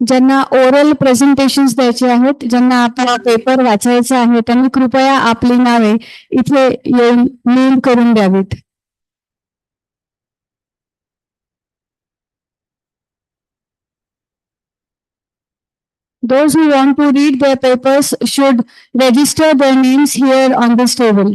ज्यांना oral presentations द्यायचे आहेत, ज्यांना आपला पेपर वाचायचा आहे, त्यांनी कृपया आपली नावे इथे येऊन नोंद करून द्यावीत. Those who want to read their papers should register their names here on this table.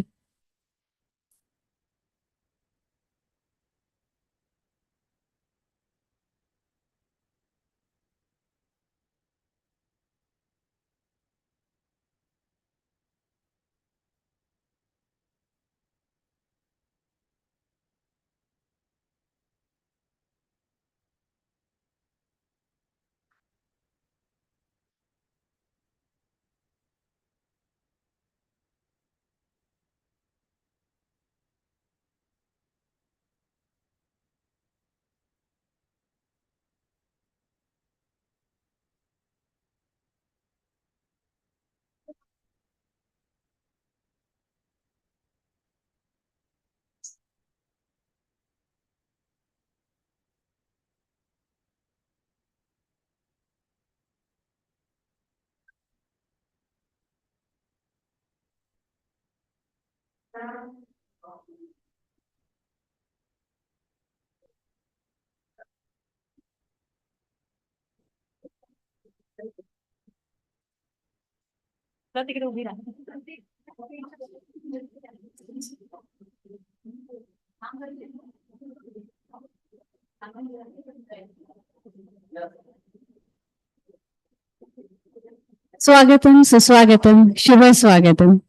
स्वागतम, सुस्वागतम, शुभ स्वागतम.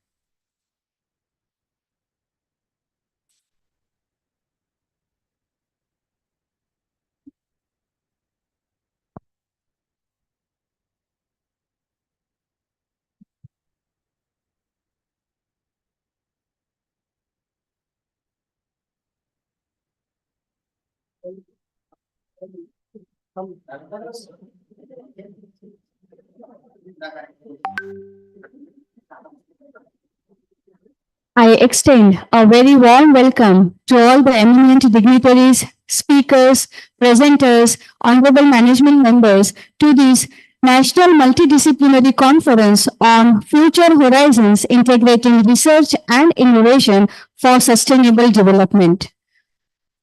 I extend a very warm welcome to all the eminent dignitaries, speakers, presenters, honorable management members to this National Multidisciplinary Conference on Future Horizons Integrating Research and Innovation for Sustainable Development.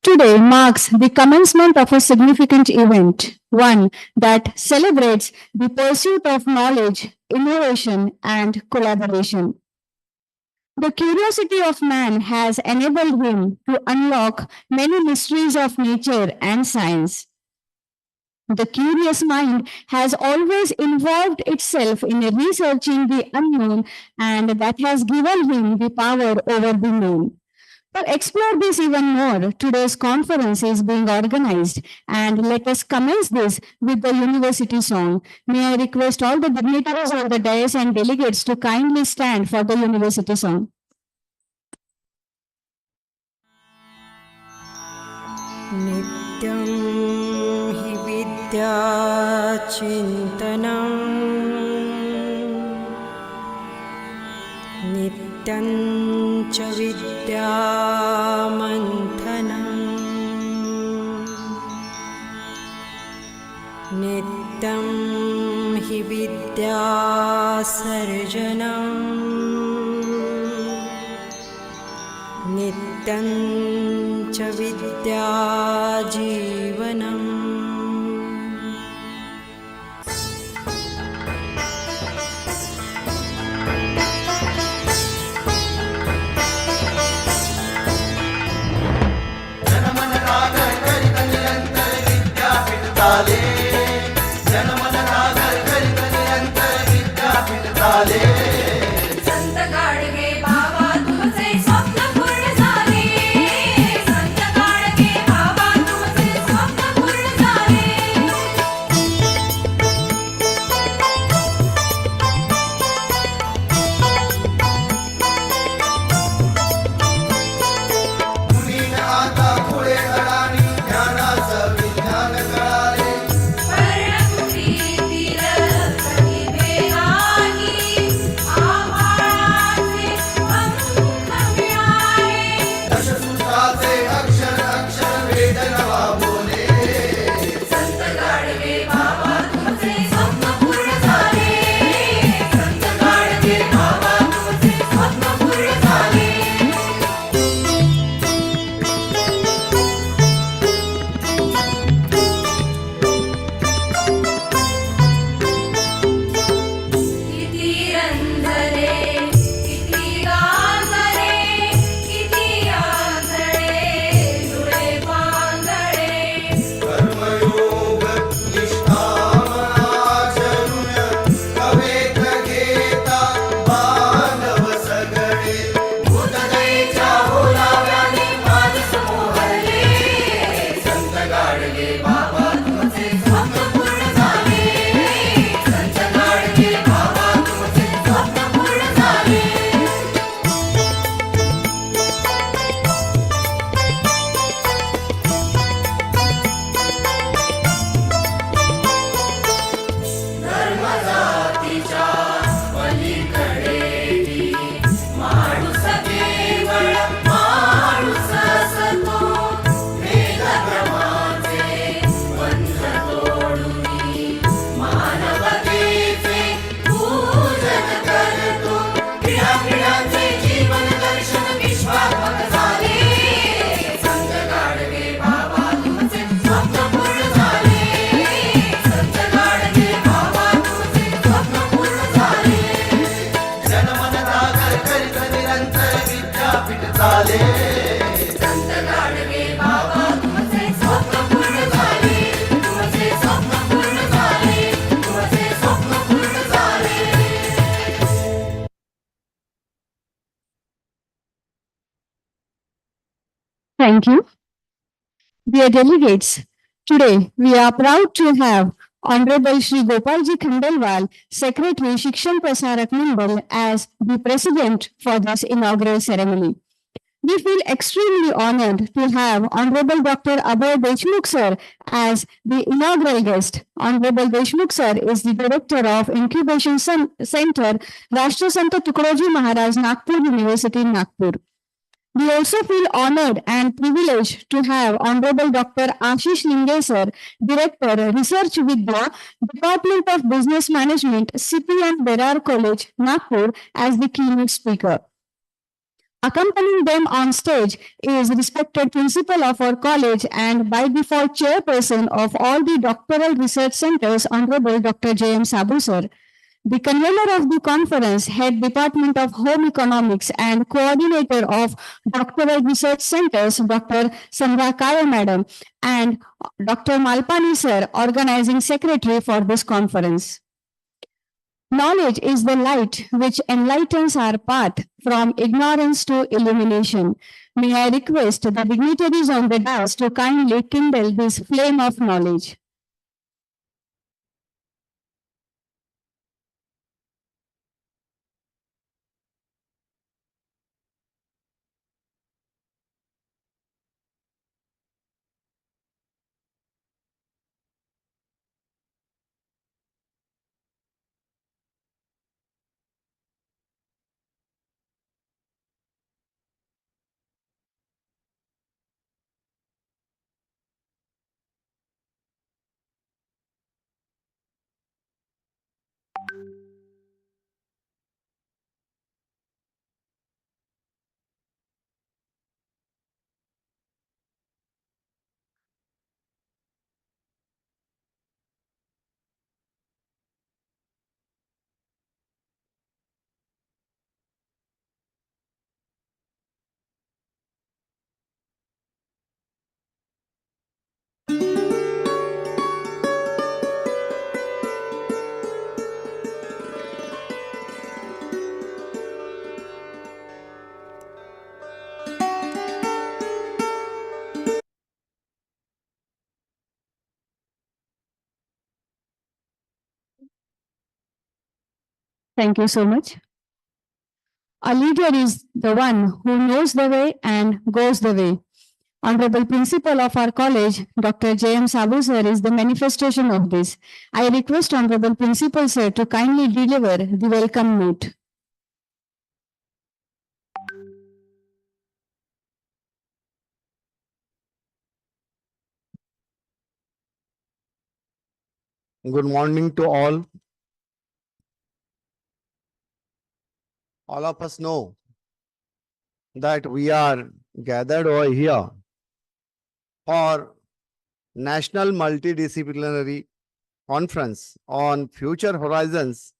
Today marks the commencement of a significant event, one that celebrates the pursuit of knowledge, innovation, and collaboration. The curiosity of man has enabled him to unlock many mysteries of nature and science. The curious mind has always involved itself in researching the unknown, and that has given him the power over the known. To explore this even more, today's conference is being organized, and let us commence this with the university song. May I request all the dignitaries on the dais and delegates to kindly stand for the university song. नित्यं हि विद्याचिन्तनं नित्यं च विद्यामन्थनं नित्यं हि विद्यासर्जनं नित्यं च विद्याजीवनम्. संत गाडगे बाबा तुमचे स्वप्न पूर्ण झाले. संत गाडगे बाबा तुमचे स्वप्न पूर्ण Thank you. Dear delegates, today we are proud to have Honorable Shri Gopalji Khandelwal, Secretary Shikshan Prasarak Mandal, as the President for this inaugural ceremony. We feel extremely honored to have Honorable Dr. Abhay Deshmukh sir as the inaugural guest. Honorable Deshmukh sir is the Director of Incubation Center, Rashtra Santa Tukroji Maharaj, Nagpur University, Nagpur. We also feel honored and privileged to have Honorable Dr. Ashish Linge sir, Director, Research Vidya, Department of Business Management, CPM Berar College, Nagpur, as the keynote speaker. Accompanying them on stage is respected principal of our college and by default chairperson of all the doctoral research centers, Honorable Dr. J.M. Sabu sir. The convener of the conference, head Department of Home Economics and coordinator of doctoral research centers, Dr. Sandra Kaya madam, and Dr. Malpani sir, organizing secretary for this conference. Knowledge is the light which enlightens our path from ignorance to illumination. May I request the dignitaries on the dais to kindly kindle this flame of knowledge. Thank you so much. A leader is the one who knows the way and goes the way. Honorable Principal of our college, Dr. J.M. Sabu sir, is the manifestation of this. I request Honorable Principal sir to kindly deliver the welcome note. Good morning to all. All of us know that we are gathered over here for National Multidisciplinary Conference on Future Horizons,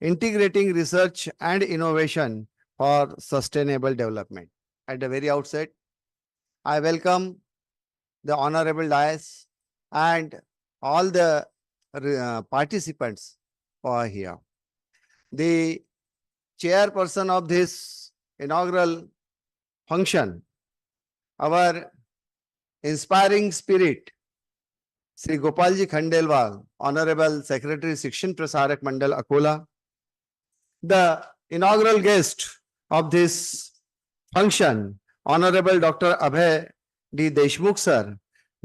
Integrating Research and Innovation for Sustainable Development. At the very outset, I welcome the Honorable Dais and all the participants who are here. The chairperson of this inaugural function, our inspiring spirit, Sri Gopalji Khandelwal, Honorable Secretary Shikshan Prasarak Mandal, Akola, the inaugural guest of this function, Honorable Dr. Abhay D. Deshmukh sir,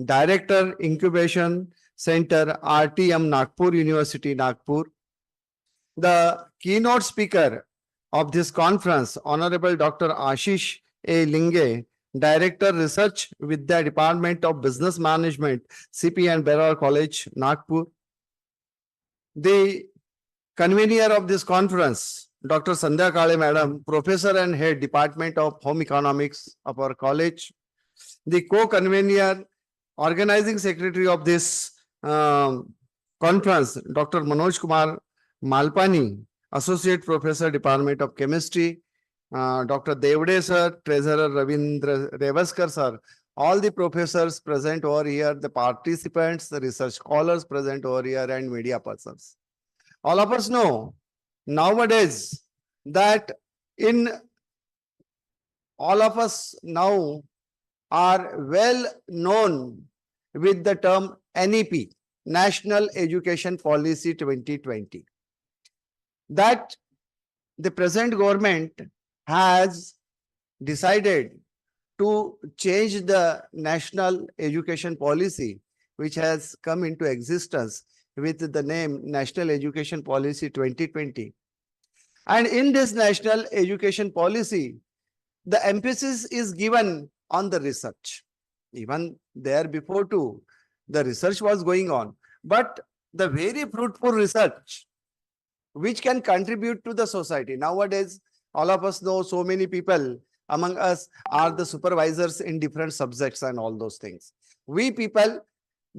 Director Incubation Center, RTM Nagpur University, Nagpur. The keynote speaker of this conference, Honorable Dr. Ashish A. Linge, Director Research with the Department of Business Management, CP and Berar College, Nagpur. The convener of this conference, Dr. Sandhya Kale Madam, Professor and Head Department of Home Economics of our college. The co-convener, Organizing Secretary of this conference, Dr. Manoj Kumar Malpani, Associate Professor, Department of Chemistry, Dr. Devde sir, Treasurer Ravindra Revaskar sir, all the professors present over here, the participants, the research scholars present over here, and media persons. All of us know nowadays that in all of us now are well known with the term NEP, National Education Policy 2020. That the present government has decided to change the national education policy, which has come into existence with the name National Education Policy 2020. And in this national education policy, the emphasis is given on the research. Even there before too, the research was going on, but the very fruitful research which can contribute to the society. Nowadays, all of us know so many people among us are the supervisors in different subjects and all those things. We people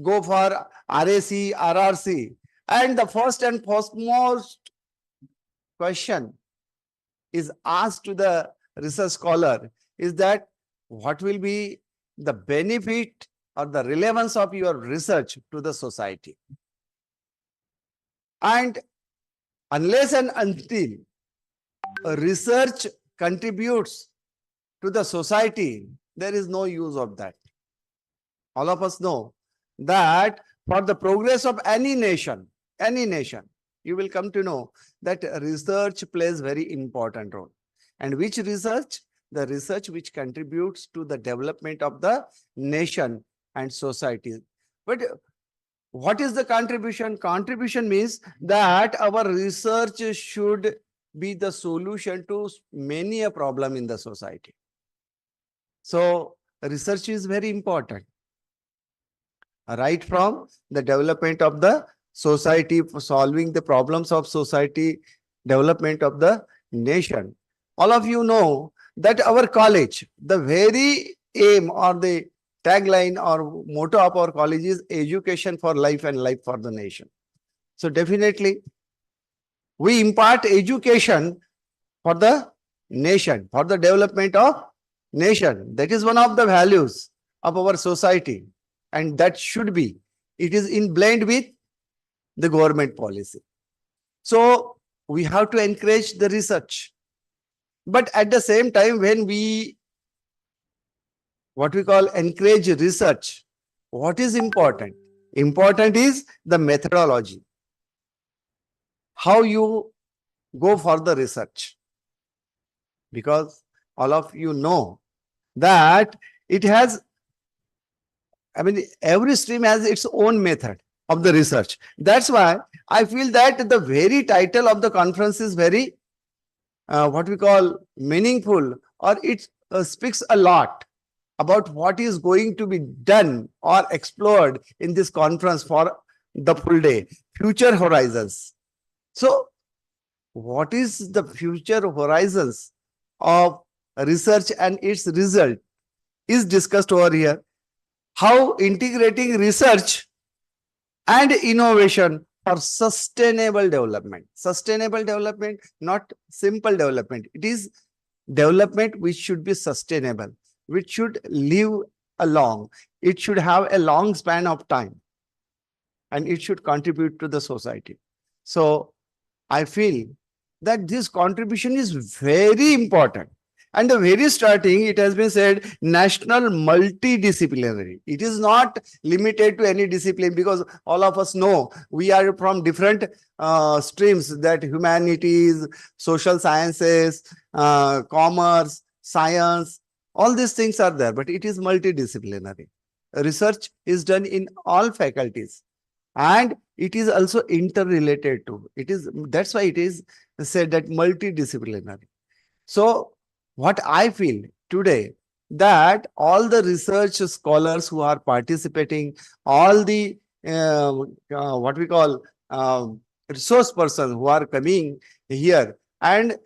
go for RAC, RRC, and the first and foremost question is asked to the research scholar is that what will be the benefit or the relevance of your research to the society? And unless and until research contributes to the society, there is no use of that. All of us know that for the progress of any nation, you will come to know that research plays very important role. And which research? The research which contributes to the development of the nation and society. But what is the contribution? Contribution means that our research should be the solution to many a problem in the society. So research is very important. Right from the development of the society, for solving the problems of society, development of the nation. All of you know that our college, the very aim or the tagline or motto of our college is education for life and life for the nation. So definitely we impart education for the nation, for the development of nation. That is one of the values of our society, and that should be. It is in blend with the government policy. So we have to encourage the research. But at the same time, when we what we call encourage research, what is important? Important is the methodology. How you go for the research. Because all of you know that it has, every stream has its own method of the research. That's why I feel that the very title of the conference is very, what we call meaningful, or it speaks a lot about what is going to be done or explored in this conference for the full day. Future horizons. So, what is the future horizons of research and its result is discussed over here. How integrating research and innovation for sustainable development. Sustainable development, not simple development. It is development which should be sustainable, which should live along. It should have a long span of time, and it should contribute to the society. So I feel that this contribution is very important. And the very starting, it has been said, national multidisciplinary. It is not limited to any discipline, because all of us know we are from different streams, that humanities, social sciences, commerce, science, all these things are there, but it is multidisciplinary. Research is done in all faculties, and it is also interrelated to. That's why it is said that multidisciplinary. So what I feel today, that all the research scholars who are participating, all the what we call resource persons who are coming here and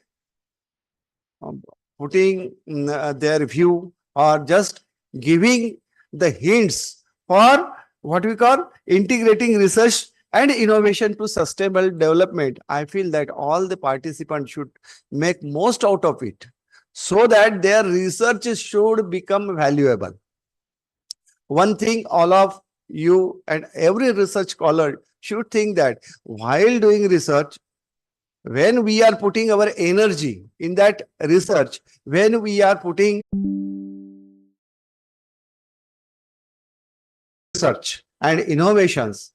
putting their view, or just giving the hints for what we call integrating research and innovation to sustainable development. I feel that all the participants should make most out of it, so that their research should become valuable. One thing all of you and every research scholar should think, that while doing research, when we are putting our energy in that research, when we are putting research and innovations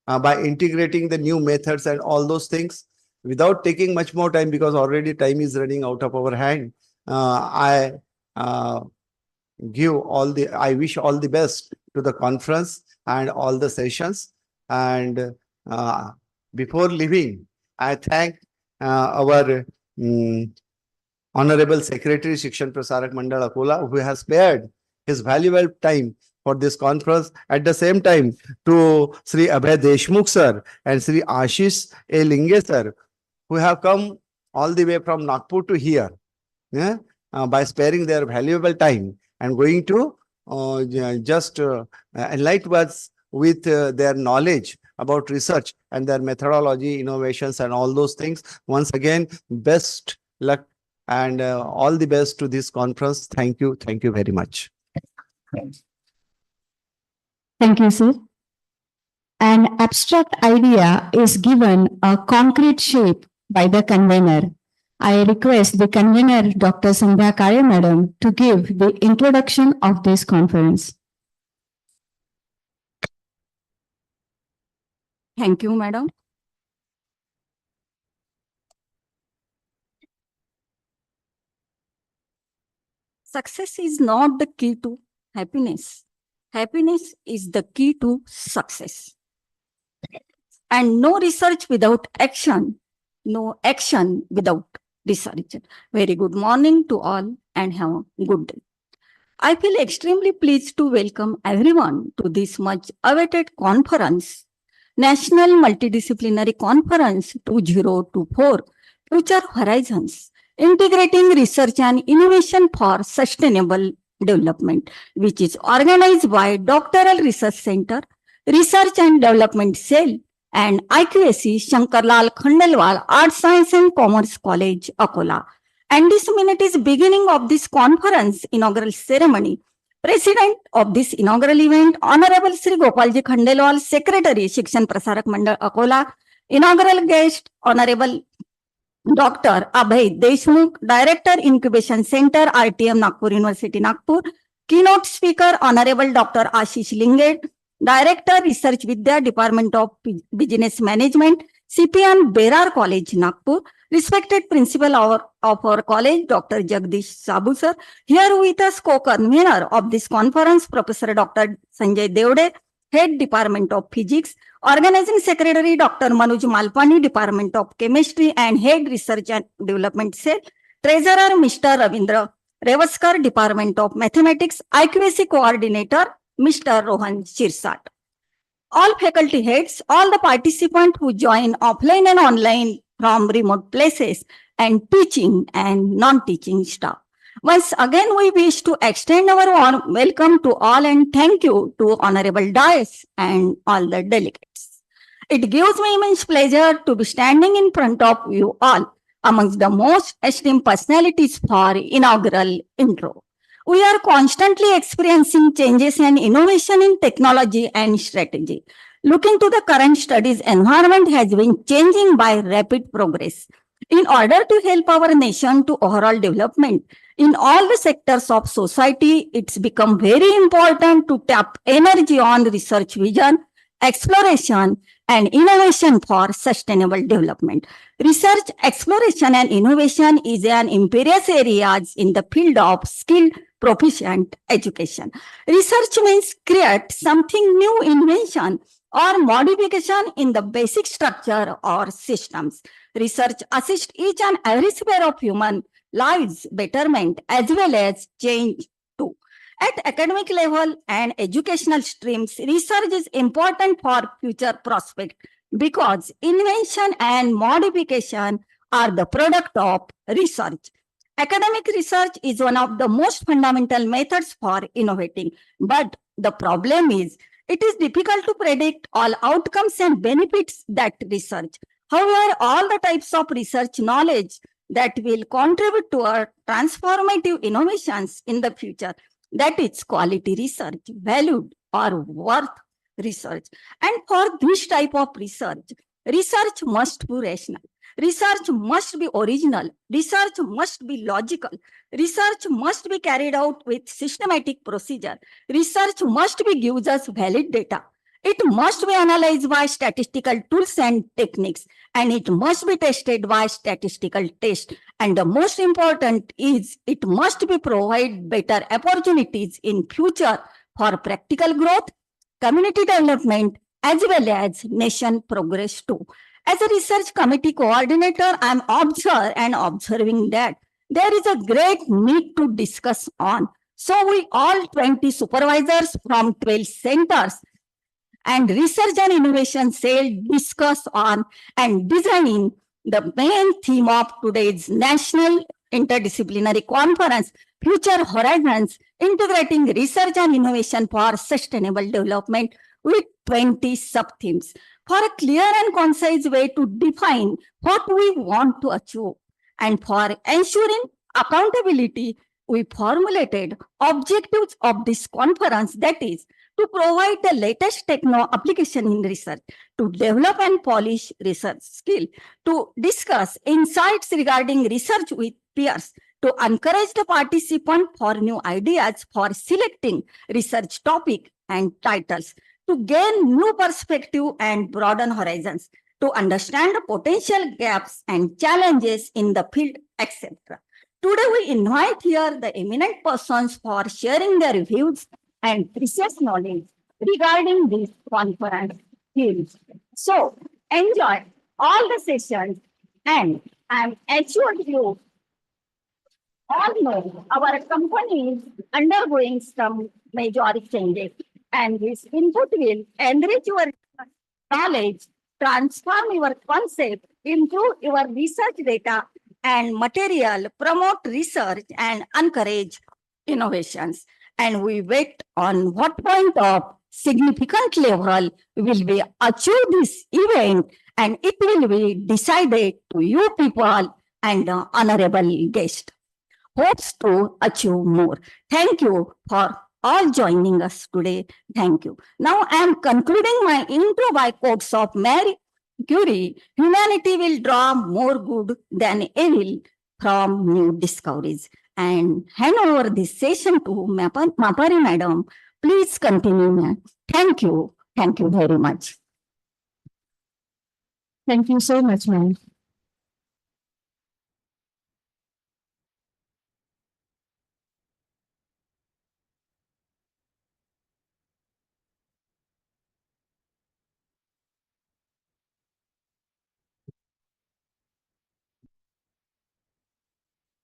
by integrating the new methods and all those things. Without taking much more time, because already time is running out of our hand, I I wish all the best to the conference and all the sessions. And before leaving, I thank our Honorable Secretary Shikshan Prasarak Mandal Akola, who has spared his valuable time for this conference. At the same time, to Sri Abhay Deshmukh sir and Sri Ashish A. Linge sir, who have come all the way from Nagpur to here, by sparing their valuable time and going to just enlighten us with their knowledge about research and their methodology, innovations, and all those things. Once again, best luck and all the best to this conference. Thank you. Thank you very much. Thank you, sir. An abstract idea is given a concrete shape by the convener. I request the convener, Dr. Sandhya Kare Madam, to give the introduction of this conference. Thank you, madam. Success is not the key to happiness. Happiness is the key to success. And no research without action, no action without research. Very good morning to all and have a good day. I feel extremely pleased to welcome everyone to this much awaited conference, National Multidisciplinary Conference 2024, Future Horizons, Integrating Research and Innovation for Sustainable Development, which is organized by Doctoral Research Center, Research and Development Cell, and IQAC Shankarlal Khandelwal Arts, Science and Commerce College, Akola. And this minute is beginning of this conference inaugural ceremony. President of this inaugural event, Honorable Sri Gopalji Khandelwal, Secretary, Shikshan Prasarak Mandal, Akola. Inaugural guest, Honorable Dr. Abhay Deshmukh, Director, Incubation Center, RTM, Nagpur University, Nagpur. Keynote speaker, Honorable Dr. Ashish Linge, Director, Research Vidya, Department of Business Management, CPN, Berar College, Nagpur. Respected Principal of our college, Dr. Jagdish Sabu sir. Here with us, co-convener of this conference, Professor Dr. Sanjay Devde, Head Department of Physics. Organizing Secretary, Dr. Manoj Malpani, Department of Chemistry and Head Research and Development Cell. Treasurer, Mr. Ravindra Revaskar, Department of Mathematics. IQAC Coordinator, Mr. Rohan Shirsat. All faculty heads, all the participants who join offline and online from remote places, and teaching and non-teaching staff. Once again, we wish to extend our warm welcome to all and thank you to Honorable Dais and all the delegates. It gives me immense pleasure to be standing in front of you all amongst the most esteemed personalities for inaugural intro. We are constantly experiencing changes and innovation in technology and strategy. Looking to the current studies, environment has been changing by rapid progress. In order to help our nation to overall development in all the sectors of society, it's become very important to tap energy on research vision, exploration, and innovation for sustainable development. Research, exploration, and innovation is an imperious area in the field of skilled proficient education. Research means create something new, invention, or modification in the basic structure or systems. Research assists each and every sphere of human lives betterment as well as change too. At academic level and educational streams, research is important for future prospect because invention and modification are the product of research. Academic research is one of the most fundamental methods for innovating, but the problem is it is difficult to predict all outcomes and benefits that research. However, all the types of research knowledge that will contribute to our transformative innovations in the future, that is quality research, valued or worth research. And for this type of research, research must be rational. Research must be original. Research must be logical. Research must be carried out with systematic procedure. Research must be gives us valid data. It must be analyzed by statistical tools and techniques, and it must be tested by statistical tests. And the most important is it must be provide better opportunities in future for practical growth, community development, as well as nation progress too. As a research committee coordinator, I am observing that there is a great need to discuss on. So we all 20 supervisors from 12 centers and research and innovation cell discuss on and designing the main theme of today's National Interdisciplinary Conference, Future Horizons, integrating research and innovation for sustainable development with 20 sub-themes for a clear and concise way to define what we want to achieve. And for ensuring accountability, we formulated objectives of this conference, that is, to provide the latest techno application in research, to develop and polish research skill, to discuss insights regarding research with peers, to encourage the participant for new ideas for selecting research topic and titles, to gain new perspective and broaden horizons, to understand the potential gaps and challenges in the field, etc. Today, we invite here the eminent persons for sharing their views and precious knowledge regarding this conference themes. So, enjoy all the sessions, and I am assured you all know our company is undergoing some major changes, and this input will enrich your knowledge, transform your concept, improve your research data and material, promote research, and encourage innovations. And we wait on what point of significant level will be achieve this event, and it will be decided to you people and honorable guest. Hopes to achieve more. Thank you for all joining us today. Thank you. Now I am concluding my intro by quotes of Mary Curie. Humanity will draw more good than evil from new discoveries. And hand over this session to Mapari Madam. Please continue, ma'am. Thank you. Thank you very much. Thank you so much, ma'am.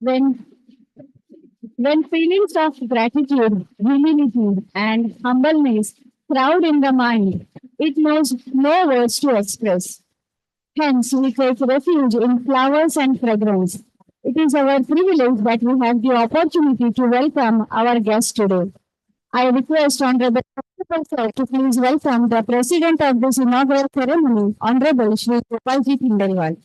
When When feelings of gratitude, humility, and humbleness crowd in the mind, it knows no words to express. Hence, we take refuge in flowers and fragrance. It is our privilege that we have the opportunity to welcome our guest today. I request Honorable Professor to please welcome the President of this inaugural ceremony, Honorable Shri Gopalji Khandelwal.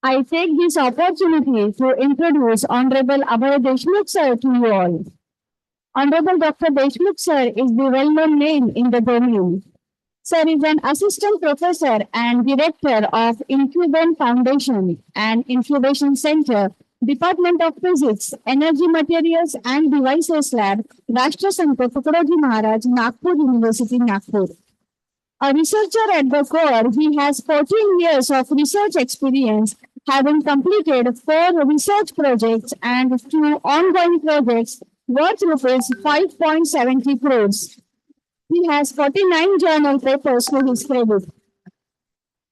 I take this opportunity to introduce Honorable Abhay Deshmukh sir to you all. Honorable Dr. Deshmukh sir is the well-known name in the domain. Sir is an assistant professor and director of Inaugural Foundation and Incubation Center, Department of Physics, Energy Materials and Devices Lab, Rashtrasanta Tukadoji Maharaj, Nagpur University, Nagpur. A researcher at the core, he has 14 years of research experience, having completed 4 research projects and 2 ongoing projects worth rupees 5.70 crores. He has 49 journal papers to his credit.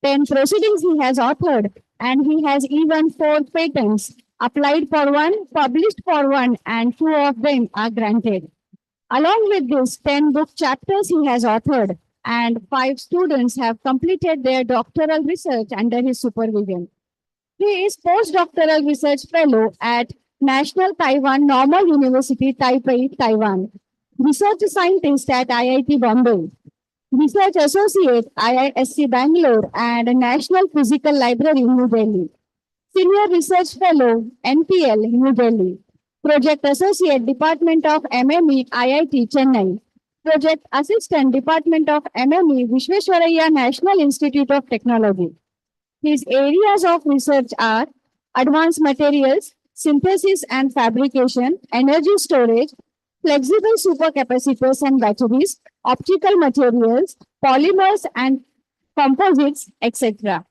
10 proceedings he has authored, and he has even 4 patents, applied for 1, published for 1, and 2 of them are granted. Along with this, 10 book chapters he has authored, and 5 students have completed their doctoral research under his supervision. He is postdoctoral research fellow at National Taiwan Normal University, Taipei, Taiwan. Research scientist at IIT Bombay. Research associate, IISc Bangalore and National Physical Library, New Delhi. Senior research fellow, NPL, New Delhi. Project Associate, Department of MME, IIT, Chennai. Project Assistant, Department of MME, Vishwesvaraya National Institute of Technology. His areas of research are advanced materials, synthesis and fabrication, energy storage, flexible supercapacitors and batteries, optical materials, polymers and composites, etc.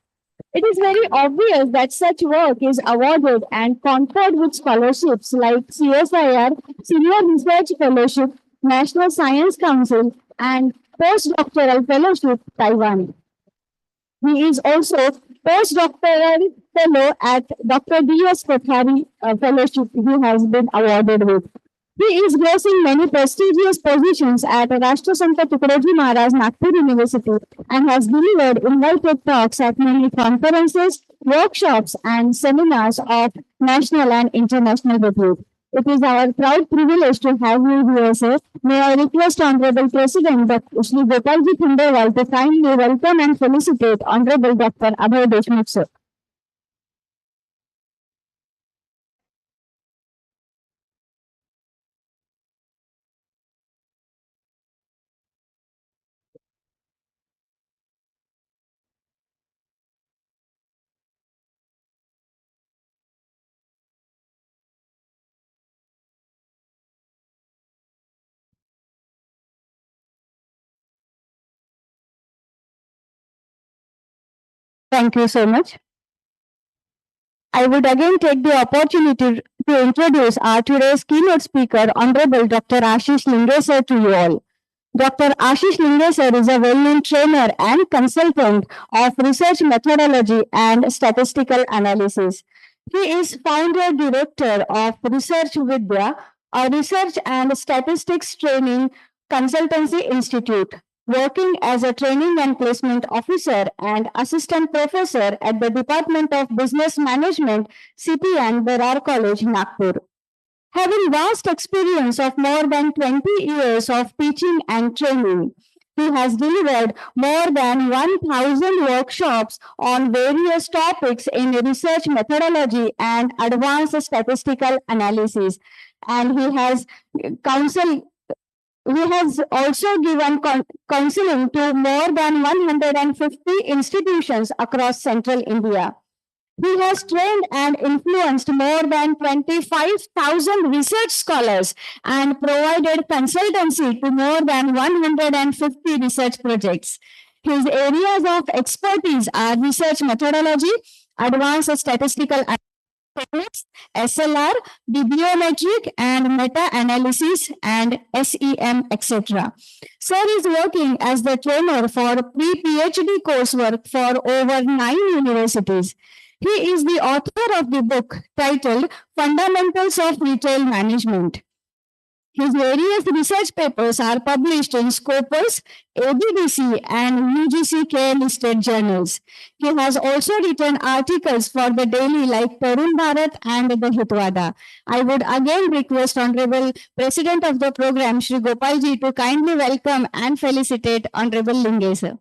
It is very obvious that such work is awarded and conferred with scholarships like CSIR, Senior Research Fellowship, National Science Council, and Postdoctoral Fellowship, Taiwan. He is also postdoctoral fellow at Dr. D.S. Kothari Fellowship he has been awarded with. He is gracing many prestigious positions at Rashtrasanta Tukadoji Maharaj Nagpur University and has delivered invited talks at many conferences, workshops, and seminars of national and international repute. It is our proud privilege to have you here, sir. May I request Honorable President Dr. Shri Gopalji Khandelwal to kindly welcome and felicitate Honorable Dr. Abhay Deshmukh, sir. Thank you so much. I would again take the opportunity to introduce our today's keynote speaker, Honorable Dr. Ashish Lingesar, to you all. Dr. Ashish Lingesar is a well-known trainer and consultant of research methodology and statistical analysis. He is founder director of Research Vidya, a research and statistics training consultancy institute, working as a training and placement officer and assistant professor at the Department of Business Management, CPN, Berar College, Nagpur. Having vast experience of more than 20 years of teaching and training, he has delivered more than 1,000 workshops on various topics in research methodology and advanced statistical analysis. And he has also given counseling to more than 150 institutions across central India. He has trained and influenced more than 25,000 research scholars and provided consultancy to more than 150 research projects. His areas of expertise are research methodology, advanced statistical techniques, SLR, bibliometric and meta-analysis, and SEM, etc. Sir is working as the trainer for pre-PhD coursework for over 9 universities. He is the author of the book titled Fundamentals of Retail Management. His various research papers are published in Scopus, ABDC, and UGC Care listed journals. He has also written articles for the daily like Tarun Bharat and the Hitwada. I would again request Honorable President of the program, Shri Gopalji, to kindly welcome and felicitate Honorable Lingesar.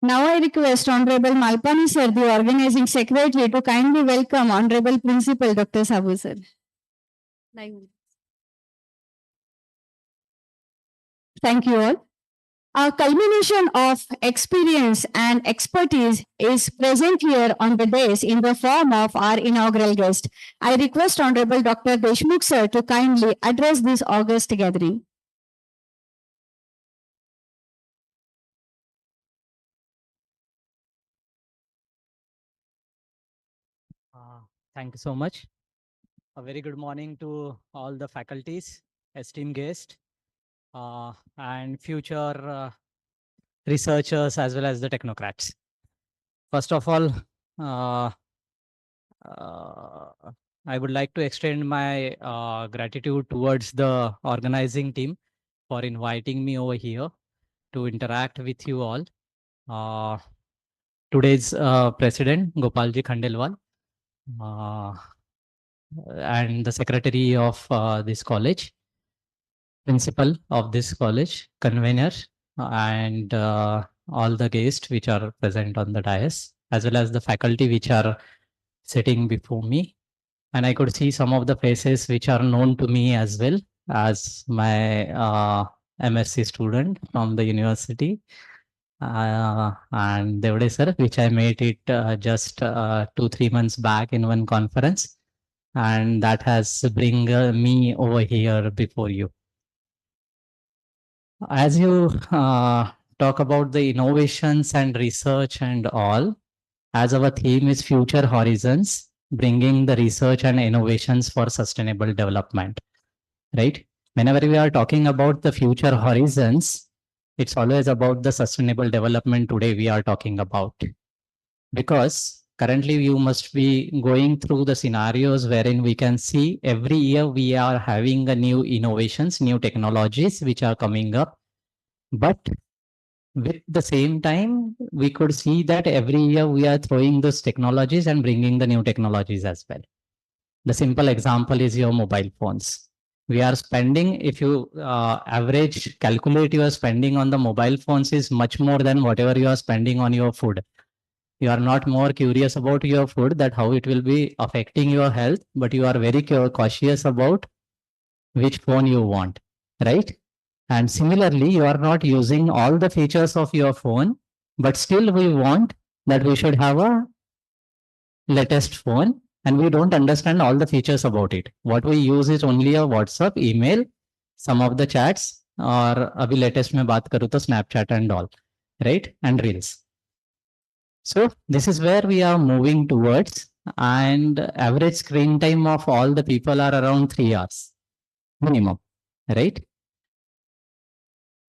Now I request Honorable Malpani sir, the organizing secretary, to kindly welcome Honorable Principal Dr. Sabu sir. Thank you all. A culmination of experience and expertise is present here on the dais in the form of our inaugural guest. I request Honorable Dr. Deshmukh sir to kindly address this august gathering. Thank you so much. A very good morning to all the faculties, esteemed guests, and future researchers as well as the technocrats. First of all, Uh, I would like to extend my gratitude towards the organizing team for inviting me over here to interact with you all. Uh, Today's president, Gopalji Khandelwal, uh, and the secretary of this college, principal of this college, convener, and all the guests which are present on the dais, as well as the faculty which are sitting before me. And I could see some of the faces which are known to me as well as my MSc student from the university. And Devde sir, which I made it just 2-3 months back in one conference. And that has bring me over here before you. As you talk about the innovations and research and all, as our theme is Future Horizons, bringing the research and innovations for sustainable development, right? Whenever we are talking about the future horizons, it's always about the sustainable development today we are talking about. Because currently you must be going through the scenarios wherein we can see every year we are having a new innovations, new technologies which are coming up. But with the same time, we could see that every year we are throwing those technologies and bringing the new technologies as well. The simple example is your mobile phones. We are spending, if you average calculate your spending on the mobile phones is much more than whatever you are spending on your food. You are not more curious about your food, that how it will be affecting your health, but you are very cautious about which phone you want, right? And similarly, you are not using all the features of your phone, but still we want that we should have a latest phone and we don't understand all the features about it. What we use is only a WhatsApp, email, some of the chats, or abhi latest mein baat karu to Snapchat and all, right? And Reels. So this is where we are moving towards, and average screen time of all the people are around 3 hours minimum, right?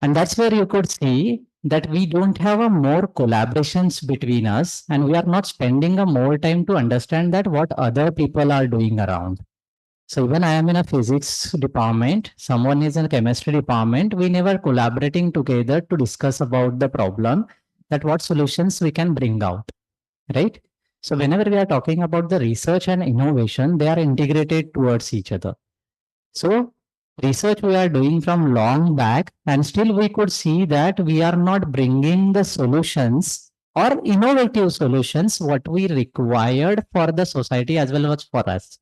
And that's where you could see that we don't have a more collaborations between us, and we are not spending a more time to understand that what other people are doing around. So when I am in a physics department, someone is in a chemistry department, we never collaborating together to discuss about the problem, that what solutions we can bring out, right? So whenever we are talking about the research and innovation, they are integrated towards each other. So research we are doing from long back, and still we could see that we are not bringing the solutions or innovative solutions what we required for the society as well as for us.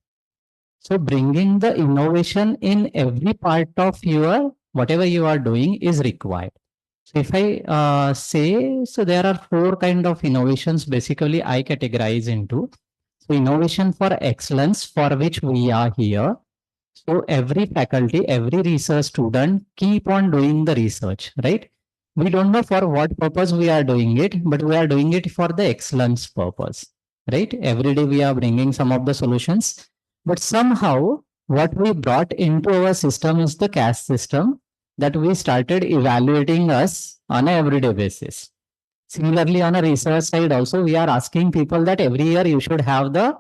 So bringing the innovation in every part of your whatever you are doing is required. So if I say, so there are 4 kind of innovations basically I categorize into. So innovation for excellence, for which we are here. So every faculty, every research student keep on doing the research, right? We don't know for what purpose we are doing it, but we are doing it for the excellence purpose, right? Every day we are bringing some of the solutions, but somehow what we brought into our system is the caste system that we started evaluating us on an everyday basis. Similarly, on a research side also, we are asking people that every year you should have the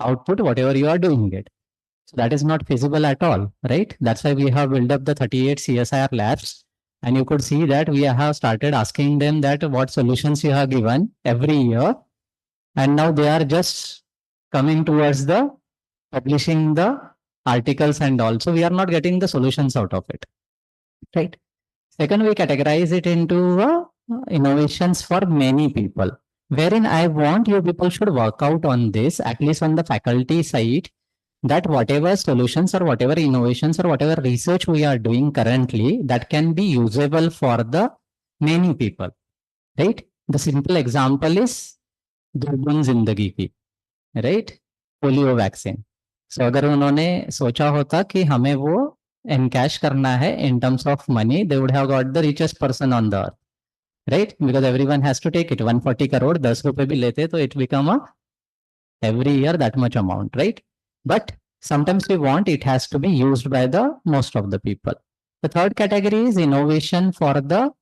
output, whatever you are doing it. So that is not feasible at all, right? That's why we have built up the 38 CSIR labs. And you could see that we have started asking them that what solutions you have given every year. And now they are just coming towards the publishing the articles, and also we are not getting the solutions out of it, right? Second, we categorize it into innovations for many people, wherein I want you people should work out on this, at least on the faculty side, that whatever solutions or whatever innovations or whatever research we are doing currently, that can be usable for the many people, right? The simple example is दुर्गुन जिंदगी की, right? Polio vaccine. So अगर उन्होंने सोचा होता कि हमें वो encash करना है in terms of money, they would have got the richest person on the earth, right? Because everyone has to take it. 140 crore, 10 रुपए भी लेते तो it become a every year that much amount, right? But sometimes we want it has to be used by the most of the people. The third category is innovation for the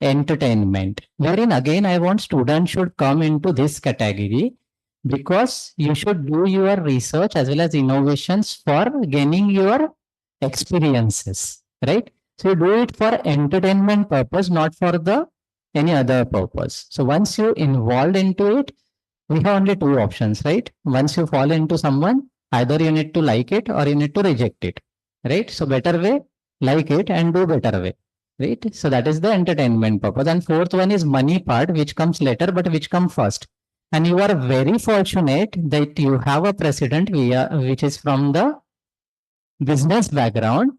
entertainment, wherein again I want students should come into this category, because you should do your research as well as innovations for gaining your experiences, right? So you do it for entertainment purpose, not for the any other purpose. So once you involved into it, we have only two options, right? Once you fall into someone, either you need to like it or you need to reject it, right? So better way, like it and do better way, right? So that is the entertainment purpose. And fourth one is money part, which comes later, but which comes first. And you are very fortunate that you have a president which is from the business background.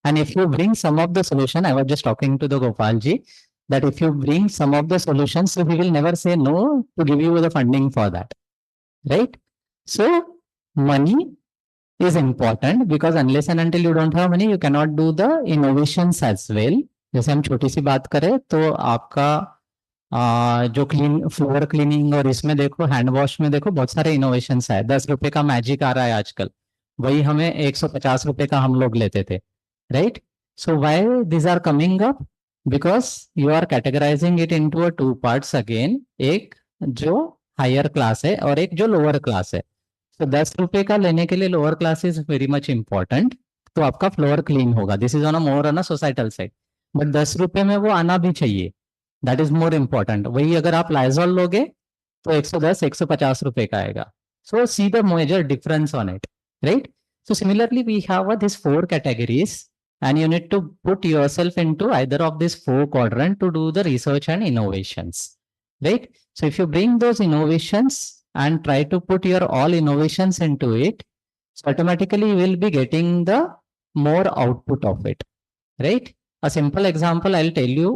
And if you bring some of the solution, I was just talking to the Gopalji, that if you bring some of the solutions, so he will never say no to give you the funding for that, right? So money is important because unless and until you don't have money, you cannot do the innovations as well. जैसे हम छोटी सी बात करें तो आपका जो clean floor cleaning और इसमें देखो हैंड वॉश में देखो बहुत सारे इनोवेशंस है। 10 रुपए का मैजिक आ रहा है आजकल, वही हमें 150 रुपए का हम लोग लेते थे, right? So why this are coming up? Because you are categorising it into a two parts again, एक जो हायर क्लास है और एक जो लोअर क्लास है। तो 10 रुपए का लेने के लिए lower class is very much important, तो आपका फ्लोर क्लीन होगा। This is on a more on a societal side, but 10 रुपए में वो आना भी चाहिए, दैट इज मोर इंपॉर्टेंट। वही अगर आप लाइजॉल लोगे तो 110 150 रुपए का आएगा। So see the major difference on it, right? So similarly, we have these four categories and you need to put yourself into either of these four quadrants to do the research and innovations, right? So if you bring those innovations and try to put your all innovations into it, so automatically you will be getting the more output of it, right? A simple example, I'll tell you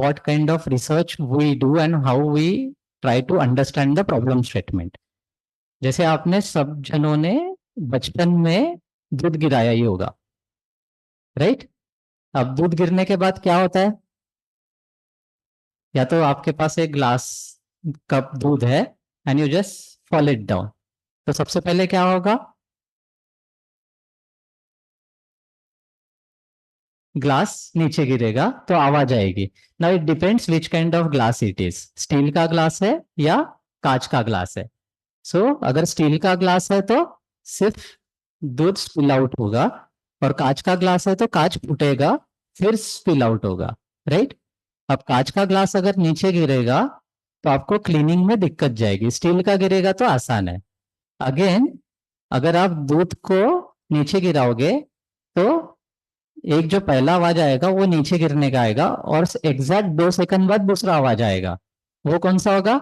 what kind of research we do and how we try to understand the problem statement. जैसे आपने सब जनों ने बचपन में दूध गिराया ही होगा, राइट? अब दूध गिरने के बाद क्या होता है? या तो आपके पास एक ग्लास कप दूध है and you just fall it down, तो सबसे पहले क्या होगा? ग्लास नीचे गिरेगा तो आवाज आएगी। Now it depends which kind of glass it is, steel का ग्लास है या कांच का ग्लास है। सो अगर स्टील का ग्लास है तो सिर्फ दूध स्पिल आउट होगा, और कांच का ग्लास है तो कांच फूटेगा फिर स्पिल आउट होगा, राइट? अब कांच का ग्लास अगर नीचे गिरेगा तो आपको क्लीनिंग में दिक्कत जाएगी, स्टील का गिरेगा तो आसान है। अगेन अगर आप दूध को नीचे गिराओगे तो एक जो पहला आवाज आएगा वो नीचे गिरने का आएगा, और एग्जैक्ट 2 सेकंड बाद दूसरा आवाज आएगा, वो कौन सा होगा?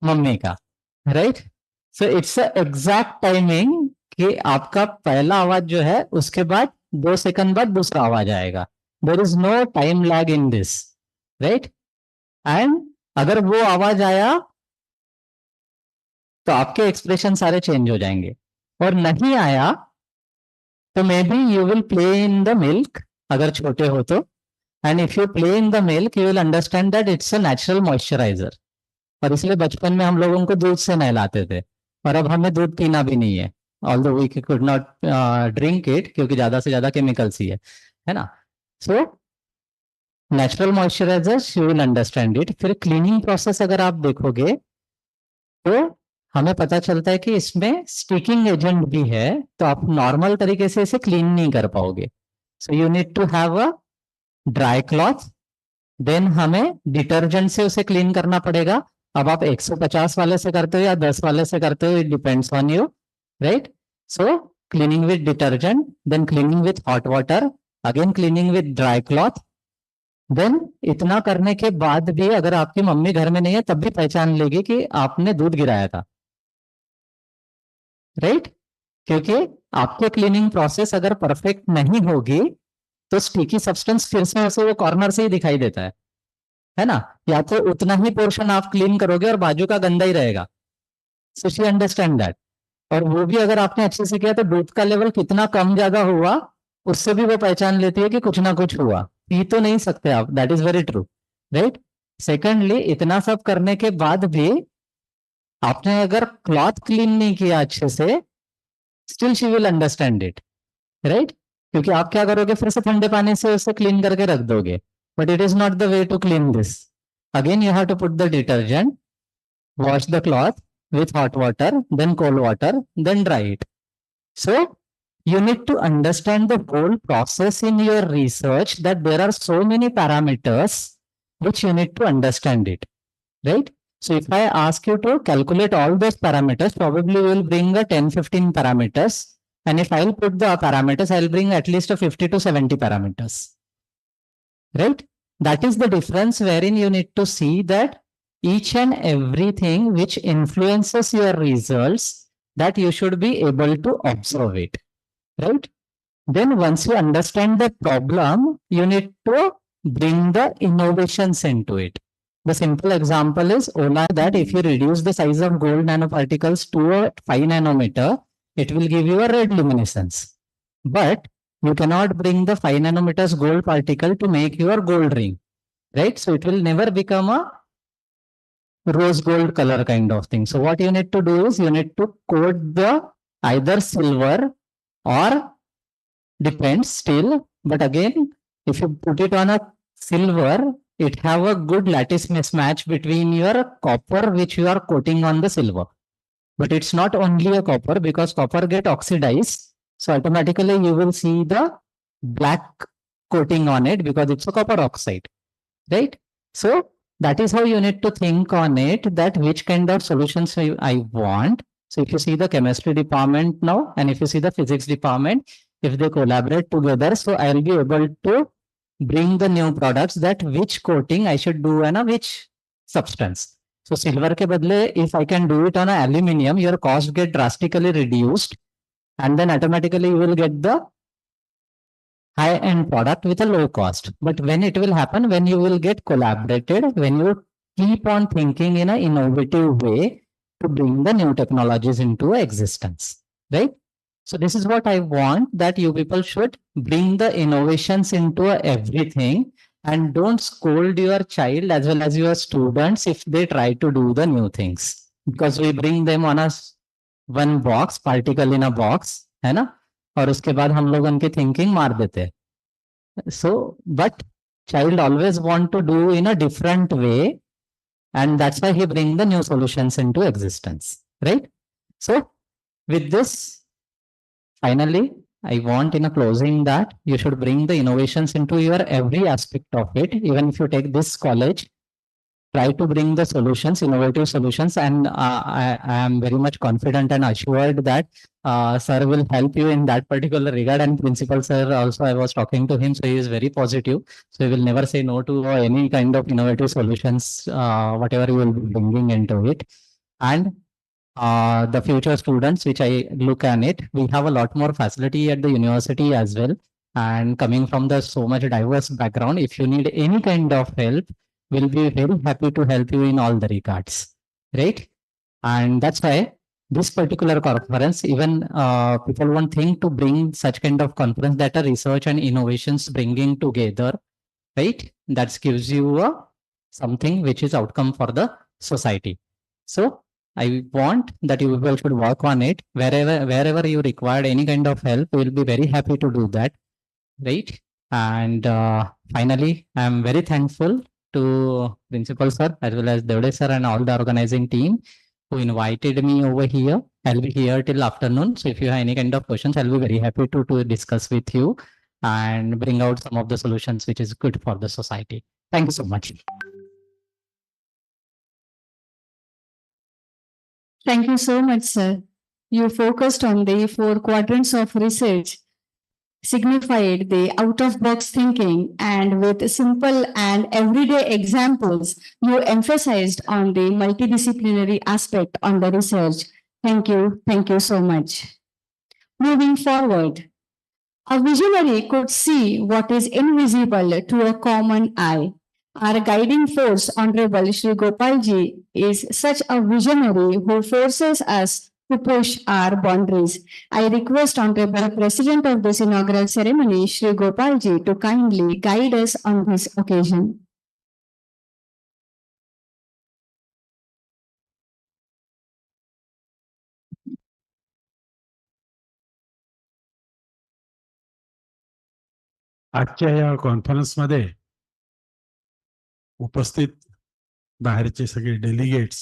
मम्मी का, right? So it's exact timing कि आपका पहला आवाज जो है उसके बाद 2 सेकंड बाद दूसरा आवाज आएगा। There is no time lag in this, right? And अगर वो आवाज आया तो आपके एक्सप्रेशन सारे चेंज हो जाएंगे, और नहीं आया तो may be you will play in the milk अगर छोटे हो तो, and if you play in the milk you will understand that it's a natural moisturiser. और इसलिए बचपन में हम लोगों को दूध से नहलाते थे, और अब हमें दूध पीना भी नहीं है, although we could not drink it क्योंकि ज्यादा से ज्यादा केमिकल्स ही है ना? So natural moisturisers you will understand it. फिर क्लीनिंग प्रोसेस अगर आप देखोगे तो हमें पता चलता है कि इसमें स्टिकिंग एजेंट भी है, तो आप नॉर्मल तरीके से इसे क्लीन नहीं कर पाओगे। So you need to have a dry cloth, then हमें डिटर्जेंट से उसे क्लीन करना पड़ेगा। अब आप 150 वाले से करते हो या 10 वाले से करते हो, it depends on you, right? So cleaning with detergent, then cleaning with hot water, again cleaning with dry cloth. Then इतना करने के बाद भी अगर आपकी मम्मी घर में नहीं है तब भी पहचान लेगी कि आपने दूध गिराया था, राइट? क्योंकि आपके क्लीनिंग प्रोसेस अगर परफेक्ट नहीं होगी तो स्टिकी सब्सटेंस फिर से उसे वो कॉर्नर से ही दिखाई देता है ना? या तो उतना ही पोर्शन आप क्लीन करोगे और बाजू का गंदा ही रहेगा। So she understand that. और वो भी अगर आपने अच्छे से किया तो दूध का लेवल कितना कम ज्यादा हुआ उससे भी वो पहचान लेती है कि कुछ ना कुछ हुआ। पी तो नहीं सकते आप, that is very true, right? Secondly, इतना सब करने के बाद भी आपने अगर क्लॉथ क्लीन नहीं किया अच्छे से, still she will understand it, right? क्योंकि आप क्या करोगे, फिर से ठंडे पानी से उसे क्लीन करके रख दोगे, but it is not the way to clean this. Again you have to put the detergent, wash the cloth with hot water, then cold water, then dry it. So you need to understand the whole process in your research, that there are so many parameters which you need to understand it, right? So if I ask you to calculate all those parameters, probably we will bring a 10-15 parameters. And if I'll put the parameters, I'll bring at least a 50 to 70 parameters, right? That is the difference, wherein you need to see that each and everything which influences your results, that you should be able to observe it, right? Then once you understand the problem, you need to bring the innovations into it. The simple example is Ola, that if you reduce the size of gold nanoparticles to a 5 nanometer, it will give you a red luminescence. But you cannot bring the 5 nanometers gold particle to make your gold ring, right? So it will never become a rose gold color kind of thing. So what you need to do is you need to coat the either silver or depends still, but again, if you put it on a silver, it have a good lattice mismatch between your copper which you are coating on the silver. But it's not only a copper, because copper get oxidized. So automatically you will see the black coating on it because it's a copper oxide, right? So that is how you need to think on it, that which kind of solutions I want. So if you see the chemistry department now, and if you see the physics department, if they collaborate together, so I'll be able to bring the new products, that which coating I should do and which substance. So silver ke badle, if I can do it on a aluminium, your cost get drastically reduced, and then automatically you will get the high end product with a low cost. But when it will happen, when you will get collaborated, when you keep on thinking in an innovative way to bring the new technologies into existence, right? So this is what I want, that you people should bring the innovations into everything, and don't scold your child as well as your students if they try to do the new things, because we bring them on a one box, particle in a box, है ना? और उसके बाद हम लोग उनकी thinking मार देते हैं. So, but child always want to do in a different way, and that's why he bring the new solutions into existence, right? So with this, finally, I want in a closing that you should bring the innovations into your every aspect of it. Even if you take this college, try to bring the solutions, innovative solutions, and I am very much confident and assured that sir will help you in that particular regard. And principal sir also, I was talking to him, so he is very positive. So he will never say no to any kind of innovative solutions, whatever you will be bringing into it. And the future students, which I look at it, we have a lot more facility at the university as well. And coming from the so much diverse background, if you need any kind of help, we'll be very happy to help you in all the regards, right? And that's why this particular conference, even people won't think to bring such kind of conference, that are research and innovations bringing together, right? That gives you a something which is outcome for the society. So I want that you people should work on it. Wherever you require any kind of help, we'll be very happy to do that, right? And finally, I'm very thankful to Principal Sir as well as Devde Sir and all the organizing team who invited me over here. I'll be here till afternoon. So if you have any kind of questions, I'll be very happy to discuss with you and bring out some of the solutions which is good for the society. Thank you so much. Thank you so much, sir. You focused on the 4 quadrants of research, signified the out-of-box thinking, and with simple and everyday examples, you emphasized on the multidisciplinary aspect on the research. Thank you so much. Moving forward, a visionary could see what is invisible to a common eye. Our guiding force, Honorable Shri Gopalji, is such a visionary who forces us to push our boundaries. I request Honorable President of this inaugural ceremony, Shri Gopalji, to kindly guide us on this occasion. आजच्या या कॉन्फरन्समध्ये उपस्थित बाहेरचे सगळे delegates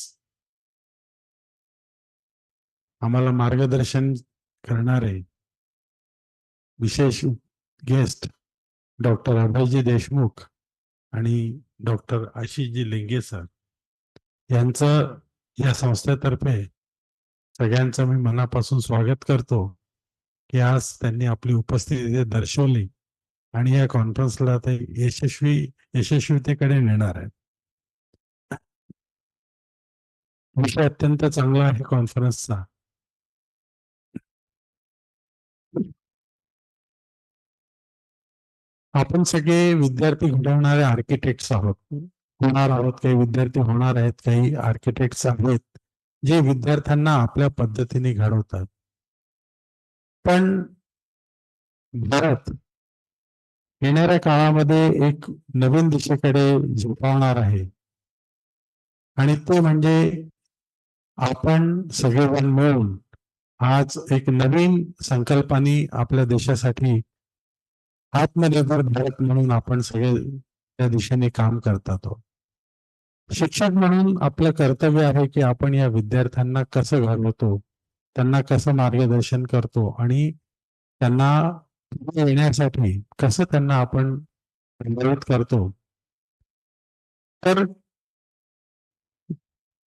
आम्हाला मार्गदर्शन करणारे विशेष guest doctor Abhayji Deshmukh आणि doctor आशिषजी लिंगे sir यांचं या संस्थेतर्फे सगळ्यांचं मी मनापासून स्वागत करतो की आज त्यांनी आपली उपस्थिती दर्शवली आणि या कॉन्फरन्सला ते यशस्वीतेकडे नेणार आहे. विषय अत्यंत चांगला आहे कॉन्फरन्सचा. आपण सगळे विद्यार्थी घडवणारे आर्किटेक्ट्स आहोत, होणार आहोत. काही विद्यार्थी होणार आहेत, काही आर्किटेक्ट्स आहेत जे विद्यार्थ्यांना आपल्या पद्धतीने घडवतात. पण भारत येणाऱ्या काळामध्ये एक नवीन दिशेकडे झेपावणार आहे आणि ते म्हणजे आपण सगळेजण मिळून आज एक नवीन संकल्पने आपल्या देशासाठी आत्मनिर्भर भारत म्हणून आपण सगळे त्या दिशेने काम करतात. शिक्षक म्हणून आपलं कर्तव्य आहे की आपण या विद्यार्थ्यांना कसं घडवतो, त्यांना कसं मार्गदर्शन करतो आणि त्यांना पुढे येण्यासाठी कसं त्यांना आपण मदत करतो. तर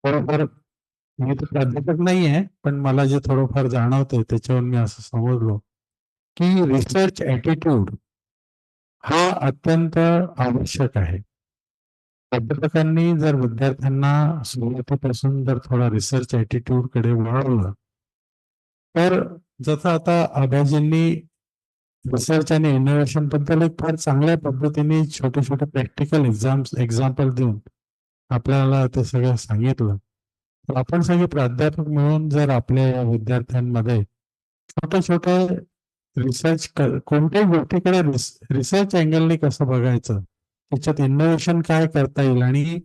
बरोबर मी तर प्राध्यापक नाही आहे, पण मला जे थोडंफार जाणवतंय त्याच्यावर मी असं समजलो की रिसर्च ॲटिट्यूड हा अत्यंत आवश्यक आहे. प्राध्यापकांनी जर विद्यार्थ्यांना सुरुवातीपासून जर थोडा रिसर्च ॲटिट्यूड कडे वळवलं तर जसं आता अभयजींनी रिसर्च आणि इनोव्हेशन बद्दल एक फार चांगल्या पद्धतीने छोटे छोटे प्रॅक्टिकल एक्झाम्पल देऊन आपल्याला ते सगळं सांगितलं. तर आपण सगळे प्राध्यापक मिळून जर आपल्या या विद्यार्थ्यांमध्ये छोटे छोटे रिसर्च कोणत्याही गोष्टीकडे रिसर्च अँगलने कसं बघायचं, त्याच्यात इनोव्हेशन काय करता येईल आणि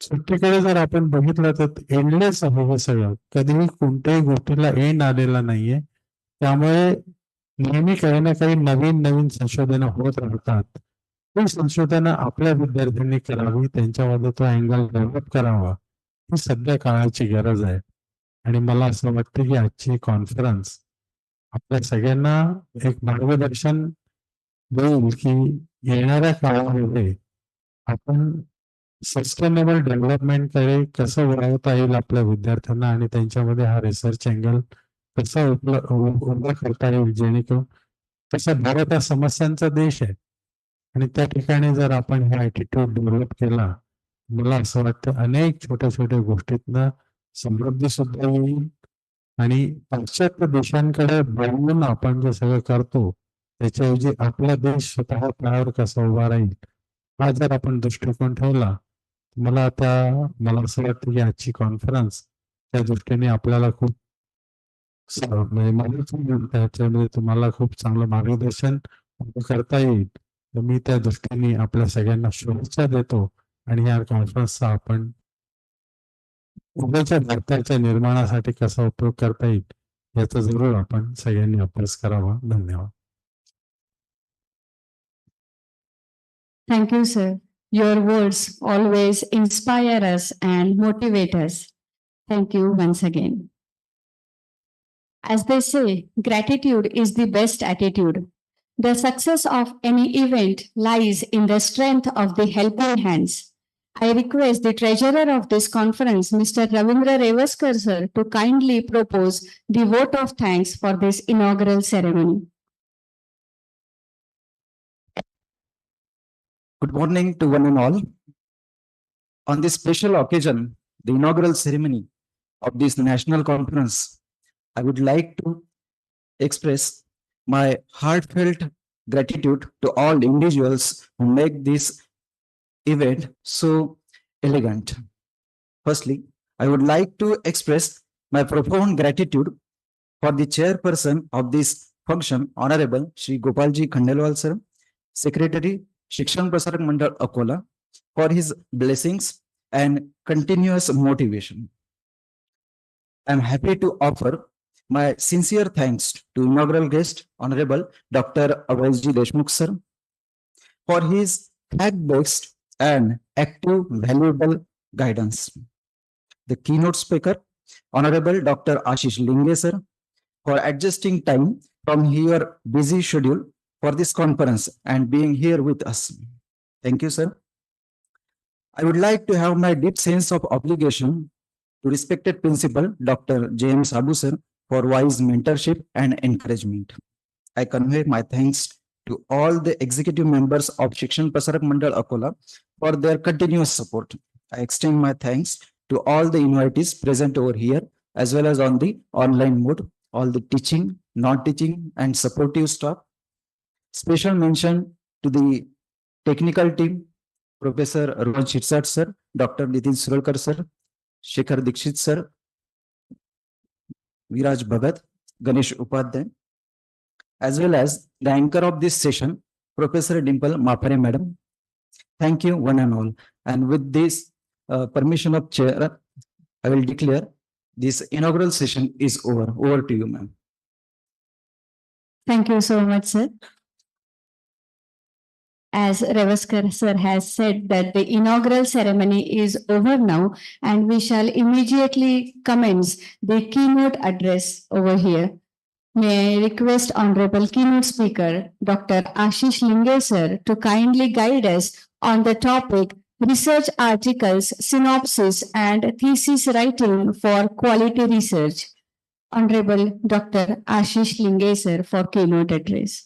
सुट्टीकडे जर आपण बघितलं तर एंडलेस आहे हे सगळं. कधीही कोणत्याही गोष्टीला एंड आलेला नाहीये. त्यामुळे नेहमी काही ना काही नवीन नवीन संशोधनं होत राहतात. ती संशोधनं आपल्या विद्यार्थ्यांनी करावी, त्यांच्यामध्ये तो अँगल डेव्हलप करावा, ही सध्या काळाची गरज आहे. आणि मला असं वाटतं की आजची कॉन्फरन्स आपल्या सगळ्यांना एक मार्गदर्शन देईल की येणाऱ्या काळामध्ये आपण सस्टेनेबल डेव्हलपमेंटकडे कसं वळवता येईल आपल्या विद्यार्थ्यांना आणि त्यांच्यामध्ये हा रिसर्च अँगल कसा उभा करता येईल, जेणेकरून तसा भारत हा समस्यांचा देश आहे आणि त्या ठिकाणी जर आपण हा ॲटिट्यूड डेव्हलप केला, मला असं वाटतं अनेक छोट्या छोट्या गोष्टीतनं समृद्धी सुद्धा येईल आणि पाश्चात्य देशांकडे बघून आपण जे सगळं करतो त्याच्याऐवजी आपला देश स्वतः पायावर कसा उभा राहील हा जर आपण दृष्टिकोन ठेवला, मला असं वाटतं की आजची कॉन्फरन्स त्या दृष्टीने आपल्याला खूप म्हणजे त्याच्यामध्ये तुम्हाला खूप चांगलं मार्गदर्शन करता येईल. तर मी त्या दृष्टीने आपल्या सगळ्यांना शुभेच्छा देतो आणि या कॉन्फरन्सचा आपण उद्याच्या भारताच्या निर्माणासाठी कसा उपयोग करता येईल याचा जरूर आपण सगळ्यांनी अभ्यास करावा. धन्यवाद. Thank you, sir. Your words always inspire us and motivate us. Thank you once again. As they say, gratitude is the best attitude. The success of any event lies in the strength of the helping hands. I request the treasurer of this conference, Mr. Ravindra Revaskar, sir, to kindly propose the vote of thanks for this inaugural ceremony. Good morning to one and all. On this special occasion, the inaugural ceremony of this national conference, I would like to express my heartfelt gratitude to all individuals who make this event so elegant. Firstly, I would like to express my profound gratitude for the chairperson of this function, Honorable Shri Gopalji Khandelwal sir, Secretary Shikshan Prasarak Mandal Akola, for his blessings and continuous motivation. I am happy to offer my sincere thanks to inaugural guest, Honorable Dr. Abhayji Deshmukh sir, for his fact-based and active, valuable guidance. The keynote speaker, Honorable Dr. Ashish Linge, sir, for adjusting time from your busy schedule for this conference and being here with us. Thank you, sir. I would like to have my deep sense of obligation to respected principal Dr. James Abu sir for wise mentorship and encouragement. I convey my thanks to all the executive members of Shikshan Prasarak Mandal Akola for their continuous support. I extend my thanks to all the invitees present over here as well as on the online mode, all the teaching, non-teaching and supportive staff. Special mention to the technical team, Professor Rohan Shitsat sir, Dr. Nitin Suralkar sir, Shekhar Dikshit sir, Viraj Bhagat, Ganesh Upadhyay, as well as the anchor of this session, Professor Dimple Mapare Madam. Thank you one and all. And with this permission of chair, I will declare this inaugural session is over. Over to you, ma'am. Thank you so much, sir. As Revaskar sir has said that the inaugural ceremony is over now and we shall immediately commence the keynote address over here. May I request Honorable Keynote Speaker, Dr. Ashish Linge sir, to kindly guide us on the topic Research Articles, Synopsis and Thesis Writing for Quality Research. Honorable Dr. Ashish Linge sir for keynote address.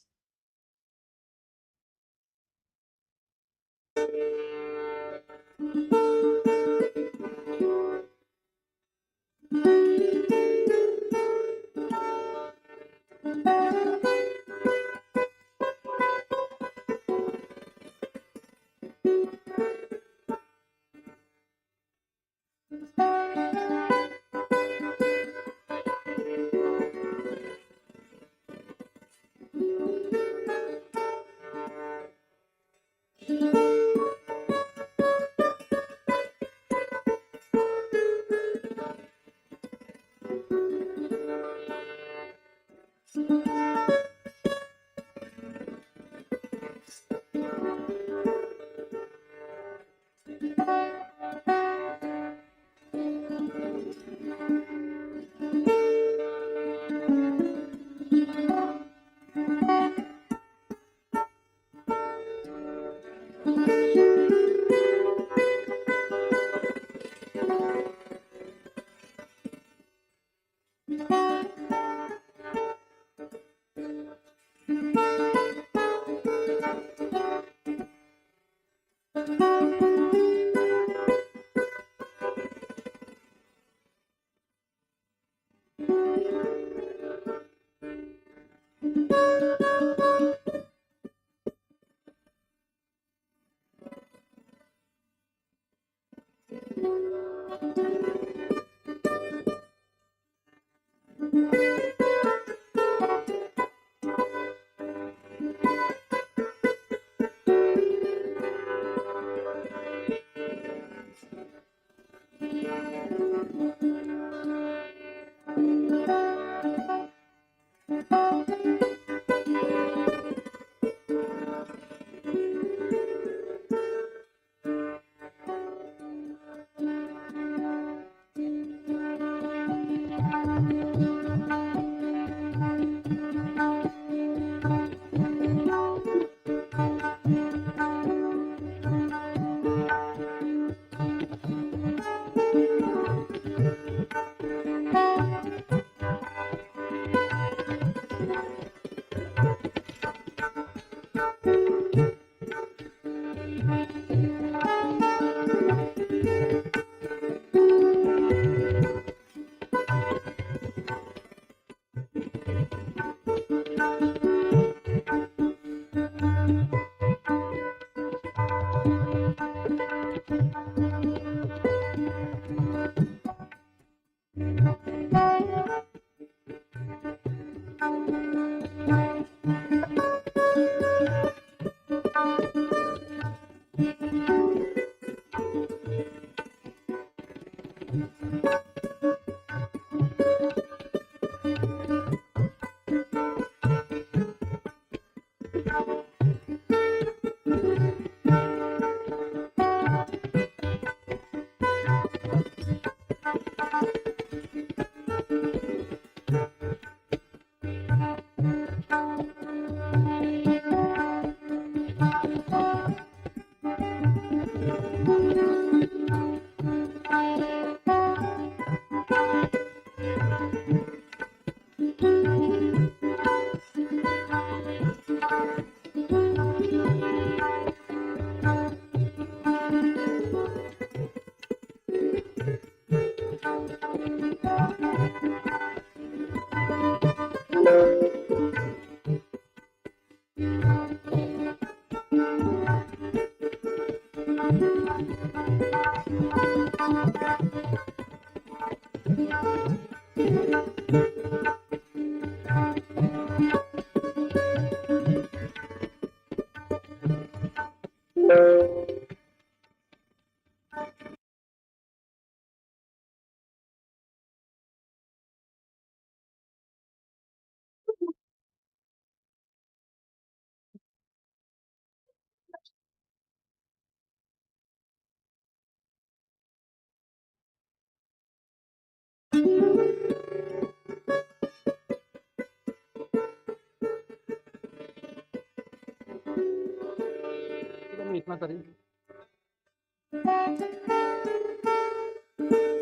इतना करें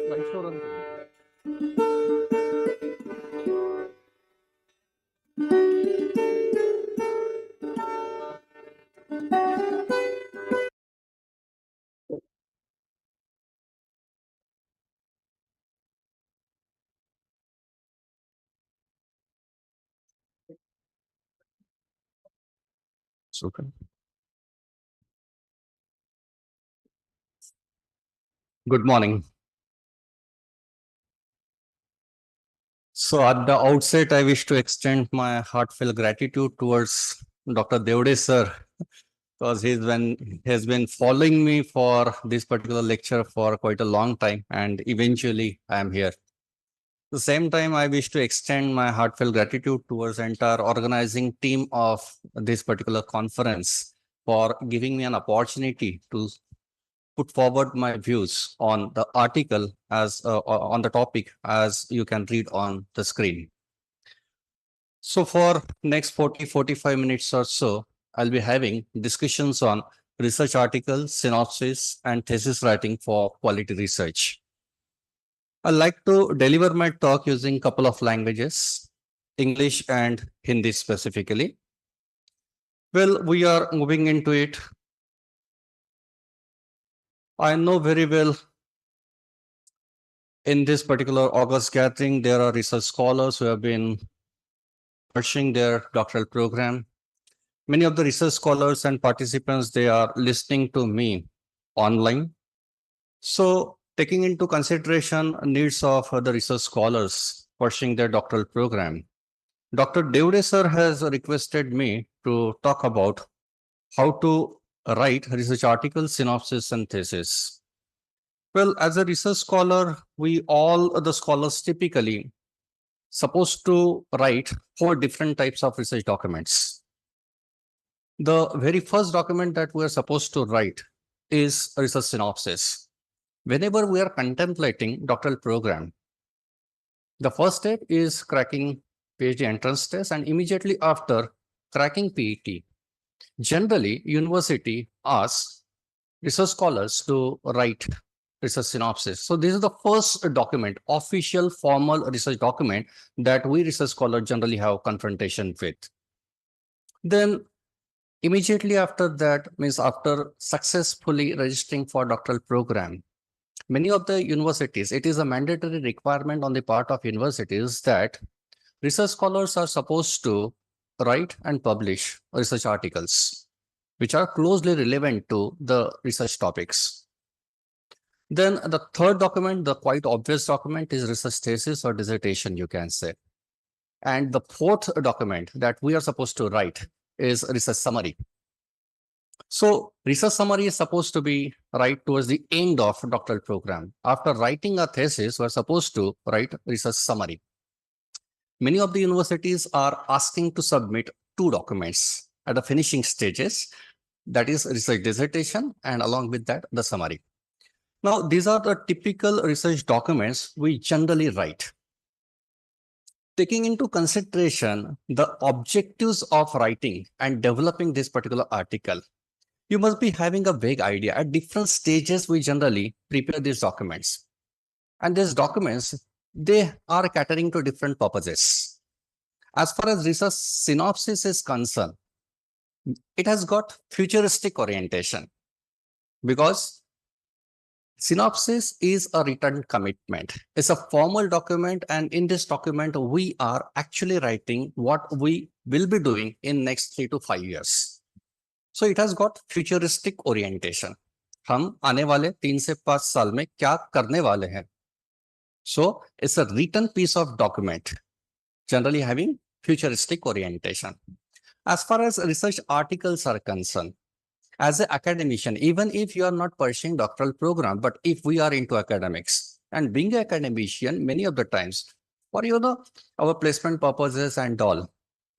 slide show run करें। Okay. Good morning. So at the outset, I wish to extend my heartfelt gratitude towards Dr. Devde sir, because has been following me for this particular lecture for quite a long time, and eventually I am here. At the same time, I wish to extend my heartfelt gratitude towards the entire organizing team of this particular conference for giving me an opportunity to put forward my views on the article as on the topic as you can read on the screen. So for next 45 minutes or so, I'll be having discussions on research articles, synopsis, and thesis writing for quality research. I'd like to deliver my talk using a couple of languages, English and Hindi specifically. Well, we are moving into it. I know very well in this particular August gathering, there are research scholars who have been pursuing their doctoral program. Many of the research scholars and participants, they are listening to me online. So taking into consideration needs of the research scholars pursuing their doctoral program, Dr. Devde sir has requested me to talk about how to write research articles, synopsis, and thesis. Well, as a research scholar, we all the scholars typically supposed to write 4 different types of research documents. The very first document that we are supposed to write is a research synopsis. Whenever we are contemplating doctoral program, the first step is cracking PhD entrance test, and immediately after cracking PET, generally university asks research scholars to write research synopsis. So this is the first document, official formal research document that we research scholars generally have confrontation with. Then immediately after that, means after successfully registering for doctoral program, many of the universities, it is a mandatory requirement on the part of universities that research scholars are supposed to write and publish research articles, which are closely relevant to the research topics. Then the third document, the quite obvious document, is research thesis or dissertation, you can say. And the fourth document that we are supposed to write is research summary. So research summary is supposed to be right towards the end of doctoral program. After writing a thesis, we're supposed to write research summary. Many of the universities are asking to submit 2 documents at the finishing stages, that is research dissertation, and along with that, the summary. Now, these are the typical research documents we generally write. Taking into consideration the objectives of writing and developing this particular article, you must be having a vague idea. At different stages, we generally prepare these documents. And these documents, they are catering to different purposes. As far as research synopsis is concerned, it has got futuristic orientation because synopsis is a written commitment. It's a formal document, and in this document, we are actually writing what we will be doing in next 3 to 5 years. So it has got futuristic orientation. हम आने वाले 3 से 5 साल में क्या करने वाले हैं. So it's a written piece of document, generally having futuristic orientation. As far as research articles are concerned, as an academician, even if you are not pursuing doctoral program, but if we are into academics and being an academician, many of the times for our placement purposes and all,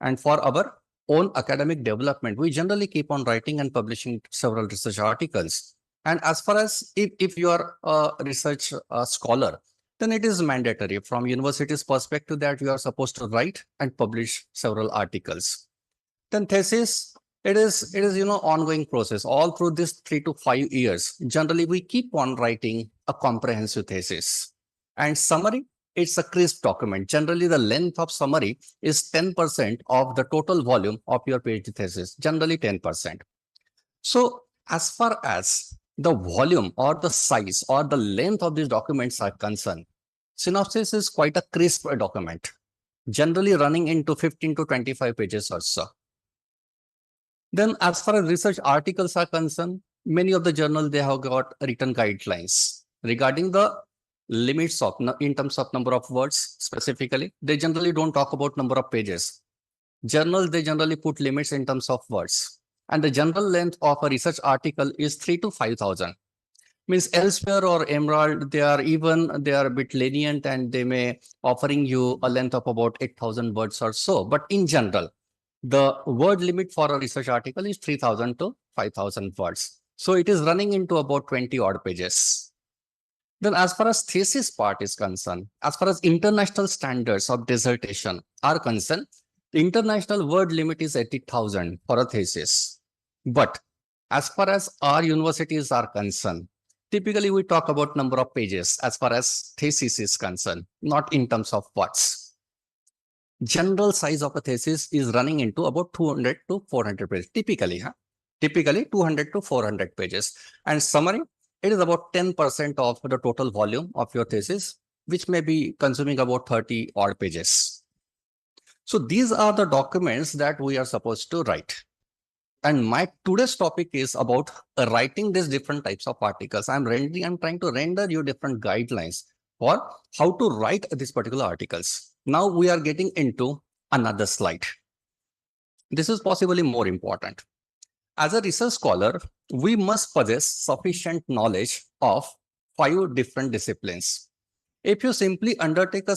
and for our own academic development, we generally keep on writing and publishing several research articles. And as far as if you are a research scholar, then it is mandatory from university's perspective that you are supposed to write and publish several articles. Then thesis, it is ongoing process all through this 3 to 5 years. Generally, we keep on writing a comprehensive thesis. And summary, it's a crisp document. Generally, the length of summary is 10% of the total volume of your PhD thesis, generally 10%. So as far as the volume or the size or the length of these documents are concerned, synopsis is quite a crisp document, generally running into 15 to 25 pages or so. Then as far as research articles are concerned, many of the journals, they have got written guidelines regarding the limits of, in terms of number of words specifically. They generally don't talk about number of pages. Journals, they generally put limits in terms of words. And the general length of a research article is 3 to 5,000. Means elsewhere or Emerald, they are a bit lenient and they may offering you a length of about 8,000 words or so. But in general, the word limit for a research article is 3,000 to 5,000 words. So it is running into about 20 odd pages. Then as far as thesis part is concerned, as far as international standards of dissertation are concerned, the international word limit is 80,000 for a thesis. But as far as our universities are concerned, typically we talk about number of pages as far as thesis is concerned, not in terms of words. General size of a thesis is running into about 200 to 400 pages, typically 200 to 400 pages. And summary, it is about 10% of the total volume of your thesis, which may be consuming about 30 odd pages. So these are the documents that we are supposed to write. And my today's topic is about writing these different types of articles. I'm trying to render you different guidelines for how to write these particular articles. Now we are getting into another slide. This is possibly more important. As a research scholar, we must possess sufficient knowledge of 5 different disciplines. If you simply undertake a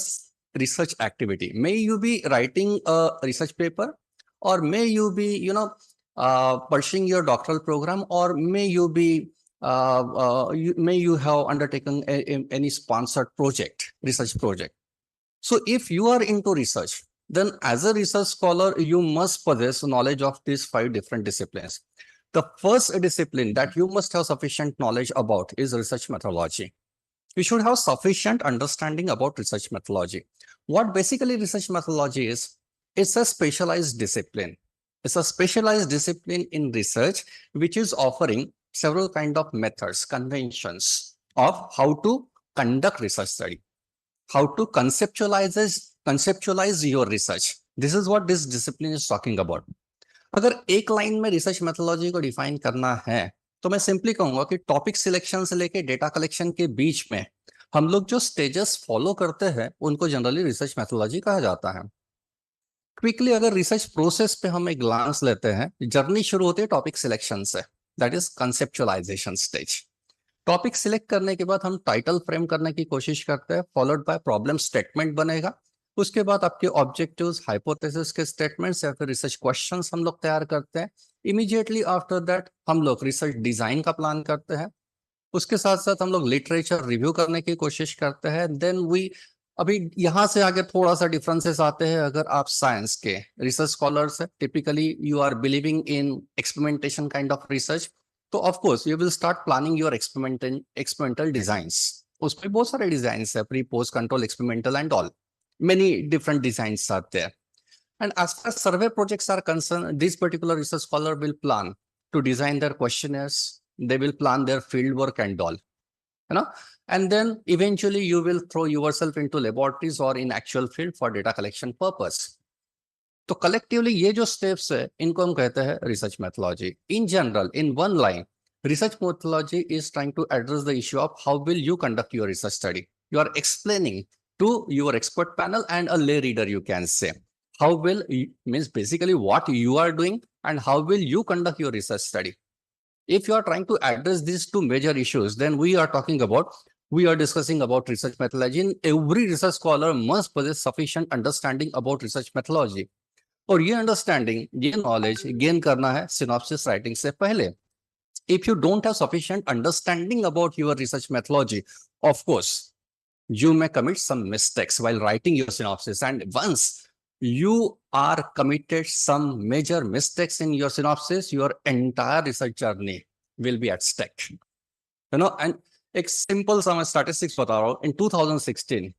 research activity, may you be writing a research paper, or may you be, pursuing your doctoral program, or may you be, may you have undertaken any sponsored project, research project. So if you are into research, then as a research scholar, you must possess knowledge of these 5 different disciplines. The first discipline that you must have sufficient knowledge about is research methodology. You should have sufficient understanding about research methodology. What basically research methodology is, it's a specialized discipline. It's a specialized discipline in research, which is offering several kind of methods, conventions of how to conduct research study, how to conceptualize your research. This is what this discipline is talking about. अगर एक line में research methodology को define करना है, तो मैं simply कहूंगा कि टॉपिक सिलेक्शन से लेके डेटा कलेक्शन के बीच में हम लोग जो स्टेजेस फॉलो करते हैं, उनको जनरली रिसर्च मेथोलॉजी कहा जाता है. क्विकली अगर रिसर्च प्रोसेस पे हम एक ग्लांस लेते हैं, जर्नी शुरू होती है टॉपिक सिलेक्शन से, that is conceptualisation stage. Topic select करने के बाद हम टाइटल फ्रेम करने की कोशिश करते हैं, फॉलोड बाय प्रॉब्लम स्टेटमेंट बनेगा. उसके बाद आपके ऑब्जेक्टिव्स, हाइपोथेसिस के स्टेटमेंट्स या फिर रिसर्च क्वेश्चंस हम लोग तैयार करते हैं. इमीडिएटली आफ्टर दैट हम लोग रिसर्च डिजाइन का प्लान करते हैं. उसके साथ साथ हम लोग लिटरेचर रिव्यू करने की कोशिश करते हैं. देन वी, अभी यहाँ से आगे थोड़ा सा डिफरेंसेस आते हैं. अगर आप साइंस के रिसर्च स्कॉलर्स है, typically you are believing in experimentation kind of research, तो of course you will start planning your experimental designs. उसमें बहुत सारे डिजाइंस है, pre post control experimental and all. Many different designs are there. And as far as survey projects are concerned, this particular research scholar will plan to design their questionnaires. They will plan their field work and all, and then eventually you will throw yourself into laboratories or in actual field for data collection purpose. So collectively, ये जो steps है, इनको हम कहते हैं research methodology. In general, in one line, research methodology is trying to address the issue of how will you conduct your research study. You are explaining to your expert panel and a lay reader, you can say, how will means basically what you are doing and how will you conduct your research study. If you are trying to address these two major issues, then we are discussing about research methodology. And every research scholar must possess sufficient understanding about research methodology. और ये understanding, ये knowledge gain करना है synopsis writing से पहले. If you don't have sufficient understanding about your research methodology, of course, you may commit some mistakes while writing your synopsis. And once you are committed some major mistakes in your synopsis, your entire research journey will be at stake. You know, and एक simple सा मैं statistics बता रहा हूँ. In 2016,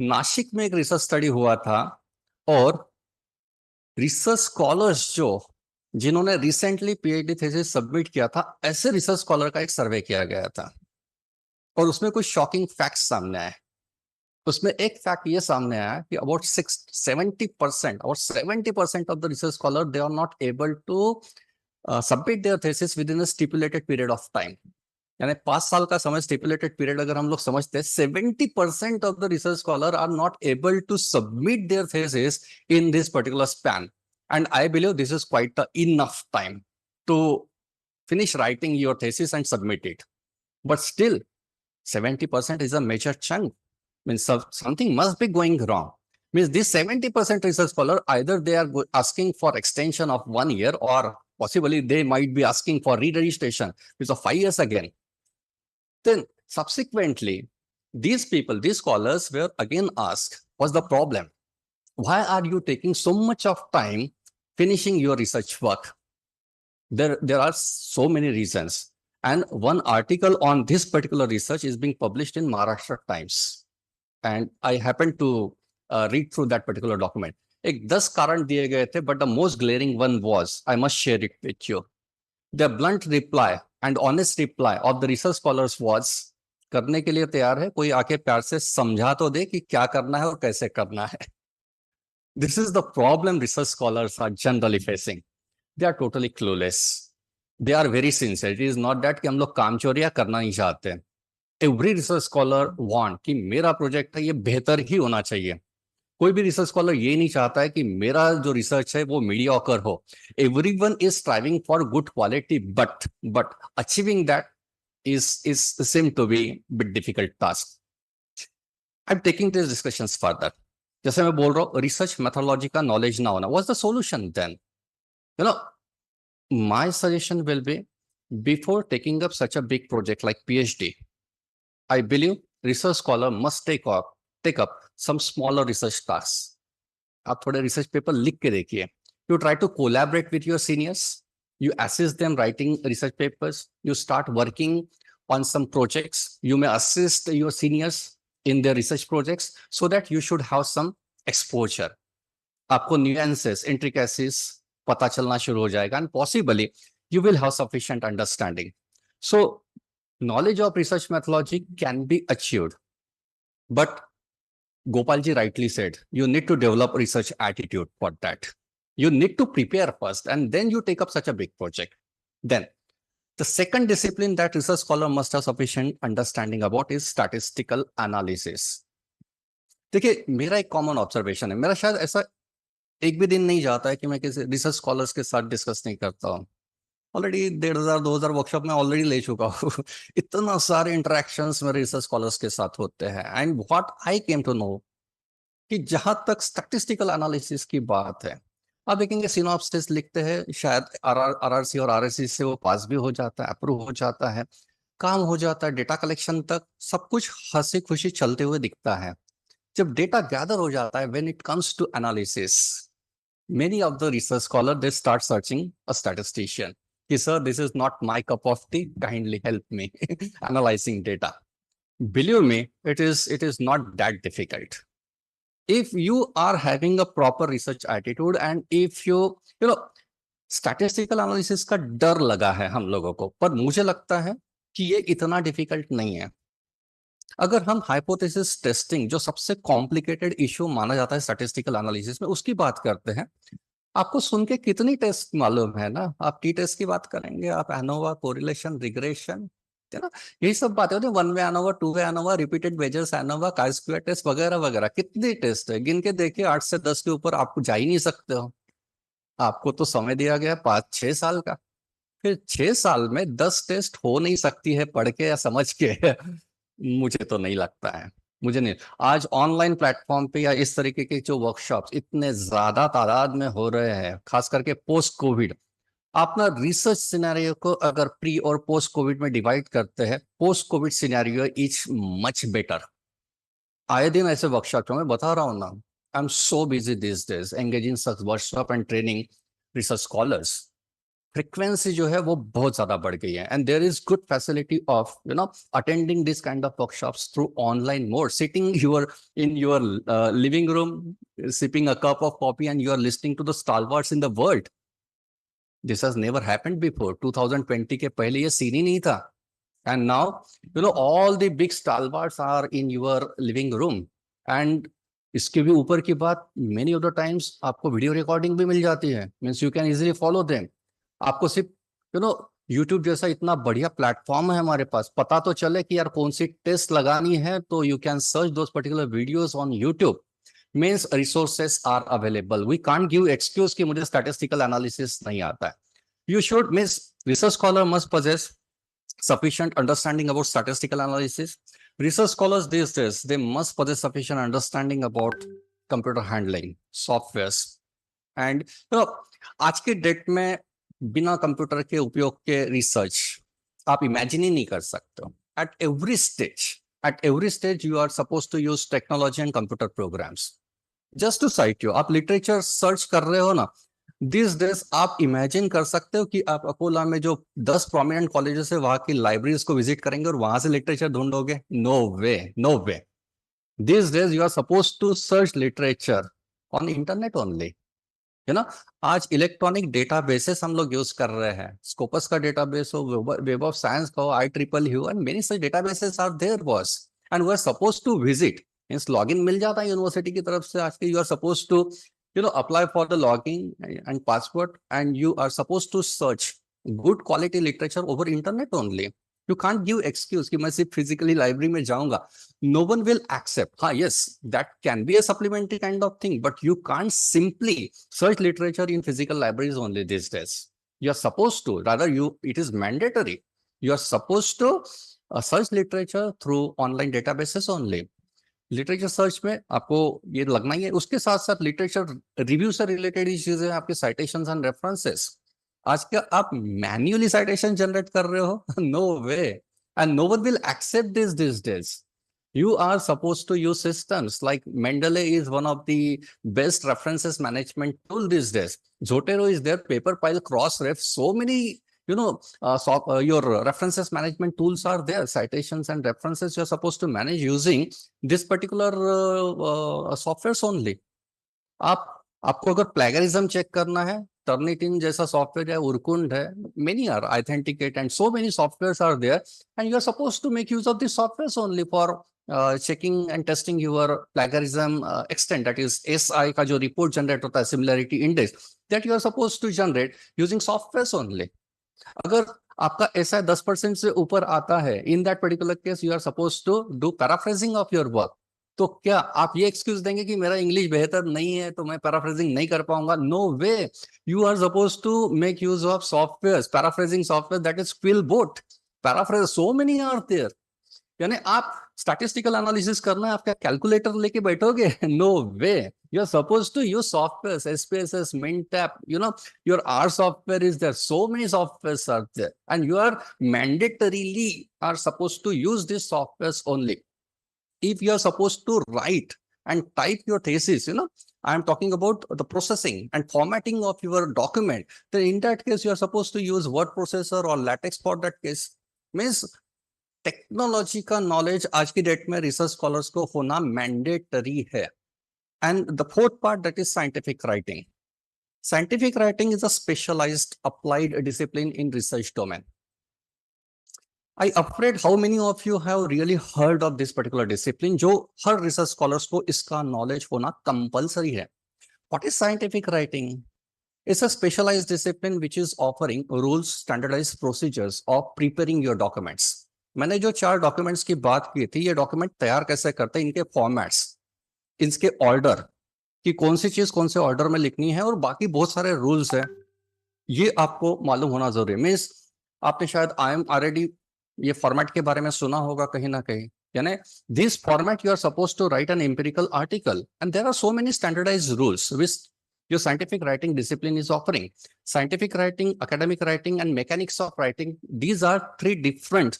Nashik में एक research study हुआ था और रिसर्च स्कॉलर्स जिन्होंने रिसेंटली पीएचडी थीसिस सबमिट किया था, ऐसे रिसर्च स्कॉलर का एक सर्वे किया गया था और उसमें कुछ शॉकिंग फैक्ट्स सामने आए. उसमें एक फैक्ट ये सामने आया कि about 70% of the research scholar they are not able to submit their thesis within a stipulated period of time. यानी 5 साल का समय स्टिपुलेटेड पीरियड अगर हम लोग समझते हैं, 70% of the research scholar are not able to submit their thesis in this particular span. And I believe this is quite enough time to finish writing your thesis and submit it. But still, 70% is a major chunk. Means something must be going wrong. Means this 70% research scholar, either they are asking for extension of 1 year or possibly they might be asking for re-registration, which is 5 years again. Then subsequently, these people, these scholars were again asked, what's the problem? Why are you taking so much of time finishing your research work? There are so many reasons. And one article on this particular research is being published in Maharashtra Times. And I happened to read through that particular document. एक 10 कारण दिए गए थे, but the most glaring one was, I must share it with you. The blunt reply and honest reply of the research scholars was, करने के लिए तैयार है, कोई आके प्यार से समझा तो दे कि क्या करना है और कैसे करना है. This is the problem research scholars are generally facing. They are totally clueless. They are very sincere. It is not that कि हम लोग कामचोरिया करना नहीं चाहते. Every research scholar want कि मेरा प्रोजेक्ट है ये बेहतर ही होना चाहिए. कोई भी रिसर्च स्कॉलर ये नहीं चाहता है कि मेरा जो रिसर्च है वो मीडियोकर हो. Everyone is striving for good quality, but achieving that is seem to be a bit difficult task. I'm taking these discussions further. जैसे मैं बोल रहा हूँ, रिसर्च मेथोडोलॉजी का नॉलेज ना होना. What's the solution then? You know, my suggestion will be, before taking up such a big project like PhD, I believe research scholar must take up some smaller research tasks. आप थोड़े research paper लिख के देखिए. You try to collaborate with your seniors. You assist them writing research papers. You start working on some projects. You may assist your seniors in their research projects so that you should have some exposure. आपको nuances, intricacies पता चलना शुरू हो जाएगा, and possibly you will have sufficient understanding. So knowledge of research methodology can be achieved, but Gopalji rightly said, you need to develop research attitude for that. You need to prepare first and then you take up such a big project. Then the second discipline that research scholar must have sufficient understanding about is statistical analysis. देखिए, मेरा एक common observation है, मेरा शायद ऐसा एक भी दिन नहीं जाता है कि मैं किसी रिसर्च स्कॉलर्स के साथ डिस्कस नहीं करता हूँ. ऑलरेडी 1500-2000 वर्कशॉप में ऑलरेडी ले चुका हूँ. इतना सारे इंटरेक्शंस मेरे रिसर्च स्कॉलर्स के साथ होते हैं. And what I came to know कि जहां तक स्टैटिस्टिकल एनालिसिस की बात है, आप देखेंगे सिनॉप्सिस लिखते हैं, शायद आरआरसी और आरएससी से वो पास भी हो जाता है, अप्रूव हो जाता है, काम हो जाता है, डेटा कलेक्शन तक सब कुछ हंसी खुशी चलते हुए दिखता है. जब डेटा गैदर हो जाता है, when it comes to analysis, many of the research scholars, they start searching a statistician. Hey, sir, this is not my cup of tea. Kindly help me analyzing data. Believe me, it is not that difficult. If you are having a proper research attitude and if you know, statistical analysis का डर लगा है हम लोगों को, पर मुझे लगता है कि ये इतना डिफिकल्ट नहीं है. अगर हम हाइपोथेसिस टेस्टिंग, जो सबसे कॉम्प्लिकेटेड इश्यू माना जाता है स्टैटिस्टिकल एनालिसिस में, उसकी बात करते हैं, आपको सुन के कितनी टेस्ट मालूम है ना? आप टी टेस्ट की बात करेंगे, आप एनोवा, कोरिलेशन, रिग्रेशन, है ना, यही सब बातें होती है। 1 way ANOVA, 2 way ANOVA, repeated measures ANOVा, chi स्क्वायर टेस्ट वगैरह वगैरह, कितने टेस्ट है गिन के देखिए, 8 से 10 के ऊपर आपको जा ही नहीं सकते हो। आपको तो समय दिया गया 5-6 साल का, फिर 6 साल में 10 टेस्ट हो नहीं सकती है पढ़ के या समझ के। मुझे तो नहीं लगता है, मुझे नहीं। आज ऑनलाइन प्लेटफॉर्म पे या इस तरीके के जो वर्कशॉप्स इतने ज्यादा तादाद में हो रहे हैं, खास करके पोस्ट कोविड, अपना रिसर्च सिनेरियो को अगर प्री और पोस्ट कोविड में डिवाइड करते हैं, post Covid scenario is much better. आए दिन ऐसे वर्कशॉप में बता रहा हूँ ना, I am so busy this days engaging such workshop and training research scholars. Frequency जो है वो बहुत ज्यादा बढ़ गई है, and there is good facility of attending this kind of workshops through online mode, sitting your in your living room, sipping a cup of coffee and you are listening to the stalwarts in the world. This has never happened before. 2020 के पहले ये scene ही नहीं था, and now all the big stalwarts are in your living room. And इसके भी ऊपर की बात, many of the times आपको वीडियो रिकॉर्डिंग भी मिल जाती है, means you can easily follow them. आपको सिर्फ YouTube जैसा इतना बढ़िया प्लेटफॉर्म है हमारे पास, पता तो चले कि यार कौन सी टेस्ट लगानी है, तो you can search those particular videos on YouTube. Means resources are available. We can't give excuse कि मुझे statistical analysis नहीं आता है. You should, means research scholar must possess sufficient understanding about statistical analysis. Research scholars these days, they must possess sufficient understanding about computer handling, softwares. And आज के date में बिना computer के उपयोग के रिसर्च आप इमेजिन ही नहीं कर सकते हो. At every stage you are supposed to use technology and computer programs. Just to cite you, आप लिटरेचर सर्च कर रहे हो ना, दिस डेज आप इमेजिन कर सकते हो कि आप अकोला में जो 10 प्रोमिनेंट कॉलेजेस है वहां की लाइब्रेरीज को विजिट करेंगे और वहां से लिटरेचर ढूंढोगे? No way, no way. This days you are suppose to search literature on internet only. आज इलेक्ट्रॉनिक डेटाबेसेस हम लोग यूज कर रहे हैं, स्कोपस का डेटाबेस हो, वेब ऑफ साइंस का हो, IEEE हो, and many such databases are there boss, and we are suppose to visit. Means login मिल जाता है यूनिवर्सिटी की तरफ से आज के. You are suppose to apply for the login and password, and you are supposed to search good quality literature over internet only. You can't give excuse कि मैं सिर्फ physically library में जाऊंगा. No one will accept. हाँ, yes, that can be a supplementary kind of thing, but you can't simply search literature in physical libraries only these days. You are supposed to, rather it is mandatory. You are supposed to search literature through online databases only. Literature search में आपको ये लगना ही है. उसके साथ साथ literature review से related चीजें, आपके साइटेशंस एंड रेफरेंसेस. आज क्या आप मैन्युअली साइटेशन जनरेट कर रहे हो? No way, and no one will accept this days. You are supposed to use systems like Mendeley is one of the best references management tool these days. Zotero is there, Paperpile, Crossref, so many your references management tools are there. Citations and references you are supposed to manage using this particular softwares only. आपको अगर plagiarism check करना है, Turnitin जैसा software है, उरकुंड है, many are authenticate and so many softwares are there, and you are supposed to make use of these softwares only for checking and testing your plagiarism extent. That is SI का जो report generate होता है, similarity index, that you are supposed to generate using softwares only. अगर आपका SI 10% से ऊपर आता है, in that particular case you are supposed to do paraphrasing of your work. तो क्या आप ये एक्सक्यूज देंगे कि मेरा इंग्लिश बेहतर नहीं है तो मैं पैराफ्रेजिंग नहीं कर पाऊंगा? No way. You are suppose to make use of software, paraphrasing software, that is QuillBot, paraphrase, so many are there. यानी आप स्टैटिस्टिकल एनालिसिस करना है, आप क्या कैलकुलेटर लेके बैठोगे? No way. You are suppose to use software, SPSS, MinTap, your R software is there, so many softwares are there, and you are mandatorily are supposed to use these softwares only. If you are supposed to write and type your thesis, I am talking about the processing and formatting of your document, then in that case, you are supposed to use word processor or LaTeX for that case. Means technology का knowledge आज की date में research scholars को होना mandatory है. And the fourth part, that is scientific writing. Scientific writing is a specialized applied discipline in research domain. I afraid how many of you have really heard of this particular discipline, जो हर research scholars को इसका knowledge होना compulsory है. What is scientific writing? It's a specialized discipline which is offering rules, standardized procedures of preparing your documents. मैंने जो 4 documents की बात की थी, ये डॉक्यूमेंट तैयार कैसे करते हैं, इनके फॉर्मेट्स, इनके ऑर्डर, कि कौन सी चीज कौन से ऑर्डर में लिखनी है, और बाकी बहुत सारे रूल्स है, ये आपको मालूम होना जरूरी है। मीन्स आपने शायद आई एम ऑलरेडी ये फॉर्मेट के बारे में सुना होगा कहीं ना कहीं, यानी this format you are suppose to write an empirical article and there are so many standardised rules which your scientific writing discipline is offering. Scientific writing, academic writing, and mechanics of writing, these are 3 different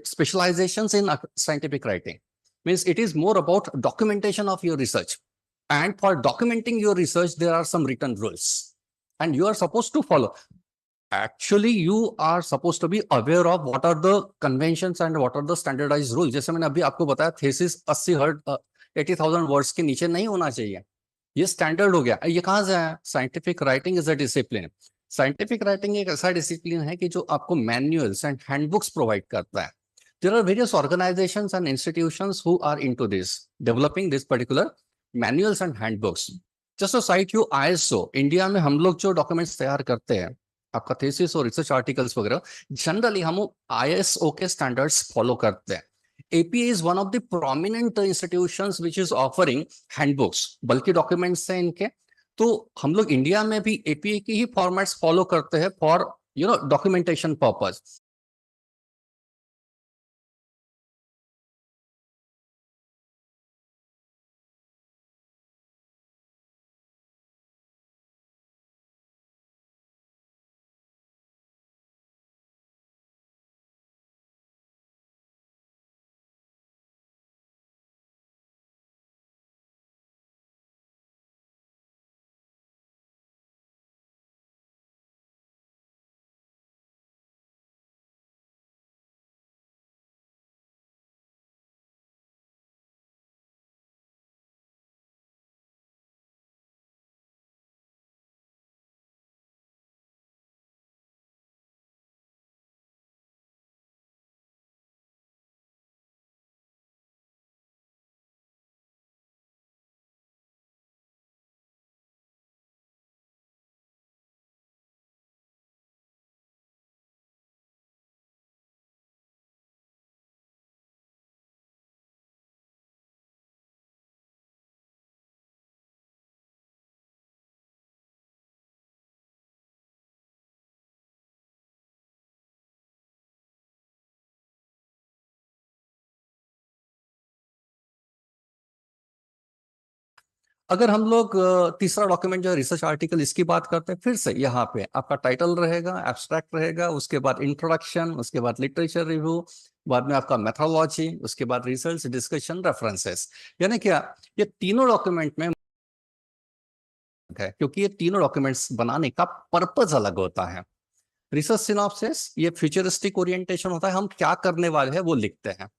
specializations in scientific writing. Means it is more about documentation of your research, and for documenting your research there are some written rules and you are supposed to follow. Actually you are supposed to be aware of what are the conventions and what are the standardized rules. जैसे मैंने अभी आपको बताया, thesis 80,000 words के नीचे नहीं होना चाहिए, ये स्टैंडर्ड हो गया। ये कहाँ से है? Scientific writing is a discipline. Scientific writing एक ऐसा डिसिप्लिन है कि जो आपको मैनुअल्स एंड हैंडबुक्स प्रोवाइड करता है। There are various organisations and institutions who are into this, developing this particular manuals and handbooks. Just to cite you ISO, India में हम लोग जो डॉक्यूमेंट्स तैयार करते हैं, आपका थीसिस और रिसर्च आर्टिकल्स वगैरह, जनरली हम आईएसओ के स्टैंडर्ड्स फॉलो करते हैं। APA is one of the prominent institutions which is offering handbooks, बल्कि डॉक्यूमेंट्स हैं इनके। तो हम लोग इंडिया में भी APA की ही फॉर्मेट्स फॉलो करते हैं फॉर डॉक्यूमेंटेशन पर्पस। अगर हम लोग तीसरा डॉक्यूमेंट जो रिसर्च आर्टिकल, इसकी बात करते हैं, फिर से यहाँ पे आपका टाइटल रहेगा, एब्स्ट्रैक्ट रहेगा, उसके बाद इंट्रोडक्शन, उसके बाद लिटरेचर रिव्यू, बाद में आपका मेथोडोलॉजी, उसके बाद रिसर्च डिस्कशन, रेफरेंसेस। यानी क्या, ये तीनों डॉक्यूमेंट में है, क्योंकि ये तीनों डॉक्यूमेंट्स बनाने का पर्पज अलग होता है। रिसर्च सिनॉप्सिस ये फ्यूचरिस्टिक ओरिएंटेशन होता है, हम क्या करने वाले हैं वो लिखते हैं।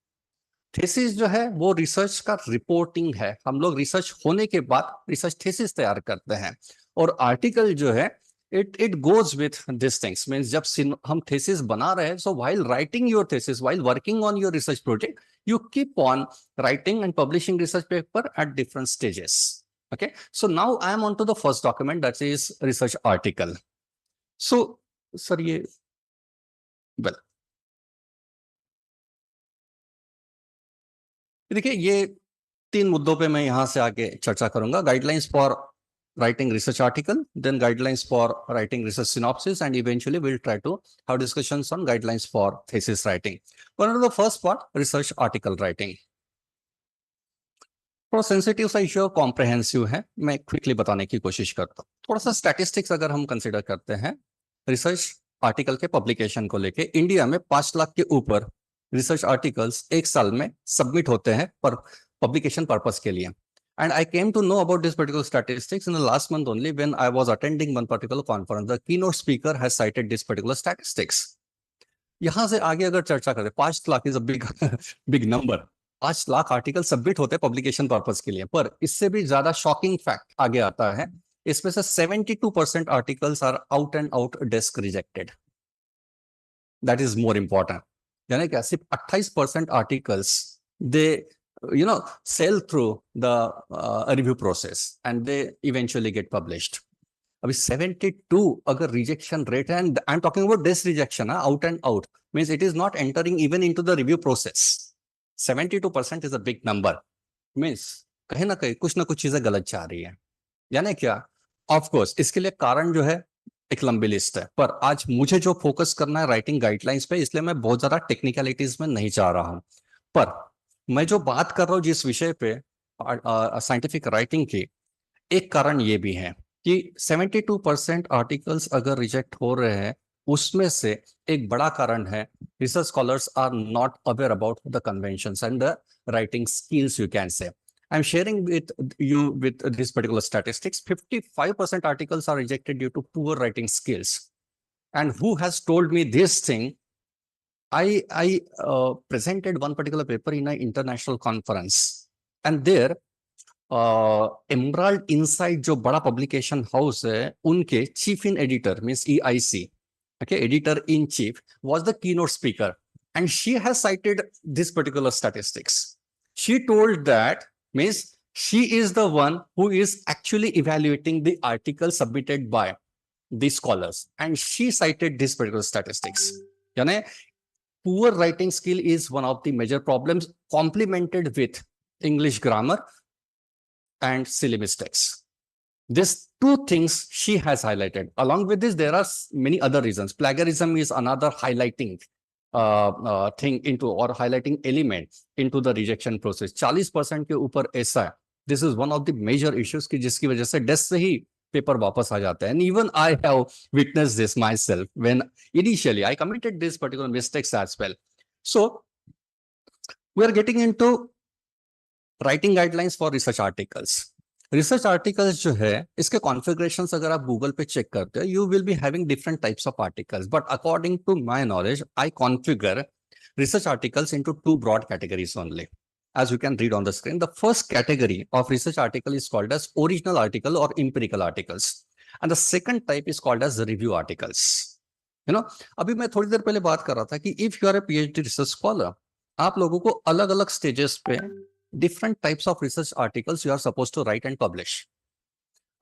थीसिस जो है वो रिसर्च का रिपोर्टिंग है, हम लोग रिसर्च होने के बाद रिसर्च थीसिस तैयार करते हैं। और आर्टिकल जो है it goes with these things, means जब हम थीसिस बना रहे हैं, so while writing your thesis, while working on your research project, you keep on writing and publishing research paper at different stages. Okay, so now I am on to the first document, that is research article. So sir, ये well, देखिए ये 3 मुद्दों पे मैं यहां से आगे चर्चा करूंगा। Guidelines for writing research article, then guidelines for writing research synopsis, and eventually we'll try to have discussions on guidelines for thesis writing. One of the first part, research article writing. थोड़ा sensitive सा issue, comprehensive है, मैं quickly बताने की कोशिश करता हूँ। थोड़ा सा स्टैटिस्टिक्स अगर हम कंसिडर करते हैं रिसर्च आर्टिकल के पब्लिकेशन को लेके, इंडिया में 5 लाख के ऊपर रिसर्च आर्टिकल्स एक साल में सबमिट होते हैं पर पब्लिकेशन पर्पस के लिए। And I came to know about this particular statistics in the last month only, when I was attending one particular conference. The keynote speaker has cited this particular statistics. यहां से आगे अगर चर्चा करें, 5 lakh is a big big number. 5 lakh article submit होते हैं publication purpose के लिए, पर इससे भी ज्यादा शॉकिंग फैक्ट आगे आता है। इसमें से 72% articles are out and out desk rejected. That is more important. यानी क्या, सिर्फ 28% articles they sail through the review process and they eventually get published. अभी 72 अगर रिजेक्शन रेट है, and I am talking about this rejection, out and out, means it is not entering even into the review process. 72% is a big number. Means कहीं ना कहीं कुछ ना कुछ चीजें गलत जा रही है. यानी क्या, ऑफ कोर्स इसके लिए कारण जो है एक लंबी लिस्ट है, पर आज मुझे जो फोकस करना है राइटिंग गाइडलाइंस पे, इसलिए मैं बहुत ज्यादा टेक्निकलिटीज में नहीं जा रहा हूं. पर मैं जो बात कर रहा हूं जिस विषय पे साइंटिफिक राइटिंग की, एक कारण ये भी है कि 72% आर्टिकल्स अगर रिजेक्ट हो रहे हैं, उसमें से एक बड़ा कारण है research scholars are not aware about the conventions and the writing skills, you can say. I'm sharing with you with this particular statistics. 55% articles are rejected due to poor writing skills. And who has told me this thing? I presented one particular paper in an international conference, and there Emerald Insight जो बड़ा publication house है, उनके chief in editor means EIC, okay, editor in chief was the keynote speaker. And she has cited this particular statistics. She told that means she is the one who is actually evaluating the article submitted by the scholars. And she cited this particular statistics. यानी poor writing skill is one of the major problems, complemented with English grammar and silly mistakes. These two things she has highlighted. Along with this, there are many other reasons. Plagiarism is another highlighting thing into or highlighting element into the rejection process. 40% के ऊपर ऐसा है. This is one of the major issues कि जिसकी वजह से desk से ही paper वापस आ जाता है. And even I have witnessed this myself when initially I committed these particular mistakes as well. So we are getting into writing guidelines for research articles. Research articles जो है, इसके कॉन्फ़िगरेशंस अगर आप Google पे check करते हो, you will be having different types of articles, but according to my knowledge I configure research articles into two broad categories only, as you can read on the screen. The first category of research article is called as original article or empirical articles, and the second type is called as review articles. You know, अभी मैं थोड़ी देर पहले बात कर रहा था कि if you are a PhD research scholar, आप लोगों को अलग अलग स्टेजेस पे different types of research articles you are supposed to write and publish.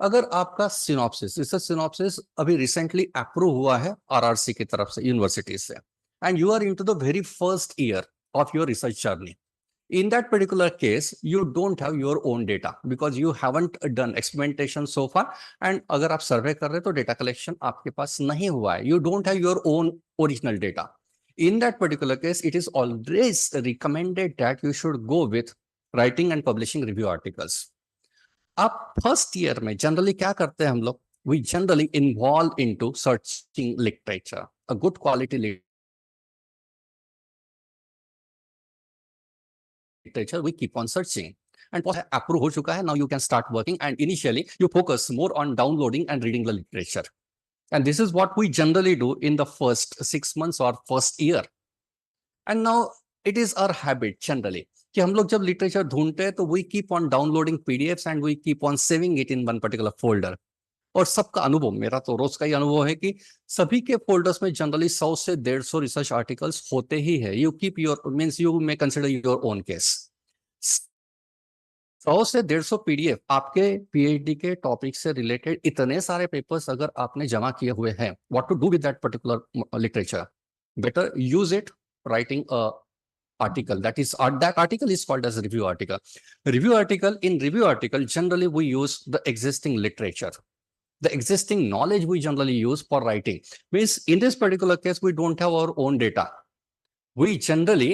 अगर आपका सिनॉप्सिस, रिसर्च सिनॉप्सिस अभी रिसेंटली अप्रूव हुआ है RRC की तरफ से, यूनिवर्सिटी से, and you are into the very first year of your research journey. In that particular case, you don't have your own data because you haven't done experimentation so far. And अगर आप survey कर रहे हैं तो data collection आपके पास नहीं हुआ है. You don't have your own original data. In that particular case, it is always recommended that you should go with writing and publishing review articles. आप फर्स्ट ईयर में जनरली क्या करते हैं हम लोग? We generally involve into searching literature, a good quality literature. We keep on searching, and approve हो चुका है. Now you can start working, and initially you focus more on downloading and reading the literature. And this is what we generally do in the first 6 months or first year. And now it is our habit generally कि हम लोग जब literature ढूंढते हैं तो we keep on downloading PDFs and we keep on saving it in one particular folder. और सबका अनुभव, मेरा तो रोज का ही अनुभव है कि सभी के फोल्डर्स में जनरली 100 से 150 रिसर्च आर्टिकल्स होते ही है. You keep your means you may consider your own case. 100 से 150 पीडीएफ आपके पीएचडी के टॉपिक से रिलेटेड इतने सारे पेपर्स अगर आपने जमा किए हुए हैं, what to do with that particular literature? Better use it writing a article. That article is called as a review article. Review article, in review article, generally we use the existing literature. The existing knowledge we generally use for writing. Means in this particular case, we don't have our own data. We generally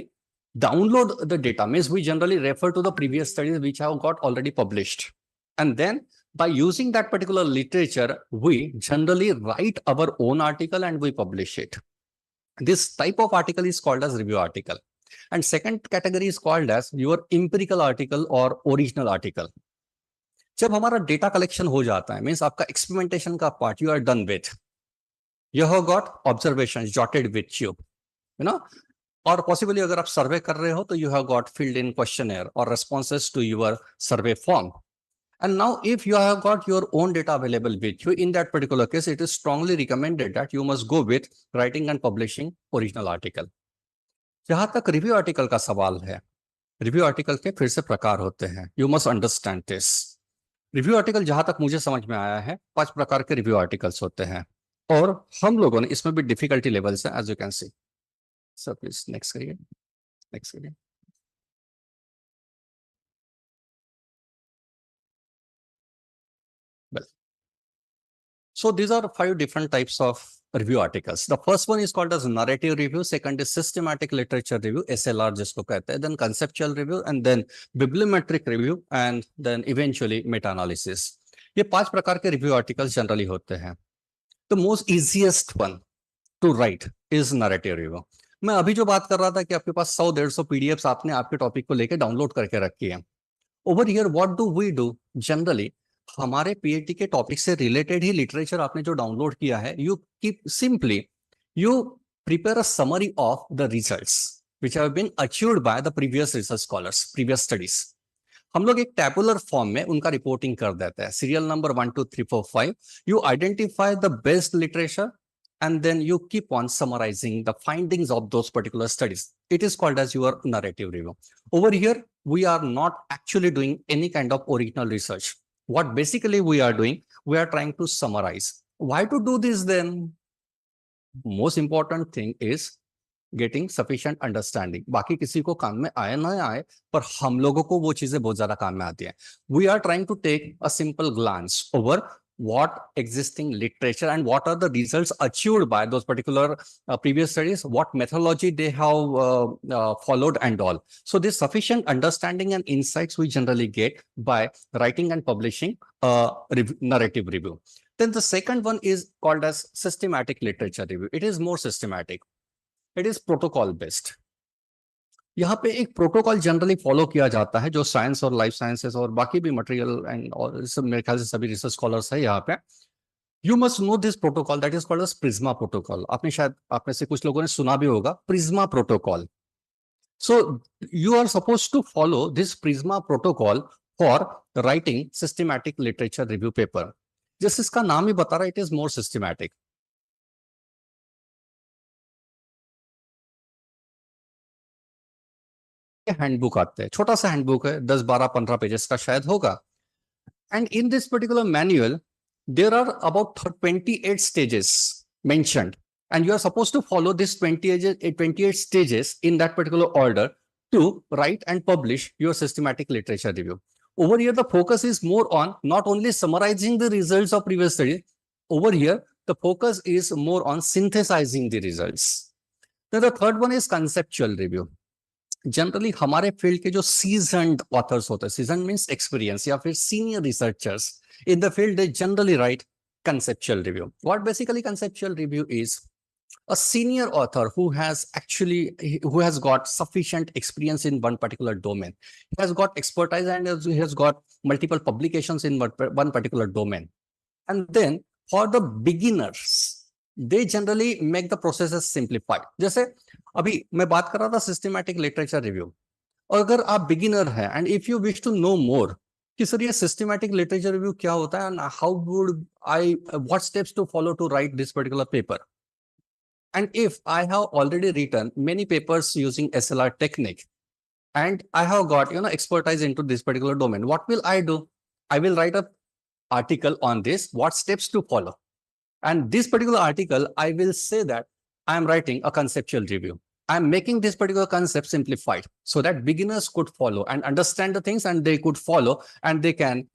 download the data. Means we generally refer to the previous studies which have got already published. And then by using that particular literature, we generally write our own article and we publish it. This type of article is called as review article. And second category is called as your empirical article or original article. जब हमारा data collection हो जाता है, means आपका experimentation का part you are done with, you have got observations jotted with you know, और possibly अगर आप सर्वे कर रहे हो तो you have got filled in questionnaire और responses to your survey form. And now if you have got your own data available with you, in that particular case, it is strongly recommended that you must go with writing and publishing original article. जहां तक review article का सवाल है, review article के फिर से प्रकार होते हैं. You must understand this. Review article जहां तक मुझे समझ में आया है 5 प्रकार के रिव्यू आर्टिकल्स होते हैं और हम लोगों ने इसमें भी डिफिकल्टी लेवल्स हैं as you can see. Sir please next करिए, नेक्स्ट करिए। Well, so these are 5 different types of review articles. The first one is called as narrative review, second is systematic literature review, SLR जिसको कहते हैं, then conceptual review and then bibliometric review and then eventually meta-analysis. ये 5 प्रकार के review articles generally होते हैं. The most easiest one to write is narrative review. मैं अभी जो बात कर रहा था कि आपके पास 100-150 PDFs आपने आपके टॉपिक को लेके डाउनलोड करके रखी है. Over here, what do we do generally? हमारे पीएचडी के टॉपिक से रिलेटेड ही लिटरेचर आपने जो डाउनलोड किया है, you keep simply you prepare a summary of the results which have been achieved by the previous research scholars, previous studies. हम लोग एक टैबुलर फॉर्म में उनका रिपोर्टिंग कर देते हैं. Serial number 1 2 3 4 5. You identify the best literature and then you keep on summarizing the findings of those particular studies. It is called as your narrative review. Over here, we are not actually doing any kind of original research. What basically we are doing, we are trying to summarize. Why to do this then? Most important thing is getting sufficient understanding. बाकी किसी को काम में आए ना आए, पर हम लोगों को वो चीजें बहुत ज्यादा काम में आती हैं. We are trying to take a simple glance over what existing literature and what are the results achieved by those particular previous studies, what methodology they have followed and all. So this sufficient understanding and insights we generally get by writing and publishing a narrative review. Then the second one is called as systematic literature review. It is more systematic. It is protocol based. यहाँ पे एक protocol generally follow किया जाता है जो science और life sciences और बाकी भी मटेरियल एंड और सब मेरे ख्याल से सभी रिसर्च स्कॉलर्स है यहाँ पे. You must know this protocol that is called as PRISMA protocol. आपने शायद आप में से कुछ लोगों ने सुना भी होगा PRISMA protocol. So you are suppose to follow this PRISMA protocol for writing systematic literature review paper. जैसे इसका नाम ही बता रहा है, it is more systematic. Handbook आते हैं, छोटा सा हैंडबुक है, 10 12 15 पेजेस का शायद होगा. And in this particular manual there are about 28 stages mentioned and you are supposed to follow this 28 stages in that particular order to write and publish your systematic literature review. Over here the focus is more on not only summarizing the results of previous studies. Over here the focus is more on synthesizing the results. Then the third one is conceptual review. Generally हमारे field के जो seasoned authors होते हैं, season means experience, या फिर senior researchers in the field, they generally right conceptual review. What basically conceptual review is? A senior author who has got sufficient experience in one particular domain. He has got expertise and he has got multiple publications in one particular domain. And then for the beginners, they generally make the processes simplified. जैसे अभी मैं बात कर रहा था systematic literature review, और अगर आप बिगिनर हैं and if you wish to know more कि सर ये सिस्टमैटिक लिटरेचर रिव्यू क्या होता है and how would I what steps to follow to write this particular paper, and if I have already written many papers using SLR technique and I have got expertise into this particular domain, what will I do? I will write an article on this, what steps to follow. And this particular article, I will say that I am writing a conceptual review. I am making this particular concept simplified so that beginners could follow and understand the things and they could follow and they can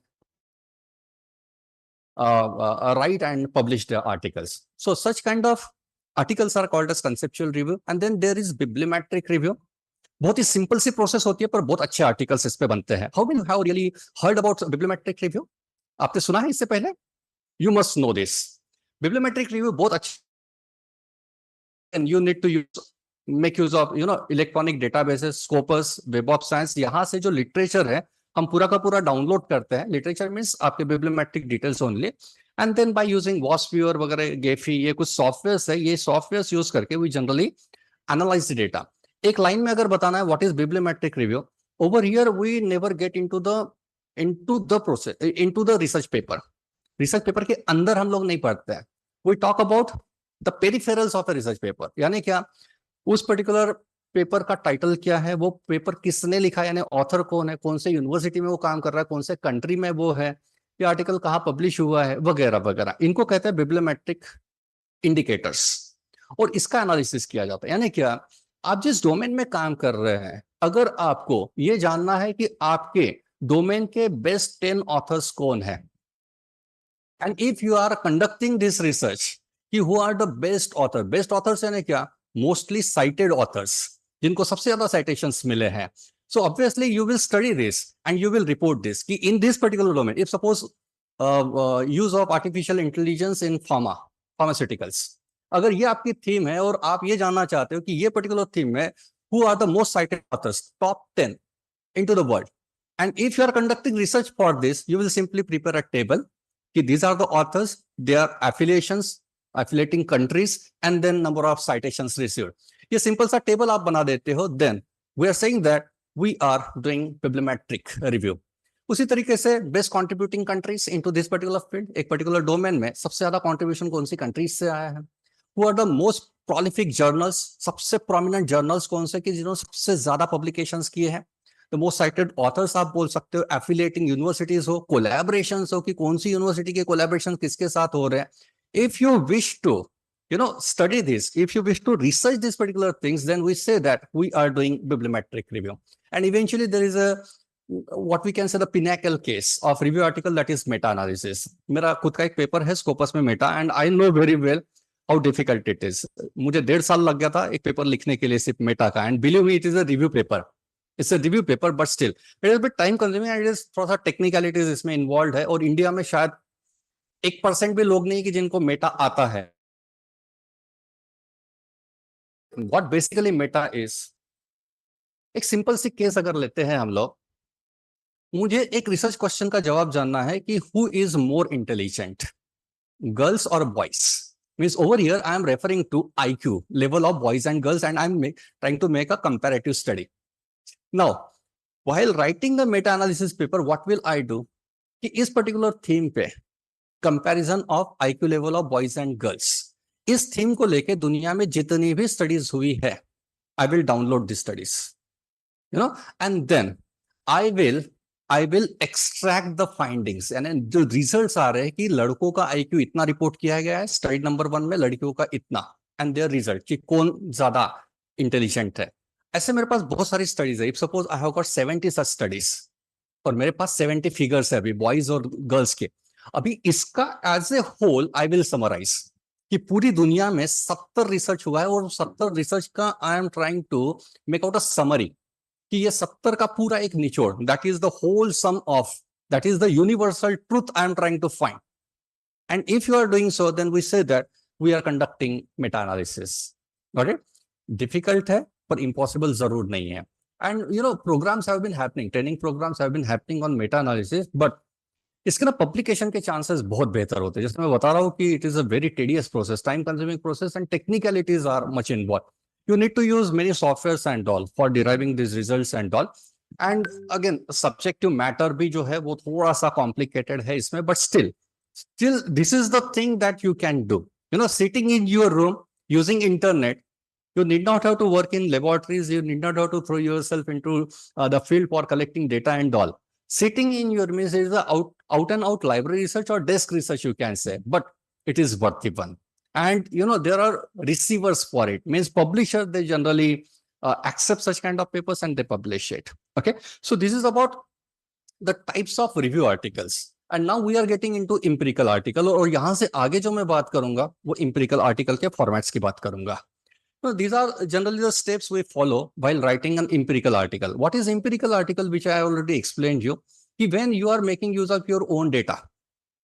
write and publish their articles. So such kind of articles are called as conceptual review. And then there is bibliometric review. बहुत ही simple सी process होती है पर बहुत अच्छे articles इस पे बनते हैं. How many have really heard about bibliometric review? आपने सुना है इससे पहले? You must know this. Bibliometric review बहुत अच्छी, and you need to make use of electronic databases, Scopus, Web of Science. यहाँ से जो लिटरेचर है हम पूरा का पूरा डाउनलोड करते हैं. लिटरेचर मीन्स आपके bibliometric details only, and then by using VOSviewer वगैरह, गेफी, ये कुछ सॉफ्टवेयर्स है, ये सॉफ्टवेयर्स यूज करके we generally analyse the data. एक लाइन में अगर बताना है what is bibliometric review, over here we never get into the process, into the research paper. Research paper के अंदर हम लोग नहीं पढ़ते हैं. We talk about the peripherals of the research paper. यानी क्या, उस पर्टिकुलर पेपर का टाइटल क्या है, वो पेपर किसने लिखा है, यानी ऑथर कौन है, कौन से यूनिवर्सिटी में वो काम कर रहा है, कौन से कंट्री में वो है, ये आर्टिकल कहाँ पब्लिश हुआ है, वगैरह वगैरह। इनको कहते हैं बिब्लियोमेट्रिक इंडिकेटर्स, और इसका एनालिसिस किया जाता है। यानी क्या, आप जिस डोमेन में काम कर रहे हैं, अगर आपको ये जानना है कि आपके डोमेन के बेस्ट 10 ऑथर्स कौन है, and if you are conducting this research कि who are the best authors यानी क्या, मोस्टली साइटेड ऑथर्स, जिनको सबसे ज्यादा साइटेशंस मिले हैं, so obviously you will study this and you will report this कि in this particular domain, if suppose use of artificial intelligence in pharmaceuticals, अगर ये आपकी थीम है और आप ये जानना चाहते हो कि ये पर्टिकुलर थीम में who are the most cited authors, top 10 into the world, and if you are conducting research for this, you will simply prepare a table कि these are the authors, their affiliations, affiliating countries, and then number of citations received. ये simple सा table आप बना देते हो, then we are saying that we are doing bibliometric review. उसी तरीके से best contributing countries into this particular field, एक पर्टिकुलर डोमेन में सबसे ज्यादा कंट्रीब्यूशन कौन सी कंट्रीज से आया है, who are the most prolific journals, सबसे प्रोमिनेंट जर्नल्स कौन से कि जिन्होंने सबसे ज्यादा पब्लिकेशंस किए हैं, द मोस्ट साइटेड ऑथर्स आप बोल सकते हो, एफिलिएटिंग यूनिवर्सिटीज हो, कोलैबोरेशंस हो कि कौन सी यूनिवर्सिटी के कोलैबोरेशन किसके साथ हो रहे हैं. If you wish to study this, if you wish to research these particular things, then we say that we are doing bibliometric review. And eventually there is a what we can say the pinnacle case of review article, that is meta analysis. मेरा खुद का एक paper है Scopus में Meta, and I know very well how difficult it is. मुझे 1.5 साल लग गया था एक पेपर लिखने के लिए सिर्फ मेटा का, and believe me, it is a review paper. It's a review paper, but still it is a bit time consuming and it is थोड़ा सा technicalities इसमें involved है, और इंडिया में शायद 1% भी लोग नहीं कि जिनको मेटा आता है. What basically meta is, एक सिंपल सी केस अगर लेते हैं हम लोग, मुझे एक रिसर्च क्वेश्चन का जवाब जानना है कि who is more intelligent, girls और boys. Means over here I am referring to IQ level of boys and girls, and I am trying to make a comparative study. Now while writing the meta analysis paper, what will I do कि इस particular theme पे comparison of IQ level of boys and girls, इस theme को लेके दुनिया में जितनी भी स्टडीज हुई है, I will download the studies, and then I will extract the findings. यानी जो रिजल्ट्स आ रहे हैं कि लड़कों का IQ इतना रिपोर्ट किया गया है स्टडी नंबर 1 में, लड़कियों का इतना, एंड देयर रिजल्ट कि कौन ज्यादा इंटेलिजेंट है. ऐसे मेरे पास बहुत सारी स्टडीज है. If suppose I have got 70 such studies, और मेरे पास 70 फिगर्स है अभी बॉयज और गर्ल्स के. अभी इसका as a whole I will summarise कि पूरी दुनिया में 70 रिसर्च हुआ है, और 70 रिसर्च का I am trying to make out a summary कि ये 70 का पूरा एक निचोड़, that is the whole sum of, that is the universal truth I am trying to find. And if you are doing so, then we say that we are conducting meta analysis. Got it? Difficult है पर impossible जरूर नहीं है. And programmes have been happening, training programmes have been happening on Meta analysis, but इसके ना publication के chances बहुत बेहतर होते हैं. जैसे मैं बता रहा हूँ कि it is a very tedious process, time consuming process, and technicalities are much involve. You need to use many softwares and all for deriving these results and all. And again, subjective matter भी जो है वो थोड़ा सा complicated है इसमें, but still this is the thing that you can do. Sitting in your room using internet, you need not have to work in laboratories. You need not have to throw yourself into the field for collecting data and all. Sitting in your means is the out and out library research or desk research, you can say, but it is worthy one. And there are receivers for it. Means publisher, they generally accept such kind of papers and they publish it. Okay, so this is about the types of review articles. And now we are getting into empirical article. और यहाँ से आगे जो मैं बात करूंगा वो empirical article के formats की बात करूंगा. So these are generally the steps we follow while writing an empirical article. What is empirical article, which I already explained you, कि when you are making use of your own data,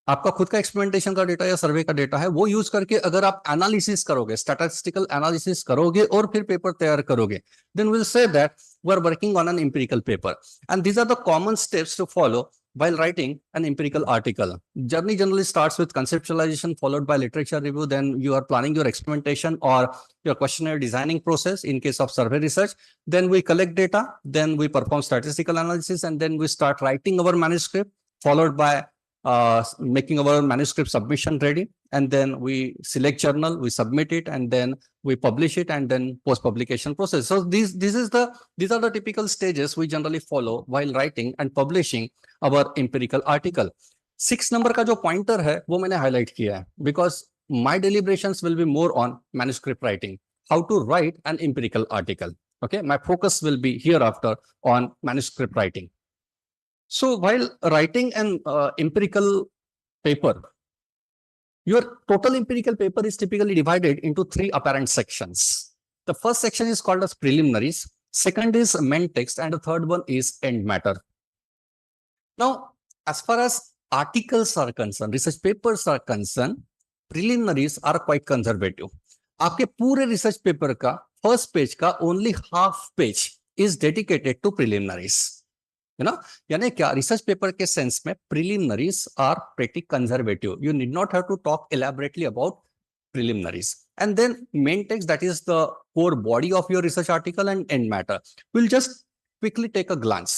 आपका खुद का experimentation का data या सर्वे का data है, वो use करके अगर आप एनालिसिस करोगे, स्टैटिस्टिकल एनालिसिस करोगे और फिर पेपर तैयार करोगे, then will say that we are working on an empirical paper. And these are the common steps to follow while writing an empirical article. Journey generally starts with conceptualization followed by literature review. Then you are planning your experimentation or your questionnaire designing process in case of survey research. Then we collect data. Then we perform statistical analysis, and then we start writing our manuscript, followed by making our manuscript submission ready, and then we select journal, we submit it, and then we publish it, and then post publication process. So these are the typical stages we generally follow while writing and publishing our empirical article. 6 number का जो pointer है वो मैंने highlight किया है because my deliberations will be more on manuscript writing, how to write an empirical article. Okay, my focus will be hereafter on manuscript writing. So while writing an empirical paper, your total empirical paper is typically divided into 3 apparent sections. The first section is called as preliminaries, second is main text, and the third one is end matter. Now, as far as articles are concerned, research papers are concerned, preliminaries are quite conservative. आपके पूरे research paper का first page का only half page is dedicated to preliminaries, है ना. यानी क्या, research paper के sense में preliminaries are pretty conservative. You need not have to talk elaborately about preliminaries, and then main text, that is the core body of your research article, and end matter. We'll just quickly take a glance.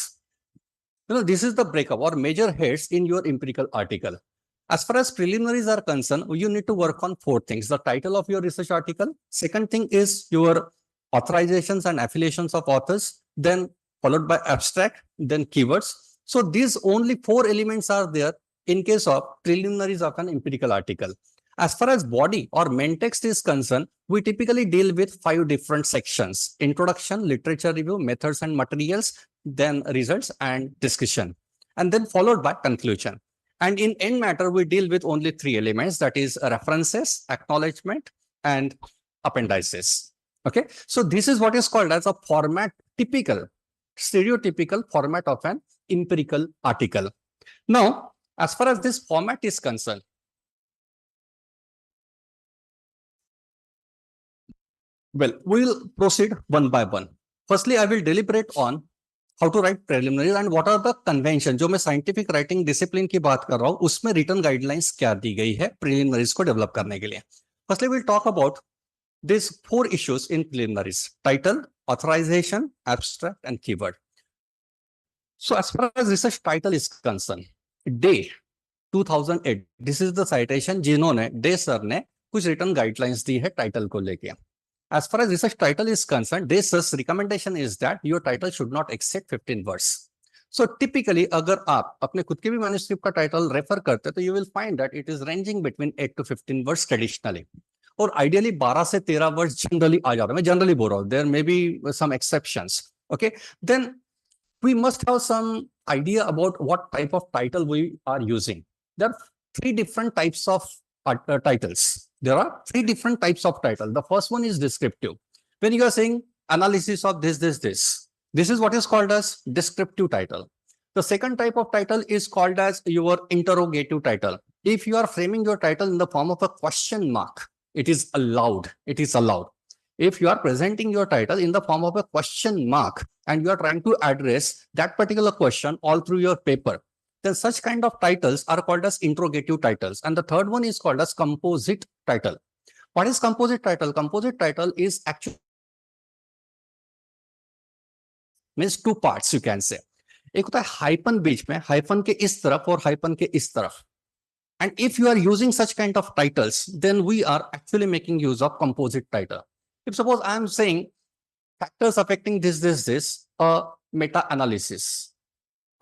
This is the breakup or major heads in your empirical article. As far as preliminaries are concerned, you need to work on 4 things: the title of your research article, second thing is your authorizations and affiliations of authors, then followed by abstract, then keywords. So these only 4 elements are there in case of preliminaries of an empirical article. As far as body or main text is concerned, we typically deal with 5 different sections: introduction, literature review, methods and materials, then results and discussion, and then followed by conclusion. And in end matter, we deal with only 3 elements, that is references, acknowledgement, and appendices. Okay, so this is what is called as a format, typical, stereotypical format of an empirical article. Now, as far as this format is concerned, well, we will proceed one by one. Firstly, I will deliberate on how to write preliminaries and what are the convention. जो मैं scientific writing discipline की बात कर रहा हूँ, उसमें written guidelines क्या दी गई है preliminaries को develop करने के लिए. Firstly, we'll talk about these 4 issues in preliminaries: title, authorization, abstract, and keyword. So as far as research title is concerned, Day 2008, this is the citation जिन्होंने Day sir ने कुछ written guidelines दी है title को लेके. As far as research title is concerned, Day sir's recommendation is that your title should not exceed 15 words. So typically, अगर आप अपने खुद के भी manuscript का title refer करते हैं, तो you will find that it is ranging between 8 to 15 words traditionally. और ideally 12 से 13 words generally आ जाता है. मैं generally बोल रहा हूँ. There may be some exceptions. Okay, then we must have some idea about what type of title we are using. There are 3 different types of titles. There are 3 different types of title. The first one is descriptive. When you are saying analysis of this is what is called as descriptive title. The second type of title is called as your interrogative title. If you are framing your title in the form of a question mark, it is allowed. It is allowed. If you are presenting your title in the form of a question mark and you are trying to address that particular question all through your paper, then such kind of titles are called as interrogative titles. And the third one is called as composite title. What is composite title? Composite title is actually means 2 parts, you can say. एक होता है hyphen बीच में, hyphen के इस तरफ और hyphen के इस तरफ. And if you are using such kind of titles, then we are actually making use of composite title. If suppose I am saying factors affecting this, a meta-analysis.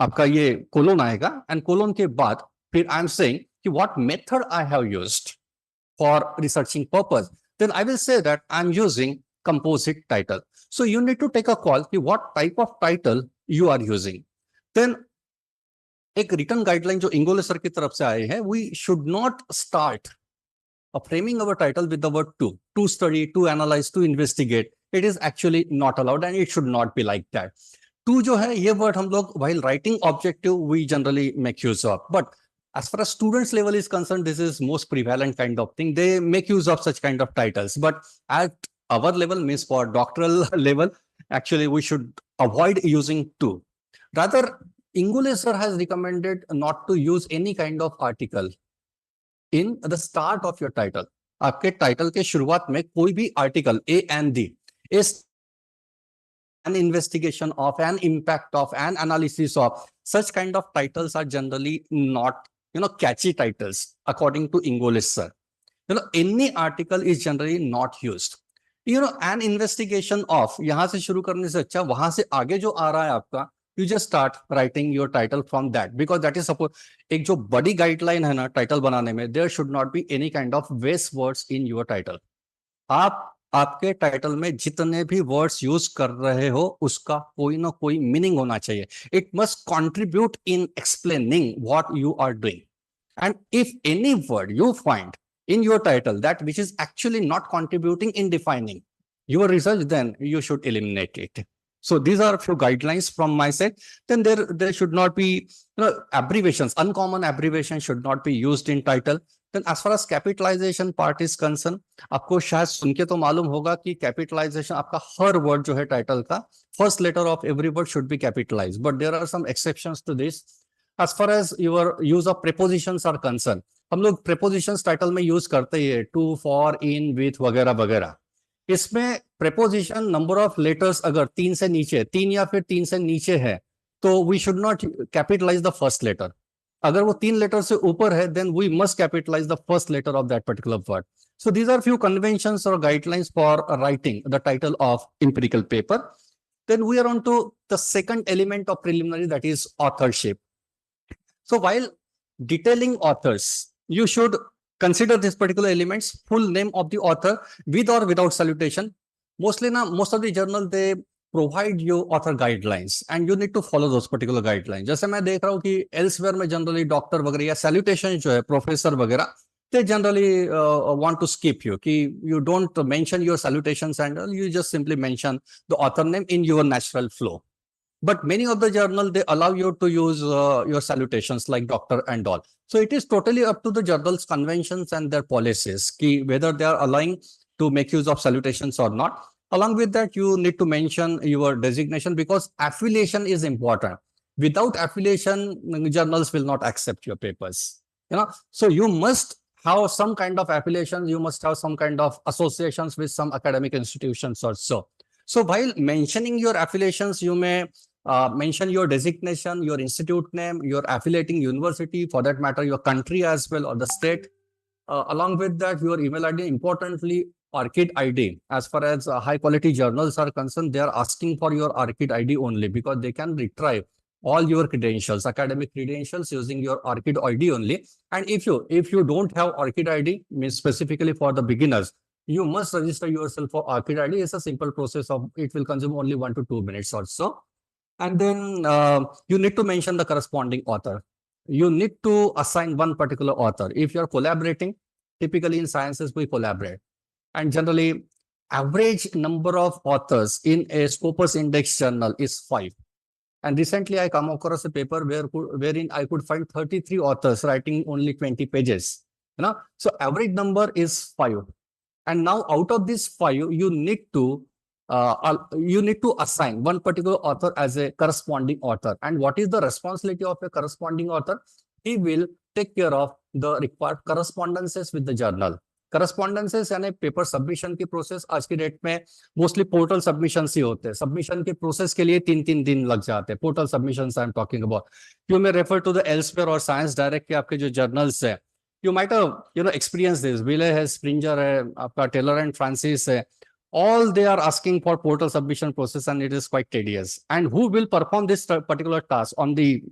आपका ये कोलोन आएगा and कोलोन के बाद फिर I am saying कि what method I have used for researching purpose, then I will say that I am using composite title. So you need to take a call कि what type of title you are using. Then एक written guideline जो Ingole sir की तरफ से आए हैं, we should not start framing our title with the word to study, to analyze, to investigate. It is actually not allowed and it should not be like that. To जो है ये word हम लोग while writing objective we generally make use of. But as far as students level is concerned, this is most prevalent kind of thing. They make use of such kind of titles. But at our level, means for doctoral level, actually we should avoid using to. Rather, Ingule sir has recommended not to use any kind of article in the start of your title. आपके title के शुरुआत में कोई भी article A and D is an investigation of, an impact of, an analysis of. Such kind of titles are generally not, catchy titles according to Ingole sir. Any article is generally not used. An investigation of, यहाँ से शुरू करने से अच्छा वहां से आगे जो आ रहा है आपका, you just start writing your title from that, because that is suppose एक जो बड़ी guideline है ना title बनाने में, there should not be any kind of waste words in your title. आप आपके टाइटल में जितने भी वर्ड्स यूज कर रहे हो उसका कोई ना कोई मीनिंग होना चाहिए. It must contribute in explaining what you are doing. And if any word you find in your title that which is actually not contributing in defining your research, then you should eliminate it. So these are a few guidelines from my side. Then there should not be, abbreviations. Uncommon abbreviations should not be used in title. Then as far as capitalization part is concerned, आपको शायद सुन के तो मालूम होगा कि capitalization आपका हर word जो है title का first letter of every word should be capitalized. But there are some exceptions to this. As far as your use of prepositions are concerned, हम लोग prepositions title में use करते ही है to, for, in, with वगैरह वगैरह. इसमें preposition number of letters अगर 3 से नीचे, 3 या फिर 3 से नीचे है, तो we should not capitalize the first letter. अगर वो 3 letters से ऊपर है, then we must capitalize the first letter of that particular word. So these are few conventions or guidelines for writing the title of empirical paper. Then we are on to the second element of preliminary, that is authorship. So while detailing authors, you should consider these particular elements: full name of the author with or without salutation. Mostly now, most of the journal, they provide you author guidelines and you need to follow those particular guidelines. जैसे मैं देख रहा हूँ कि elsewhere में generally doctor वगैरह या salutation जो है professor वगैरह, they generally want to skip you कि you don't mention your salutations and you just simply mention the author name in your natural flow. But many of the journal, they allow you to use your salutations like doctor and all. So it is totally up to the journal's conventions and their policies ki whether they are allowing to make use of salutations or not. Along with that, you need to mention your designation because affiliation is important. Without affiliation, journals will not accept your papers. So you must have some kind of affiliation. You must have some kind of associations with some academic institutions or so. So while mentioning your affiliations, you may mention your designation, your institute name, your affiliating university, for that matter, your country as well or the state. Along with that, your email ID, importantly, ORCID ID. As far as high quality journals are concerned, they are asking for your ORCID ID only because they can retrieve all your credentials, academic credentials using your ORCID ID only. And if you don't have ORCID ID, means specifically for the beginners, you must register yourself for ORCID ID. It's a simple process of it will consume only 1 to 2 minutes or so. And then you need to mention the corresponding author. You need to assign one particular author. If you're collaborating, typically in sciences, we collaborate. And generally, average number of authors in a Scopus Index journal is 5. And recently, I come across a paper wherein I could find 33 authors writing only 20 pages. So average number is 5. And now out of these 5, you need to assign one particular author as a corresponding author. And what is the responsibility of a corresponding author? He will take care of the required correspondences with the journal. Correspondences यानी paper submission की process आज की date में mostly portal submission ही होते हैं. Submission के process के लिए 3-3 दिन लग जाते हैं. Portal submission I am talking about. You may refer to the Elsevier और साइंस डायरेक्ट के आपके जो जर्नल्स है. You might have experienced this. Wheeler has Springer है, आपका Taylor and Francis है. All they are asking for portal submission process, and it is quite tedious. And who will perform this particular task on the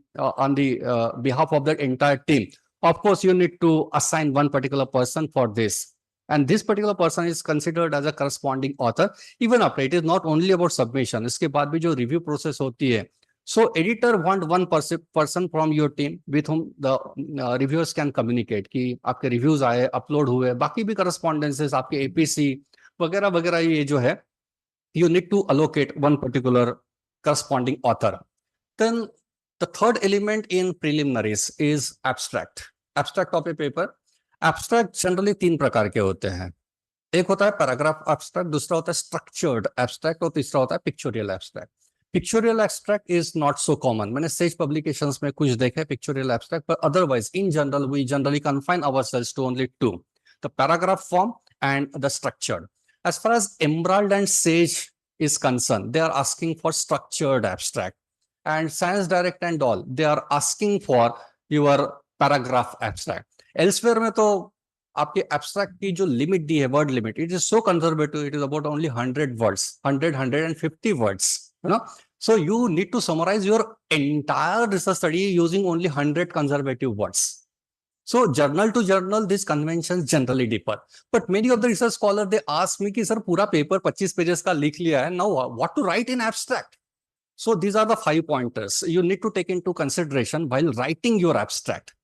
behalf of the entire team? Of course, you need to assign one particular person for this. And this particular person is considered as a corresponding author. Even after, it is not only about submission. इसके बाद भी जो review process होती है. So editor want one person from your team with whom the reviewers can communicate कि आपके reviews आए, upload हुए, बाकी भी correspondences, आपके APC वगैरह वगैरह ये जो है, you need to allocate one particular corresponding author. Then the third element in preliminaries is abstract. Abstract of a paper. Abstract generally 3 प्रकार के होते हैं. एक होता है paragraph abstract, दूसरा होता है structured abstract और तीसरा होता है pictorial abstract. Pictorial abstract is not so common. मैंने Sage publications में कुछ देखा है pictorial abstract, but otherwise in general we generally confine ourselves to only 2: the paragraph form and the structured. As far as Emerald and Sage is concerned, they are asking for structured abstract. And Science Direct and all, they are asking for your paragraph abstract. Elsewhere में तो आपके abstract की जो limit दी है, word limit, it is so conservative. It is about only 100 words, 150 words. So you need to summarize your entire research study using only 100 conservative words. So journal to journal, these conventions generally differ. But many of the research scholars, they ask me, कि sir पूरा paper 25 pages का लिख लिया है, now what to write in abstract? So these are the 5 pointers you need to take into consideration while writing your abstract.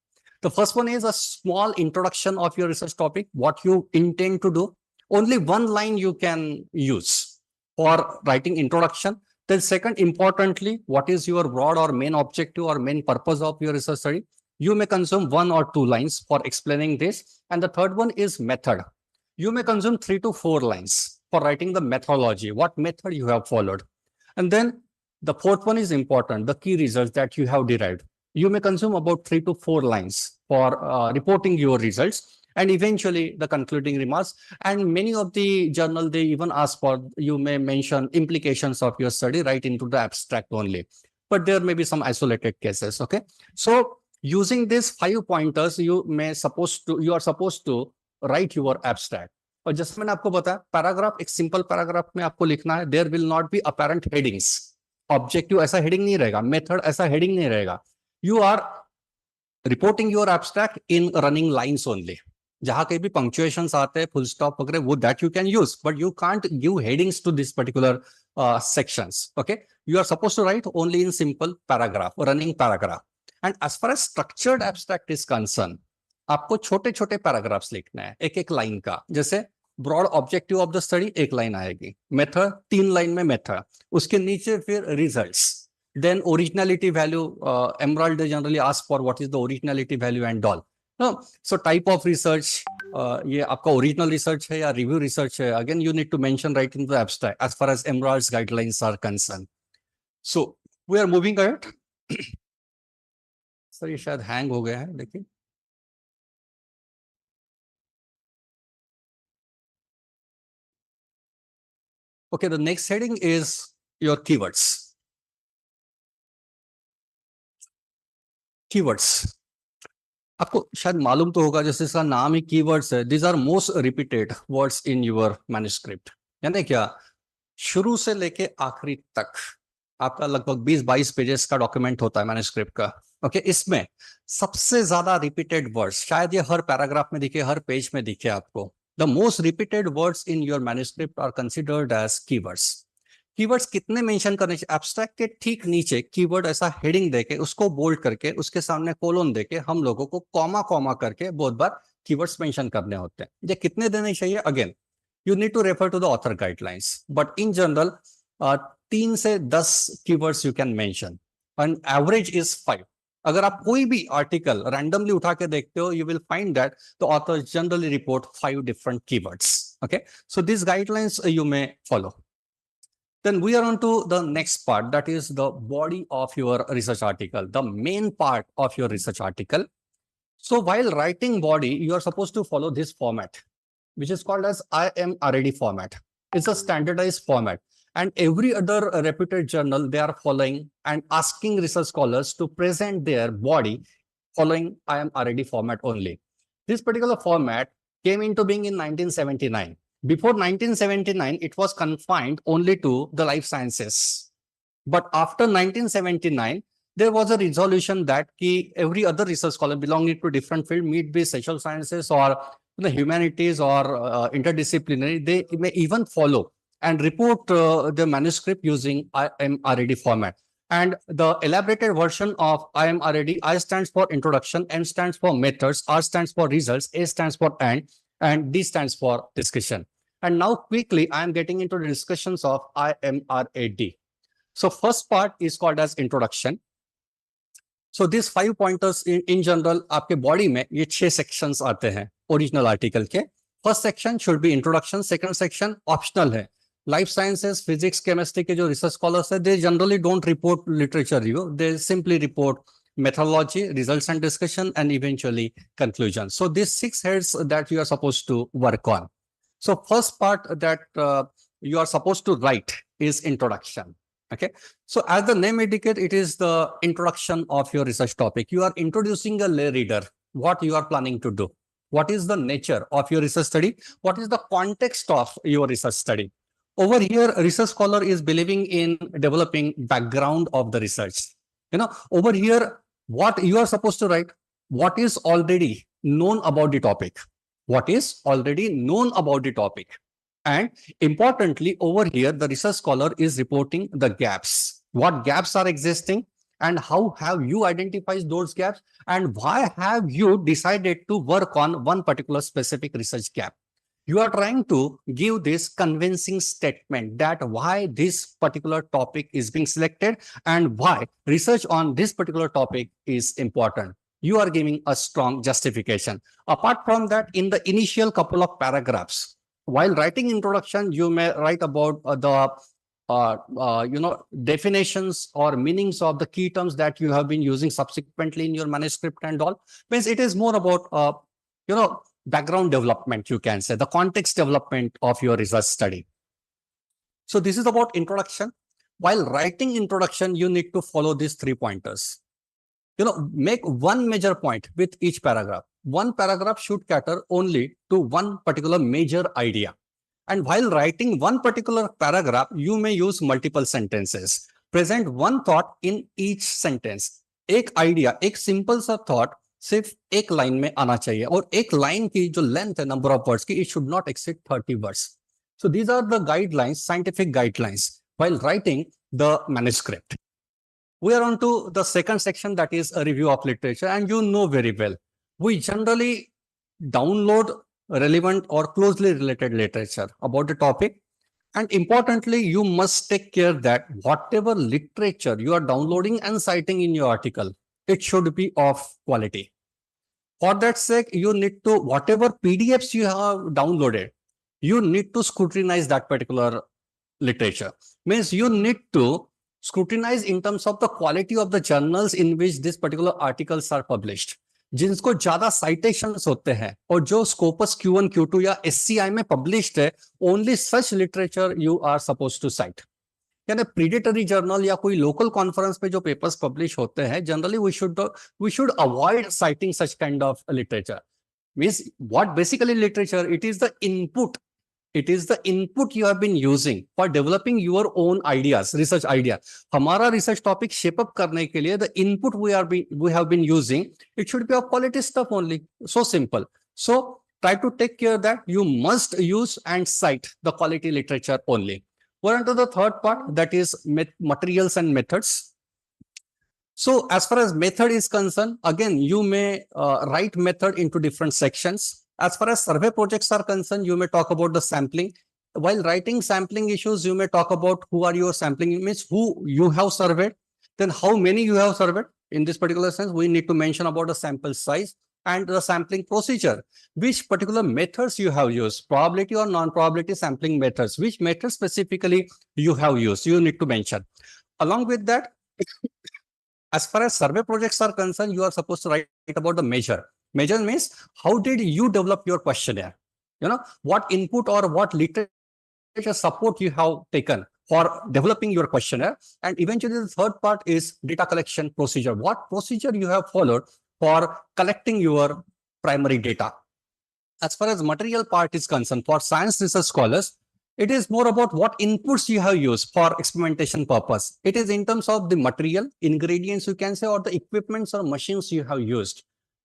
The first one is a small introduction of your research topic, what you intend to do. Only one line you can use for writing introduction. Then second, importantly, what is your broad or main objective or main purpose of your research study? You may consume 1 or 2 lines for explaining this. And the third one is method. You may consume 3 to 4 lines for writing the methodology, what method you have followed. And then the fourth one is important, the key results that you have derived. You may consume about 3 to 4 lines for reporting your results, and eventually the concluding remarks. And many of the journal, they even ask for, you may mention implications of your study right into the abstract only. But there may be some isolated cases, okay? So using these 5 pointers, you are supposed to write your abstract. और जैसे मैंने आपको बताया, paragraph एक simple paragraph में आपको लिखना है. There will not be apparent headings. Objective ऐसा हेडिंग नहीं रहेगा, मेथड ऐसा हेडिंग नहीं रहेगा. You are reporting your abstract in running lines only. जहां कहीं भी punctuations आते हैं, full stop वगैरह, वो that you can use, but you can't give headings to this particular sections. Okay, you are supposed to write only in simple paragraph, running paragraph. And as far as structured abstract is concerned, आपको छोटे छोटे paragraphs लिखना है, एक एक line का. जैसे broad objective of the study एक लाइन आएगी, मेथड 3 लाइन में मेथड, उसके नीचे फिर results, then originality value. Emerald generally ask for what is the originality value and all. So type of research, ये आपका ओरिजिनल रिसर्च है या रिव्यू रिसर्च है, again you need to mention right in the abstract as far as Emerald's guidelines are concern. So we are moving ahead. Sir ये शायद hang हो गया है, देखिए. Okay, the next heading is your keywords. Keywords. आपको शायद मालूम तो होगा, जैसे इसका नाम ही keywords है. These are most repeated words in your manuscript. यानी क्या, शुरू से लेके आखिरी तक आपका लगभग 20-22 पेजेस का डॉक्यूमेंट होता है मैन्युस्क्रिप्ट का. ओके, इसमें सबसे ज्यादा रिपीटेड वर्ड्स, शायद ये हर पैराग्राफ में दिखे, हर पेज में दिखे आपको. The most repeated words in your manuscript are considered as keywords. Keywords कितने मेंशन करने चाहिए? एब्स्ट्रैक्ट के ठीक नीचे कीवर्ड ऐसा हेडिंग देके, उसको बोल्ड करके, उसके सामने कोलोन देके, हम लोगों को कॉमा कॉमा करके बहुत बार कीवर्ड्स मेंशन करने होते हैं. ये कितने देने चाहिए? Again you need to refer to the author guidelines, but in general 3 से 10 keywords you can mention, and average is 5. अगर आप कोई भी आर्टिकल रैंडमली उठा के देखते हो, you will find that the authors generally report 5 different keywords. Okay, so these guidelines you may follow. Then we are on to the next part, that is the body of your research article, the main part of your research article. So while writing body, you are supposed to follow this format, which is called as IMRAD format. It's a standardized format. And every other reputed journal, they are following and asking research scholars to present their body following IMRAD format only. This particular format came into being in 1979. Before 1979, it was confined only to the life sciences. But after 1979, there was a resolution that every other research scholar belonging to different field, be it social sciences or the humanities or interdisciplinary, they may even follow and report the manuscript using IMRAD format. And the elaborated version of IMRAD, I stands for introduction, M stands for methods, R stands for results, A stands for and D stands for discussion. And now quickly, I am getting into the discussions of IMRAD. So first part is called as introduction. So these 5 pointers in general, आपके body में ये 6 sections आते हैं original article के. First section should be introduction, second section optional है. Life sciences, physics, chemistry के जो research scholars हैं, they generally don't report literature review. They simply report methodology, results and discussion, and eventually conclusion. So these 6 heads that you are supposed to work on. So first part that you are supposed to write is introduction. Okay. So as the name indicates, it is the introduction of your research topic. You are introducing a lay reader, what you are planning to do. What is the nature of your research study? What is the context of your research study? What is the purpose of your research study? And what is the objective of your research study? So this 6 heads that you are supposed to write is introduction, optional है. Life sciences, physics, chemistry के जो research scholars हैं, they generally don't report literature review. They simply report methodology, results and discussion, and eventually conclusion. So these 6 heads that you are supposed to work on. So first part that you are supposed to write is introduction. Okay. So as the name indicates, it is the introduction of your research topic. You are introducing a lay reader, what you are planning to do. What is the nature of your research study? Over here, research scholar is believing in developing background of the research. Over here, what you are supposed to write, what is already known about the topic, what is already known about the topic. And importantly, over here, the research scholar is reporting the gaps, what gaps are existing, and how have you identified those gaps, and why have you decided to work on one particular specific research gap. You are trying to give this convincing statement that why this particular topic is being selected and why research on this particular topic is important. You are giving a strong justification. Apart from that, in the initial couple of paragraphs, while writing introduction, you may write about definitions or meanings of the key terms that you have been using subsequently in your manuscript and all. Means it is more about background development, you can say, the context development of your research study. So this is about introduction. While writing introduction, you need to follow these 3 pointers. Make one major point with each paragraph. One paragraph should cater only to one particular major idea. And while writing one particular paragraph, you may use multiple sentences. Present one thought in each sentence. एक idea, एक simple सा thought सिर्फ एक line में आना चाहिए, और एक लाइन की जो लेंथ है नंबर ऑफ वर्ड्स की, it should not exceed 30 words. So these are the guidelines, scientific guidelines while writing the manuscript. We are on to the second section, that is a review of literature, and you know very well, we generally download relevant or closely related literature about the topic. And importantly, you must take care that whatever literature you are downloading and citing in your article, it should be of quality. For that sake, you need to, whatever PDFs you have downloaded, you need to scrutinize that particular literature. Means you need to scrutinize in terms of the quality of the journals in which these particular articles are published. जिनको ज्यादा citations होते हैं और जो Scopus Q1, Q2 या SCI में published है, only such literature you are supposed to cite. यानी प्रीडेटरी जर्नल या कोई लोकल कॉन्फ्रेंस पे जो पेपर्स पब्लिश होते हैं, generally we should avoid citing such kind of literature. Means what basically literature, it is the input you have been using for developing your own ideas, research idea. हमारा research topic shape up करने के लिए the input we have been using, it should be of quality stuff only. So simple. So try to take care that you must use and cite the quality literature only. We're on to the third part, that is materials and methods. So as far as method is concerned, again, you may write method into different sections. As far as survey projects are concerned, you may talk about the sampling. While writing sampling issues, you may talk about who are your sampling, means who you have surveyed, then how many you have surveyed. In this particular sense, we need to mention about the sample size and the sampling procedure, which particular methods you have used, probability or non-probability sampling methods, which method specifically you have used, you need to mention. Along with that, as far as survey projects are concerned, you are supposed to write about the measure. Measure means how did you develop your questionnaire? What input or what literature support you have taken for developing your questionnaire. And eventually the third part is data collection procedure. What procedure you have followed for collecting your primary data. As far as material part is concerned, for science research scholars, it is more about what inputs you have used for experimentation purpose. It is in terms of the material, ingredients you can say, or the equipments or machines you have used,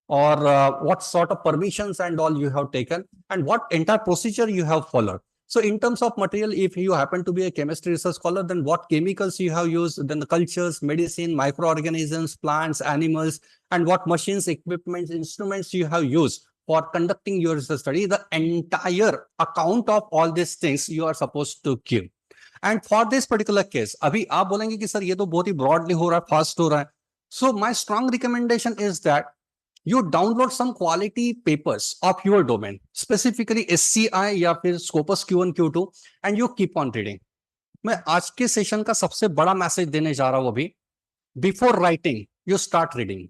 or what sort of permissions and all you have taken, and what entire procedure you have followed. So in terms of material, if you happen to be a chemistry research scholar, then what chemicals you have used, then the cultures, medicine, microorganisms, plants, animals, and what machines, equipments, instruments you have used for conducting your research study. The entire account of all these things you are supposed to give. And for this particular case, अभी आप बोलेंगे कि sir ये तो बहुत ही broadly हो रहा है, fast हो रहा है. So my strong recommendation is that you download some quality papers of your domain, specifically SCI या फिर Scopus Q1, Q2, and you keep on reading. मैं आज के सेशन का सबसे बड़ा मैसेज देने जा रहा हूं अभी. Before writing, you start reading.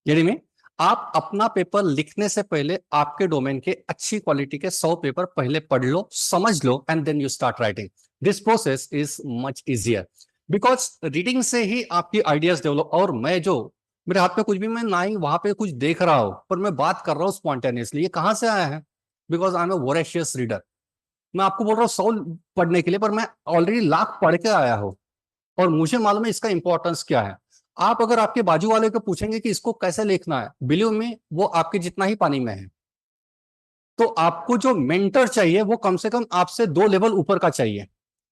यानी में आप अपना पेपर लिखने से पहले आपके डोमेन के अच्छी क्वालिटी के 100 पेपर पहले पढ़ लो, समझ लो, and then you start writing. This process is much easier because reading से ही आपकी ideas develop. और मैं जो मेरे हाथ में कुछ भी मैं ना ही वहां पे कुछ देख रहा हूं, पर मैं बात कर रहा हूं स्पॉन्टेनियसली, ये कहां से आया है? Because I am a voracious reader. मैं आपको बोल रहा हूँ 100 पढ़ने के लिए, पर मैं ऑलरेडी लाख पढ़ के आया हूँ और मुझे मालूम है इसका इंपॉर्टेंस क्या है। आप अगर आपके बाजू वाले को पूछेंगे कि इसको कैसे लिखना है, बिलीव मी वो आपके जितना ही पानी में है। तो आपको जो मेंटर चाहिए वो कम से कम आपसे 2 लेवल ऊपर का चाहिए।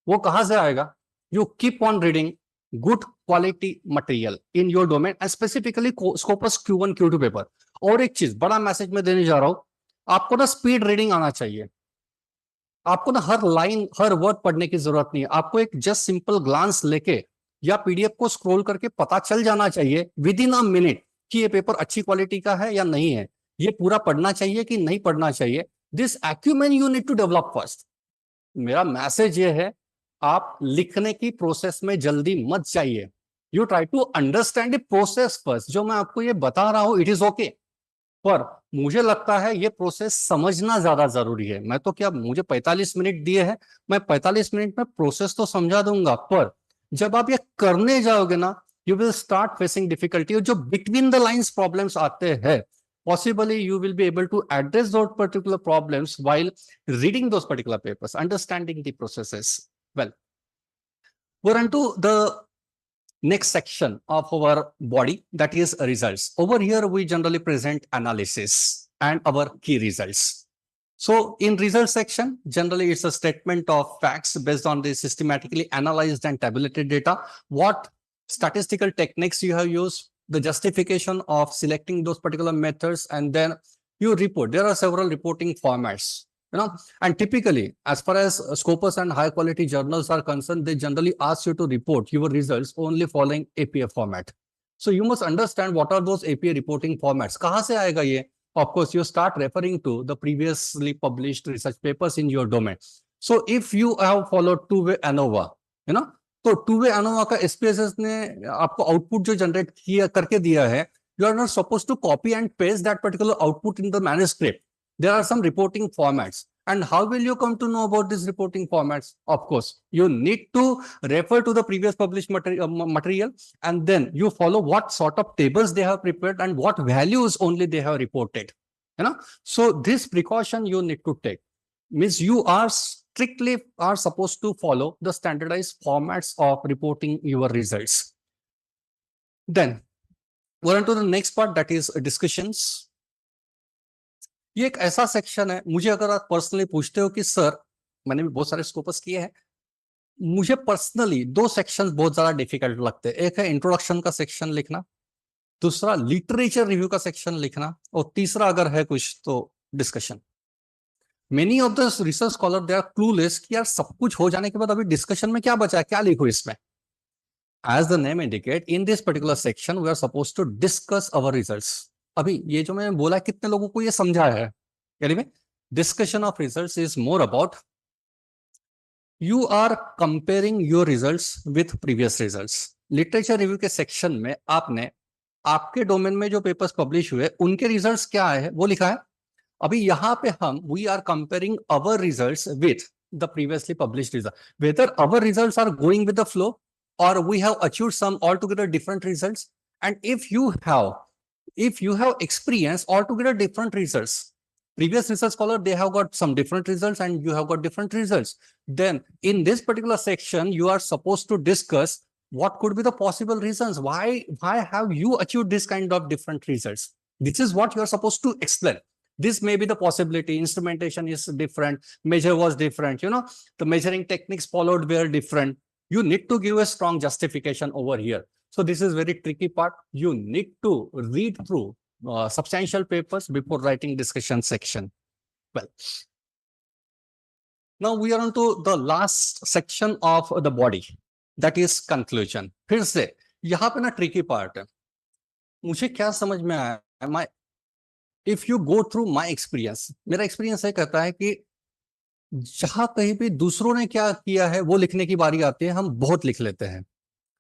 वो कहां से आएगा? You keep on reading good quality material in your domain and specifically Scopus Q1 Q2 paper. और एक चीज बड़ा मैसेज में देने जा रहा हूं, आपको ना स्पीड रीडिंग आना चाहिए। आपको ना हर लाइन हर वर्ड पढ़ने की जरूरत नहीं है, आपको एक जस्ट सिंपल ग्लांस लेके या पीडीएफ को स्क्रॉल करके पता चल जाना चाहिए विद इन अ मिनट कि ये पेपर अच्छी क्वालिटी का है या नहीं है, ये पूरा पढ़ना चाहिए कि नहीं पढ़ना चाहिए। This acumen you need to develop first. मेरा मैसेज ये है, आप लिखने की प्रोसेस में जल्दी मत जाइए। You try to understand the process first. जो मैं आपको ये बता रहा हूं इट इज ओके, पर मुझे लगता है ये प्रोसेस समझना ज्यादा जरूरी है। मैं तो क्या, मुझे 45 मिनट दिए हैं, मैं 45 मिनट में प्रोसेस तो समझा दूंगा, पर जब आप ये करने जाओगे ना you will start facing difficulty. जो बिटवीन द लाइंस प्रॉब्लम्स आते हैं, possibly you will be able to address those particular problems while reading those particular papers, understanding the processes well. We're into the next section of our body, that is results. Over here we generally present analysis and our key results. So in results section, generally it's a statement of facts based on the systematically analyzed and tabulated data, what statistical techniques you have used, the justification of selecting those particular methods, and then you report. There are several reporting formats, and typically as far as Scopus and high quality journals are concerned, they generally ask you to report your results only following APA format. So you must understand what are those APA reporting formats. Kahan se aayega ye? Of course, you start referring to the previously published research papers in your domain. So if you have followed two-way ANOVA, तो two-way ANOVA का SPSS ने आपको output जो generate किया करके दिया है, you are not supposed to copy and paste that particular output in the manuscript. There are some reporting formats. And how will you come to know about these reporting formats? Of course, you need to refer to the previous published material, and then you follow what sort of tables they have prepared and what values only they have reported. So this precaution you need to take. Means you are strictly are supposed to follow the standardized formats of reporting your results. Then we're on to the next part, that is discussions. ये एक ऐसा section है, मुझे अगर आप personally पूछते हो कि सर, मैंने भी बहुत सारे स्कोपस किए हैं, मुझे पर्सनली 2 सेक्शंस बहुत ज्यादा डिफिकल्ट लगते हैं। एक है इंट्रोडक्शन का सेक्शन लिखना, दूसरा लिटरेचर रिव्यू का सेक्शन लिखना, और तीसरा अगर है कुछ तो discussion. Many of the research scholar they are clueless कि यार सब कुछ हो जाने के बाद अभी डिस्कशन में क्या बचा है, क्या लिखो इसमें। As the name indicate, in this particular section we are supposed to discuss our results. अभी ये जो मैंने बोला, कितने लोगों को ये समझा है? Anyway, discussion of results is more about you are comparing your results with previous results. Literature review के सेक्शन में आपने आपके डोमेन में जो पेपर्स पब्लिश हुए उनके रिजल्ट्स क्या आए हैं वो लिखा है। अभी यहाँ पे हम we are comparing our results with the previously published result, whether our results are going with the flow or we have achieved some altogether different results. And if you have experienced altogether different results, previous research scholar, they have got some different results and you have got different results, then in this particular section you are supposed to discuss what could be the possible reasons, why have you achieved this kind of different results. This is what you are supposed to explain. This may be the possibility, instrumentation is different, measure was different, the measuring techniques followed were different. You need to give a strong justification over here. So this is very tricky part. You need to read through substantial papers before writing discussion section. Well, now we are on to the last section of the body, that is conclusion. फिर से यहाँ पे ना tricky part है। मुझे क्या समझ में आया, if you go through my experience, मेरा experience ये कहता है कि जहां कहीं भी दूसरों ने क्या किया है वो लिखने की बारी आती है, हम बहुत लिख लेते हैं,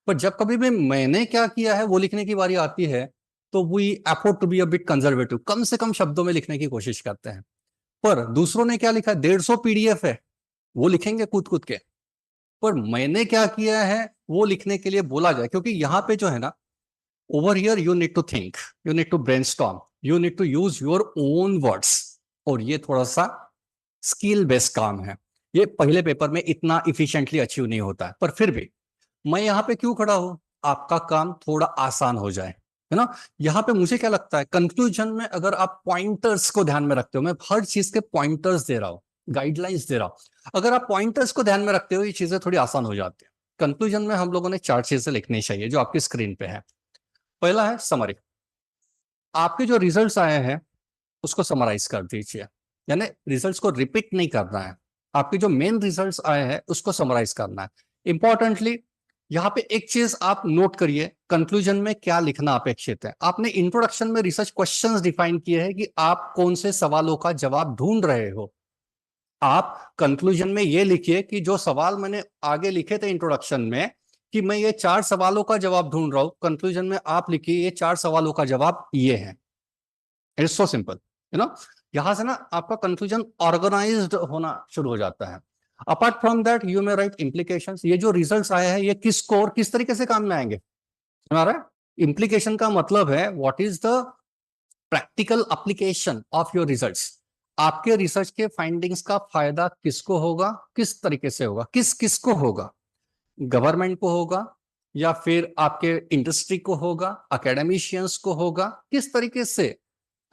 पर जब कभी भी मैंने क्या किया है वो लिखने की बारी आती है तो we afford to be a bit conservative, कम से कम शब्दों में लिखने की कोशिश करते हैं। पर दूसरों ने क्या लिखा है, 150 पीडीएफ है, वो लिखेंगे कूद के, पर मैंने क्या किया है वो लिखने के लिए बोला जाए, क्योंकि यहाँ पे जो है ना, over here you need to think, you need to brainstorm, you need to use your own words, और ये थोड़ा सा स्किल बेस्ड काम है। ये पहले पेपर में इतना इफिशिएंटली अचीव नहीं होता है, पर फिर भी मैं यहाँ पे क्यों खड़ा हूं, आपका काम थोड़ा आसान हो जाए, है ना। यहाँ पे मुझे क्या लगता है, कंक्लूजन में अगर आप पॉइंटर्स को ध्यान में रखते हो, मैं हर चीज के पॉइंटर्स दे रहा हूँ, गाइडलाइंस दे रहा हूँ, अगर आप पॉइंटर्स को ध्यान में रखते हो ये चीजें थोड़ी आसान हो जाती है। कंक्लूजन में हम लोगों ने 4 चीजें लिखनी चाहिए जो आपकी स्क्रीन पे है। पहला है समरी, आपके जो रिजल्ट्स आए हैं उसको समराइज कर दीजिए, यानी रिजल्ट्स को रिपीट नहीं करना है, आपके जो मेन रिजल्ट्स आए हैं उसको समराइज करना है। इंपॉर्टेंटली यहाँ पे एक चीज आप नोट करिए, कंक्लूजन में क्या लिखना अपेक्षित है। आपने इंट्रोडक्शन में रिसर्च क्वेश्चंस डिफाइन किए हैं कि आप कौन से सवालों का जवाब ढूंढ रहे हो। आप कंक्लूजन में ये लिखिए कि जो सवाल मैंने आगे लिखे थे इंट्रोडक्शन में कि मैं ये 4 सवालों का जवाब ढूंढ रहा हूं, कंक्लूजन में आप लिखिए ये 4 सवालों का जवाब ये है। It's so simple, you know. यहां से ना आपका कंक्लूजन ऑर्गेनाइज्ड होना शुरू हो जाता है। Apart from that you may right implications, ये जो रिजल्ट्स आए हैं ये किसको और किस तरीके से काम में आएंगे। हमारा इम्प्लीकेशन का मतलब है what is the practical application of your results, आपके रिसर्च के फाइंडिंग्स का फायदा किसको होगा, किस तरीके से होगा, किस किस को होगा, गवर्नमेंट को होगा या फिर आपके इंडस्ट्री को होगा, एकेडमिशियंस को होगा, किस तरीके से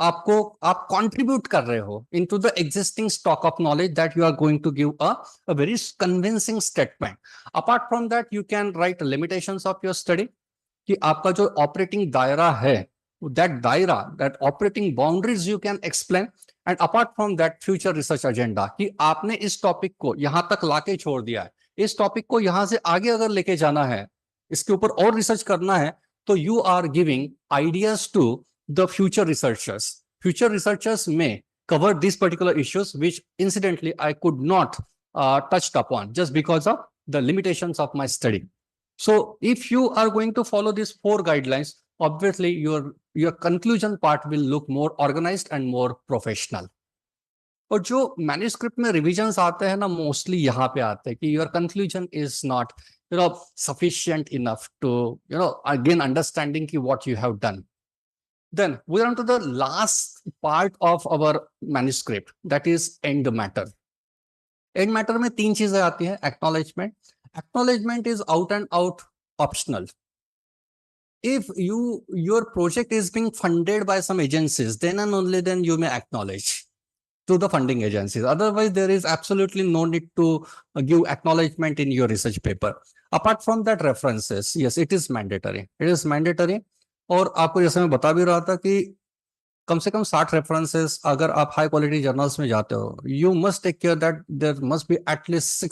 आपको आप कंट्रीब्यूट कर रहे हो into the existing stock of knowledge that you are going to give a very convincing statement. Apart from that you can write limitations of your study, कि आपका जो ऑपरेटिंग दायरा है, दैट दायरा, that operating boundaries you can explain. And apart from that future research agenda, कि आपने इस topic को यहां तक लाके छोड़ दिया है, इस टॉपिक को यहां से आगे अगर लेके जाना है, इसके ऊपर और रिसर्च करना है, तो you are giving ideas to the future researchers. Future researchers may cover these particular issues, which incidentally I could not touched upon just because of the limitations of my study. So if you are going to follow these 4 guidelines, obviously your conclusion part will look more organized and more professional. और जो manuscript में revisions आते हैं ना, mostly यहाँ पे आते हैं कि your conclusion is not sufficient enough to again understanding ki what you have done. Then we are on to the last part of our manuscript, that is end matter. End matter में 3 चीजें आती हैं। Acknowledgement. Acknowledgement is out and out optional. If your project is being funded by some agencies, then and only then you may acknowledge to the funding agencies. Otherwise, there is absolutely no need to give acknowledgement in your research paper. Apart from that, references, yes, it is mandatory. It is mandatory. और आपको जैसे मैं बता भी रहा था कि कम से कम 60 रेफरेंसेस, अगर आप हाई क्वालिटी जर्नल्स में जाते हो, you must take care that there must be at least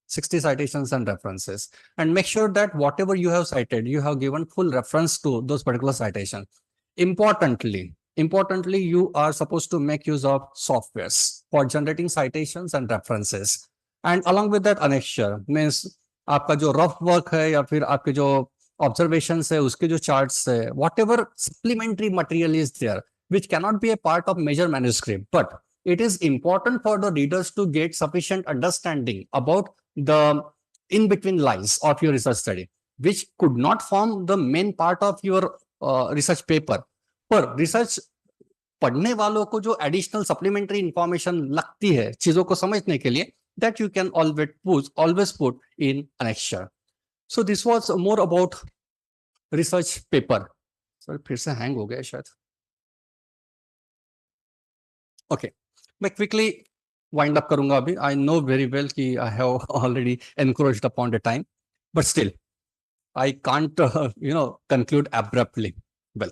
60 citations and references, and make sure that whatever you have cited, you have given full reference to those particular citations. Importantly, you are supposed to make use of softwares for generating citations and references. And along with that, annexure means आपका जो rough work है या फिर आपके जो observations है, उसके जो charts है, whatever supplementary material is there, which cannot be a part of major manuscript, but it is important for the readers to get sufficient understanding about the in-between lines of your research study, which could not form the main part of your research paper. पर research पढ़ने वालों को जो additional supplementary information लगती है चीजों को समझने के लिए, that you can always put in annexure. So this was more about research paper. Sorry, फिर से हैंग हो गया शायद. Okay, मैं quickly wind up करूंगा अभी. I know very well कि I have already encroached upon the time, but still I can't conclude abruptly. Well,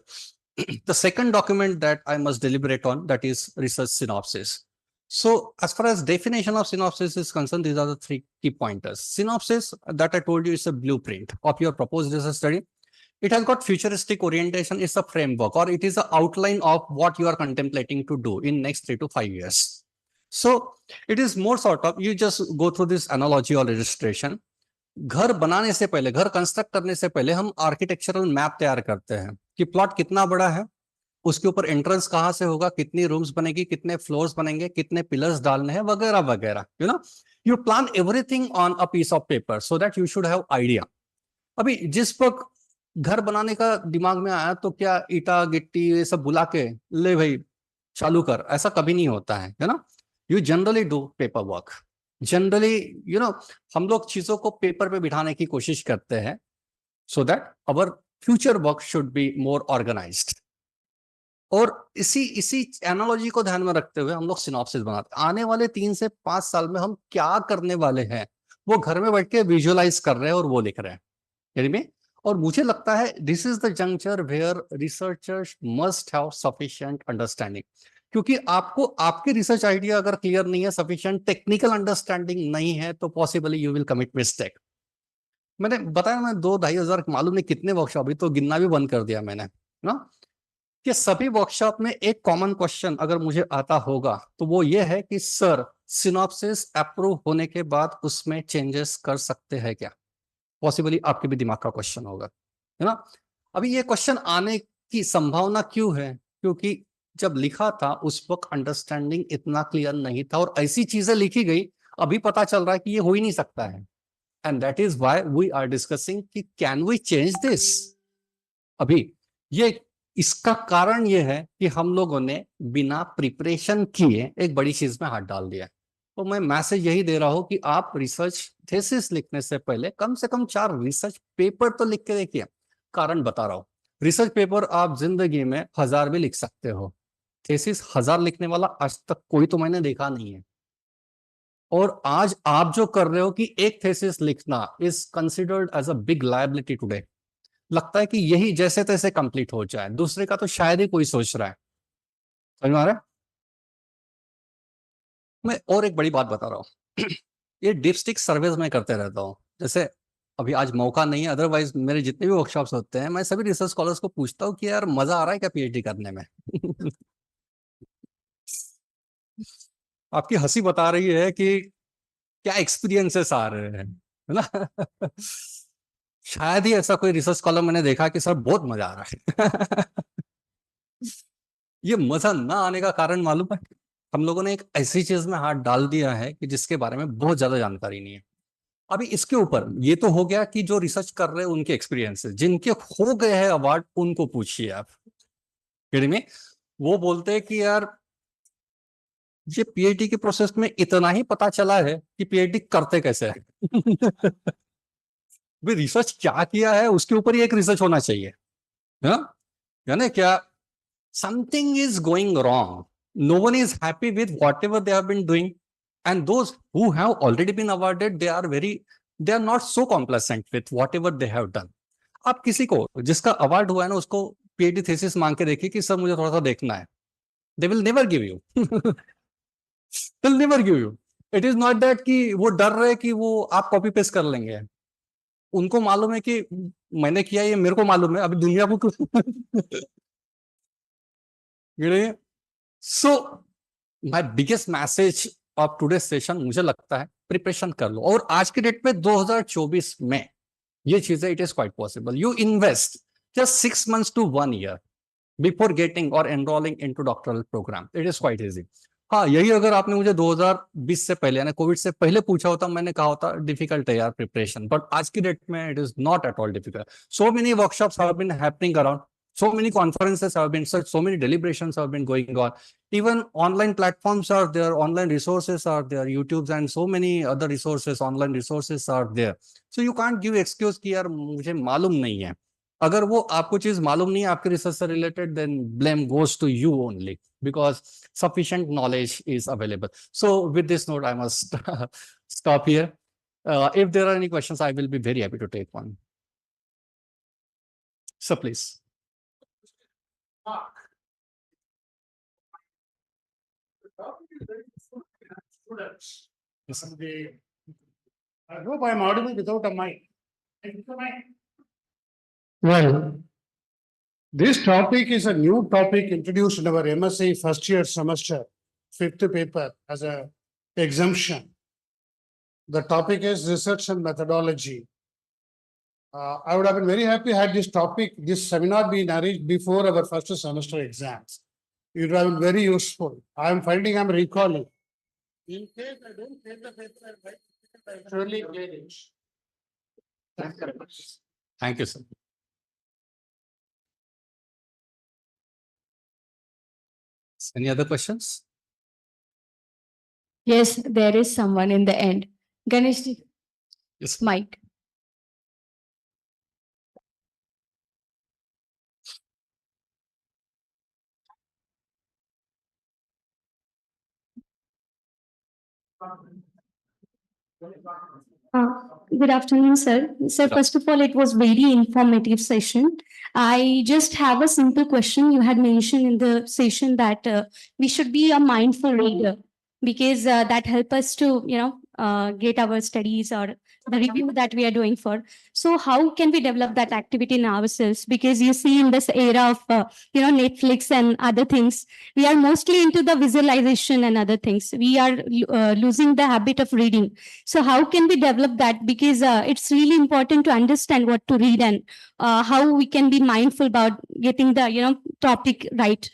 the second document that I must deliberate on, that is research synopsis. So as far as definition of synopsis is concerned, these are the 3 key pointers. Synopsis, that I told you, is a blueprint of your proposed research study. It has got futuristic orientation. It's a framework, or it is an outline of what you are contemplating to do in next 3 to 5 years. So it is more sort of, you just go through this analogy or illustration. घर बनाने से पहले, घर construct करने से पहले हम architectural map तैयार करते हैं कि प्लॉट कितना बड़ा है, उसके ऊपर एंट्रेंस कहाँ से होगा, कितनी रूम्स बनेगी, कितने फ्लोर्स बनेंगे, कितने पिलर्स डालने हैं, वगैरह वगैरह. You plan everything on a piece of paper so that you should have idea. अभी जिस वक्त घर बनाने का दिमाग में आया तो क्या ईटा गिट्टी ये सब बुला के ले भाई चालू कर, ऐसा कभी नहीं होता है ना. You generally do paper work. Generally हम लोग चीजों को पेपर पे बिठाने की कोशिश करते हैं so that our future work should be more organized. और इसी एनालॉजी को ध्यान में रखते हुए हम लोग सिनॉप्सिस बनाते हैं। आने वाले 3 से 5 साल में हम क्या करने वाले हैं वो घर में बैठ के विजुअलाइज कर रहे हैं और वो लिख रहे हैं, यानी में। और मुझे लगता है this is the juncture where researchers must have sufficient understanding, क्योंकि आपको आपके रिसर्च आइडिया अगर क्लियर नहीं है, सफिशिएंट टेक्निकल अंडरस्टैंडिंग नहीं है, तो possibly you will commit mistake. मैंने बताया मैं 2-2.5 हजार मालूम नहीं कितने वर्कशॉप, अभी तो गिनना भी बंद कर दिया मैंने ना, कि सभी वर्कशॉप में एक कॉमन क्वेश्चन अगर मुझे आता होगा तो वो ये है कि सर सिनॉप्सिस अप्रूव होने के बाद उसमें चेंजेस कर सकते हैं क्या? पॉसिबली आपके भी दिमाग का क्वेश्चन होगा, है ना। अभी ये क्वेश्चन आने की संभावना क्यों है? क्योंकि जब लिखा था उस वक्त अंडरस्टैंडिंग इतना क्लियर नहीं था और ऐसी चीजें लिखी गई, अभी पता चल रहा है कि ये हो ही नहीं सकता है। And that is why we are discussing कि कैन वी चेंज दिस। अभी ये इसका कारण ये है कि हम लोगों ने बिना प्रिपरेशन किए एक बड़ी चीज में हाथ डाल दिया। तो मैं मैसेज यही दे रहा हूं कि आप रिसर्च थीसिस लिखने से पहले कम से कम 4 रिसर्च पेपर तो लिख के देखिए। कारण बता रहा हूं, रिसर्च पेपर आप जिंदगी में 1000 भी लिख सकते हो, थीसिस 1000 लिखने वाला आज तक कोई तो मैंने देखा नहीं है। और आज आप जो कर रहे हो कि एक थीसिस लिखना is considered as a big liability today. लगता है कि यही जैसे तैसे कंप्लीट हो जाए, दूसरे का तो शायद ही कोई सोच रहा है। समझ में आ रहा है? मैं और एक बड़ी बात बता रहा हूँ ये डिपस्टिक सर्वेज में करते रहता हूँ। जैसे अभी आज मौका नहीं है, अदरवाइज मेरे जितने भी वर्कशॉप्स होते हैं मैं सभी रिसर्च स्कॉलर्स को पूछता हूँ कि यार मजा आ रहा है क्या पीएचडी करने में? आपकी हंसी बता रही है कि क्या एक्सपीरियंसेस आ रहे हैं, है ना। शायद ही ऐसा कोई रिसर्च स्कॉलर मैंने देखा कि सर बहुत मजा आ रहा है। ये मजा ना आने का कारण मालूम है? हम लोगों ने एक ऐसी चीज में हाथ डाल दिया है कि जिसके बारे में बहुत ज्यादा जानकारी नहीं है। अभी इसके ऊपर ये तो हो गया कि जो रिसर्च कर रहे हैं उनके एक्सपीरियंसेस, जिनके हो गए हैं अवार्ड उनको पूछिए आप। में वो बोलते हैं कि यार ये पीएचडी के प्रोसेस में इतना ही पता चला है कि पीएचडी करते कैसे है। भाई रिसर्च क्या किया है उसके ऊपर ही एक रिसर्च होना चाहिए, है ना। क्या something is going wrong, no one is happy with whatever they have been doing, and those who have already been awarded they are not so complacent with whatever they have done. आप किसी को जिसका award हुआ है ना उसको PhD thesis मांग के देखिए कि सर मुझे थोड़ा सा देखना है, they will never give you। they'll never give you। it is not that कि वो डर रहे कि वो आप कॉपी पेस्ट कर लेंगे, उनको मालूम है कि मैंने किया ये मेरे को मालूम है, अभी दुनिया को so my biggest message of today session मुझे लगता है प्रिपरेशन कर लो। और आज के डेट में 2024 में ये चीजें it is quite possible. You invest just 6 months to 1 year before getting और enrolling into doctoral programme, it is quite easy. हाँ यही अगर आपने मुझे 2020 से पहले यानी कोविड से पहले पूछा होता मैंने कहा होता डिफिकल्ट है यार प्रिपरेशन, बट आज की डेट में it is not at all difficult. So many workshops have been happening around, so many conferences have been such, so many deliberations have been going on, even online platforms are there, online resources are there, YouTubes and so many other resources, online resources are there, so you can't give excuse कि यार मुझे मालूम नहीं है। अगर वो आपको चीज मालूम नहीं है आपके रिसर्च से related, then blame goes to you only because sufficient knowledge is available. So with this note I must stop here. If there are any questions I will be very happy to take one, so please. I hope I am audible without a mic. Well, this topic is a new topic introduced in our MSc first year semester, 5th paper as a exemption. The topic is research and methodology. I would have been very happy had this seminar been arranged before our first semester exams. It would have been very useful. I am finding I'm recalling. In case I don't take the paper, I surely get it. Thank you, sir. Any other questions? Yes, there is someone in the end. Ganesh, Yes. Mike. Good afternoon, sir. Sir, first of all, it was very informative session. I just have a simple question. You had mentioned in the session that we should be a mindful reader because that help us to, get our studies or the review that we are doing for. So how can we develop that activity in ourselves? Because you see in this era of, Netflix and other things, we are mostly into the visualization and other things. We are losing the habit of reading. So how can we develop that? Because it's really important to understand what to read and how we can be mindful about getting the topic right.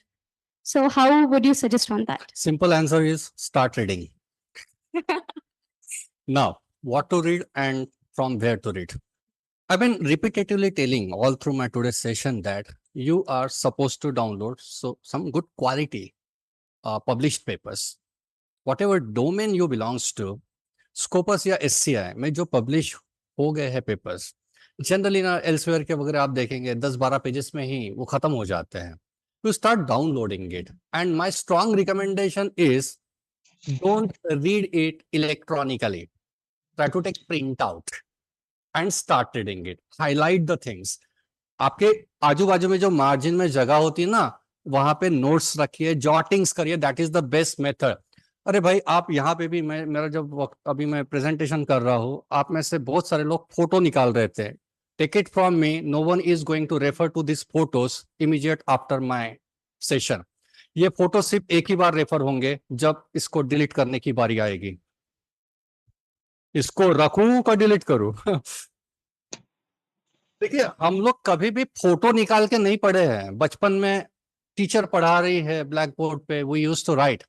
So how would you suggest on that? Simple answer is start reading. Now, what to read and from where to read. I've been repetitively telling all through my today's session that you are supposed to download some good quality published papers. Whatever domain you belongs to, Scopus या SCI में जो publish हो गए हैं papers, generally ना elsewhere के वगैरह आप देखेंगे 10-12 pages में ही वो खत्म हो जाते हैं. You start downloading it, and my strong recommendation is don't read it electronically. Try to take print out and start reading it. Highlight the things. आपके आजू बाजू में जो मार्जिन में जगह होती है ना, वहां पे नोट्स रखिए, जॉटिंग्स करिए. That is the best method. अरे भाई, आप यहाँ पे भी मेरा जब वक्त अभी मैं प्रेजेंटेशन कर रहा हूँ, आप में से बहुत सारे लोग फोटो निकाल रहे थे. Take it from me, no one is going to refer to this photos immediate after my session. ये फोटो सिर्फ एक ही बार रेफर होंगे जब इसको डिलीट करने की बारी आएगी. इसको रखूं का डिलीट करूं? देखिए, हम लोग कभी भी फोटो निकाल के नहीं पढ़े हैं. बचपन में टीचर पढ़ा रही है ब्लैक बोर्ड पे, वी यूज्ड टू राइट,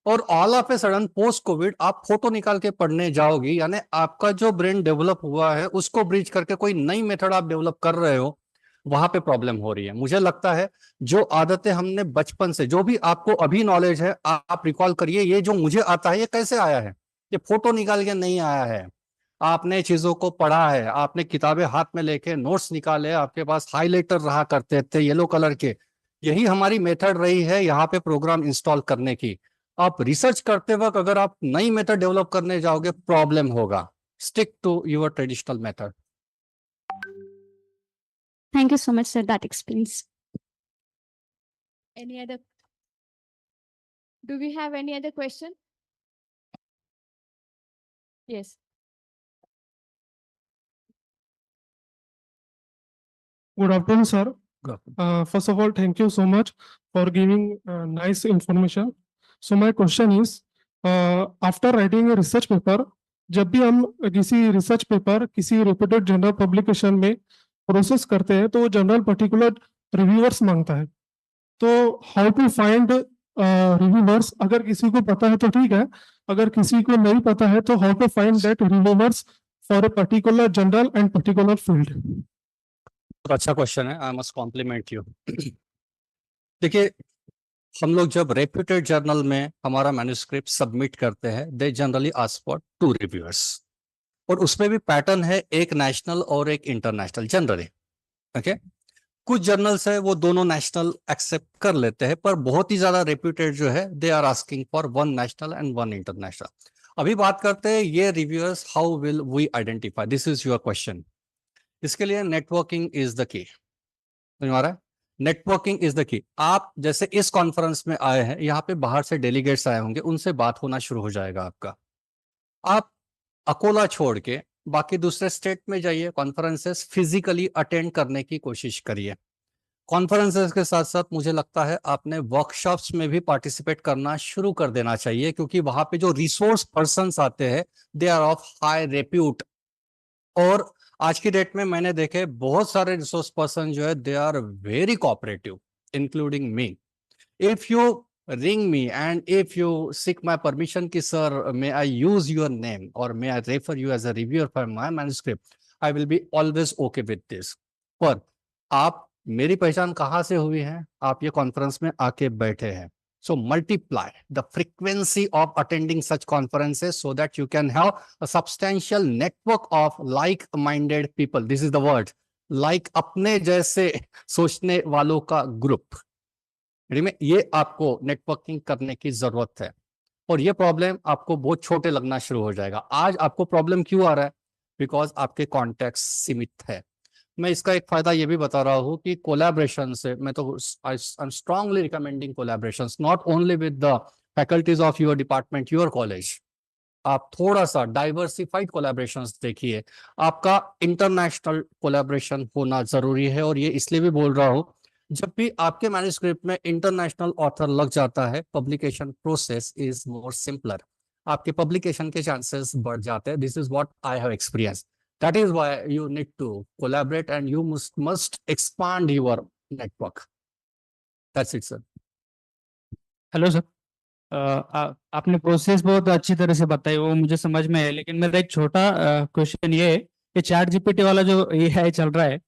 और all of a sudden post Covid आप फोटो निकाल के पढ़ने जाओगी, यानी आपका जो ब्रेन डेवलप हुआ है उसको ब्रिज करके कोई नई मेथड आप डेवलप कर रहे हो, वहां पे प्रॉब्लम हो रही है. मुझे लगता है जो आदतें हमने बचपन से, जो भी आपको अभी नॉलेज है, आप रिकॉल करिए. ये जो मुझे आता है ये कैसे आया है? ये फोटो निकाल के नहीं आया है. आपने चीजों को पढ़ा है, आपने किताबें हाथ में लेके नोट्स निकाले, आपके पास हाइलाइटर रहा करते थे येलो कलर के. यही हमारी मेथड रही है यहाँ पे प्रोग्राम इंस्टॉल करने की. आप रिसर्च करते वक्त अगर आप नई मेथड डेवलप करने जाओगे, प्रॉब्लम होगा. Stick to your traditional method. Thank you so much, sir. That explains. Any other? Do we have any other question? Yes. Good afternoon, sir. Good afternoon. First of all, thank you so much for giving nice information. So my question is, after writing a research paper, जब भी हम किसी research paper किसी reputed journal publication में process करते हैं तो वो जर्नल पर्टिकुलर रिव्यूअर्स मांगता है. तो हाउ टू फाइंड रिव्यूअर्स? अगर किसी को पता है तो ठीक है, अगर किसी को नहीं पता है तो how to find that reviewers for a particular journal and particular field? तो अच्छा क्वेश्चन है. I must compliment you. देखिए, हम लोग जब रेप्यूटेड जर्नल में हमारा मैन्युस्क्रिप्ट सबमिट करते हैं, they generally ask for 2 reviewers, और उसमें भी पैटर्न है, एक नेशनल और एक इंटरनेशनल जनरली. ओके, कुछ जर्नल्स है वो दोनों नेशनल एक्सेप्ट कर लेते हैं, पर बहुत ही ज्यादा रेप्यूटेड जो है they are asking for 1 national and 1 international. अभी बात करते हैं ये reviewers, how will we identify? This is your question. इसके लिए नेटवर्किंग इज द की. समझ आ रहा है? Networking is the key. आप जैसे इस कॉन्फ्रेंस में आए हैं, यहाँ पे बाहर से डेलीगेट्स आए होंगे, उनसे बात होना शुरू हो जाएगा आपका. आप अकोला छोड़ के बाकी दूसरे स्टेट में जाइए, कॉन्फ्रेंसेस फिजिकली अटेंड करने की कोशिश करिए. कॉन्फ्रेंसेस के साथ साथ मुझे लगता है आपने वर्कशॉप्स में भी पार्टिसिपेट करना शुरू कर देना चाहिए, क्योंकि वहां पे जो रिसोर्स पर्संस आते हैं they are of high repute. और आज की डेट में मैंने देखे बहुत सारे रिसोर्स पर्सन जो है they are very cooperative, including me. If you ring me and if you seek my permission ki sir may I use your name or may I refer you as a reviewer for my manuscript, I will be always okay with this. पर आप मेरी पहचान कहाँ से हुई है? आप ये कॉन्फ्रेंस में आके बैठे हैं. So multiply the frequency of attending such conferences so that you can have a substantial network of like-minded people. This is the word, like अपने जैसे सोचने वालों का ग्रुप में ये आपको नेटवर्किंग करने की जरूरत है। और ये प्रॉब्लम आपको बहुत छोटे लगना शुरू हो जाएगा। आज आपको प्रॉब्लम क्यों आ रहा है? बिकॉज आपके कॉन्टेक्स्ट सीमित है। मैं इसका एक फायदा ये भी बता रहा हूँ कि कोलैबोरेशन से मैं तो I am strongly recommending collaborations not only with the faculties of your department, your college. आप थोड़ा सा डाइवर्सिफाइड कोलैबोरेशंस देखिए। आपका इंटरनेशनल कोलैबोरेशन होना जरूरी है। और ये इसलिए भी बोल रहा हूँ, जब भी आपके मैन्युस्क्रिप्ट में इंटरनेशनल ऑथर लग जाता है, publication process is more simpler. आपके पब्लिकेशन के चांसेस बढ़ जाते हैं। This is what I have experience. That is why you need to collaborate and you must expand your network. That's it, sir. Hello sir, आपने process बहुत अच्छी तरह से बताई, वो मुझे समझ में है। लेकिन मेरा एक छोटा क्वेश्चन ये है कि चैट जीपीटी वाला जो एआई चल रहा है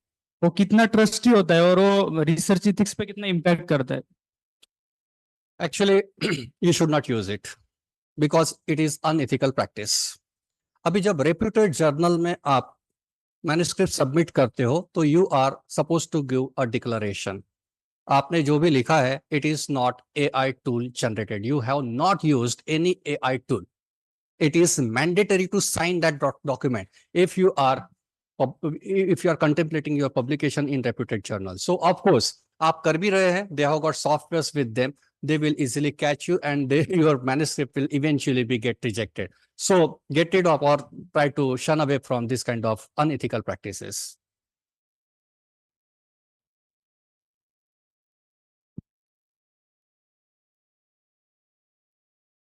वो कितना ट्रस्टी होता है और वो रिसर्च इथिक्स पे कितना इम्पैक्ट करता है? Actually, you should not use it because it is unethical practice. अभी जब रेप्यूटेड जर्नल में आप मैन्युस्क्रिप्ट सबमिट करते हो तो you are suppose to give a declaration. आपने जो भी लिखा है it is not AI tool generated, you have not used any AI tool. It is mandatory to sign that document if you are contemplating your publication in reputed journal. So of course आप कर भी रहे हैं, they have got softwares with them, they will easily catch you and your manuscript will eventually be get rejected. So get rid of or try to shun away from this kind of unethical practices.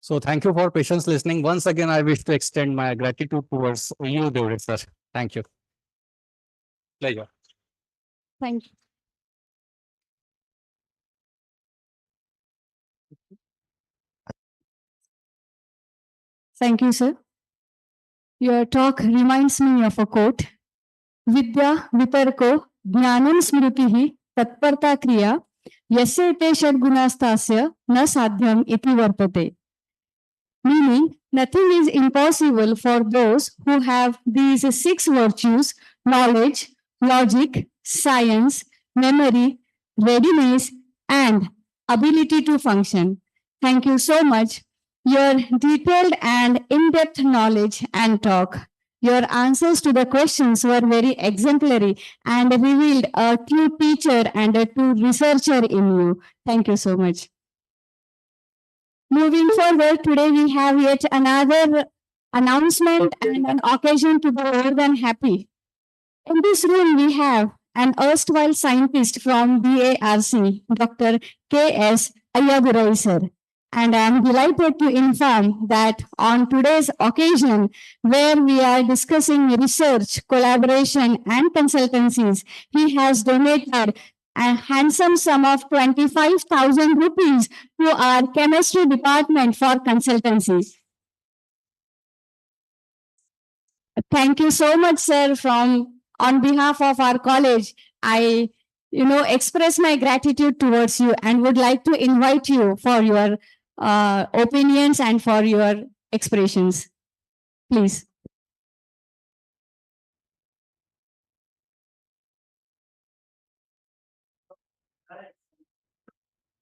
So thank you for patience listening. Once again, I wish to extend my gratitude towards you, David sir. Thank you. Pleasure. Thank you. Thank you, sir. Your talk reminds me of a quote. Vidya vitarko jnanam smritihi tatparta kriya yasya te षड्गुणास्तास्य न साध्यम इति वर्तते. Meaning, nothing is impossible for those who have these 6 virtues: knowledge, logic, science, memory, readiness, and ability to function. Thank you so much. Your detailed and in-depth knowledge and talk. Your answers to the questions were very exemplary and revealed a true teacher and a true researcher in you. Thank you so much. Moving forward, today we have yet another announcement and an occasion to be more than happy. In this room, we have an erstwhile scientist from BARC, Dr. K.S. Ayyadurai sir. And I am delighted to inform that on today's occasion, where we are discussing research, collaboration, and consultancies, he has donated a handsome sum of 25,000 rupees to our chemistry department for consultancy. Thank you so much, sir. On behalf of our college, I express my gratitude towards you and would like to invite you for your opinions and for your expressions. Please.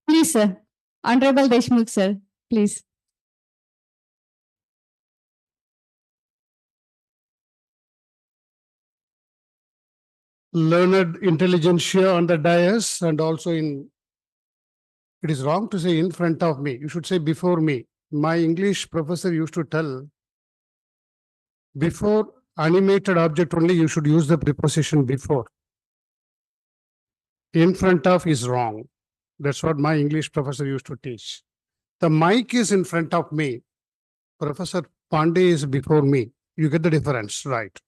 Please, sir. Honorable Deshmukh, sir. Please. Learned intelligentsia on the dais and also it is wrong to say in front of me. You should say before me. My English professor used to tell, before animated object only you should use the preposition before. In front of is wrong. That's what my English professor used to teach. The mic is in front of me. Professor Pandey is before me. You get the difference, right?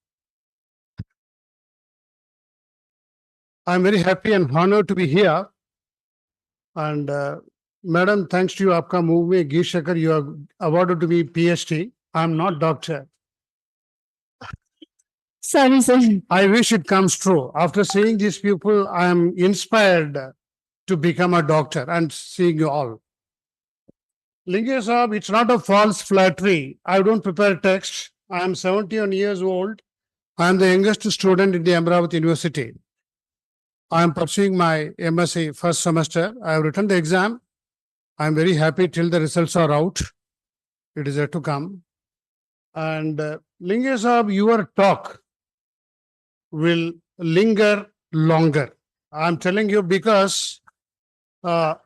I'm very happy and honored to be here. And Madam, thanks to you, Aapka move mein Gi Shakar, you are awarded to me PhD. I'm not doctor. Sorry, sir. I wish it comes true. After seeing these people, I am inspired to become a doctor and seeing you all. Lingesh Saab, it's not a false flattery. I don't prepare text. I am 71 years old. I am the youngest student in the Amravati University. I am pursuing my MSc first semester. I have written the exam. I am very happy till the results are out. It is yet to come. And Lingesh Saab, your talk will linger longer. I am telling you because I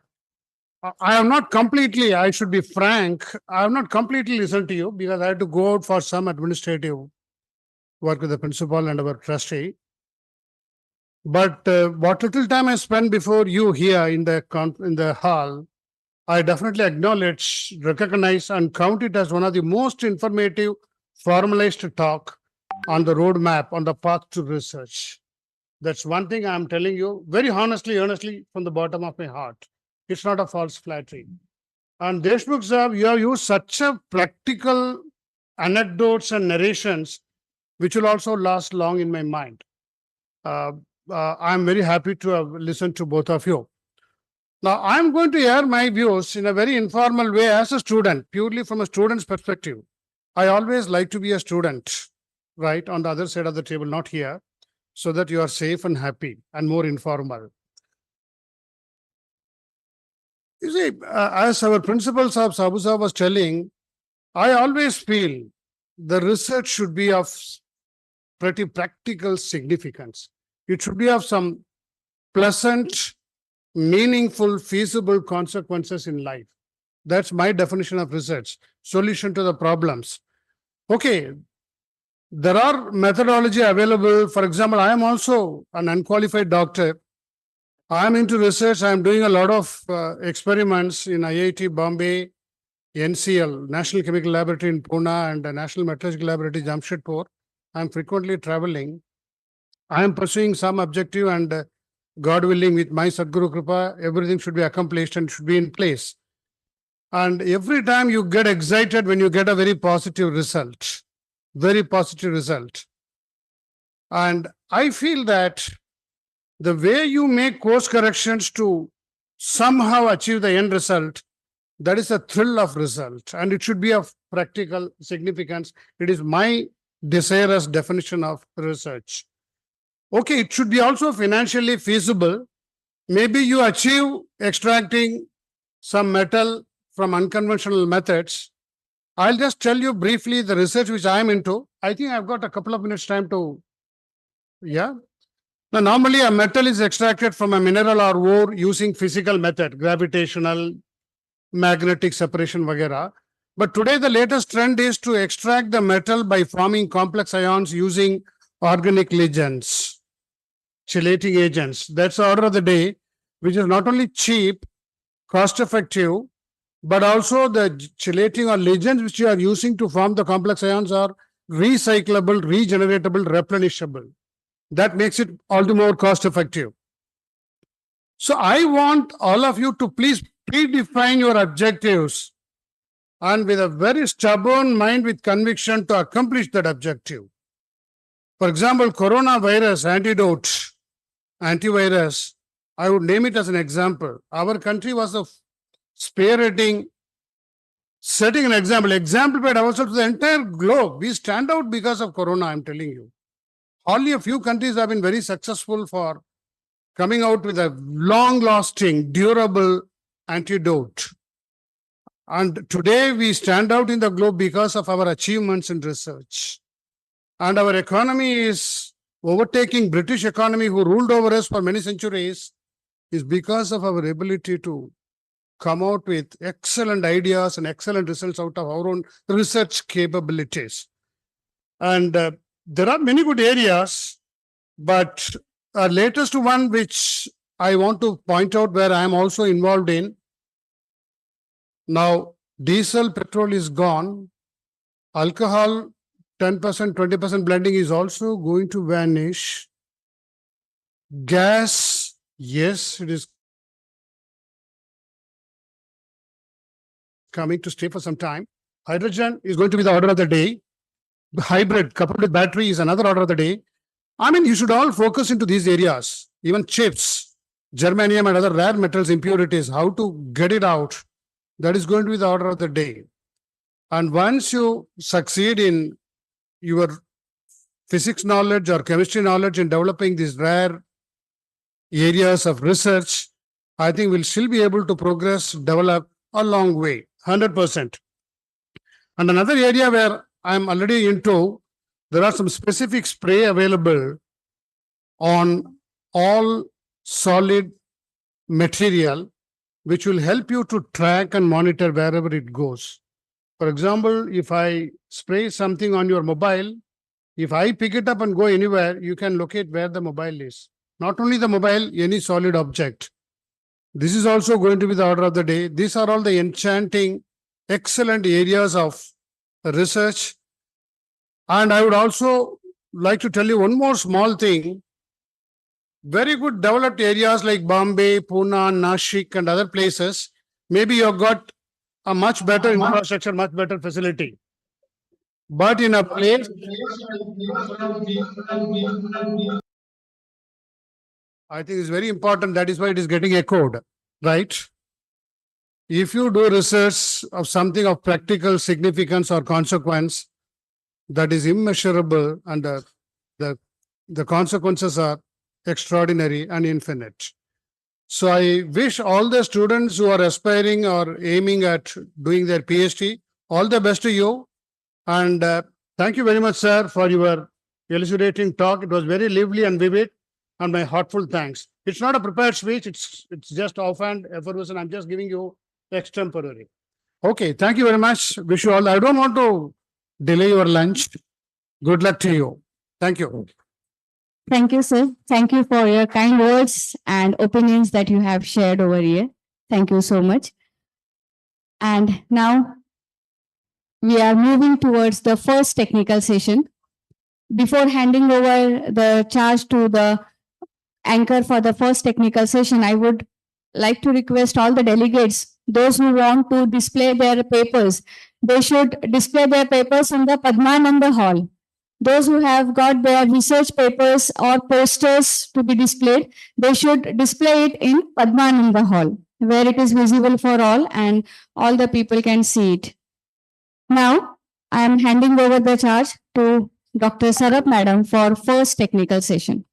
have not completely, I should be frank, I have not completely listened to you because I had to go out for some administrative work with the principal and our trustee. But what little time I spent before you here in the hall, I definitely acknowledge, recognize, and count it as one of the most informative, formalized talk on the roadmap, on the path to research. That's one thing I'm telling you very honestly, earnestly, from the bottom of my heart. It's not a false flattery. And Deshmukh Saab, you have used such a practical anecdotes and narrations, which will also last long in my mind. I'm very happy to have listened to both of you. Now, I'm going to air my views in a very informal way as a student, purely from a student's perspective. I always like to be a student, right, on the other side of the table, not here, so that you are safe and happy and more informal. You see, as our principal Saab Sabu Saab was telling, I always feel the research should be of pretty practical significance. It should be of some pleasant, meaningful, feasible consequences in life. That's my definition of research, solution to the problems. Okay, there are methodology available. For example, I am also an unqualified doctor. I am into research. I am doing a lot of experiments in IIT Bombay, NCL, National Chemical Laboratory in Pune, and the National Metallurgical Laboratory Jamshedpur. I am frequently traveling. I am pursuing some objective, and God willing, with my Sadguru Kripa, everything should be accomplished and should be in place. And every time you get excited when you get a very positive result, very positive result. And I feel that the way you make course corrections to somehow achieve the end result, that is a thrill of result, and it should be of practical significance. It is my desirous definition of research. Okay, it should be also financially feasible. Maybe you achieve extracting some metal from unconventional methods. I'll just tell you briefly the research which I'm into. I think I've got a couple of minutes time to, yeah. Now, normally a metal is extracted from a mineral or ore using physical method, gravitational, magnetic separation, vagera. But today the latest trend is to extract the metal by forming complex ions using organic ligands, chelating agents. That's the order of the day, which is not only cheap, cost effective, but also the chelating or ligands which you are using to form the complex ions are recyclable, regeneratable, replenishable. That makes it all the more cost effective. So I want all of you to please predefine your objectives and with a very stubborn mind with conviction to accomplish that objective. For example, coronavirus antidote, antivirus, I would name it as an example. Our country was spearheading, setting an example by ourselves to the entire globe. We stand out because of corona, I'm telling you. Only a few countries have been very successful for coming out with a long-lasting, durable antidote. And today we stand out in the globe because of our achievements in research. And our economy is overtaking British economy, who ruled over us for many centuries, is because of our ability to come out with excellent ideas and excellent results out of our own research capabilities. And there are many good areas, but latest one which I want to point out where I am also involved in. Now, diesel, petrol is gone. Alcohol, 10%, 20% blending is also going to vanish. Gas, yes, it is coming to stay for some time. Hydrogen is going to be the order of the day. Hybrid coupled with battery is another order of the day. I mean, you should all focus into these areas, even chips, germanium and other rare metals impurities, how to get it out, That is going to be the order of the day. And once you succeed in your physics knowledge or chemistry knowledge in developing these rare areas of research, I think we'll still be able to progress, develop a long way, 100%. And another area where I'm already into, there are some specific spray available on all solid material, which will help you to track and monitor wherever it goes. For example, if I spray something on your mobile, if I pick it up and go anywhere, you can locate where the mobile is. Not only the mobile, any solid object. This is also going to be the order of the day. These are all the enchanting, excellent areas of research. And I would also like to tell you one more small thing. Very good developed areas like Bombay, Pune, Nashik, and other places, maybe you've got a much better infrastructure, much better facility. But in a place, I think it's very important. That is why it is getting echoed, right? If you do research of something of practical significance or consequence that is immeasurable, and the consequences are extraordinary and infinite. So I wish all the students who are aspiring or aiming at doing their PhD, all the best to you. And thank you very much, sir, for your elucidating talk. It was very lively and vivid, and my heartful thanks. It's not a prepared speech. It's just offhand, effortless, and I'm just giving you extemporary. Okay, thank you very much. Wish you all. I don't want to delay your lunch. Good luck to you. Thank you. Thank you, sir. Thank you for your kind words and opinions that you have shared over here. Thank you so much. And now we are moving towards the first technical session. Before handing over the charge to the anchor for the first technical session, I would like to request all the delegates, those who want to display their papers, they should display their papers in the Padmananda Hall. Those who have got their research papers or posters to be displayed, they should display it in Padmananda Hall, where it is visible for all and all the people can see it. Now, I am handing over the charge to Dr. Sarab Madam for first technical session.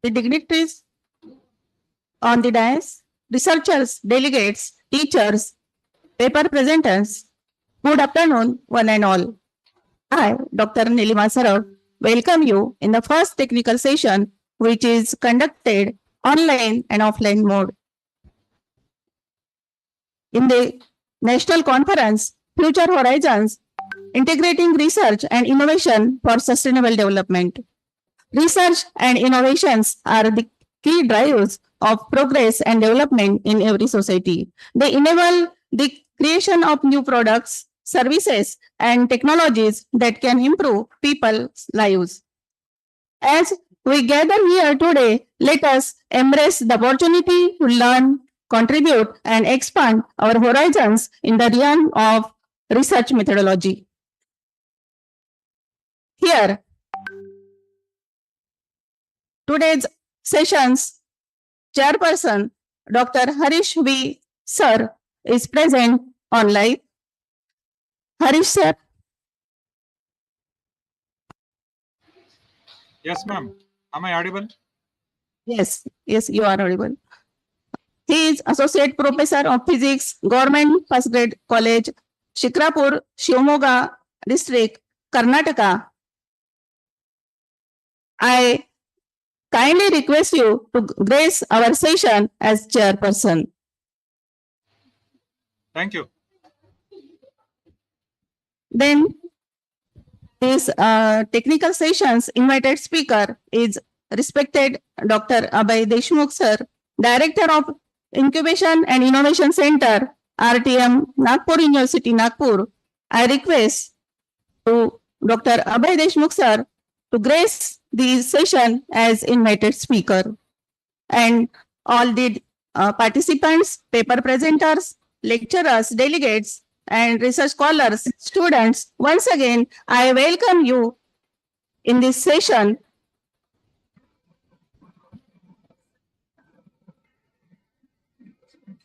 The dignitaries on the dais, researchers, delegates, teachers, paper presenters, good afternoon, one and all. I, Dr. Nilima Sarab, welcome you in the first technical session, which is conducted online and offline mode. In the National Conference, Future Horizons, Integrating Research and Innovation for Sustainable Development. Research and innovations are the key drivers of progress and development in every society. They enable the creation of new products, services, and technologies that can improve people's lives. As we gather here today, let us embrace the opportunity to learn, contribute, and expand our horizons in the realm of research methodology. Here, today's session's chairperson, Dr. Harish V. Sir, is present online. Harish sir. Yes, ma'am. Am I audible? Yes, you are audible. He is Associate Professor of Physics, Government First Grade College, Shikrapur, Shimoga District, Karnataka. I kindly request you to grace our session as chairperson. Thank you. Then this technical session's invited speaker is respected Dr. Abhay Deshmukh sir, Director of Incubation and Innovation Center, RTM, Nagpur University, Nagpur. I request to Dr. Abhay Deshmukh sir to grace the session as invited speaker. And all the participants, paper presenters, lecturers, delegates, and research scholars, students, once again, I welcome you in this session.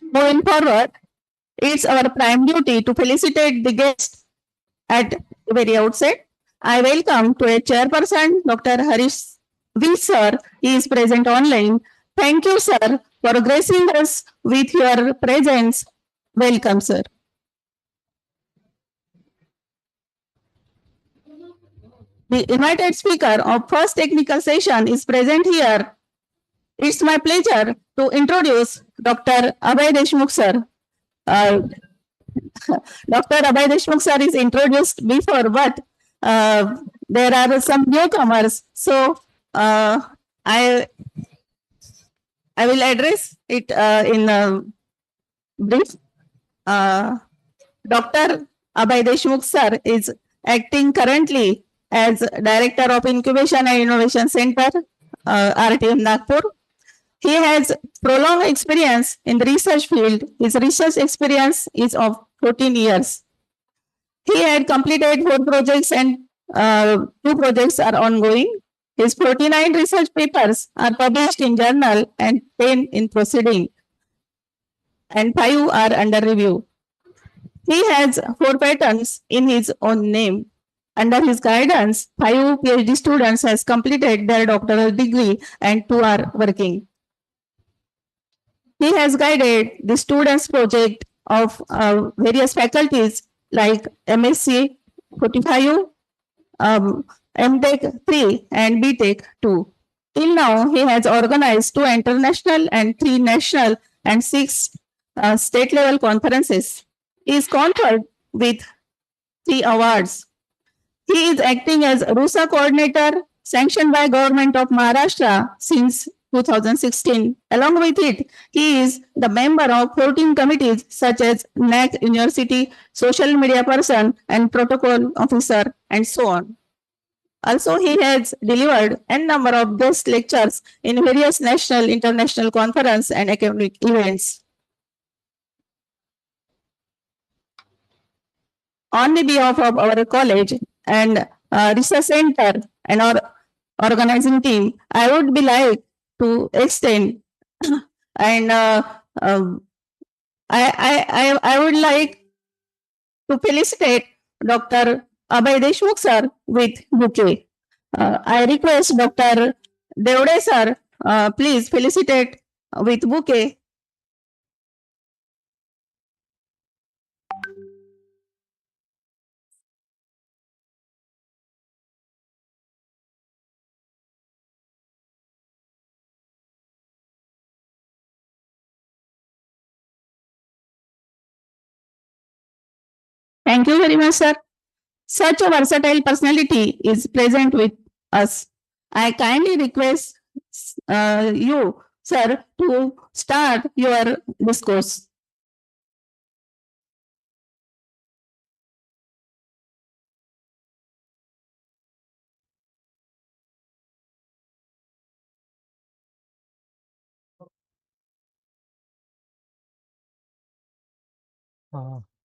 Moving forward, it's our prime duty to felicitate the guest at the very outset. I welcome to a chairperson, Dr. Harish V. Sir. He is present online. Thank you, sir, for gracing us with your presence. Welcome, sir. The invited speaker of first technical session is present here. It's my pleasure to introduce Dr. Abhay Deshmukh, sir. Dr. Abhay Deshmukh, sir, is introduced before, but there are some newcomers. So I will address it in brief. Dr. Abhay Deshmukh, sir, is acting currently as Director of Incubation and Innovation Center, RTM Nagpur. He has prolonged experience in the research field. His research experience is of 14 years. He had completed 4 projects and 2 projects are ongoing. His 49 research papers are published in journal and 10 in proceeding, and 5 are under review. He has 4 patents in his own name. Under his guidance, 5 PhD students has completed their doctoral degree and 2 are working. He has guided the students project of various faculties like MSc 45, MTech 3 and BTech 2. Till now, he has organized 2 international and 3 national and 6 state level conferences. He is conferred with 3 awards. He is acting as RUSA coordinator sanctioned by Government of Maharashtra since 2016. Along with it, he is the member of 14 committees such as NAC University, social media person and protocol officer and so on. Also, he has delivered a number of guest lectures in various national, international conference and academic events. On the behalf of our college and research center and our organizing team, I would be like to extend and I would like to felicitate Dr. Abhay Deshmukh sir with bouquet. I request Dr. Devde sir, please felicitate with bouquet. Thank you very much, sir. Such a versatile personality is present with us. I kindly request you, sir, to start your discourse.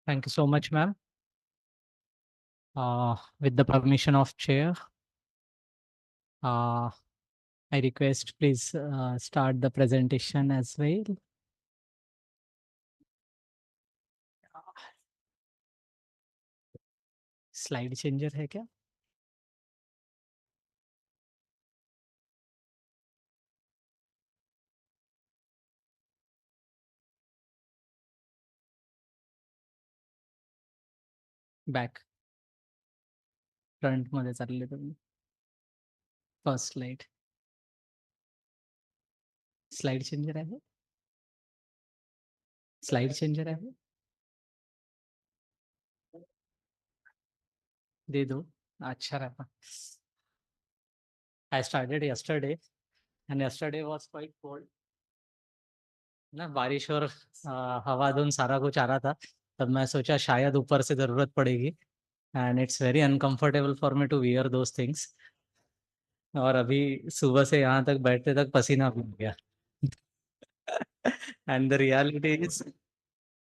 Thank you so much, ma'am. With the permission of chair, I request please start the presentation as well. Slide changer है क्या? Back front मध्ये चालले तुम्ही. First slide changer आहे. Slide changer आहे. दे दो. अच्छा रहा. I started yesterday and yesterday was quite cold. ना बारिश और हवा धुंध सारा कुछ आ रहा था. तब मैं सोचा शायद ऊपर से जरूरत पड़ेगी. And it's very uncomfortable for me to wear those things. और अभी सुबह से यहाँ तक बैठते तक पसीना भी हो गया. And the reality is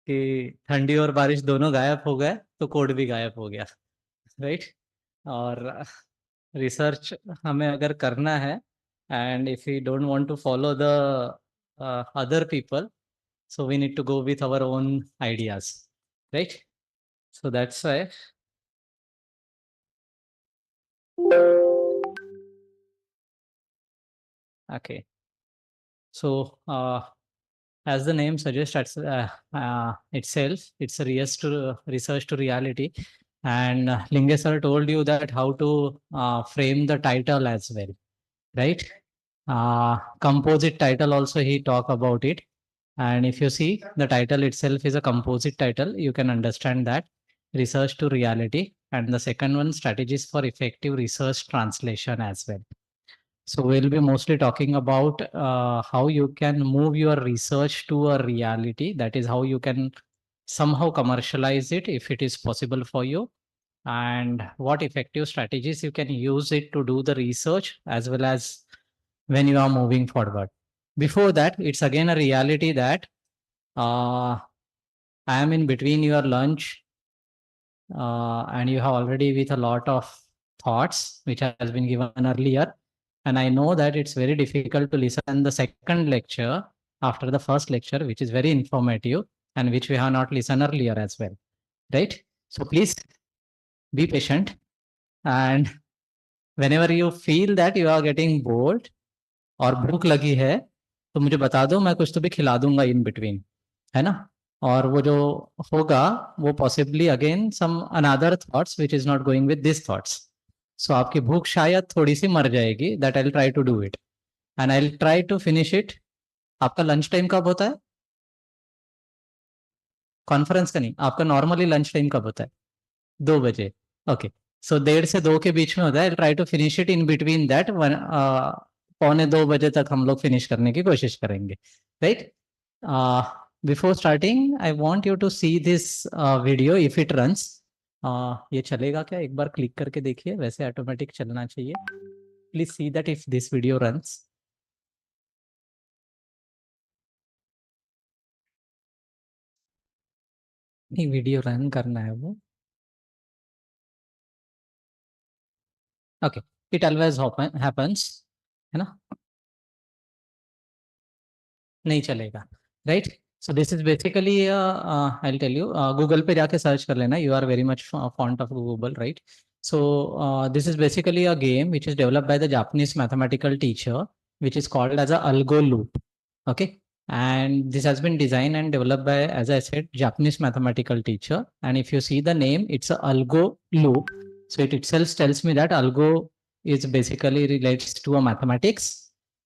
कि ठंडी और बारिश दोनों गायब हो गए तो कोड भी गायब हो गया. राइट. और रिसर्च हमें अगर करना है and if we don't want to follow the other people, so we need to go with our own ideas, right? So that's why okay. So as the name suggests itself, it's a research to reality. And Linge sir told you that how to frame the title as well, right? Composite title also he talk about it. And if you see the title itself is a composite title, you can understand that research to reality. And the second one, strategies for effective research translation as well. So we'll be mostly talking about how you can move your research to a reality. That is how you can somehow commercialize it if it is possible for you, and what effective strategies you can use it to do the research as well as when you are moving forward. Before that, it's again a reality that I am in between your lunch and you have already with a lot of thoughts which has been given earlier. And I know that it's very difficult to listen the second lecture after the first lecture, which is very informative and which we have not listened earlier as well, right? So please be patient. And whenever you feel that you are getting bored और भूख लगी है तो मुझे बता दो, मैं कुछ तो भी खिला दूंगा इन बिटवीन, है ना. और वो जो होगा वो possibly again some another thoughts which is not going with this thoughts. So आपकी भूख शायद थोड़ी सी मर जाएगी. That I will try to do it and I will try to finish it. आपका लंच टाइम कब होता है? कॉन्फ्रेंस का नहीं, आपका नॉर्मली लंच टाइम कब होता है? 2 बजे. ओके. सो 1:30 से 2 के बीच में होता है. I try to finish it in between that. 1:45 बजे तक हम लोग फिनिश करने की कोशिश करेंगे, right. Before starting I want you to see this video if it runs. ये चलेगा क्या? एक बार क्लिक करके देखिए, वैसे ऑटोमेटिक चलना चाहिए. Please see that if this video runs. नहीं, वीडियो रन करना है वो. ओके. इट ऑलवेज हैपेंस, है ना. नहीं चलेगा, right. So this is basically I will tell you, Google पे जाके सर्च कर लेना. You are very much fond of Google, right. So this is basically a game which is developed by the Japanese mathematical teacher, which is called as a algo loop. Okay. And this has been designed and developed by, as I said, Japanese mathematical teacher. And if you see the name, it's a algo loop. So it itself tells me that algo is basically relates to a mathematics,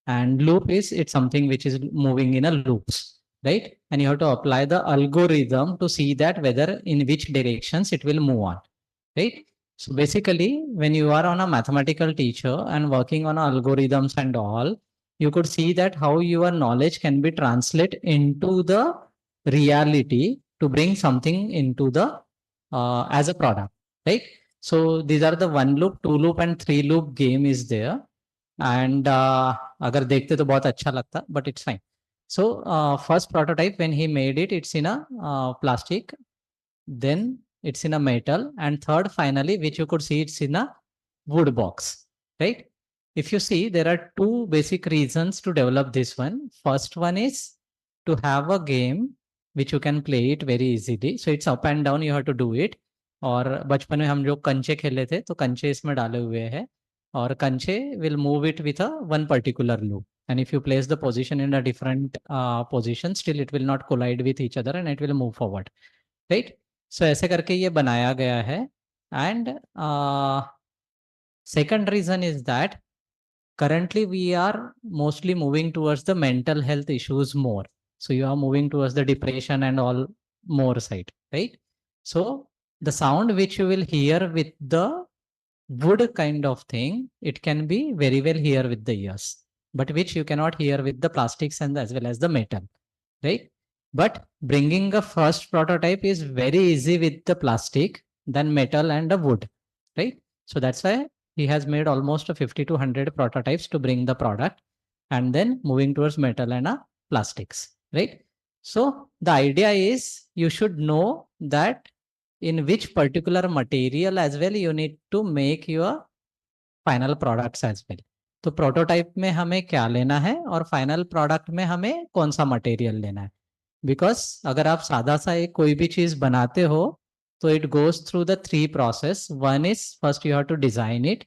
and loop is it's something which is moving in a loops, right? And you have to apply the algorithm to see that whether in which directions it will move on, right? So basically, when you are on a mathematical teacher and working on algorithms and all, you could see that how your knowledge can be translated into the reality to bring something into the as a product, right? So these are the 1 loop, 2 loop and 3 loop game is there. And अगर देखते तो बहुत अच्छा लगता, but it's fine. So first prototype when he made it, it's in a plastic, then it's in a metal, and third finally which you could see it's in a wood box, right? If you see, there are 2 basic reasons to develop this one. First one is to have a game which you can play it very easily. So it's up and down, you have to do it. और बचपन में हम जो कंचे खेले थे तो कंचे इसमें डाले हुए हैं और कंचे will move it with a one particular loop, and if you place the position in a different position, still it will not collide with each other and it will move forward, right? सो ऐसे करके ये बनाया गया है. And second reason is that currently we are mostly moving towards the mental health issues more. So you are moving towards the depression and all more side, right? So the sound which you will hear with the wood kind of thing, it can be very well hear with the ears, but which you cannot hear with the plastics and as well as the metal, right? But bringing a first prototype is very easy with the plastic than metal and the wood, right? So that's why he has made almost a 50 to 100 prototypes to bring the product and then moving towards metal and plastics, right? So the idea is you should know that in which particular material as well you need to make your final products as well. तो prototype में हमें क्या लेना है और final product में हमें कौन सा मटेरियल लेना है. बिकॉज अगर आप सादा सा एक कोई भी चीज बनाते हो तो it goes through the 3 process. One is first you have to design it,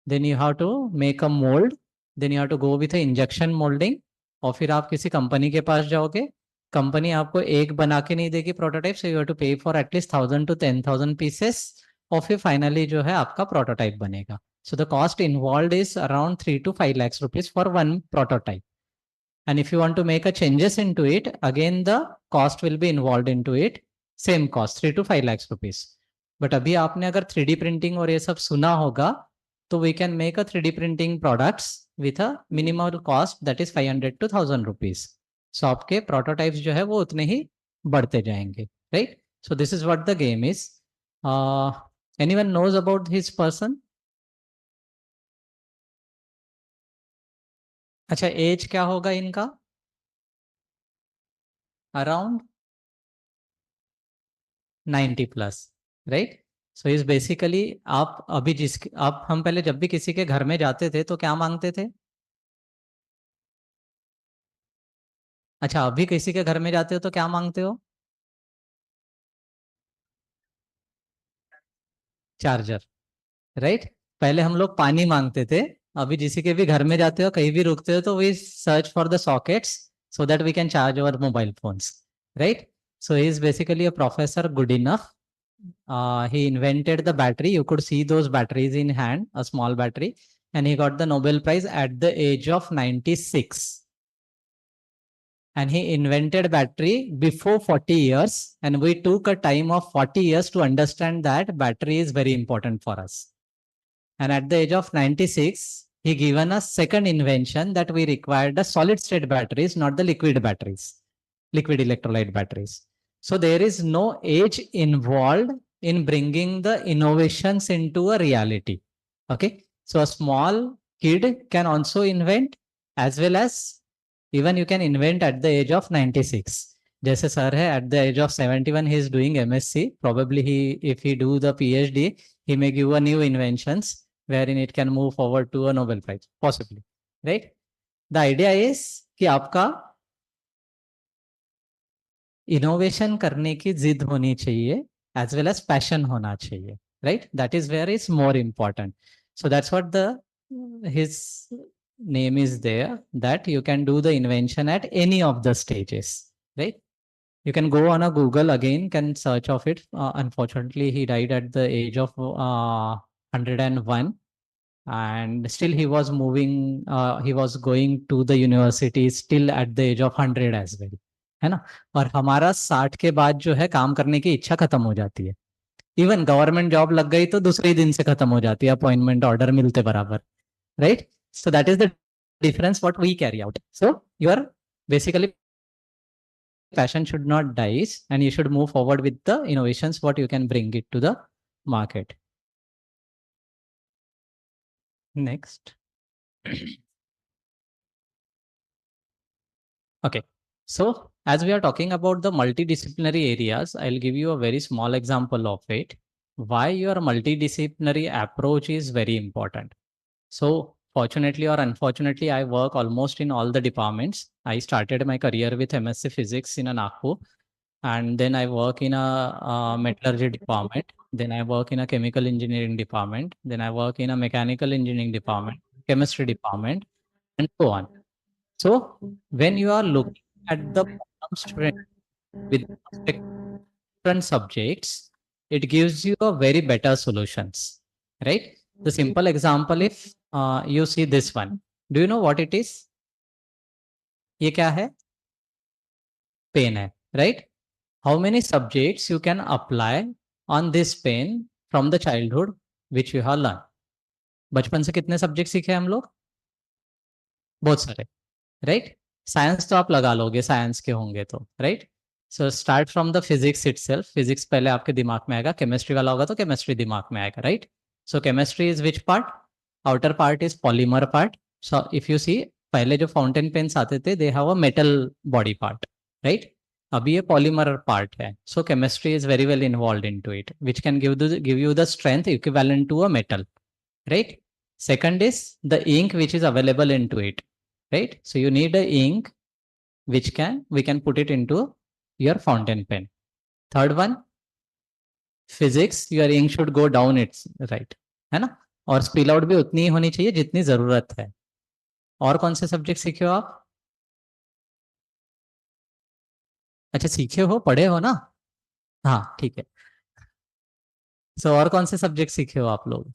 then you have to make a mould, then you have to go with injection moulding, और फिर आप किसी कंपनी के पास जाओगे, कंपनी आपको एक बना के नहीं देगी prototype, so you have to pay for at least 1000 to 10,000 pieces, और फिर फाइनली जो है आपका प्रोटोटाइप बनेगा. So the cost involved is around 3 to 5 lakhs rupees for one prototype. And if you want to make a changes into it, again the cost will be involved into it. Same cost 3 to 5 lakhs rupees. But अभी आपने अगर 3D printing और ये सब सुना होगा तो we can make a 3D printing products with a minimal cost that is 500 to 1000 rupees. So आपके prototypes जो है वो उतने ही बढ़ते जाएंगे, right? So this is what the game is. Anyone knows about his person? अच्छा, एज क्या होगा इनका? Around 90 plus, right? So is basically आप अभी आप हम पहले जब भी किसी के घर में जाते थे तो क्या मांगते थे? अच्छा, अभी किसी के घर में जाते हो तो क्या मांगते हो? Charger, right? पहले हम लोग पानी मांगते थे, अभी किसी के भी घर में जाते हो कहीं भी रुकते हो तो we search for the sockets so that we can charge our mobile phones, right? So he is basically a professor good enough. He invented the battery. You could see those batteries in hand, a small battery, and he got the Nobel Prize at the age of 96. And he invented battery before 40 years, and we took a time of 40 years to understand that battery is very important for us. And at the age of 96, he given us second invention that we required the solid state batteries, not the liquid batteries, liquid electrolyte batteries. So there is no age involved in bringing the innovations into a reality. Okay. So a small kid can also invent, as well as even you can invent at the age of 96. जैसे sir है at the age of 71 he is doing MSc. Probably he, if he do the PhD, he may give a new inventions wherein it can move forward to a Nobel Prize, possibly, right? The idea is कि आपका innovation करने की जिद होनी चाहिए as well as passion होना चाहिए, right? That is where it's more important. So that's what his name is there, that you can do the invention at any of the stages, right? You can go on a Google again, can search of it. Unfortunately, he died at the age of 101. And still he was moving, he was going to the university still at the age of 100 as well, है ना? और हमारा 60 के बाद जो है काम करने की इच्छा खत्म हो जाती है. इवन गवर्नमेंट जॉब लग गई तो दूसरे ही दिन से खत्म हो जाती है, अपॉइंटमेंट ऑर्डर मिलते बराबर, right? So that is the difference what we carry out. So your basically passion should not die and you should move forward with the innovations what you can bring it to the market. Next. Okay, so as we are talking about the multidisciplinary areas, I'll give you a very small example of it, why your multidisciplinary approach is very important. So fortunately or unfortunately, I work almost in all the departments. I started my career with MSc Physics in Nagpur, and then I work in a metallurgy department. Then I work in a chemical engineering department. Then I work in a mechanical engineering department, chemistry department, and so on. So when you are looking at the bottom student with different subjects, it gives you a very better solutions, right? The simple example, if you see this one, do you know what it is? ये क्या है? Pen है, right? How many subjects you can apply on this pen from the childhood which you have learned? बचपन से कितने subject सीखे हम लोग? बहुत सारे, राइट? साइंस तो आप लगा लोगे, साइंस के होंगे तो, right? So start from the physics itself, physics पहले आपके दिमाग में आएगा, केमिस्ट्री वाला होगा तो केमिस्ट्री दिमाग में आएगा, right? So chemistry is which part? Outer part is polymer part. So if you see, पहले जो फाउंटेन पेन्स आते थे, they have a metal body part, right? अभी ये पॉलीमर पार्ट है. So chemistry is very well involve into it, which can give you the strength equivalent to a metal, right? Second is the ink which is available into it, right? So you need a ink which we can put it into your fountain pen. Third one, physics, your ink should go down, it's right, है ना? और spill out भी उतनी ही होनी चाहिए जितनी जरूरत है. और कौन से सब्जेक्ट सीखे हो आप? अच्छा, सीखे हो, पढ़े हो ना? हाँ, ठीक है. सो और कौन से सब्जेक्ट सीखे हो आप लोग?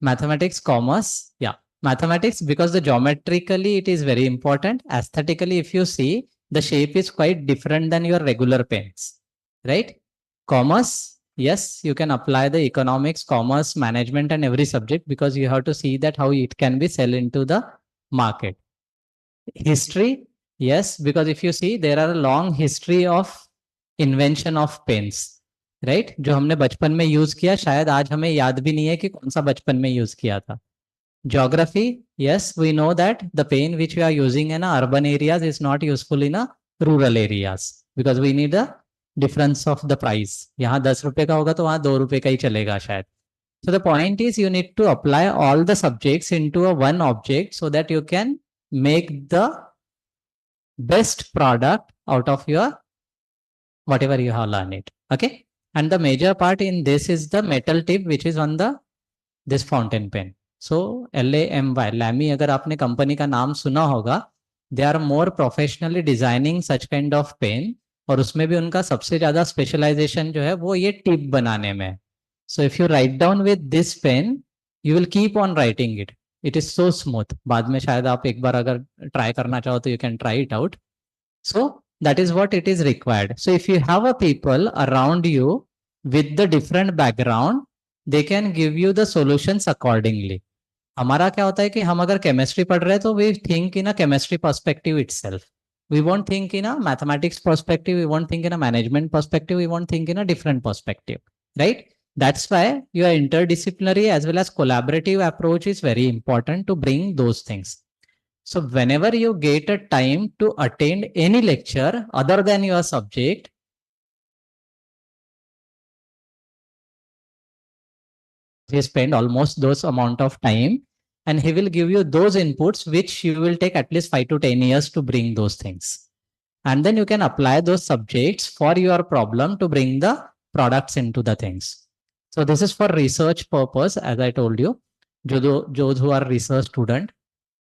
Mathematics, commerce, yeah, mathematics, because the geometrically it is very important. Aesthetically, if you see, the shape is quite different than your regular pens, right? Commerce, yes, you can apply the economics, commerce, management and every subject, because you have to see that how it can be sell into the market. History, yes, because if you see, there are a long history of invention of pens, right? जो हमने बचपन में use किया, शायद आज हमें याद भी नहीं है कि कौन सा बचपन में यूज किया था. Geography, yes, we know that the pen which we are using in urban areas is not useful in rural areas, because we need the difference of the price. यहाँ 10 रुपए का होगा तो वहाँ 2 रुपए का ही चलेगा शायद. So the point is you need to apply all the subjects into a one object so that you can make the best product out of your whatever you have learned it. Okay. And the major part in this is the metal tip which is on this fountain pen. So LAMY, Lamy, अगर आपने company का नाम सुना होगा, they are more professionally designing such kind of pen, और उसमें भी उनका सबसे ज्यादा स्पेशलाइजेशन जो है वो ये टिप बनाने में. So if you write down with this pen, you will keep on writing it. It is so smooth. बाद में शायद आप एक बार अगर ट्राई करना चाहो तो you can try it out. So that is what it is required. So if you have a people around you with the different background, they can give you the solutions accordingly. हमारा क्या होता है कि हम अगर chemistry पढ़ रहे हैं तो we think in a chemistry perspective itself. We won't think in a mathematics perspective. We won't think in a management perspective. We won't think in a different perspective, right? That's why your interdisciplinary as well as collaborative approach is very important to bring those things. So whenever you get a time to attend any lecture other than your subject, he spend almost those amount of time and he will give you those inputs which you will take at least 5 to 10 years to bring those things. And then you can apply those subjects for your problem to bring the products into the things. So this is for research purpose, as I told you, those who are research student.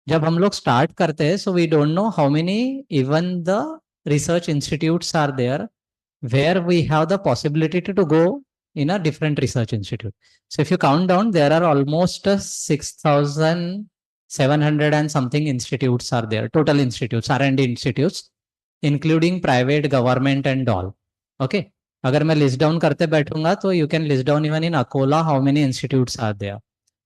जब हम लोग start करते हैं, so we don't know how many even the research institutes are there where we have the possibility to go in a different research institute. So if you count down, there are almost 6,700 and something institutes are there, total institutes, R&D institutes, including private, government and all. Okay. अगर मैं list down करते बैठूंगा तो you can list down even in Akola how many institutes are there.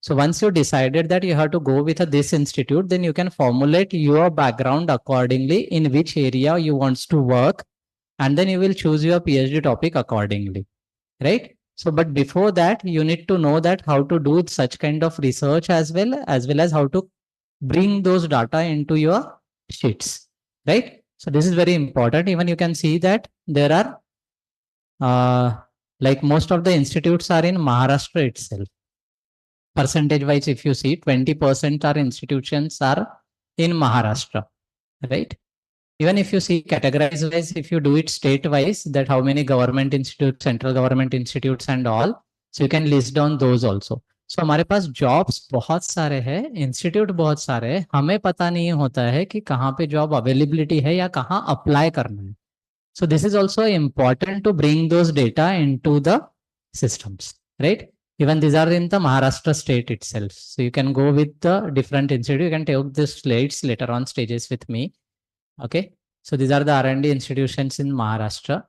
So once you decided that you have to go with this institute, then you can formulate your background accordingly in which area you want to work, and then you will choose your PhD topic accordingly, right? So, but before that, you need to know that how to do such kind of research as well as how to bring those data into your sheets, right? So this is very important. Even you can see that there are, like most of the institutes are in Maharashtra itself. Percentage wise, if you see, 20% are institutions are in Maharashtra, right? Even if you see categorize wise, if you do it state wise, that how many government institutes, central government institutes and all, so you can list down those also. So हमारे पास jobs बहुत सारे हैं, institute बहुत सारे हैं, हमें पता नहीं होता है कि कहाँ पे job availability है या कहाँ apply करना है. So this is also important to bring those data into the systems, right? Even these are in the Maharashtra state itself. So you can go with the different institute. You can take the slides later on stages with me. Okay. So these are the R&D institutions in Maharashtra.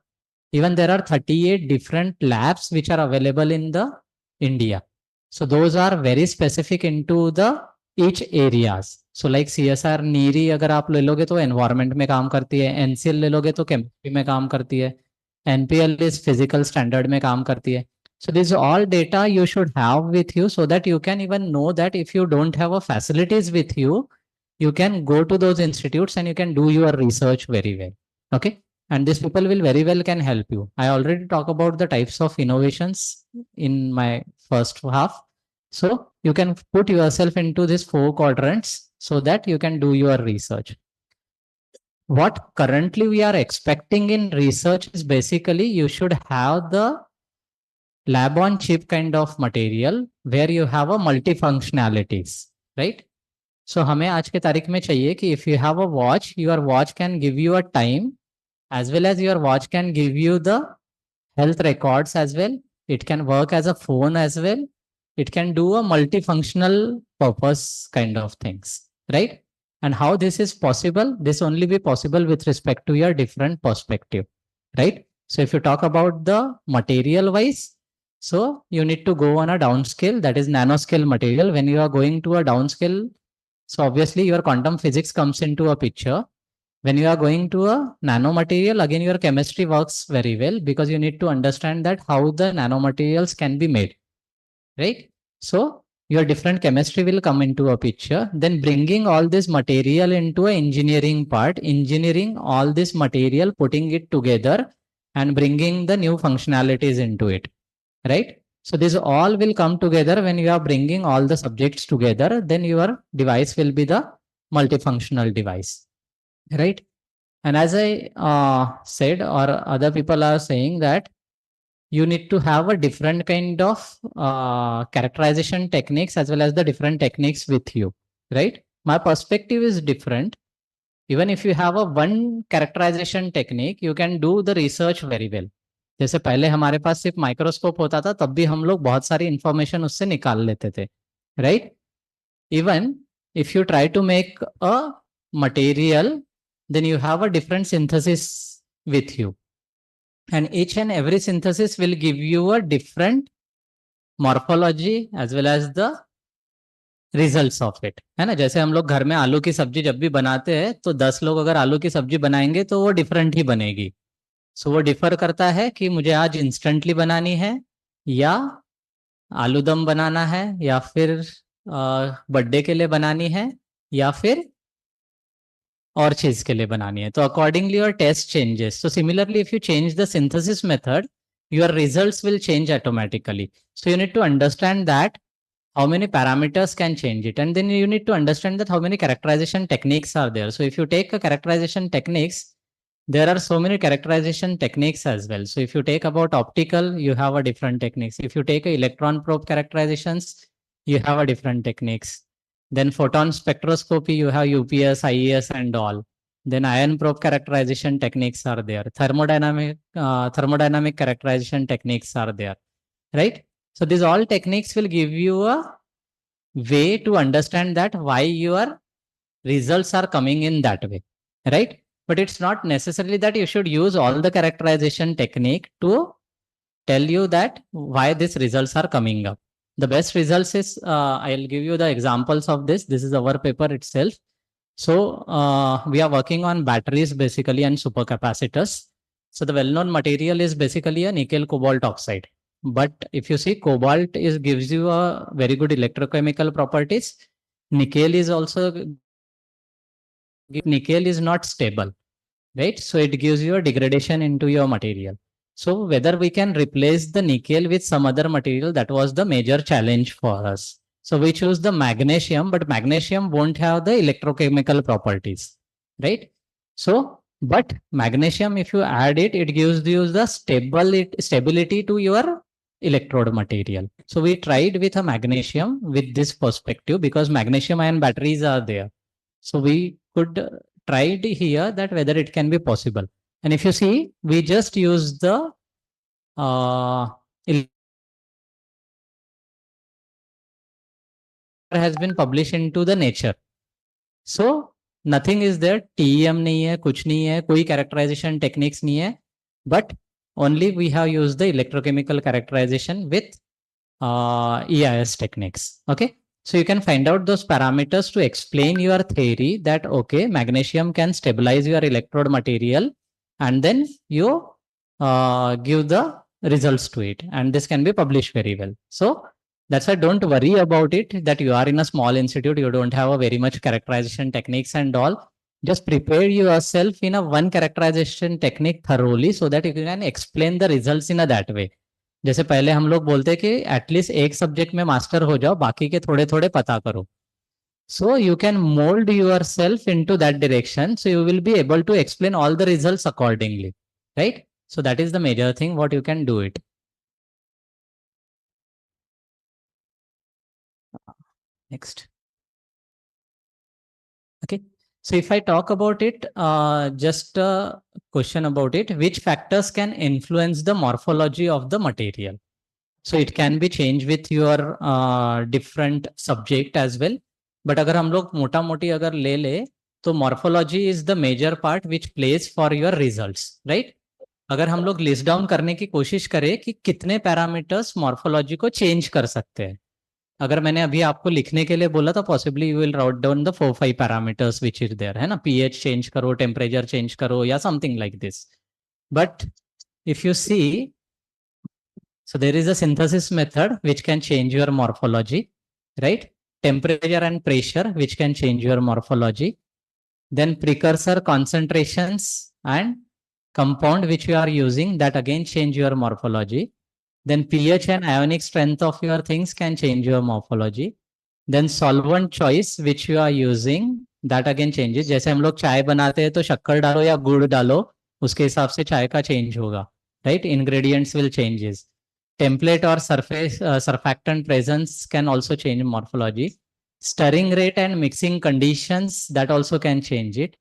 Even there are 38 different labs which are available in the India. So those are very specific into the each areas. So like CSR NEERI अगर आप ले लोगे तो environment में काम करती है, NCL ले लोगे तो chemistry में काम करती है, NPL is physical standard में काम करती है. So this all data you should have with you so that you can even know that if you don't have a facilities with you, you can go to those institutes and you can do your research very well. Okay. And these people will very well can help you. I already talk about the types of innovations in my first half. So you can put yourself into these 4 quadrants so that you can do your research. What currently we are expecting in research is basically you should have the lab on chip kind of material where you have a multifunctionalities, right? So हमें आज के तारीख में चाहिए कि if you have a watch, your watch can give you a time as well as your watch can give you the health records as well. It can work as a phone as well. It can do a multifunctional purpose kind of things, right? And how this is possible? This only be possible with respect to your different perspective, right? So if you talk about the material wise, so you need to go on a downscale, that is nanoscale material. When you are going to a downscale, so obviously your quantum physics comes into a picture. When you are going to a nanomaterial, again your chemistry works very well because you need to understand that how the nanomaterials can be made, right? So your different chemistry will come into a picture. Then bringing all this material into an engineering part, engineering all this material, putting it together and bringing the new functionalities into it, right? So this all will come together when you are bringing all the subjects together, then your device will be the multifunctional device, right? And as I said, or other people are saying that you need to have a different kind of characterization techniques as well as the different techniques with you, right? My perspective is different. Even if you have a one characterization technique, you can do the research very well. जैसे पहले हमारे पास सिर्फ microscope होता था तब भी हम लोग बहुत सारी इंफॉर्मेशन उससे निकाल लेते थे, right? Even if you try to make a material, then you have a different synthesis with you, and each and every synthesis will give you a different morphology as well as the results of it, है ना? जैसे हम लोग घर में आलू की सब्जी जब भी बनाते हैं तो 10 लोग अगर आलू की सब्जी बनाएंगे तो वो डिफरेंट ही बनेगी. सो वो डिफर करता है कि मुझे आज इंस्टेंटली बनानी है या आलू दम बनाना है या फिर बर्थडे के लिए बनानी है या फिर और चीज के लिए बनानी है. तो accordingly your test changes. So similarly if you change the synthesis method, your results will change automatically. So you need to understand that how many parameters can change it, and then you need to understand that how many characterization techniques are there. So if you take a characterization techniques, there are so many characterization techniques as well. So if you take about optical, you have a different techniques. If you take a electron probe characterizations, you have a different techniques. Then photon spectroscopy, you have UPS, IES and all. Then ion probe characterization techniques are there. Thermodynamic characterization techniques are there, right? So these all techniques will give you a way to understand that why your results are coming in that way, right? But it's not necessarily that you should use all the characterization technique to tell you that why these results are coming up. The best results is, I'll give you the examples of this. This is our paper itself. So we are working on batteries basically and supercapacitors. So the well-known material is basically a nickel cobalt oxide. But if you see, cobalt gives you a very good electrochemical properties. Nickel is also, nickel is not stable, right? So it gives you a degradation into your material. So whether we can replace the nickel with some other material, that was the major challenge for us. So we choose the magnesium, but magnesium won't have the electrochemical properties, right? So, but magnesium, if you add it, it gives you the stability to your electrode material. So we tried with a magnesium with this perspective because magnesium ion batteries are there. So we could tried here that whether it can be possible. And if you see, we just use the has been published into the Nature. So nothing is there, TEM नहीं है, कुछ नहीं है, कोई characterization techniques नहीं है, but only we have used the electrochemical characterization with EIS techniques. Okay, so you can find out those parameters to explain your theory that okay, magnesium can stabilize your electrode material, and then you give the results to it, and this can be published very well. So that's why don't worry about it that you are in a small institute, you don't have a very much characterization techniques and all. Just prepare yourself in a one characterization technique thoroughly so that you can explain the results in a that way. जैसे पहले हम लोग बोलते कि at least एक subject में master हो जाओ, बाकी के थोड़े थोड़े पता करो. So you can mold yourself into that direction. So you will be able to explain all the results accordingly, right? So that is the major thing what you can do it. Next. Okay. So if I talk about it, just a question about it, which factors can influence the morphology of the material? So it can be changed with your different subject as well. But अगर हम लोग मोटा मोटी अगर ले ले तो morphology is the major part which plays for your results, right? अगर हम लोग लिस्ट डाउन करने की कोशिश करें कि कितने पैरामीटर्स morphology को चेंज कर सकते हैं, अगर मैंने अभी आपको लिखने के लिए बोला तो possibly you will rout down the 4-5 parameters which is there, है ना? पीएच चेंज करो, टेम्परेचर चेंज करो या something like this. But if you see, so there is a synthesis method which can change your morphology, right? Temperature and pressure which can change your morphology. Then precursor concentrations and compound which you are using, that again change your morphology. Then pH and ionic strength of your things can change your morphology. Then solvent choice which you are using, that again changes. जैसे हम लोग चाय बनाते हैं तो शक्कर डालो या गुड़ डालो, उसके हिसाब से चाय का चेंज होगा, right? Ingredients will changes. Template or surface surfactant presence can also change morphology. Stirring rate and mixing conditions, that also can change it.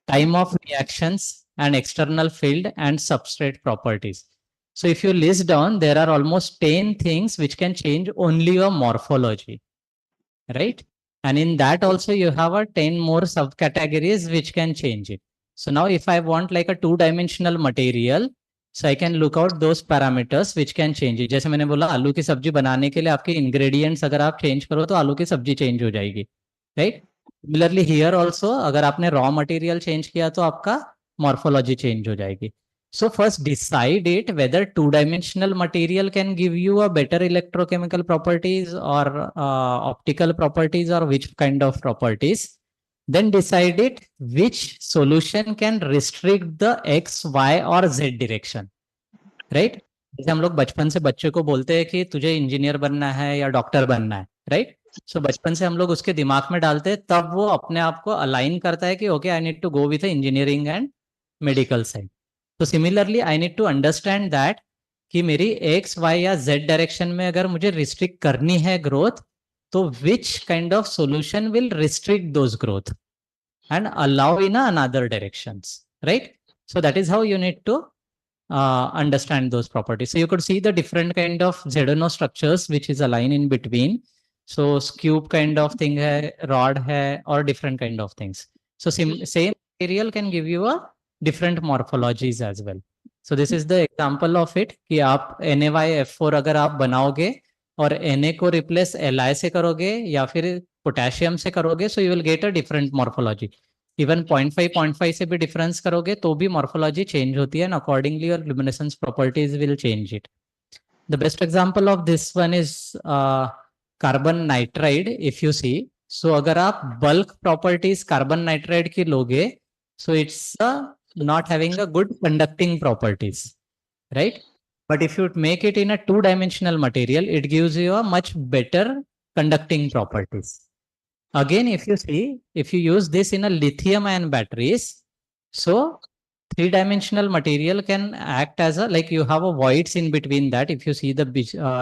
Time of reactions and external field and substrate properties. So if you list down, there are almost 10 things which can change only your morphology, right? And in that also you have a 10 more subcategories which can change it. So now if I want like a 2-dimensional material, so I can look out those parameters which can change it. जैसे मैंने बोला आलू की सब्जी बनाने के लिए आपके ingredients अगर आप change करो तो आलू की सब्जी change हो जाएगी, right? Similarly here also अगर आपने raw material change किया तो आपका morphology change हो जाएगी. So first decide it whether 2-dimensional material can give you a better electrochemical properties or optical properties or which kind of properties. Then decide it which solution can restrict the X, Y or Z direction, right? जैसे हम लोग बचपन से बच्चे को बोलते हैं कि तुझे इंजीनियर बनना है या डॉक्टर बनना है, right? So बचपन से हम लोग उसके दिमाग में डालते हैं, तब वो अपने आप को अलाइन करता है कि okay I need to go with engineering and medical side. तो similarly I need to understand that कि मेरी एक्स वाई या जेड डायरेक्शन में अगर मुझे रिस्ट्रिक्ट करनी है ग्रोथ, तो which kind of solution will restrict those growth and allow in another directions, right? So that is how you need to understand those properties. So you could see the different kind of ZNO structures which is aligned in between. So cube kind of thing hai, rod hai, or different kind of things. So same material can give you a different morphologies as well. So this is the example of it कि आप NaYF4 अगर आप बनाओगे और Na को replace Li से करोगे या फिर पोटेशियम से करोगे, so you will get a different morphology. Even 0.5 से भी difference करोगे तो भी morphology change होती है and accordingly your luminescence properties will change it. The best example of this one is carbon nitride. If you see, so अगर आप bulk properties carbon nitride की लोगे, so it's not having a good conducting properties, right? But if you make it in a 2-dimensional material, it gives you a much better conducting properties. Again, if you see, if you use this in a lithium ion batteries, so 3-dimensional material can act as a, like you have a voids in between that. If you see the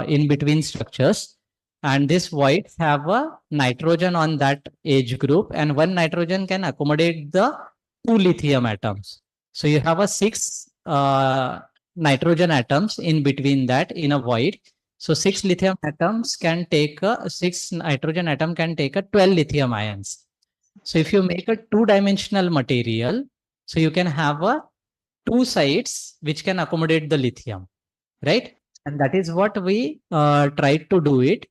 in between structures, and this voids have a nitrogen on that edge group, and one nitrogen can accommodate the 2 lithium atoms. So you have a 6 nitrogen atoms in between that in a void. So 6 lithium atoms can take 6 nitrogen atom can take a 12 lithium ions. So if you make a 2-dimensional material, so you can have a 2 sides which can accommodate the lithium, right? And that is what we tried to do it.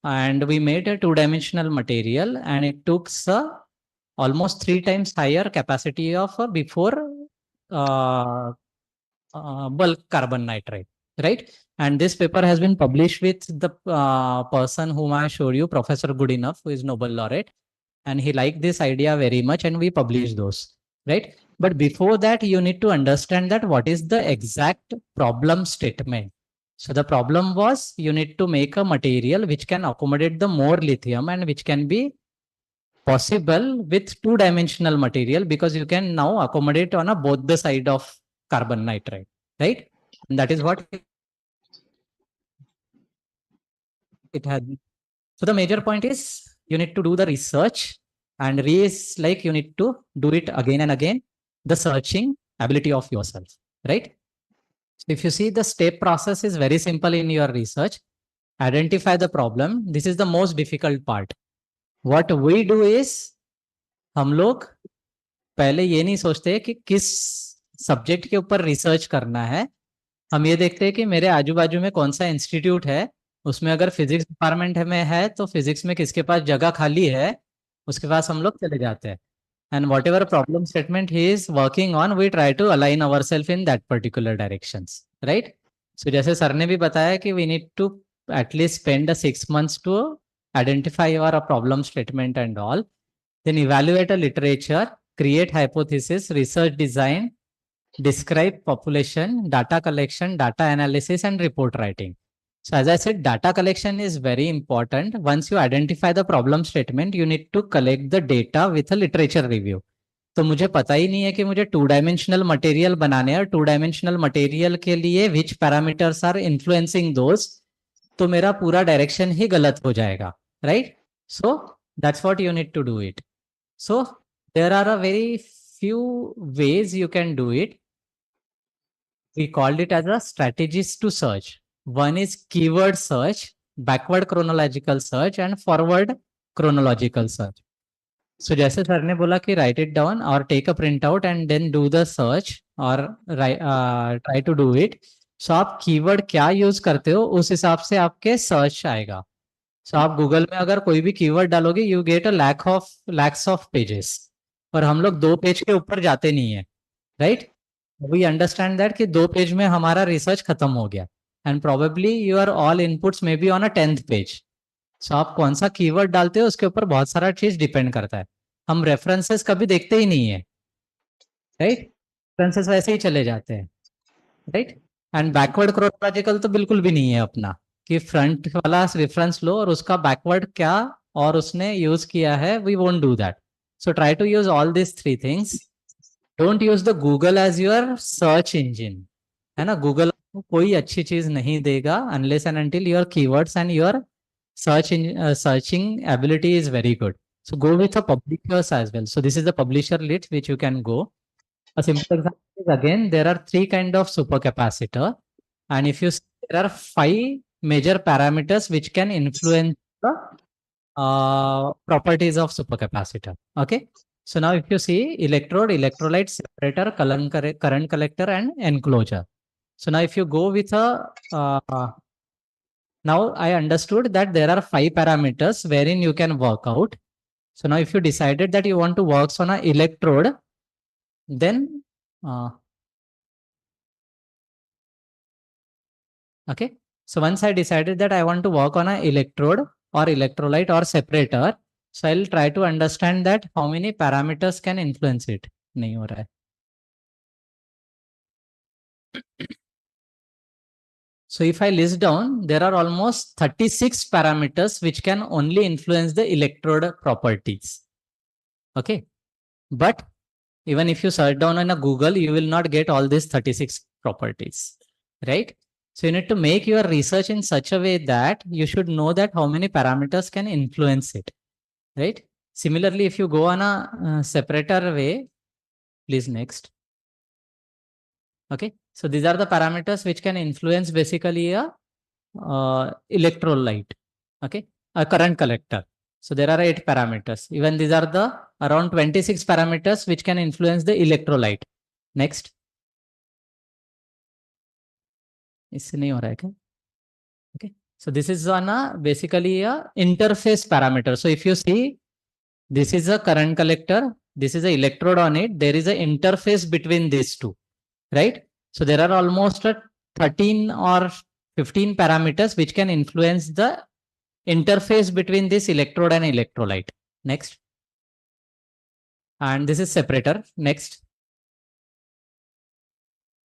And we made a 2-dimensional material, and it took almost 3 times higher capacity of before bulk carbon nitride, right? And this paper has been published with the person whom I showed you, Professor Goodenough, who is Nobel laureate, and he liked this idea very much, and we published those, right? But before that, you need to understand that what is the exact problem statement. So the problem was you need to make a material which can accommodate the more lithium and which can be possible with 2-dimensional material, because you can now accommodate on both the side of carbon nitride, right? And that is what it has. So the major point is you need to do the research, and is like you need to do it again and again, the searching ability of yourself, right? So if you see, the step process is very simple in your research. Identify the problem. This is the most difficult part. What we do is, हम लोग पहले ये नहीं सोचते कि किस subject के ऊपर रिसर्च करना है. हम ये देखते हैं कि मेरे आजू बाजू में कौन सा इंस्टीट्यूट है, उसमें अगर फिजिक्स डिपार्टमेंट में है तो फिजिक्स में किसके पास जगह खाली है, उसके पास हम लोग चले जाते हैं. And whatever problem statement he is working on, we try to align ourselves in that particular directions, right? So जैसे सर ने भी बताया कि we need to at least spend 6 months to identify your problem statement and all. Then evaluate a literature, create hypothesis, research design, describe population, data collection, data analysis, and report writing. So as I said, data collection is very important. Once you identify the problem statement, you need to collect the data with a literature review. तो मुझे पता ही नहीं है कि मुझे 2-dimensional material बनाने हैं, 2-dimensional material के लिए which parameters are influencing those, तो मेरा पूरा direction ही गलत हो जाएगा, right? So that's what you need to do it. So there are a very few ways you can do it. We called it as a strategies to search. One is keyword search, backward chronological search, and forward chronological search. So जैसे sir ने बोला कि write it down or take a printout and then do the search or try to do it. So आप keyword क्या use करते हो, उस हिसाब से आपके search आएगा. So आप Google में अगर कोई भी keyword डालोगे, you get a lakhs of pages. और हम लोग 2 पेज के ऊपर जाते नहीं है, right? We understand that कि 2 पेज में हमारा रिसर्च खत्म हो गया, and probably your all inputs may be on a 10th page. So आप कौन सा कीवर्ड डालते हो उसके ऊपर बहुत सारा चीज डिपेंड करता है. हम रेफरेंसेस कभी देखते ही नहीं है, राइट? रेफरेंसेस वैसे ही चले जाते हैं, राइट? एंड बैकवर्ड क्रोनोलॉजिकल तो बिल्कुल भी नहीं है अपना, कि फ्रंट वाला रेफरेंस लो और उसका बैकवर्ड क्या और उसने यूज किया है. We won't do that. So try to use all this 3 things. Don't use the Google as your search engine, है ना? गूगल कोई अच्छी चीज नहीं देगा unless and until your keywords and your searching ability is very good. So go with a publishers as well. So this is the publisher list which you can go. A simple example is, again, there are 3 kind of supercapacitor, and if you see, there are 5 major parameters which can influence the properties of supercapacitor. Okay. So now if you see, electrode, electrolyte, separator, current collector, and enclosure. So now if you go with a now I understood that there are 5 parameters wherein you can work out. So now if you decided that you want to work on an electrode, then okay. So once I decided that I want to work on an electrode or electrolyte or separator, so I'll try to understand that how many parameters can influence it. नहीं हो रहा है. So if I list down, there are almost 36 parameters which can only influence the electrode properties. Okay. But even if you search down on a Google, you will not get all these 36 properties, right? So you need to make your research in such a way that you should know that how many parameters can influence it, right? Similarly, if you go on a separator way, please next. Okay, so these are the parameters which can influence basically a electrolyte. Okay, a current collector. So there are 8 parameters. Even these are the around 26 parameters which can influence the electrolyte. Next. इससे नहीं हो रहा है क्या? Okay, so this is on a basically a interface parameter. So if you see, this is a current collector, this is a electrode on it, there is an interface between these two, right? So there are almost 13 or 15 parameters which can influence the interface between this electrode and electrolyte. Next. And this is separator. Next.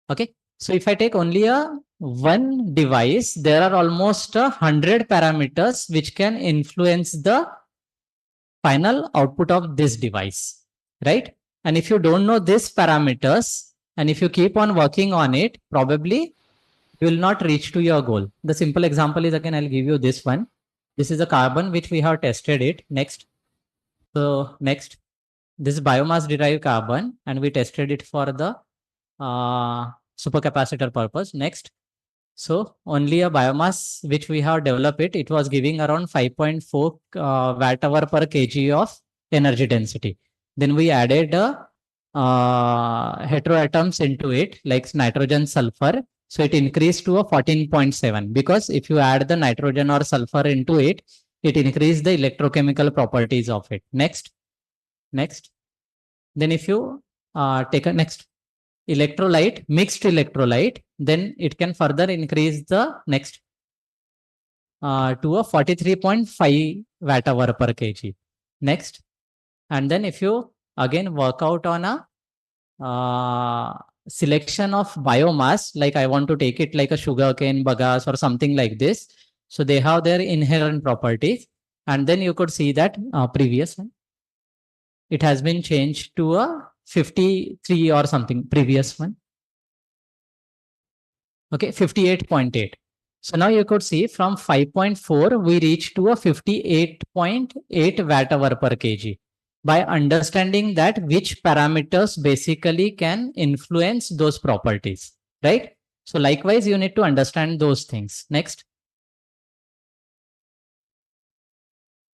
Okay, so if I take only a one device, there are almost 100 parameters which can influence the final output of this device, right? And if you don't know these parameters, and if you keep on working on it, probably you will not reach to your goal. The simple example is, again, I'll give you this one. This is a carbon which we have tested it. Next. So next, this is biomass derived carbon, and we tested it for the supercapacitor purpose. Next. So only a biomass which we have developed it was giving around 5.4 watt hour per kg of energy density. Then we added heteroatoms into it, like nitrogen, sulfur. So it increased to a 14.7, because if you add the nitrogen or sulfur into it, it increased the electrochemical properties of it. Next. Next. Then if you take a next electrolyte, mixed electrolyte, then it can further increase the next to a 43.5 watt hour per kg. Next. And then if you again work out on a selection of biomass, like I want to take it like a sugarcane, bagasse or something like this. So they have their inherent properties. And then you could see that previous one, it has been changed to a 53 or something, previous one. Okay, 58.8. So now you could see from 5.4, we reached to a 58.8 watt hour per kg by understanding that which parameters basically can influence those properties, right? So likewise, you need to understand those things. Next.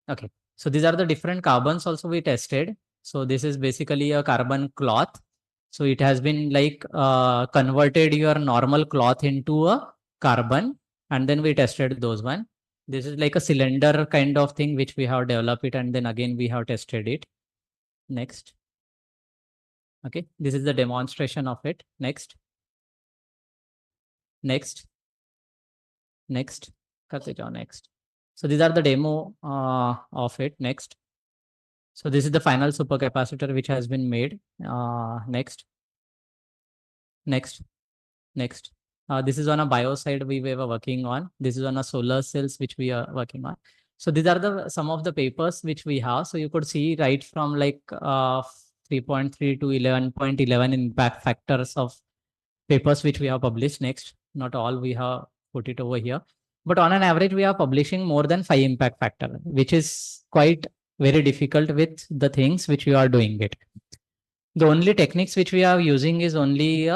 Okay, so these are the different carbons also we tested. So this is basically a carbon cloth. So it has been like converted your normal cloth into a carbon, and then we tested those one. This is like a cylinder kind of thing which we have developed it, and then again we have tested it. Next. Okay, this is the demonstration of it. Next. Next. Next. Next. So these are the demo of it. Next. So this is the final supercapacitor which has been made. Next. Next. Next. This is on a bio side we were working on. This is on a solar cells which we are working on. So these are the some of the papers which we have. So you could see right from like 3.3 to 11.11 impact factors of papers which we have published. Next, not all we have put it over here, but on an average we are publishing more than 5 impact factor, which is quite very difficult with the things which we are doing it. The only techniques which we are using is only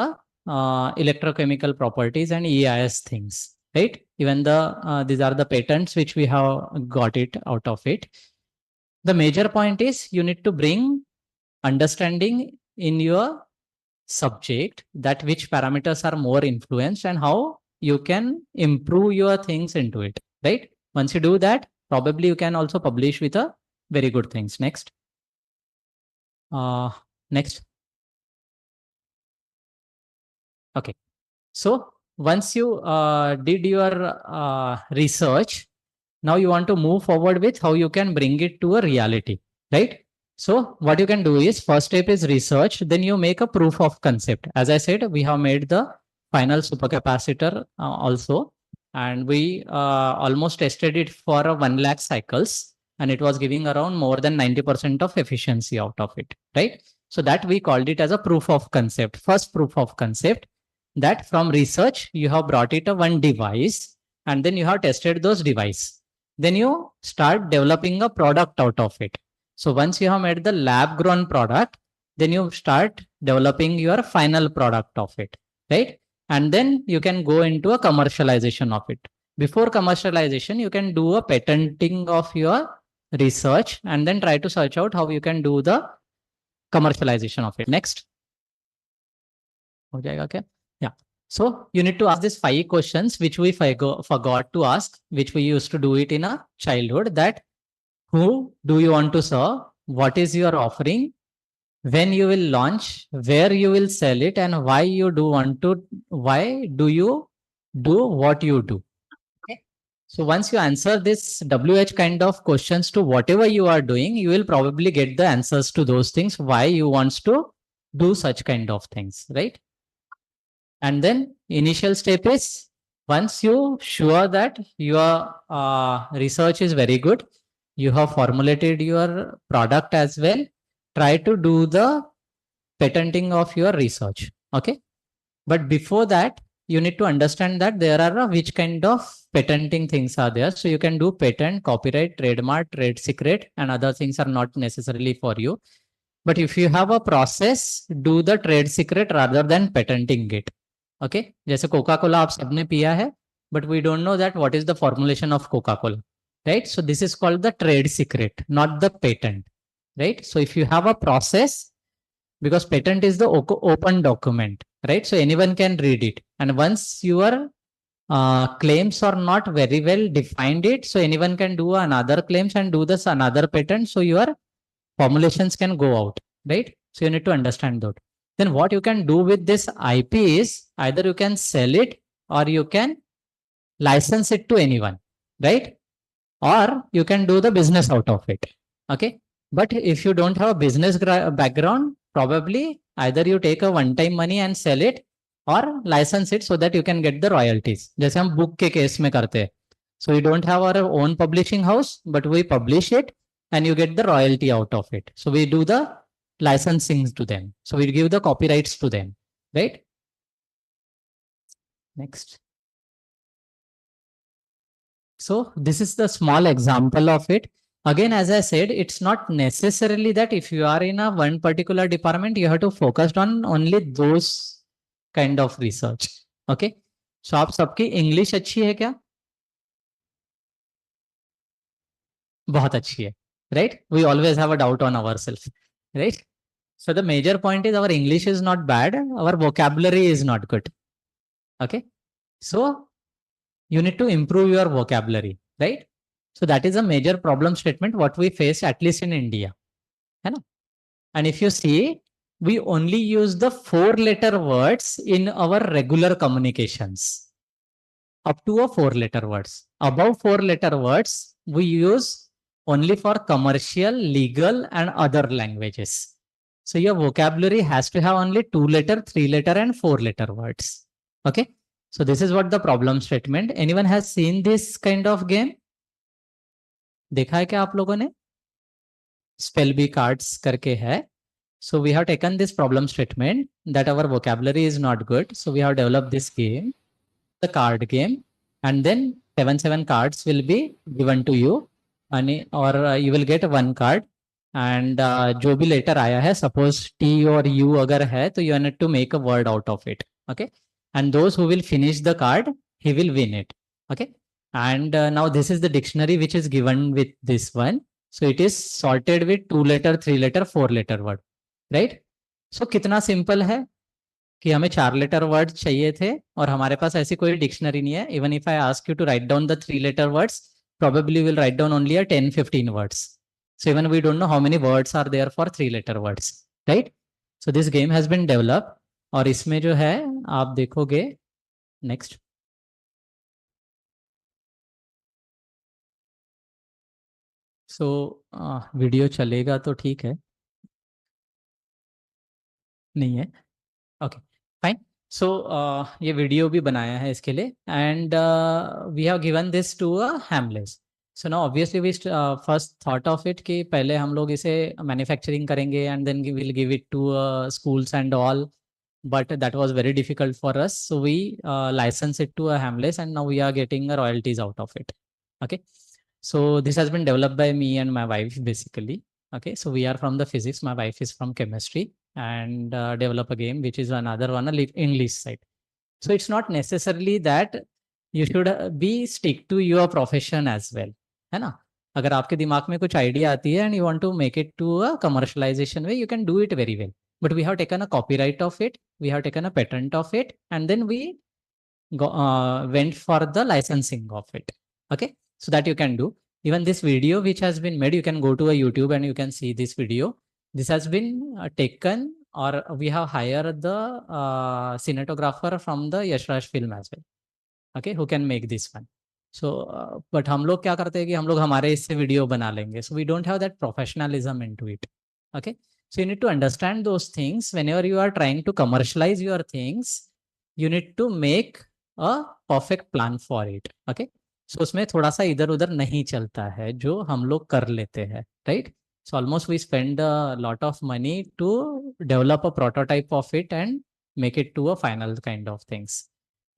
electrochemical properties and EIS things, right? Even the these are the patents which we have got it out of it. The major point is you need to bring understanding in your subject that which parameters are more influenced and how you can improve your things into it, right? Once you do that, probably you can also publish with a very good things. Next. Next. Okay. So once you did your research, now you want to move forward with how you can bring it to a reality, right? So what you can do is first step is research, then you make a proof of concept. As I said, we have made the final supercapacitor also, and we almost tested it for 1 lakh cycles, and it was giving around more than 90% of efficiency out of it, right? So that we called it as a proof of concept, first proof of concept, that from research, you have brought it a one device, and then you have tested those device. Then you start developing a product out of it. So once you have made the lab grown product, then you start developing your final product of it, right? And then you can go into a commercialization of it. Before commercialization, you can do a patenting of your research and then try to search out how you can do the commercialization of it. Next. Okay. Yeah. So you need to ask these 5 questions, which we forgot to ask, which we used to do it in a childhood, that who do you want to serve? What is your offering? When you will launch, where you will sell it, and why do you do what you do? Okay. So once you answer this WH kind of questions to whatever you are doing, you will probably get the answers to those things, why you wants to do such kind of things, right? And then initial step is, once you sure that your research is very good, you have formulated your product as well, try to do the patenting of your research. Okay. But before that, you need to understand that there are which kind of patenting things are there. So you can do patent, copyright, trademark, trade secret, and other things are not necessarily for you. But if you have a process, do the trade secret rather than patenting it. Okay. जैसे Coca-Cola आप सबने पिया है, but we don't know that what is the formulation of Coca-Cola, right? So this is called the trade secret, not the patent, right? So if you have a process, because patent is the open document, right? So anyone can read it. And once your claims are not very well defined it, so anyone can do another claims and do this another patent. So your formulations can go out, right? So you need to understand that. Then what you can do with this IP is either you can sell it or you can license it to anyone, right? Or you can do the business out of it. Okay. But if you don't have a business background, probably either you take a one-time money and sell it or license it so that you can get the royalties. जैसे हम book के case में करते हैं. So we don't have our own publishing house, but we publish it and you get the royalty out of it. So we do the licensing to them. So we give the copyrights to them, right? Next. So this is the small example of it. Again, as I said, it's not necessarily that if you are in a one particular department, you have to focus on only those kind of research. Okay. So आप सबकी English अच्छी है क्या? बहुत अच्छी है, right? We always have a doubt on ourselves, right? So the major point is our English is not bad. Our vocabulary is not good. Okay. So you need to improve your vocabulary, right? So that is a major problem statement what we face, at least in India. And if you see, we only use the 4-letter words in our regular communications. Up to a 4-letter words. Above 4-letter words, we use only for commercial, legal, and other languages. So your vocabulary has to have only 2-letter, 3-letter, and 4-letter words. Okay. So this is what the problem statement. Anyone has seen this kind of game? देखा है क्या आप लोगों ने? Spell bee cards करके है. So we have taken this problem statement that our vocabulary is not good. So we have developed this game, the card game, and then 7 cards will be given to you, and or you will get 1 card. And जो भी later आया है, suppose T or U अगर है, तो you need to make a word out of it. Okay. And those who will finish the card, he will win it. Okay. And now this is the dictionary which is given with this one. So it is sorted with 2-letter, 3-letter, 4-letter word, right? So कितना simple है कि हमें 4-letter word चाहिए थे और हमारे पास ऐसी कोई dictionary नहीं है. Even if I ask you to write down the 3-letter words, probably will write down only a 10-15 words. So even we don't know how many words are there for 3-letter words, right? So this game has been developed. और इसमें जो है आप देखोगे next so video चलेगा तो ठीक है नहीं है ओके फाइन सो ये वीडियो भी बनाया है इसके लिए and we have given this to a homeless so now obviously we first thought of it कि पहले हम लोग इसे मैन्युफैक्चरिंग करेंगे and then will give it to schools and all. But that was very difficult for us. So we licensed it to a Hamleys and now we are getting royalties out of it. Okay. So this has been developed by me and my wife basically. Okay. So we are from the physics. My wife is from chemistry and develop a game, which is another one, English side. So it's not necessarily that you should be stick to your profession as well, है ना? अगर आपके दिमाग में कुछ idea आती है and you want to make it to a commercialization way, you can do it very well. But we have taken a copyright of it, we have taken a patent of it, and then we went for the licensing of it. Okay, so that you can do. Even this video which has been made, you can go to a YouTube and you can see this video. This has been taken, or we have hired the cinematographer from the Yashraj film as well. Okay, who can make this one. So but हम लोग क्या करते हैं कि हम लोग हमारे इससे वीडियो बना लेंगे. So we don't have that professionalism into it. Okay, so you need to understand those things. Whenever you are trying to commercialize your things, you need to make a perfect plan for it. Okay, so उसमें थोड़ा सा इधर उधर नहीं चलता है जो हम लोग कर लेते हैं, right? So almost we spend a lot of money to develop a prototype of it and make it to a final kind of things.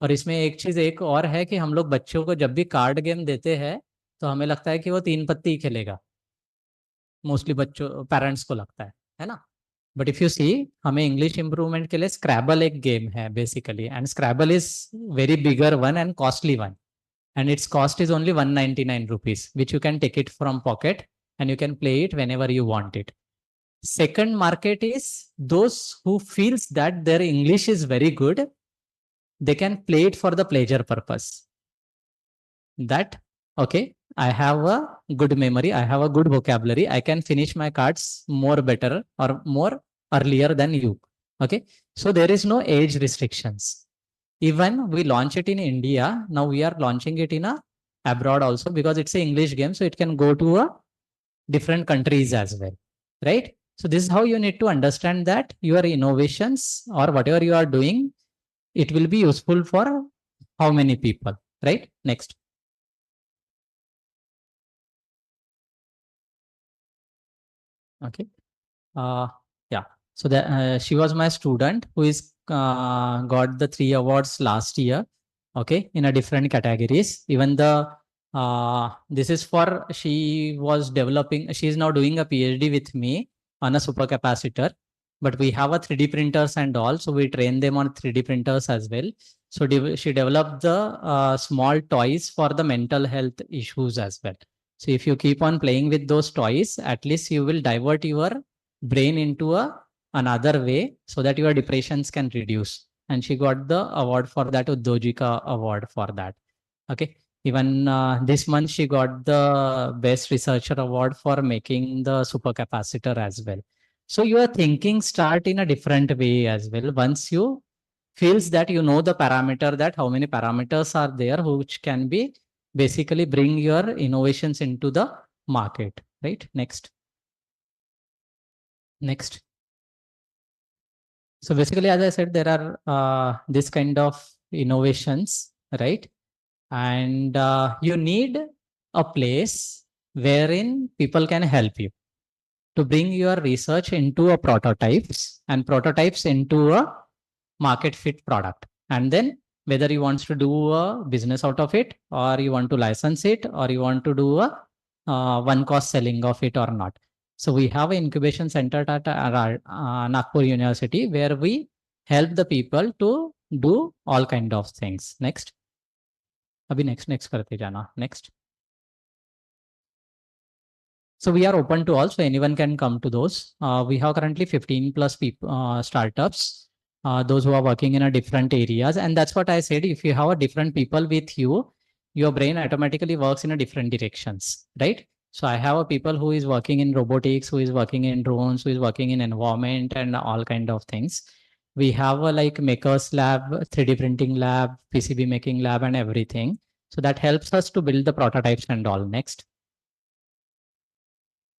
और इसमें एक चीज एक और है कि हम लोग बच्चों को जब भी कार्ड गेम देते हैं तो हमें लगता है कि वो 3 पत्ती ही खेलेगा, मोस्टली बच्चों पेरेंट्स को लगता है ना? बट इफ यू सी, हमें इंग्लिश इंप्रूवमेंट के लिए स्क्रैबल एक गेम है basically, and Scrabble is very bigger one and costly one, and its cost is only 199 rupees, which you can take it from pocket and you can play it whenever you want it. Second market is those who feels that their English is very good, they can play it for the pleasure purpose. That, okay, I have a good memory, I have a good vocabulary, I can finish my cards more better or more earlier than you. Okay, so there is no age restrictions. Even we launch it in India, now we are launching it in a abroad also, because it's an English game, so it can go to a different countries as well, right? So this is how you need to understand that your innovations or whatever you are doing, it will be useful for how many people, right? Next. Okay. Yeah. So that she was my student who is got the 3 awards last year. Okay, in a different categories. Even the this is for, she was developing. She is now doing a PhD with me on a supercapacitor. But we have a 3D printers and all, so we train them on 3D printers as well. So she developed the small toys for the mental health issues as well. So if you keep on playing with those toys, at least you will divert your brain into another way so that your depressions can reduce. And she got the award for that, Uddojika award for that. Okay. Even this month she got the best researcher award for making the supercapacitor as well. So your thinking start in a different way as well. Once you feels that you know the parameter, that how many parameters are there which can be basically bring your innovations into the market, right? Next. Next. So basically, as I said, there are this kind of innovations, right? And you need a place wherein people can help you to bring your research into a prototypes and prototypes into a market fit product. And then whether you want to do a business out of it, or you want to license it, or you want to do a one cost selling of it or not. So we have an incubation center at Nagpur University where we help the people to do all kind of things. Next. Abhi next karte jana. Next. So we are open to all, so anyone can come to those. We have currently 15 plus people, startups, those who are working in a different areas. And that's what I said, if you have a different people with you, your brain automatically works in a different directions, right? So I have a people who is working in robotics, who is working in drones, who is working in environment and all kind of things. We have a like makers lab, 3D printing lab, PCB making lab and everything. So that helps us to build the prototypes and all. Next.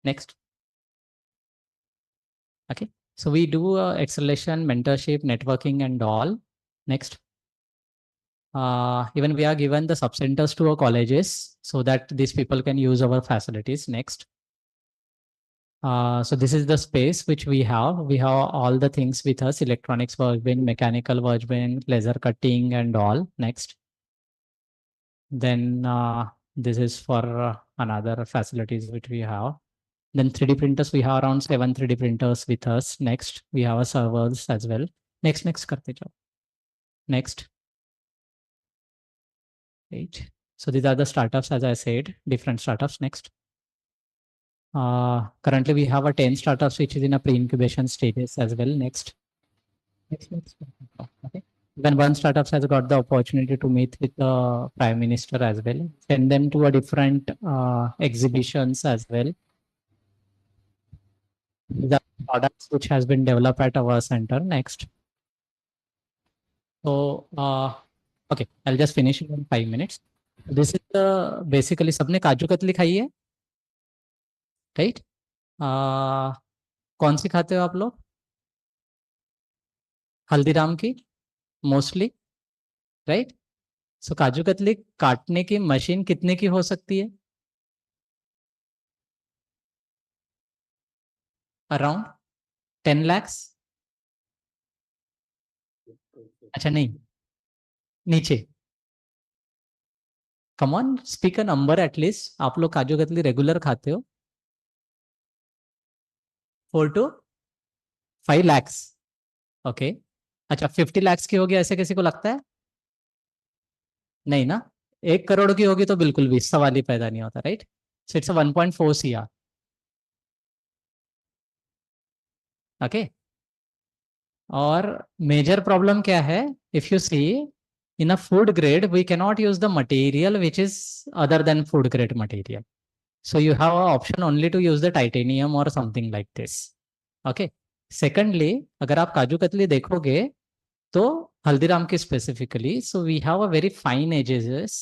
Next. Okay. So we do acceleration, mentorship, networking and all. Next. Even we are given the subcenters to our colleges so that these people can use our facilities. Next. So this is the space which we have. We have all the things with us: electronics workbench, mechanical workbench, laser cutting and all. Next. Then this is for another facilities which we have. Then 3D printers, we have around 7 3D printers with us. Next, we have a servers as well. Next karte jao. Next. Right. So these are the startups, as I said, different startups. Next. Currently we have a 10 startups which is in a pre-incubation stages as well. Next. Next. Okay. Then one startup has got the opportunity to meet with the Prime Minister as well, send them to a different exhibitions as well. The products which has been developed at our center. Next. So, okay, I'll just finish it in 5 minutes. This is the basically सबने काजू कतली खाई है, right? कौन सी खाते हो आप लोग? हल्दीराम की mostly, right? सो काजू कतली काटने की मशीन कितने की हो सकती है? Around 10 lakhs? अच्छा नहीं, नीचे। Come on, speak a number at least. आप लोग काजू कतली रेगुलर खाते हो? 4 to 5 lakhs। ओके, अच्छा 50 lakhs की होगी ऐसे किसी को लगता है? नहीं ना, 1 करोड़ की होगी तो बिल्कुल भी सवाल ही पैदा नहीं होता, right? So it's 1.4 CR। Okay, और मेजर प्रॉब्लम क्या है? If you see in a food grade we cannot use the material which is other than food grade material, so you have an option only to use the titanium or something like this. Okay, secondly अगर आप काजू कतली देखोगे तो हल्दीराम की specifically, so we have a very fine edges,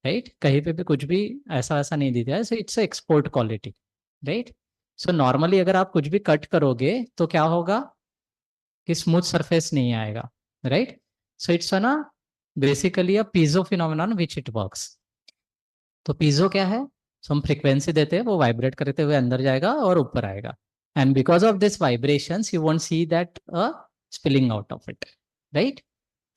right? कहीं पे भी कुछ भी ऐसा नहीं दिया है, सो इट्स export quality, right? So normally अगर आप कुछ भी कट करोगे तो क्या होगा कि स्मूथ सरफेस नहीं आएगा, राइट? सो इट्स ना basically a piezo phenomenon which it works. तो पीजो क्या है? सो हम फ्रीक्वेंसी देते हैं, वो वाइब्रेट करते हुए अंदर जाएगा और ऊपर आएगा, and because of this vibrations you won't see that spilling out of it, right?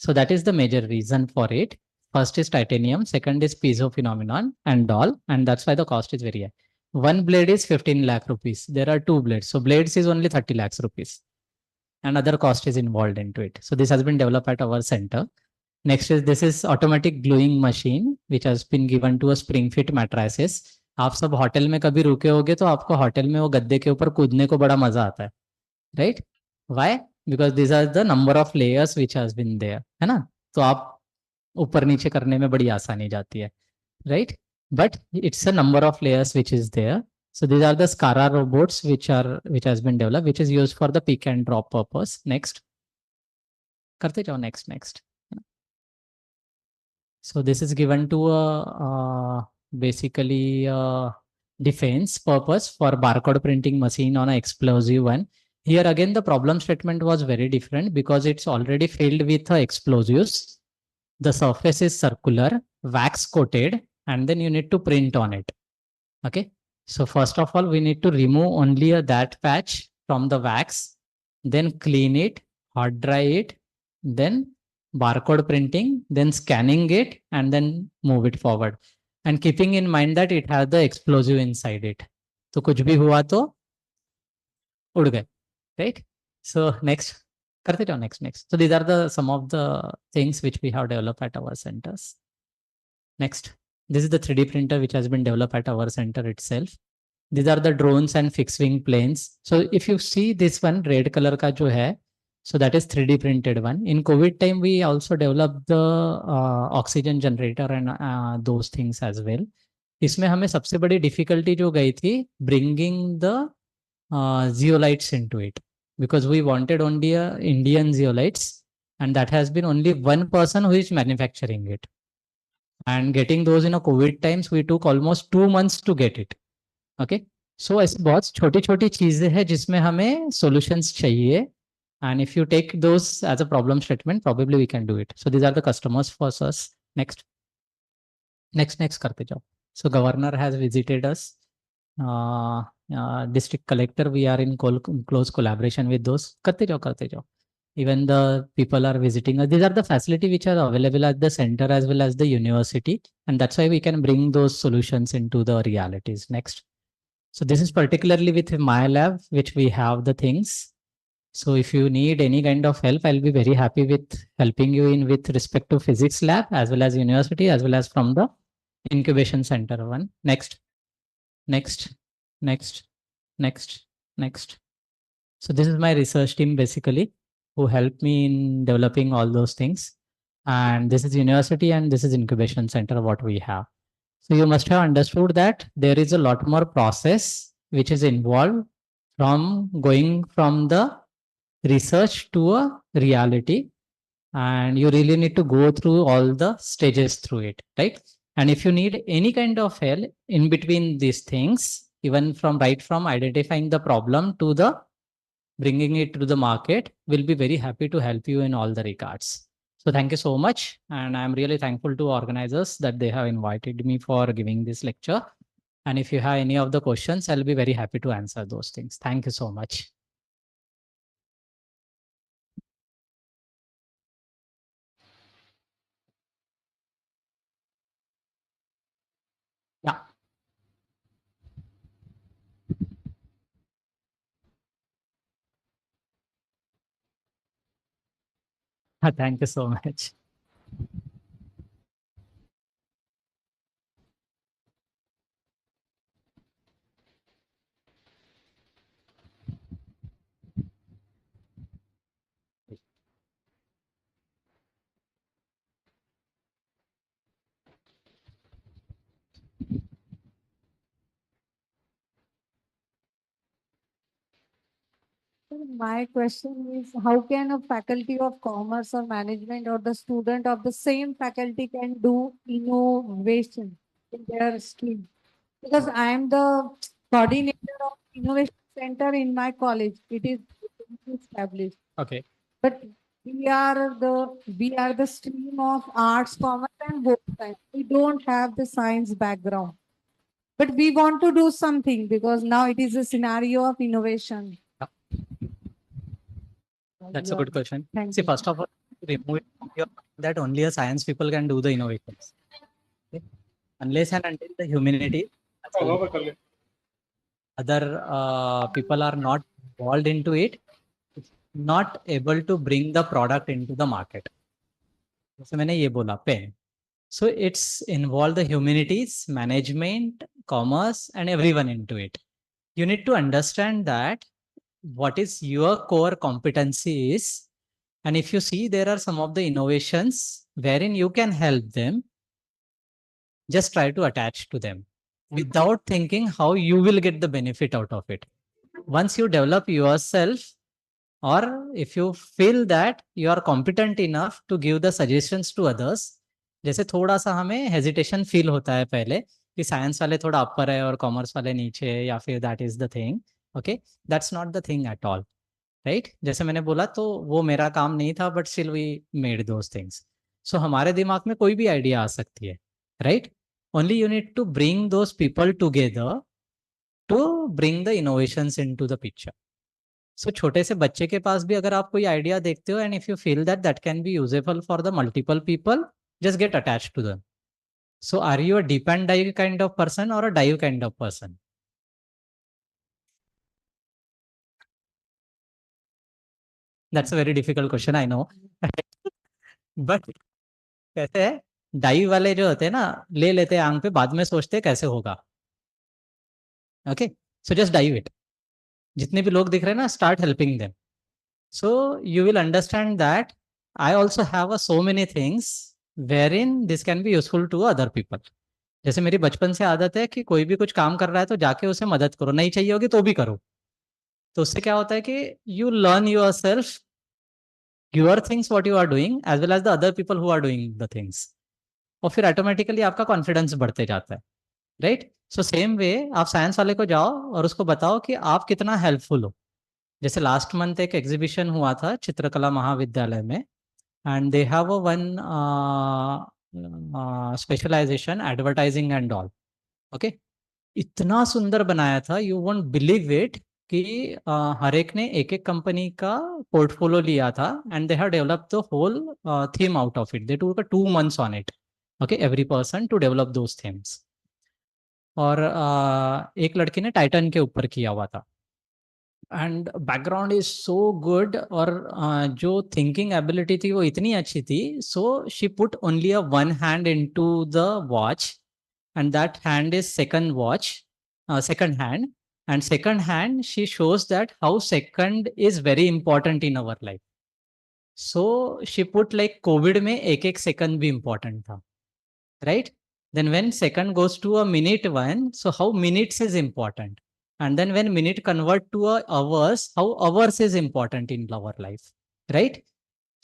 So that is the major reason for it. First is titanium, second is piezo phenomenon and all, and that's why the cost is very high. One blade is 15 lakh rupees. There are 2 blades, so blades is only 30 lakhs rupees, and other cost is involved into it. So this has been developed at our center. Next is this is automatic gluing machine which has been given to a spring fit mattresses. आप सब hotel में कभी रुके होगे तो आपको hotel में वो गद्दे के ऊपर कूदने को बड़ा मजा आता है, right? Why? Because this are the number of layers which has been there, है ना? तो आप ऊपर नीचे करने में बड़ी आसानी जाती है, right? But it's a number of layers which is there. So these are the SCARA robots which has been developed, which is used for the pick and drop purpose. Next. करते जाओ, next. So this is given to a basically defense purpose for barcode printing machine on an explosive one. Here again the problem statement was very different because it's already filled with explosives. The surface is circular, wax coated, and then you need to print on it. Okay, so first of all we need to remove only that patch from the wax, then clean it, hot dry it, then barcode printing, then scanning it, and then move it forward, and keeping in mind that it has the explosive inside it. तो कुछ भी हुआ तो उड़ गए, right? So next, करते जाओ, next. So these are the some of the things which we have developed at our centers. Next, this is the 3D printer which has been developed at our center itself. These are the drones and fixed wing planes. So if you see this one red color का जो है, so that is 3D printed one. In COVID time, we also developed the oxygen generator and those things as well. इसमें हमें सबसे बड़ी difficulty जो गई थी bringing the zeolites into it, because we wanted only Indian zeolites, and that has been only one person who is manufacturing it. And getting those in a COVID times, we took almost 2 months to get it. Okay, so ऐसी बहुत छोटी-छोटी चीजें हैं जिसमें हमें solutions चाहिए. And if you take those as a problem statement, probably we can do it. So these are the customers for us. Next करते जाओ. So governor has visited us. District collector, we are in close collaboration with those. करते जाओ. Even the people are visiting us. These are the facility which are available at the center as well as the university, and that's why we can bring those solutions into the realities. Next. So this is particularly with my lab, which we have the things. So if you need any kind of help, I'll be very happy with helping you in with respect to physics lab as well as university as well as from the incubation center one. Next, next, next, next, next. So this is my research team basically who helped me in developing all those things. And this is university and this is incubation center what we have. So you must have understood that there is a lot more process which is involved from going from the research to a reality, and you really need to go through all the stages through it, right? And if you need any kind of help in between these things, even from right from identifying the problem to the bringing it to the market, we'll be very happy to help you in all the regards. So thank you so much. And I'm really thankful to organizers that they have invited me for giving this lecture. And if you have any of the questions, I'll be very happy to answer those things. Thank you so much. Yeah. Thank you so much. My question is, how can a faculty of commerce or management or the student of the same faculty can do innovation in their stream? Because I am the coordinator of innovation center in my college. It is established. Okay. But we are the stream of arts, commerce, and both science. We don't have the science background. But we want to do something because now it is a scenario of innovation. That's a good question. Thank See, you. first of all, remove it from your mind that only a science people can do the innovations. Okay? Unless and until the humanity, other people are not involved into it, it's not able to bring the product into the market. जैसे मैंने ये बोला pen. So it's involved the humanities, management, commerce, and everyone into it. You need to understand that what is your core competency is. And if you see, there are some of the innovations wherein you can help them, just try to attach to them without thinking how you will get the benefit out of it. Once you develop yourself, or if you feel that you are competent enough to give the suggestions to others, जैसे थोड़ा सा हमें hesitation feel होता है पहले कि science वाले थोड़ा अपर है और कॉमर्स वाले नीचे है, या फिर that is the thing. Okay, that's not the thing at all, right? जैसे मैंने बोला तो वो मेरा काम नहीं था, but still we made those things. So हमारे दिमाग में कोई भी आइडिया आ सकती है, right? Only you need to bring those people together to bring the innovations into the picture. So छोटे से बच्चे के पास भी अगर आप कोई आइडिया देखते हो and if you feel that that can be usable for the multiple people, just get attached to them. So are you a deep and dive kind of person or a dive kind of person? That's a very difficult question, I know. But कैसे है, dive वाले जो होते हैं ना, ले लेते हैं आंग पे, बाद में सोचते हैं कैसे होगा. Okay, so just dive it. जितने भी लोग दिख रहे हैं ना, start helping them. So you will understand that I also have so many things wherein this can be useful to other people. जैसे मेरी बचपन से आदत है कि कोई भी कुछ काम कर रहा है तो जाके उसे मदद करो, नहीं चाहिए होगी तो भी करो. तो उससे क्या होता है कि you learn yourself, your things what you are doing as well as the other people who are doing the things. और फिर ऑटोमेटिकली आपका कॉन्फिडेंस बढ़ते जाता है, राइट? सो सेम वे आप साइंस वाले को जाओ और उसको बताओ कि आप कितना हेल्पफुल हो. जैसे लास्ट मंथ एक एग्जीबिशन हुआ था चित्रकला महाविद्यालय में, and they have a one specialization advertising and all. Okay, इतना सुंदर बनाया था, you won't believe it, कि हर एक ने एक एक कंपनी का पोर्टफोलियो लिया था and they have developed the whole theme out of it. They took 2 months on it. Okay, every person to develop those themes. और एक लड़की ने टाइटन के ऊपर किया हुआ था. And background is so good, और जो थिंकिंग एबिलिटी थी वो इतनी अच्छी थी, so she put only a one hand into the watch, and that hand is second watch, second hand, and second hand she shows that how second is very important in our life. So she put like covid में एक second भी important था, right? Then when second goes to a minute one, so how minutes is important, and then when minute convert to a hours, how hours is important in our life, right?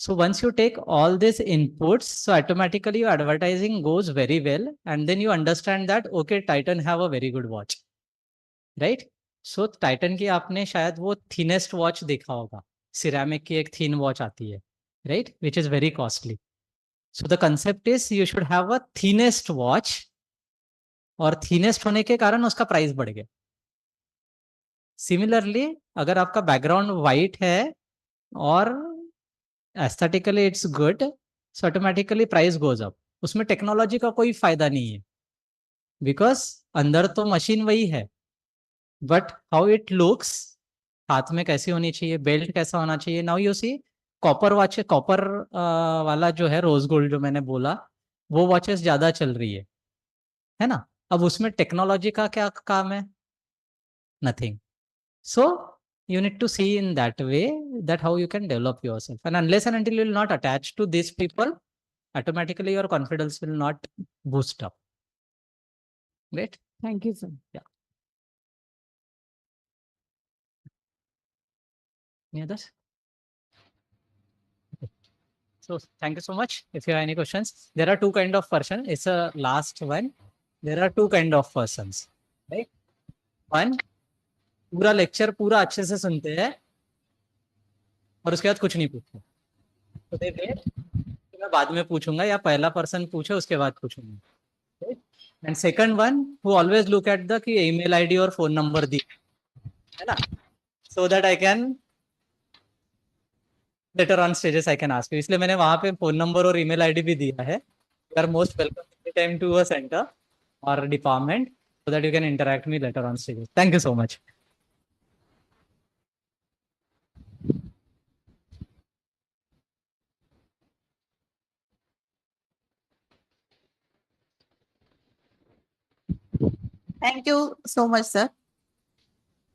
So once you take all these inputs, so automatically your advertising goes very well, and then you understand that okay, Titan have a very good watch, right? So Titan की आपने शायद वो thinnest watch देखा होगा, ceramic की एक thin watch आती है, right? Which is very costly. So the concept is you should have a thinnest watch, और thinnest होने के कारण उसका प्राइस बढ़ गया. Similarly, अगर आपका बैकग्राउंड white है और aesthetically it's good, so automatically price goes up. उसमें टेक्नोलॉजी का कोई फायदा नहीं है, बिकॉज अंदर तो मशीन वही है, बट हाउ इट लुक्स, हाथ में कैसी होनी चाहिए, बेल्ट कैसा होना चाहिए. Now you see copper watch, copper वाला जो है रोज गोल्ड जो मैंने बोला, वो वॉचेस ज्यादा चल रही है ना. अब उसमें टेक्नोलॉजी का क्या काम है? Nothing. So you need to see in that way that how you can develop yourself, and unless and until you will not attach to these people, automatically your confidence will not boost up. Great. Thank you, sir. Yeah. Any others? So thank you so much. If you have any questions, there are two kind of person. It's a last one. There are two kind of persons, right? One, पूरा lecture पूरा अच्छे से सुनते हैं और उसके बाद कुछ नहीं पूछते, तो दे वेट, मैं बाद में पूछूंगा, या पहला पर्सन पूछे उसके बाद पूछूंगा. And second one who always look at the कि ईमेल आईडी और फोन नंबर दी है ना, so that I can later on stages I can ask you. इसलिए मैंने वहां पे फोन नंबर और ईमेल आईडी भी दिया है. You are most welcome any time to a centre और department, so that you can interact me later on stages. Thank you so much. Thank you so much, sir.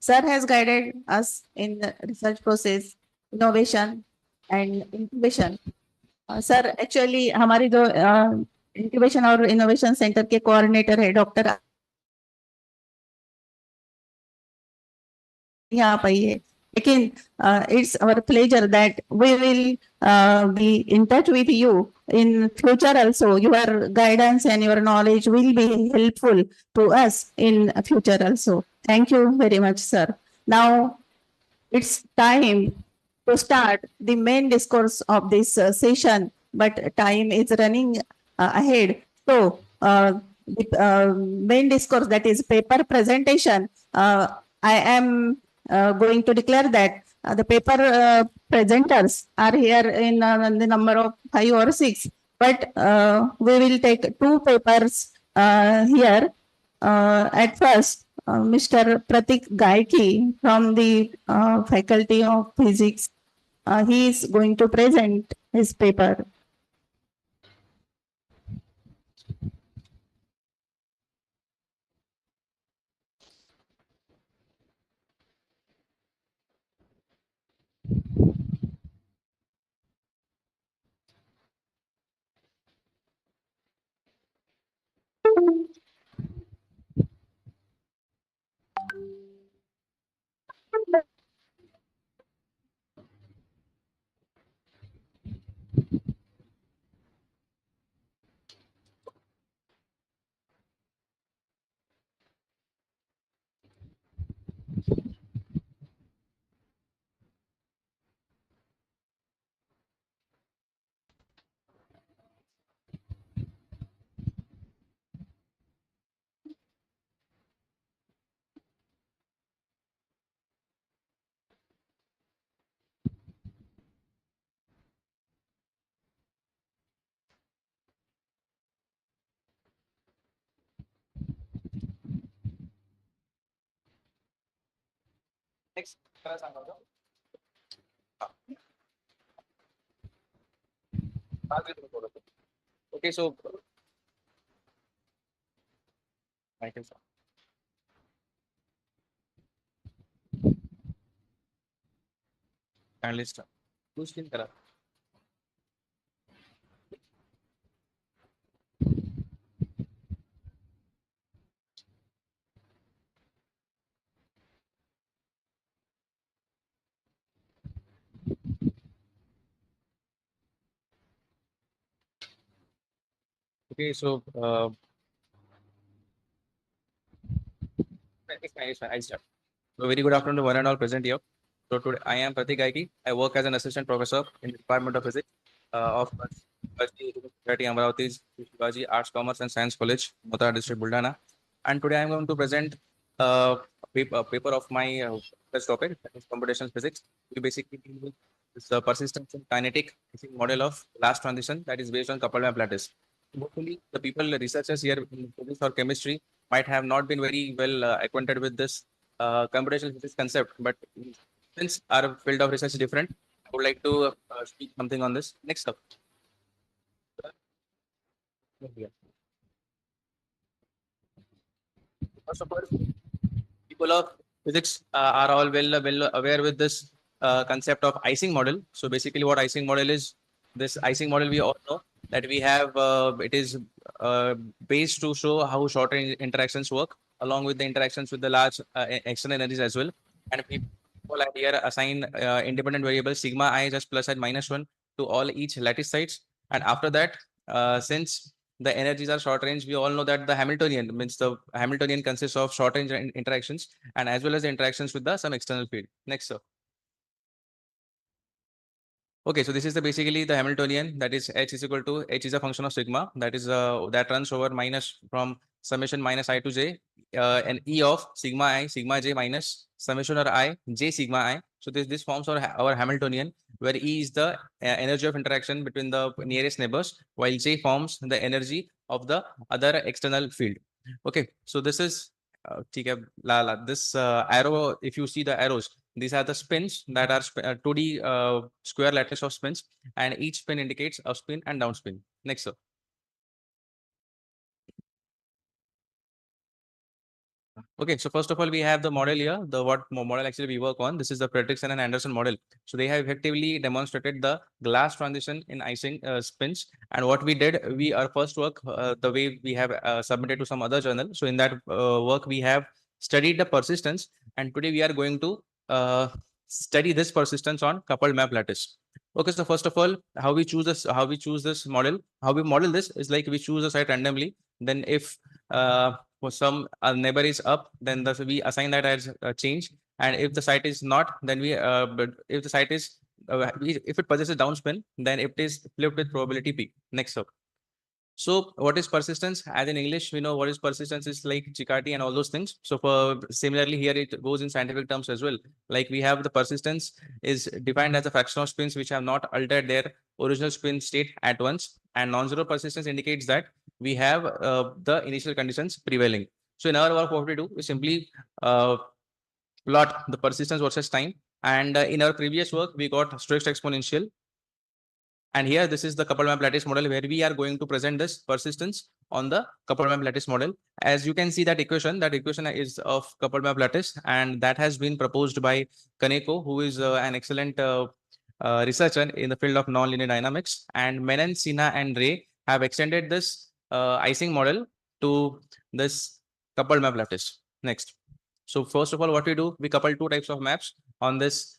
Sir has guided us in the research process, innovation and incubation. Sir, actually हमारी जो incubation और innovation centre के coordinator है doctor यहाँ पर है, लेकिन it's our pleasure that we will be in touch with you in future also. Your guidance and your knowledge will be helpful to us in future also. Thank you very much, sir. Now it's time to start the main discourse of this session, but time is running ahead. So the main discourse, that is paper presentation, I am going to declare that the paper presenters are here in the number of 5 or 6, but we will take 2 papers here. At first, Mr. Pratik Gaiki from the Faculty of Physics, he is going to present his paper. Next. Okay, so thank you, sir. Kindly start. Blue screen करा. Okay, so it's fine. I start. So very good afternoon to one and all present here. So today I am Pratik Gaiki. I work as an assistant professor in the Department of Physics of University Amravati's Shivaji Arts, Commerce and Science College, Mota District, Buldana. And today I am going to present a paper of my first topic, that is computational physics. We basically deal with this persistence and kinetic model of last transition that is based on coupled map lattice. Hopefully, the people, the researchers here in physics or chemistry might have not been very well acquainted with this computational physics concept, but since our field of research is different, I would like to speak something on this. Next up. First of all, people of physics are all well aware with this concept of icing model. So basically, what icing model is, this icing model we all know that we have. It is based to show how short range interactions work, along with the interactions with the large external energies as well. And people here assign independent variables sigma I just plus and minus one to all each lattice sites. And after that, since the energies are short range, we all know that the Hamiltonian means the Hamiltonian consists of short range interactions and as well as the interactions with the some external field. Next, sir. Okay, so this is the basically the Hamiltonian, that is h is equal to h is a function of sigma, that is that runs over minus from summation minus I to j and e of sigma j minus summation or I j sigma I. So this forms our Hamiltonian, where E is the energy of interaction between the nearest neighbors, while J forms the energy of the other external field. Okay, so this is this arrow, if you see the arrows, these are the spins that are 2D square lattice of spins, and each spin indicates a spin and down spin. Next, sir. Okay, so first of all, we have the model here. The what model actually we work on. This is the Fredrickson and Anderson model. So they have effectively demonstrated the glass transition in icing spins. And what we did, our first work, the way we have submitted to some other journal. So in that work, we have studied the persistence, and today we are going to study this persistence on coupled map lattice. Okay, so first of all, how we choose this model, how we model this is like we choose a site randomly. Then if for some neighbor is up, then we assign that as a change. And if the site is not, then but if the site is, if it possesses downspin, then it is flipped with probability P. Next up. So what is persistence? As in English, we know what is persistence is like Chickati and all those things. So for similarly here, it goes in scientific terms as well. Like we have the persistence is defined as a fraction of spins which have not altered their original spin state at once. And non-zero persistence indicates that we have the initial conditions prevailing. So in our work, what we do, we simply plot the persistence versus time. And in our previous work, we got strict exponential. And here, this is the coupled map lattice model where we are going to present this persistence on the coupled map lattice model. As you can see that equation is of coupled map lattice, and that has been proposed by Kaneko, who is an excellent researcher in the field of nonlinear dynamics. And Menon, Sinha, and Ray have extended this icing model to this coupled map lattice. Next. So first of all, what we do, we couple two types of maps on this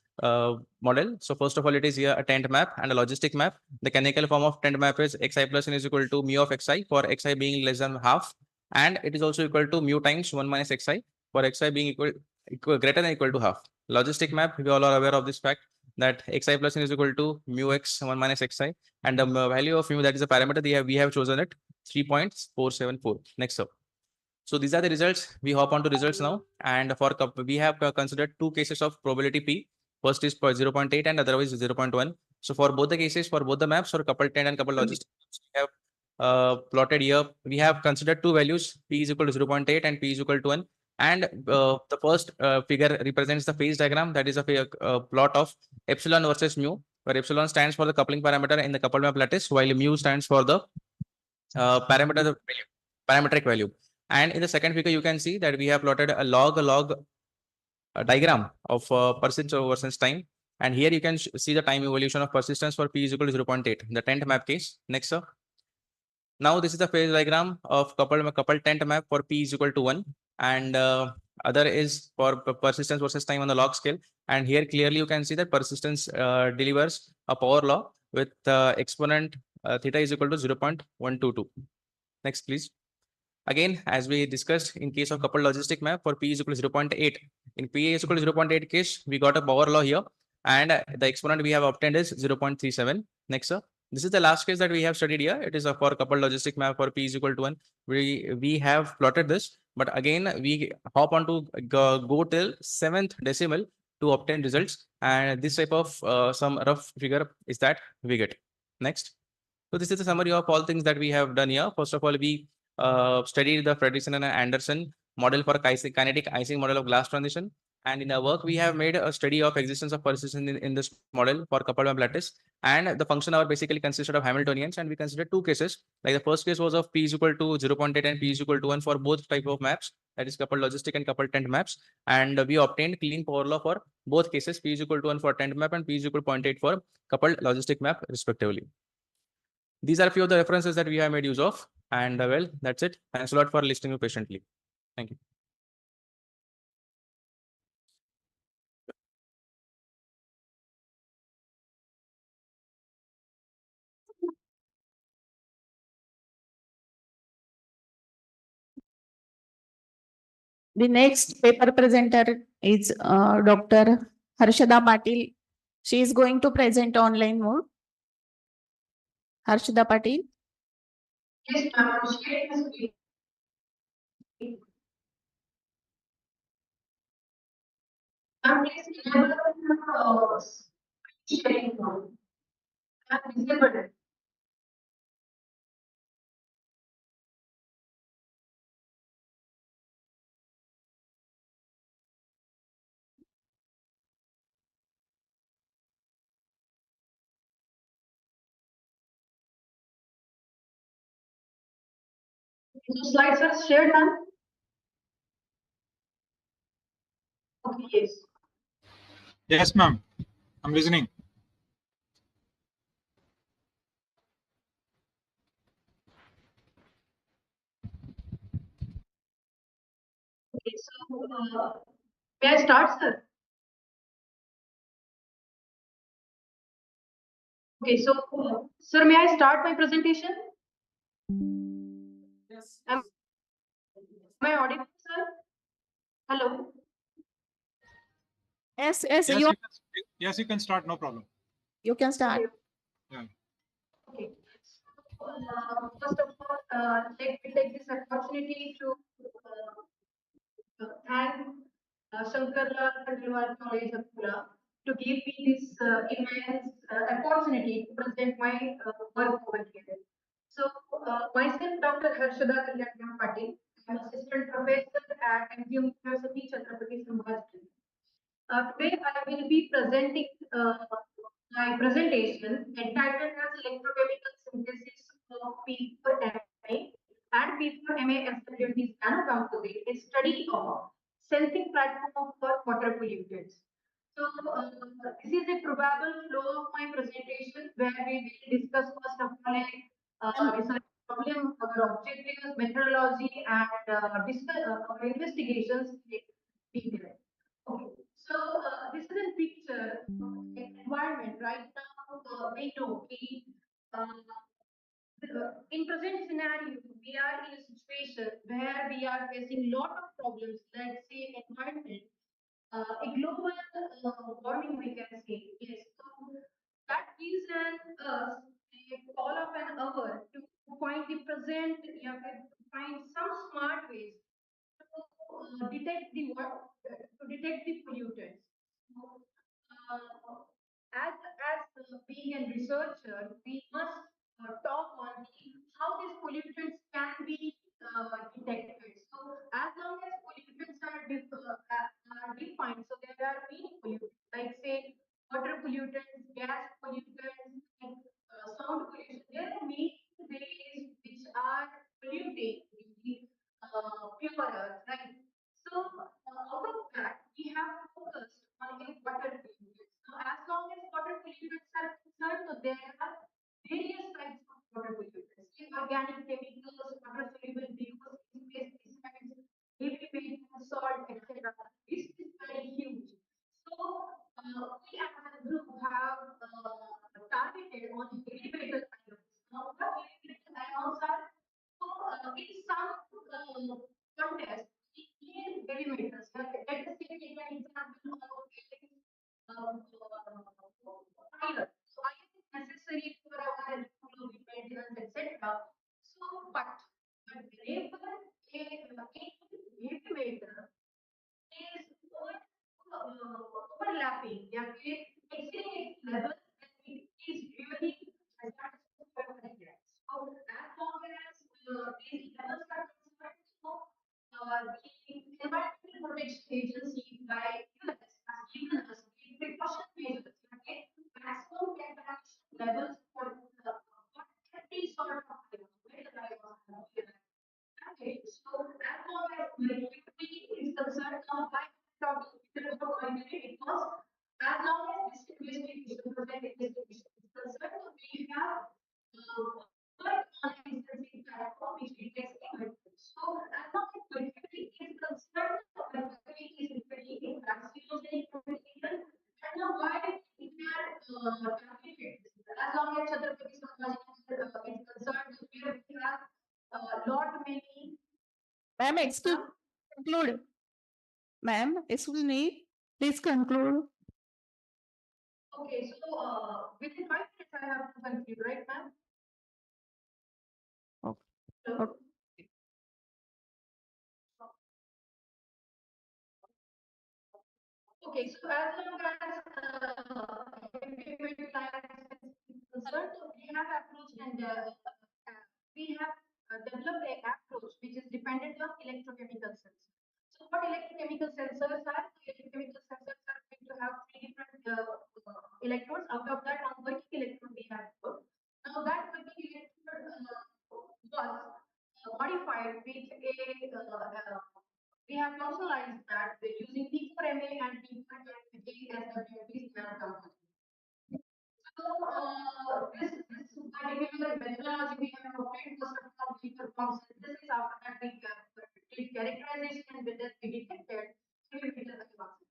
model. So first of all, it is here a tent map and a logistic map. The canonical form of tent map is xi plus n is equal to mu of xi for xi being less than half, and it is also equal to mu times 1 minus xi for xi being greater than equal to half. Logistic map, we all are aware of this fact that xi plus n is equal to mu x 1 minus xi, and the value of mu, that is a parameter we have chosen it 3.474. Next up. So these are the results. We hop on to results now, and for we have considered two cases of probability P. First is 0.8 and otherwise 0.1. So for both the cases, for both the maps, for coupled tent and coupled logistics, we have plotted here. We have considered two values, P is equal to 0.8 and P is equal to 1. And the first figure represents the phase diagram. That is a plot of epsilon versus mu, where epsilon stands for the coupling parameter in the coupled map lattice, while mu stands for the parametric value. And in the second figure, you can see that we have plotted a log diagram of persistence over since time. And here you can see the time evolution of persistence for p is equal to 0.8, the tent map case. Next, sir. Now this is the phase diagram of coupled tent map for p is equal to 1, and other is for persistence versus time on the log scale. And here clearly you can see that persistence delivers a power law with exponent theta is equal to 0.122. Next, please. Again, as we discussed in case of coupled logistic map for p is equal to 0.8. In p is equal to 0.8 case, we got a power law here, and the exponent we have obtained is 0.37. Next, sir. This is the last case that we have studied here. It is for coupled logistic map for p is equal to 1. We have plotted this, but again, we hop on to go till 7th decimal to obtain results. And this type of some rough figure is that we get. Next. So this is a summary of all things that we have done here. First of all, we studied the Fredrickson and Anderson model for kinetic icing model of glass transition. And in our work, we have made a study of existence of persistence in this model for coupled map lattice. And the function hour basically consisted of Hamiltonians. And we considered two cases. Like the first case was of p is equal to 0.8 and p is equal to 1 for both type of maps. That is coupled logistic and coupled tent maps. And we obtained clean power law for both cases. P is equal to 1 for tent map and p is equal to 0.8 for coupled logistic map respectively. These are a few of the references that we have made use of. And well, that's it. Thanks a lot for listening to patiently. Thank you. The next paper presenter is Dr. Harshada Patil. She is going to present online mode. Harshada Patil. Yes, ma'am. Share the screen. Ma'am, please enable the sharing mode. Ma'am, disable it. So slides are shared, ma'am? Okay, yes. Yes, ma'am. I'm listening. Okay, so may I start, sir? Okay, so sir, may I start my presentation? Yes. Am I audible, sir? Hello. Yes, Yes, you can start. No problem. you can start. Yeah. Okay. So, first of all, let me take this opportunity to thank Shankarlal Khandelwal College of Akola to give me this immense opportunity to present my work over here. So, myself, Dr. Harshada Kalyan Patil, I'm assistant professor at MGM University, Chhatrapati Sambhaji. Today, I will be presenting my presentation entitled as Electrochemical Synthesis of P4MA and P4MA SWMB nanocomposite, a study of synthetic platform for water pollutants. So, this is a probable flow of my presentation where we will discuss first of all research problem, our objectives, methodology, and discuss our investigations in detail. Okay, so this is a picture of the environment right now. We know uh, in present scenario, we are in a situation where we are facing lot of problems. Let's say environment, a global warming, we can say. Yes, so that gives us a call of an hour to find the present, find some smart ways to detect the to detect the pollutants. So, as being a researcher, we must talk on how these pollutants can be detected. So, as long as pollutants are pollutants, gas pollutants, and sound pollution. There are many ways which are polluting the pure earth, right? So out of that, we have focused on the water pollutants. Now, as long as water pollutants are concerned, so there are various types of water pollutants, organic chemicals, water soluble deposits, pesticides, heavy metals, salt, etc. This is very huge. So we as a group have targeted on heavy metal ions. Now, what heavy metal ions are? So in some contests, we need heavy metals. Let us take an example of iron. So iron is necessary for our fluid maintenance, etc. So, but whenever a heavy metal is overlapping, yeah, exceeding its level, and it is really hazardous for our health. So, as long as these levels are concerned, so the Environmental Protection Agency by US has given us the precaution measures, okay, maximum contamination levels for 30 sort of items, where the ions are. Okay, so as long as mercury is concerned, now why talking about mercury? Because as long as distribution is concerned, we have worked on extensive platform which detects mercury. So as long as mercury is concerned, mercury is very carcinogenic material. And now why we are targeted? As long as Chhatrapati Sambhaji is concerned, we have lot many. Ma'am, excuse, conclude. Ma'am, excuse me, please conclude. Okay, so within 5 minutes I have to conclude, right, ma'am? Hello? Okay, so as long as individual is concerned, so we have approach and we have developed an approach which is dependent on electrochemical sensors. So what electrochemical sensors are? Electrochemical sensors are going to have 3 different electrodes. Out of that, on working electrode we have 4. Now that working electrode was modified with a we have personalized that using P4MA and P4MA as WFDs component. So this particular methodology we have obtained first of all we perform synthesis, after that we did characterization, and with that we detected chemical responses.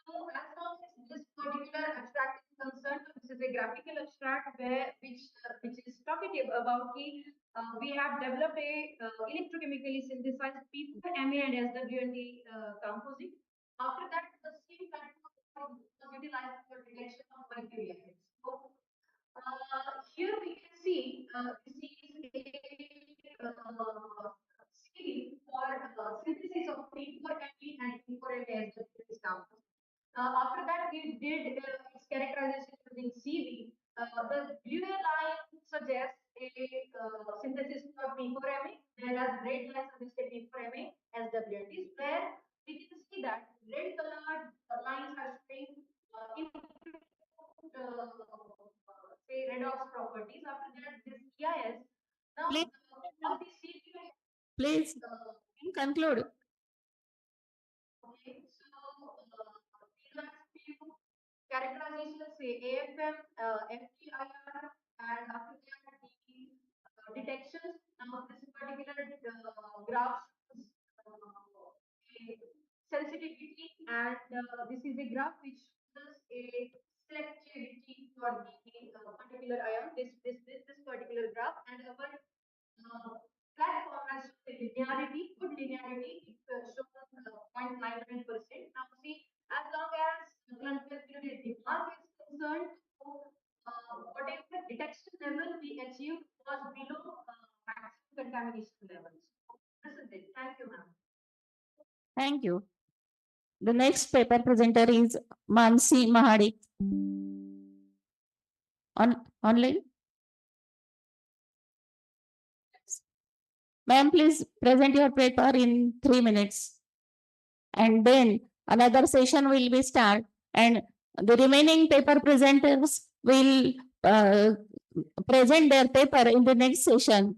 So as long as this particular abstract is concerned, this is a graphical abstract which is talkative about we have developed a electrochemically synthesized P4MA and SWND composite. After that, the same platform was utilized for detection of mercury ions. So here we can see this is a scheme for synthesis of P4MA and P4MA SWND composite. After that, we did its characterization using CV. The blue line suggests a synthesis of P4MA, whereas red line suggests a P4MA as WNTs, where we can see that red colored lines are showing say redox properties. After that, this EIS. Now, Please, all the CV. please conclude. Okay, so these are few characterizations, say AFM, FTIR, and after that the detections. Now this particular graph shows a sensitivity, and this is a graph which shows a selectivity for the particular ion. This particular graph, and our platform has shown a linearity, good linearity. It shows 0.99%. Now see, as long as clinical fluid demand is concerned, so whatever detection level we achieved was below maximum contamination levels. This is it. Thank you, ma'am. Thank you. The next paper presenter is Mansi Mahadik. Online? Ma'am, please present your paper in 3 minutes. And then another session will be start, and The remaining paper presenters will present their paper in the next session.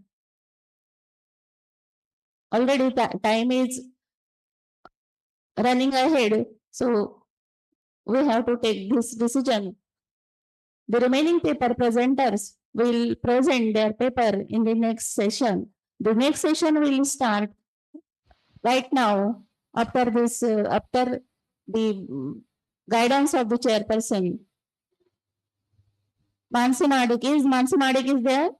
Already time is running ahead, so we have to take this decision. The remaining paper presenters will present their paper in the next session. The next session will start right now after this, after the guidance of the chairperson. Mansi Madik is there?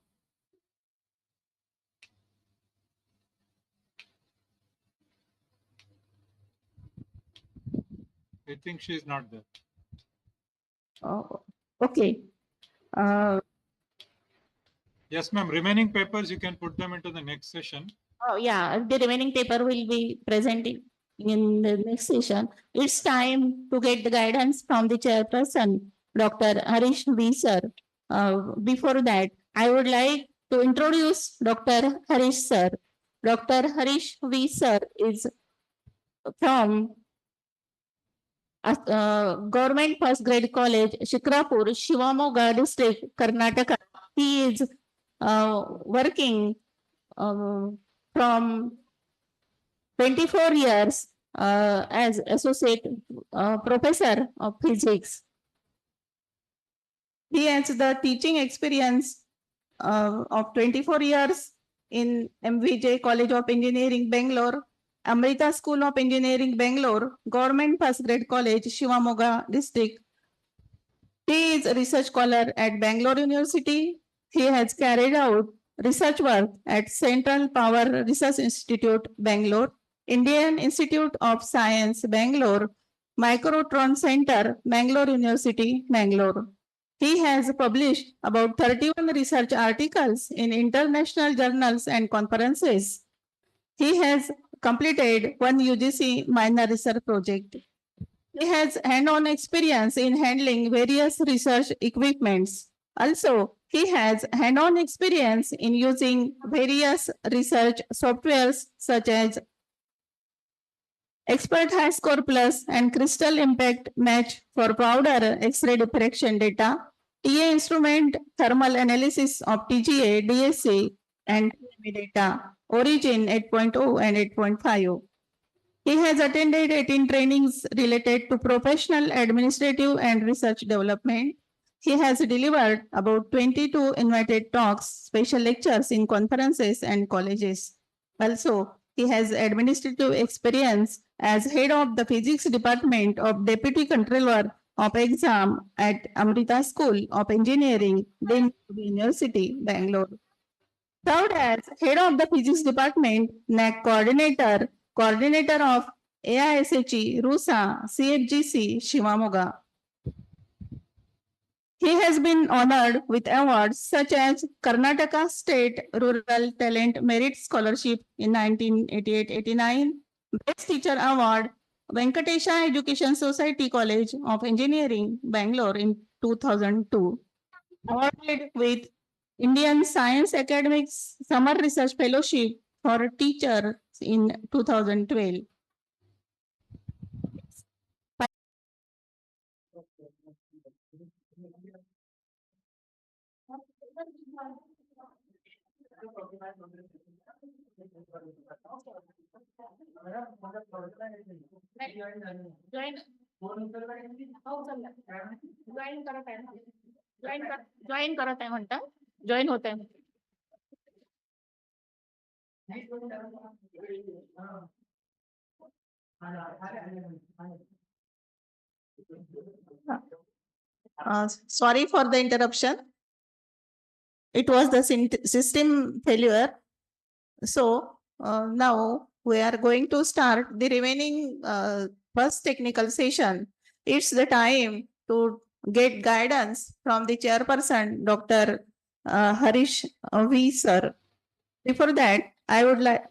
I think she is not there. Oh, okay. Yes, ma'am. Remaining papers, you can put them into the next session. Oh, yeah, the remaining paper will be presented in the next session. It's time to get the guidance from the chairperson, Dr. Harish V. Sir. Before that, I would like to introduce Dr. Harish Sir. Dr. Harish V. Sir is from Government First Grade College, Shikrapur, Shivamoga District, Karnataka. He is working from 24 years as associate professor of physics. He has the teaching experience of 24 years in MVJ College of Engineering, Bangalore, Amrita School of Engineering, Bangalore, Government First Grade College, Shivamoga District. He is a research scholar at Bangalore University. He has carried out research work at Central Power Research Institute, Bangalore, Indian Institute of Science, Bangalore, Microtron Center, Bangalore University, Bangalore. He has published about 31 research articles in international journals and conferences. He has completed one UGC minor research project. He has hand-on experience in handling various research equipments. Also, he has hand-on experience in using various research softwares such as Expert High Score Plus and Crystal Impact Match for powder X-ray diffraction data, TA instrument thermal analysis of TGA, DSC, and TMA data, Origin 8.0 and 8.5. He has attended 18 trainings related to professional, administrative, and research development. He has delivered about 22 invited talks, special lectures in conferences and colleges. Also, he has administrative experience as head of the physics department of Deputy Controller of Exam at Amrita School of Engineering, Dignitary University, Bangalore. Served as head of the physics department, NAC coordinator, coordinator of AISHE, RUSA, CFGC, Shivamoga. He has been honored with awards such as Karnataka State Rural Talent Merit Scholarship in 1988-89, Best Teacher Award, Venkatesha Education Society College of Engineering, Bangalore in 2002. Awarded with Indian Science Academic's Summer Research Fellowship for Teachers in 2012. Join करत आहे म्हणता join होत आहे sorry for the interruption. It was the system failure. So now we are going to start the remaining first technical session. It's the time to get guidance from the chairperson, Dr. Harish V. Sir. Before that, I would like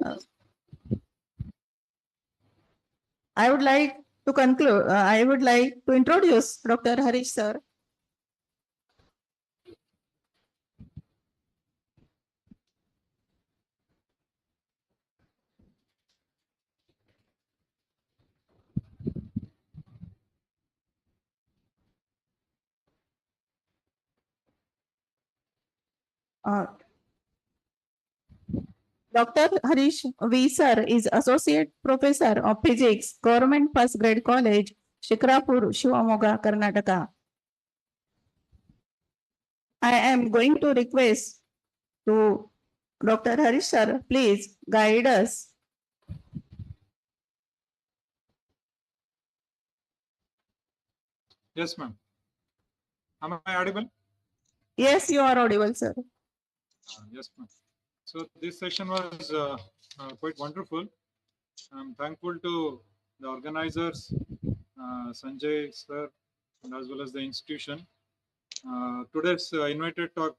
to conclude. I would like to introduce Dr. Harish Sir. Dr. Harish V. Sir is Associate Professor of Physics, Government First Grade College, Shikrapur, Shivamogga, Karnataka. I am going to request to Dr. Harish Sir, please guide us. Yes, ma'am. Am I audible? Yes, you are audible, sir. Yes, ma'am. So this session was quite wonderful. I'm thankful to the organizers, Sanjay sir, and as well as the institution. Today's invited talk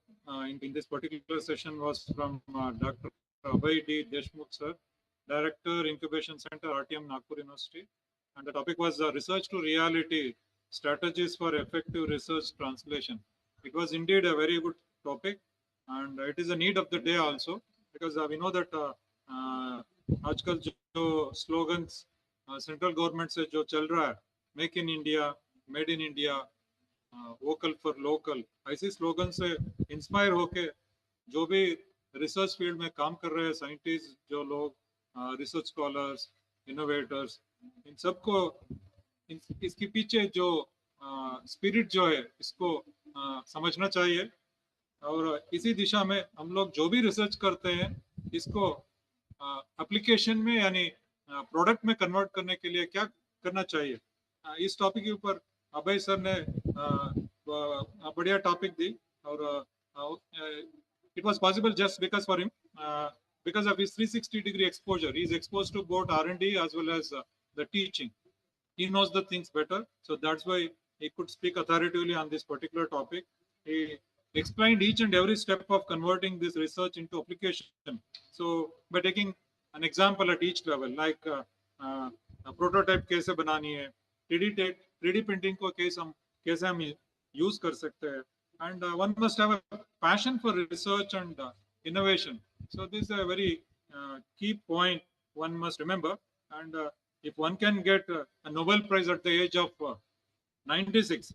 in this particular session was from Dr. Abhay D. Deshmukh sir, Director, Incubation Center, RTM, Nagpur University. And the topic was Research to Reality, Strategies for Effective Research Translation. It was indeed a very good topic, and it is a need of the day also, because we know that आजकल जो slogans central government से जो चल रहा है, make in India, made in India, vocal for local, ऐसे slogan से inspire होके जो भी रिसर्च फील्ड में काम कर रहे हैं साइंटिस्ट, जो लोग रिसर्च स्कॉलर्स, इनोवेटर्स, इन सबको इसके पीछे जो स्पिरिट जो है इसको समझना चाहिए, और इसी दिशा में हम लोग जो भी रिसर्च करते हैं इसको एप्लीकेशन में यानी प्रोडक्ट में कन्वर्ट करने के लिए क्या करना चाहिए, इस टॉपिक के ऊपर अभय सर ने बढ़िया टॉपिक दी, और it was possible just because for him, because of his 360-degree exposure. He is exposed to both R&D as well as the teaching. He knows the things better, so that's why he could speak authoritatively on this particular topic. He explained each and every step of converting this research into application. So by taking an example at each level, like a prototype कैसे बनानी है, 3D printing को कैसे हम use कर सकते हैं, and one must have a passion for research and innovation. So this is a very key point one must remember, and if one can get a Nobel Prize at the age of 96,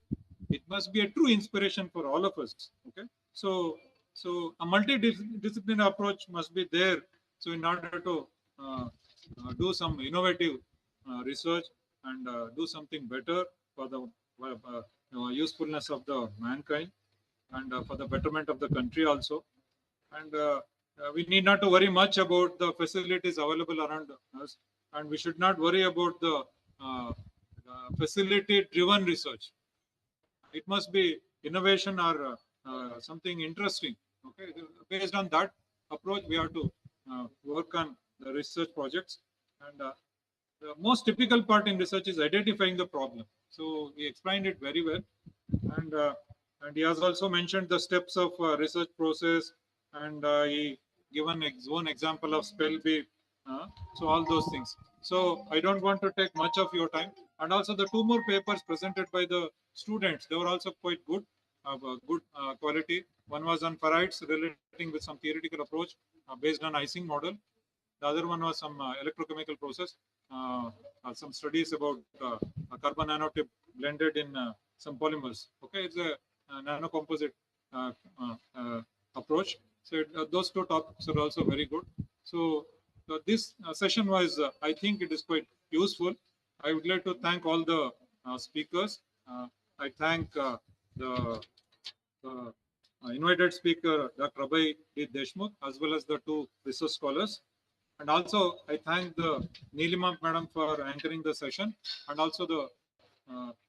it must be a true inspiration for all of us. Okay, so a multidisciplinary approach must be there. So in order to do some innovative research and do something better for the usefulness of the mankind, and for the betterment of the country also. And we need not to worry much about the facilities available around us, and we should not worry about the facility driven research. It must be innovation or something interesting. Okay, based on that approach we have to work on the research projects, and the most typical part in research is identifying the problem. So he explained it very well, and he has also mentioned the steps of research process, and he given his own example of spell bee. So all those things. So I don't want to take much of your time. And also the two more papers presented by the students, they were also quite good, good quality. One was on ferrites relating with some theoretical approach based on icing model. The other one was some electrochemical process, some studies about a carbon nanotip blended in some polymers. Okay, it's a nanocomposite approach. So those two topics are also very good. So this session was, I think it is quite useful. I would like to thank all the speakers. I thank the invited speaker, Dr. Abhay D. Deshmukh, as well as the two research scholars. And also, I thank the Neelima madam for anchoring the session, and also the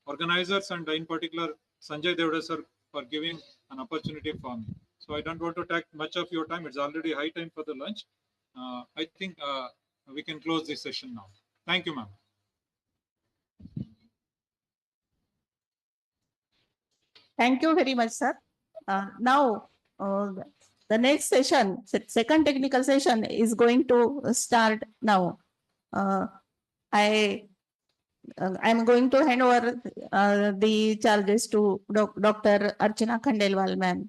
organizers, and in particular, Sanjay Devde sir for giving an opportunity for me. So I don't want to take much of your time. It's already high time for the lunch. I think we can close this session now. Thank you, ma'am. Thank you very much, sir. Now, the next session, second technical session is going to start now. I'm going to hand over the charges to Dr. Archana Khandelwal, ma'am.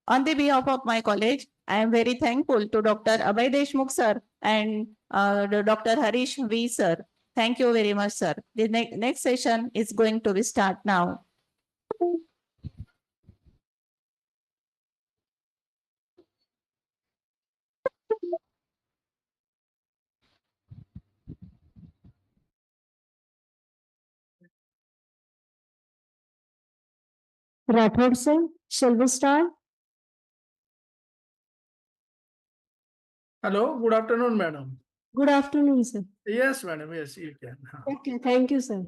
On the behalf of my college, I am very thankful to Dr. Abhay Deshmukh sir and Dr. Harish V sir. Thank you very much, sir. The next session is going to be start now. Rathod sir, shall we start? Hello, good afternoon, madam. Good afternoon, sir. Yes, madam, yes, you can. Okay, thank you, sir.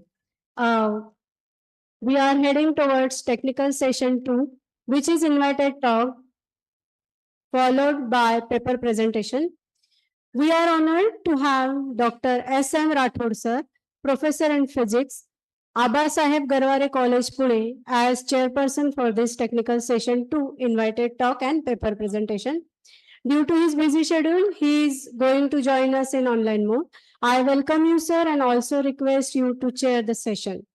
We are heading towards technical session 2, which is invited talk, followed by paper presentation. We are honored to have Dr. S.M. Rathod, sir, Professor in Physics, Abba Saheb Garware College, Pune, as chairperson for this technical session 2, invited talk and paper presentation. Due to his busy schedule, he is going to join us in online mode. I welcome you, sir, and also request you to chair the session.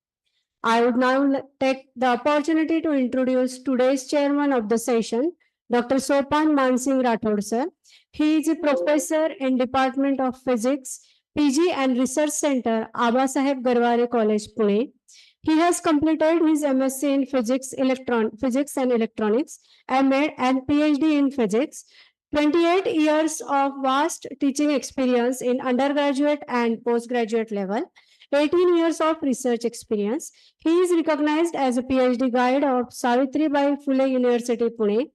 I would now take the opportunity to introduce today's chairman of the session, Dr. Sopan Mansingh Rathod, sir. He is a professor in Department of Physics, PG and Research Center, Abba Saheb Garware College, Pune. He has completed his MSc in Physics and Electronics, MA and PhD in Physics. 28 years of vast teaching experience in undergraduate and postgraduate level. 18 years of research experience. He is recognized as a PhD guide of Savitribai Phule University, Pune.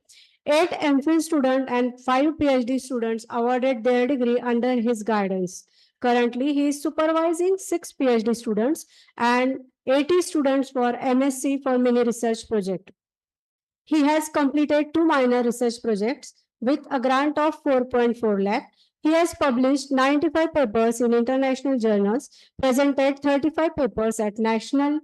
8 MPhil students and 5 PhD students awarded their degree under his guidance. Currently, he is supervising 6 PhD students and 80 students for MSc for mini research project. He has completed 2 minor research projects with a grant of 4.4 lakh. He has published 95 papers in international journals, presented 35 papers at national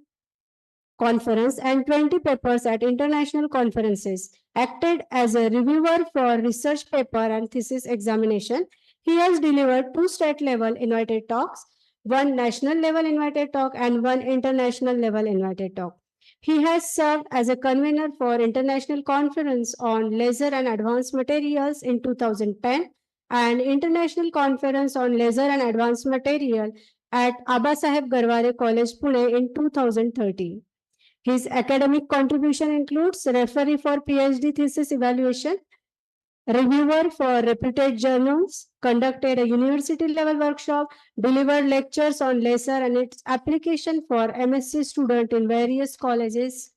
conference and 20 papers at international conferences, acted as a reviewer for research paper and thesis examination. He has delivered 2 state level invited talks, 1 national level invited talk and 1 international level invited talk. He has served as a convener for International Conference on Laser and Advanced Materials in 2010 and International Conference on Laser and Advanced Material at Abba Saheb Garware College, Pune in 2013. His academic contribution includes referee for PhD thesis evaluation, reviewer for reputed journals, conducted a university level workshop, delivered lectures on laser and its application for MSc student in various colleges,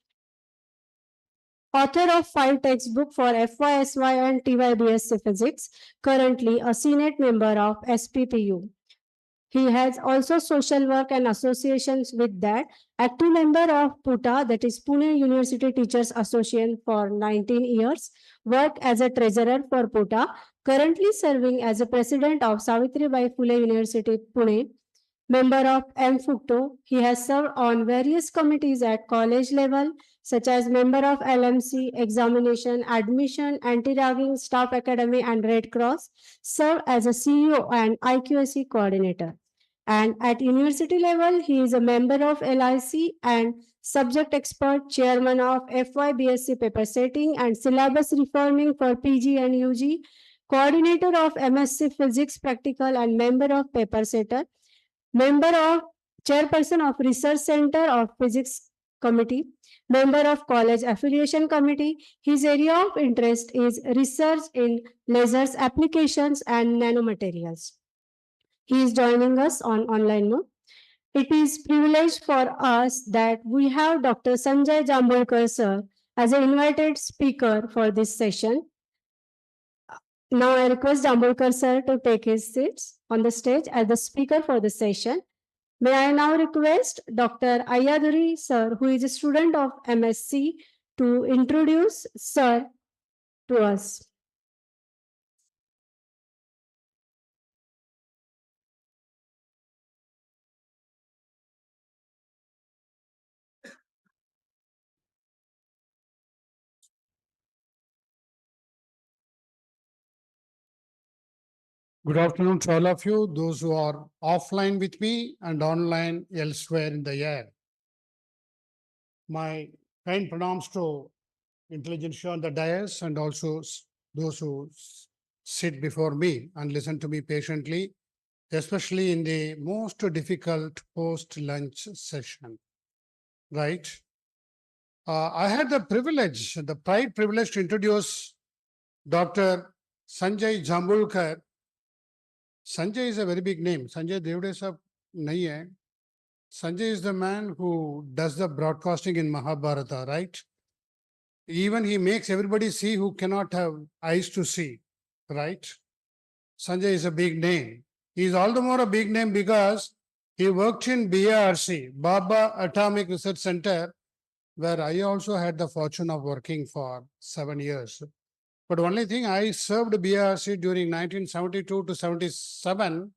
author of 5 textbooks for FYSY and TYBSc Physics, currently a Senate member of SPPU. He has also social work and associations with that. Active member of PUTA, that is Pune University Teachers Association for 19 years. Worked as a treasurer for PUTA. Currently serving as a president of Savitribai Phule University, Pune. Member of MFUCTO. He has served on various committees at college level, such as member of LMC, examination, admission, anti-ragging, staff academy, and Red Cross. Served as a CEO and IQAC coordinator. And at university level, he is a member of LIC and subject expert, chairman of FYBSc paper setting and syllabus reforming for PG and UG, coordinator of MSc Physics Practical and member of paper setter, member of chairperson of Research Center of Physics Committee, member of College Affiliation Committee. His area of interest is research in lasers applications and nanomaterials. He is joining us on online mode. It is privilege for us that we have Dr. Sanjay Jambulkar sir as an invited speaker for this session. Now I request Jambulkar sir to take his seats on the stage as the speaker for the session. May I now request Dr. Ayaduri sir, who is a student of MSc, to introduce sir to us. Good afternoon to all of you, those who are offline with me and online elsewhere in the air. My kind pronouns to intelligentsia on the dais and also those who sit before me and listen to me patiently, especially in the most difficult post-lunch session, right? I had the privilege to introduce Dr. Sanjay Jambulkar. Sanjay is a very big name. Sanjay Devde sab nahi hai. Sanjay is the man who does the broadcasting in Mahabharata, right? Even he makes everybody see who cannot have eyes to see, right? Sanjay is a big name. He is all the more a big name because he worked in BARC, Baba Atomic Research Center, where I also had the fortune of working for 7 years. But only thing, I served BARC during 1972 to 77,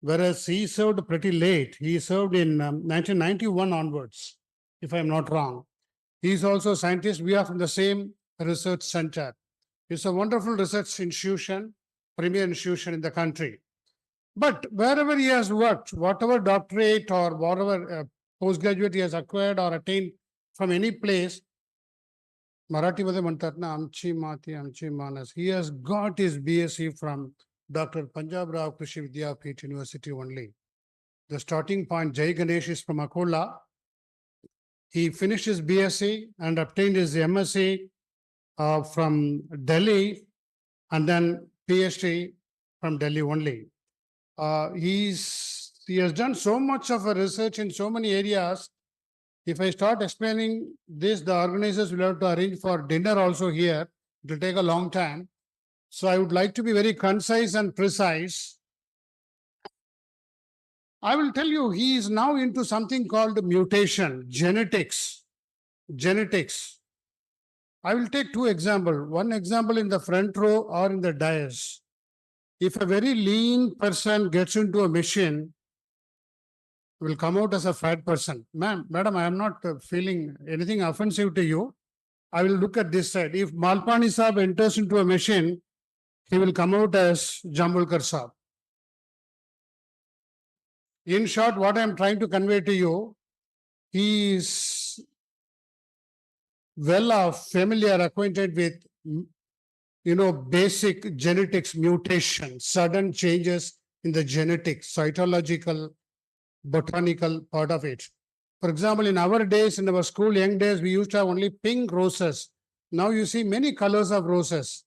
whereas he served pretty late. He served in 1991 onwards, if I'm not wrong. He is also a scientist. We are from the same research center. It's a wonderful research institution, premier institution in the country. But wherever he has worked, whatever doctorate or whatever postgraduate he has acquired or attained from any place, मराठीमध्ये म्हणतात ना आमची माती आमची मानस. He has got his BSc from Dr. Punjab Rao Krishi Vidyapeeth University only. The starting point, Jai Ganesh, is from Akola. He finished his BSc and obtained his MSc from Delhi and then PhD from Delhi only. He has done so much of a research in so many areas. If I start explaining this, the organizers will have to arrange for dinner also here. It will take a long time. So I would like to be very concise and precise. I will tell you, he is now into something called mutation, genetics. Genetics. I will take two examples. One example in the front row or in the dais. If a very lean person gets into a machine, will come out as a fat person. Madam, I am not feeling anything offensive to you. I will look at this side. If Malpani Saab enters into a machine, he will come out as Jambulkar Saab. In short, what I am trying to convey to you, he is well off, familiar, acquainted with, basic genetics mutation, sudden changes in the genetics, cytological, botanical part of it. For example, in our days, in our school young days, we used to have only pink roses. Now you see many colors of roses.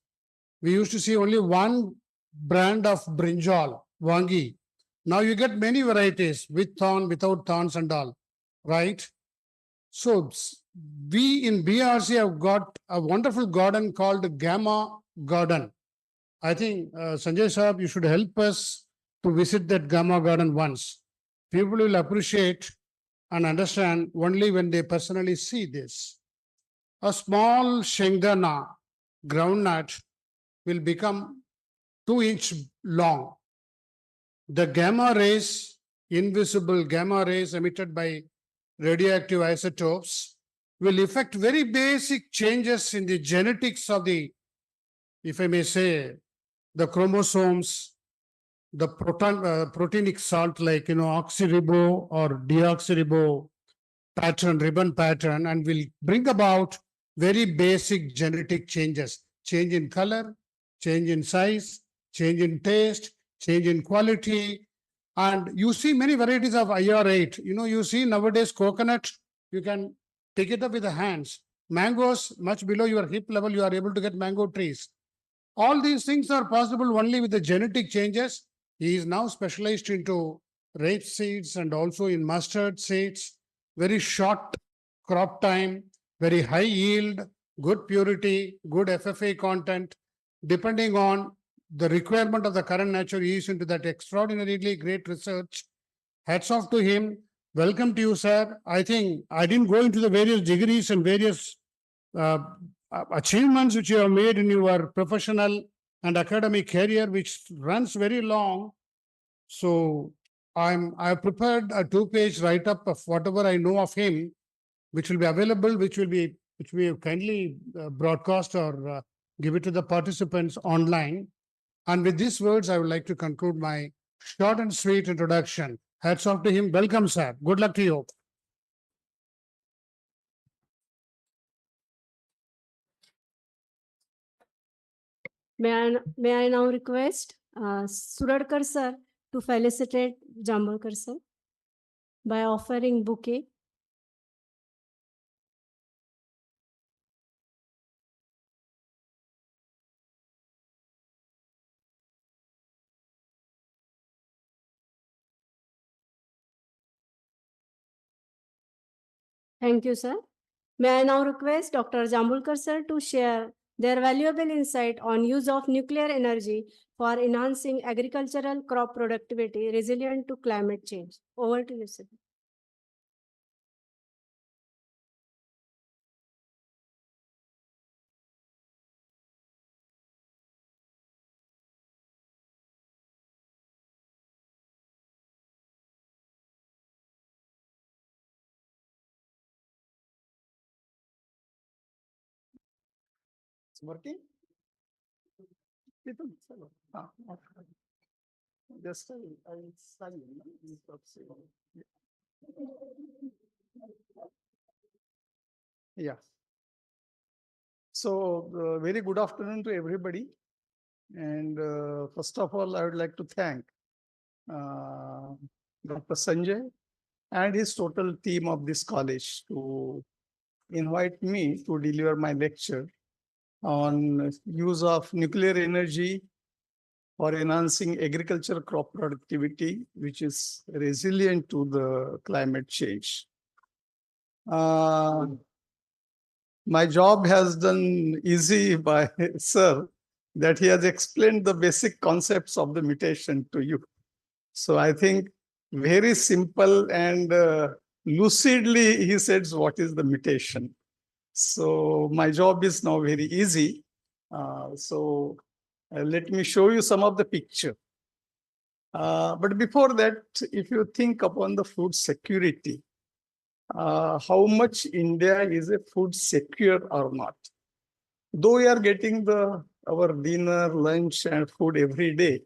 We used to see only one brand of brinjal, wangi. Now you get many varieties with thorn, without thorns and all, right? So we in BRC have got a wonderful garden called Gamma Garden. I think Sanjay Saab, you should help us to visit that Gamma Garden once. People will appreciate and understand only when they personally see this. A small shengdana, groundnut, will become 2-inch long. The gamma rays, invisible gamma rays emitted by radioactive isotopes, will affect very basic changes in the genetics of the, if I may say, the chromosomes, the proteinic salt like, oxyribo or deoxyribo pattern, ribbon pattern, and will bring about very basic genetic changes, change in color, change in size, change in taste, change in quality. And you see many varieties of IR8. You see nowadays coconut, you can pick it up with the hands. Mangoes, much below your hip level, you are able to get mango trees. All these things are possible only with the genetic changes. He is now specialized into rape seeds and also in mustard seeds. Very short crop time, very high yield, good purity, good FFA content. Depending on the requirement of the current nature, he is into that extraordinarily great research. Hats off to him. Welcome to you, sir. I think I didn't go into the various degrees and various achievements which you have made in your professional and academic career, which runs very long. So I have prepared a 2-page write-up of whatever I know of him, which will be available, which we kindly broadcast or give it to the participants online. And with these words, I would like to conclude my short and sweet introduction. Hats off to him. Welcome, sir. Good luck to you. May I now request Suradkar sir to felicitate Jambulkar sir by offering bouquet. Thank you, sir. May I now request Dr. Jambulkar sir to share their valuable insight on use of nuclear energy for enhancing agricultural crop productivity resilient to climate change. Over to you, sir. It's working? Just I'll sign in. Yeah. So, very good afternoon to everybody. And first of all, I would like to thank Dr. Sanjay and his total team of this college to invite me to deliver my lecture on use of nuclear energy for enhancing agriculture crop productivity, which is resilient to the climate change. My job has done easy by sir that he has explained the basic concepts of the mutation to you. So I think very simple and lucidly he says what is the mutation. So my job is now very easy. Let me show you some of the picture. But before that, if you think upon the food security, how much India is a food secure or not? Though we are getting our dinner, lunch, and food every day,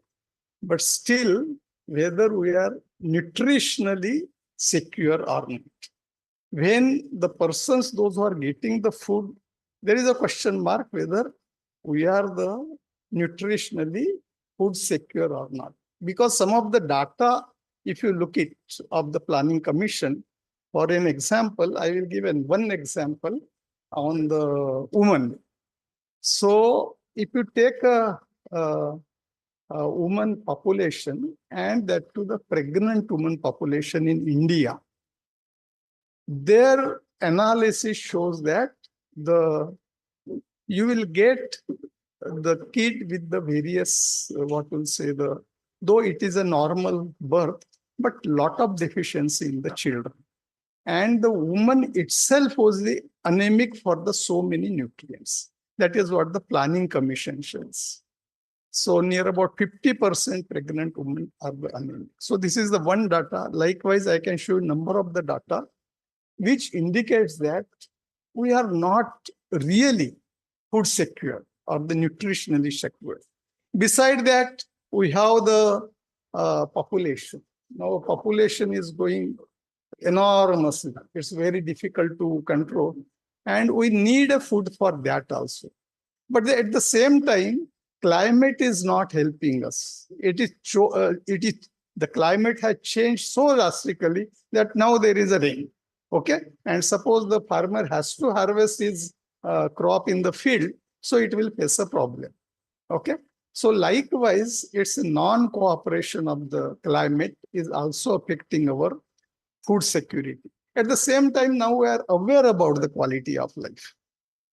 but still whether we are nutritionally secure or not. When the persons, those who are getting the food, there is a question mark whether we are the nutritionally food secure or not. Because some of the data, if you look at of the Planning Commission, for an example, I will give one example on the woman. So if you take a woman population and that to the pregnant woman population in India, their analysis shows that you will get the kid with the various, though it is a normal birth, but lot of deficiency in the children. And the woman itself was the anemic for the so many nutrients. That is what the Planning Commission shows. So near about 50% pregnant women are the anemic. So this is the one data. Likewise, I can show you number of the data, which indicates that we are not really food secure or the nutritionally secure. Beside that, we have the population. Now population is going enormously. It's very difficult to control. And we need a food for that also. But at the same time, climate is not helping us. The climate has changed so drastically that now there is a rain. Okay. And suppose the farmer has to harvest his crop in the field, so it will face a problem. Okay. So likewise, it's a non-cooperation of the climate is also affecting our food security. At the same time, now we are aware about the quality of life.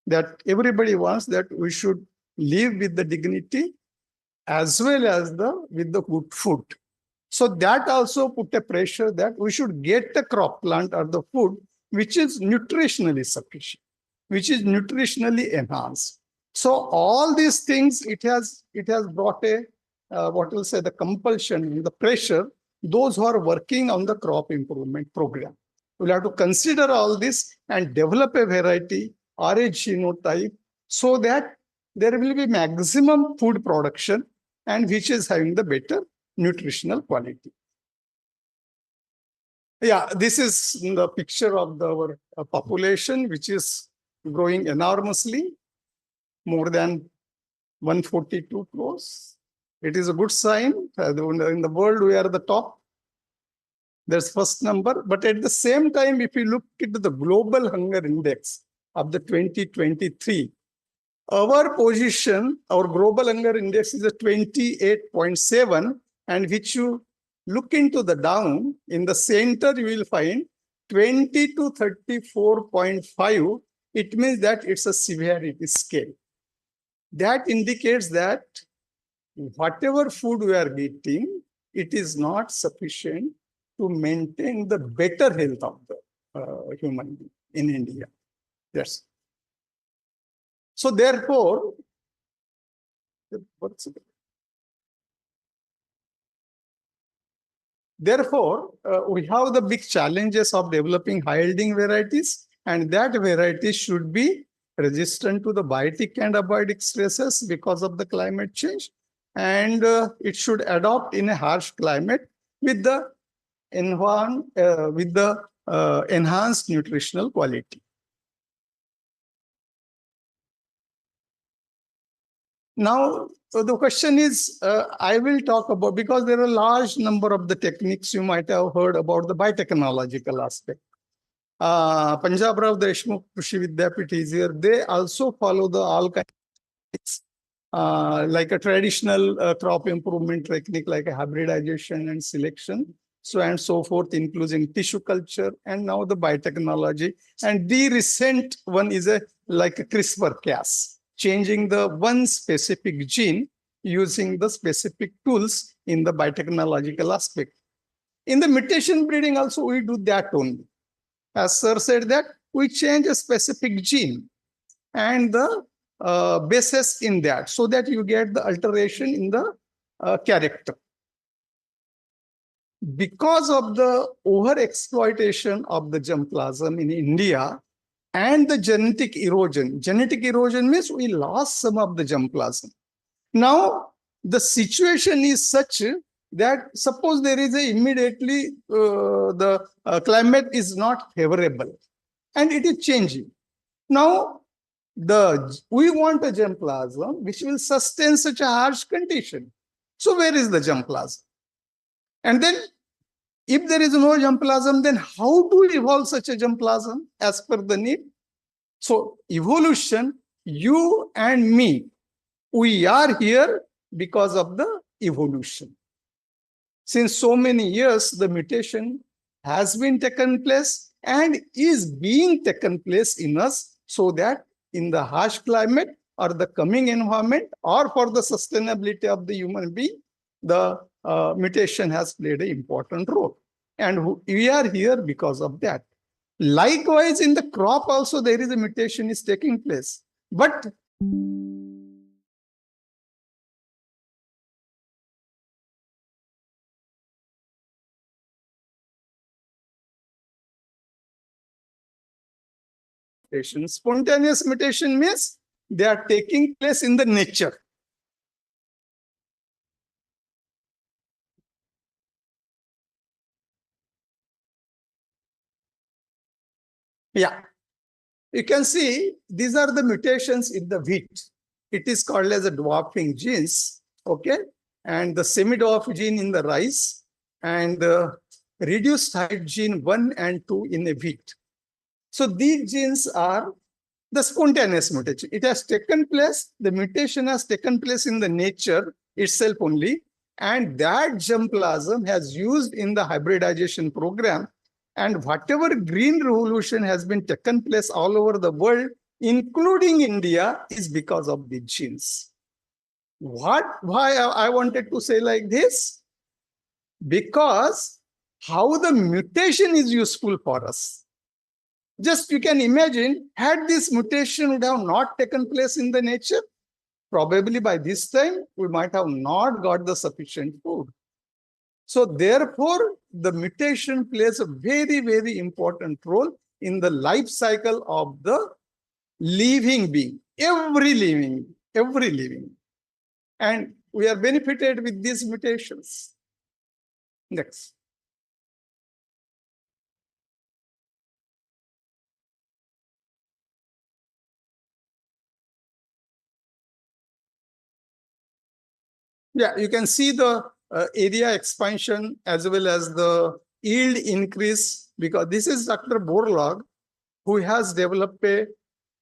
That everybody wants that we should live with the dignity as well as with the good food. So that also put a pressure that we should get the crop plant or the food which is nutritionally sufficient, which is nutritionally enhanced. So all these things, it has brought a the compulsion, the pressure, those who are working on the crop improvement program. We'll have to consider all this and develop a variety or a genotype so that there will be maximum food production and which is having the better nutritional quality. Yeah, this is the picture of our population, which is growing enormously, more than 142 crores. It is a good sign. In the world, we are the top. There's first number. But at the same time, if you look into the global hunger index of the 2023, our position, our global hunger index is a 28.7, and which you look into the down, in the center, you will find 20 to 34.5, it means that it's a severity scale. That indicates that whatever food we are eating, it is not sufficient to maintain the better health of the human being in India. Yes. So therefore, we have the big challenges of developing high-yielding varieties, and that variety should be resistant to the biotic and abiotic stresses because of the climate change, and it should adopt in a harsh climate with the enhanced nutritional quality. Now, so the question is, I will talk about, because there are a large number of the techniques you might have heard about the biotechnological aspect. Punjab Rao Deshmukh Krishi Vidyapith is here. They also follow the all kinds of techniques, like a traditional crop improvement technique, like a hybridization and selection, so and so forth, including tissue culture, and now the biotechnology. And the recent one is like a CRISPR-Cas, changing the one specific gene using the specific tools in the biotechnological aspect. In the mutation breeding also, we do that only. As sir said, that we change a specific gene and the basis in that, so that you get the alteration in the character. Because of the overexploitation of the germplasm in India and the genetic erosion means we lost some of the germplasm. Now, the situation is such that suppose there is immediately the climate is not favorable and it is changing. Now, we want a germplasm which will sustain such a harsh condition. So where is the germplasm? And then if there is no germplasm, then how to evolve such a germplasm as per the need? So evolution, you and me, we are here because of the evolution. Since so many years, the mutation has been taken place and is being taken place in us, so that in the harsh climate or the coming environment or for the sustainability of the human being, the mutation has played an important role. And we are here because of that. Likewise, in the crop also, there is a mutation is taking place. But spontaneous mutation means they are taking place in the nature. Yeah, you can see these are the mutations in the wheat. It is called as a dwarfing genes, okay? And the semi-dwarf gene in the rice, and the reduced height gene 1 and 2 in the wheat. So these genes are the spontaneous mutation. It has taken place, the mutation has taken place in the nature itself only, and that germplasm has used in the hybridization program. And whatever green revolution has been taken place all over the world, including India, is because of the genes. Why I wanted to say like this? Because how the mutation is useful for us. Just you can imagine, had this mutation would have not taken place in the nature, probably by this time, we might have not got the sufficient food. So therefore, the mutation plays a very, very important role in the life cycle of the living being, every living. And we are benefited with these mutations. Next. Yeah, you can see the area expansion as well as the yield increase, because this is Dr. Borlaug, who has developed a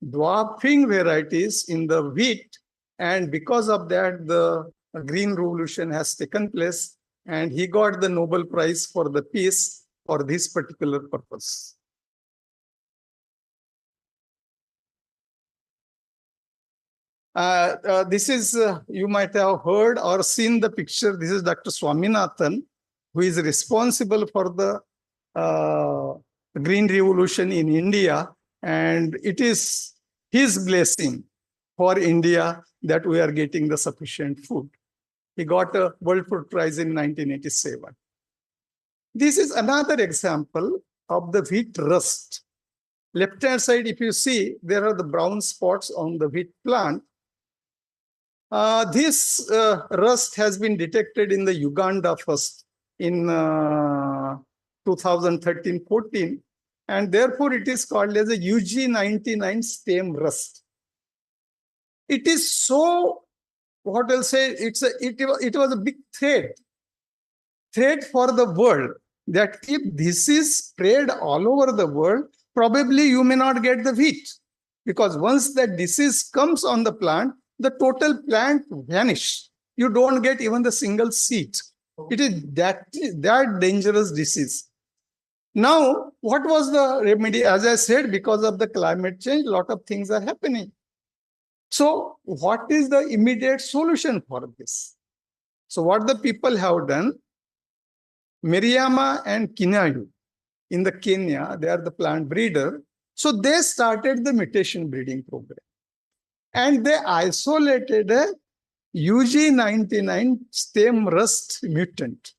dwarfing varieties in the wheat, and because of that the green revolution has taken place, and he got the Nobel Prize for the peace for this particular purpose. This is, you might have heard or seen the picture. This is Dr. Swaminathan, who is responsible for the Green Revolution in India. And it is his blessing for India that we are getting the sufficient food. He got a World Food Prize in 1987. This is another example of the wheat rust. Left-hand side, if you see, there are the brown spots on the wheat plant. This rust has been detected in the Uganda first in 2013-14, and therefore it is called as a UG99 stem rust. It is so, what I'll say, it was a big threat for the world, that if this is spread all over the world, probably you may not get the wheat, because once that disease comes on the plant, the total plant vanish. You don't get even the single seed. It is that dangerous disease. Now, what was the remedy? As I said, because of the climate change, a lot of things are happening. So what is the immediate solution for this? So what the people have done, Miriama and Kinayu in the Kenya, they are the plant breeder. So they started the mutation breeding program. And they isolated a UG99 stem rust mutant.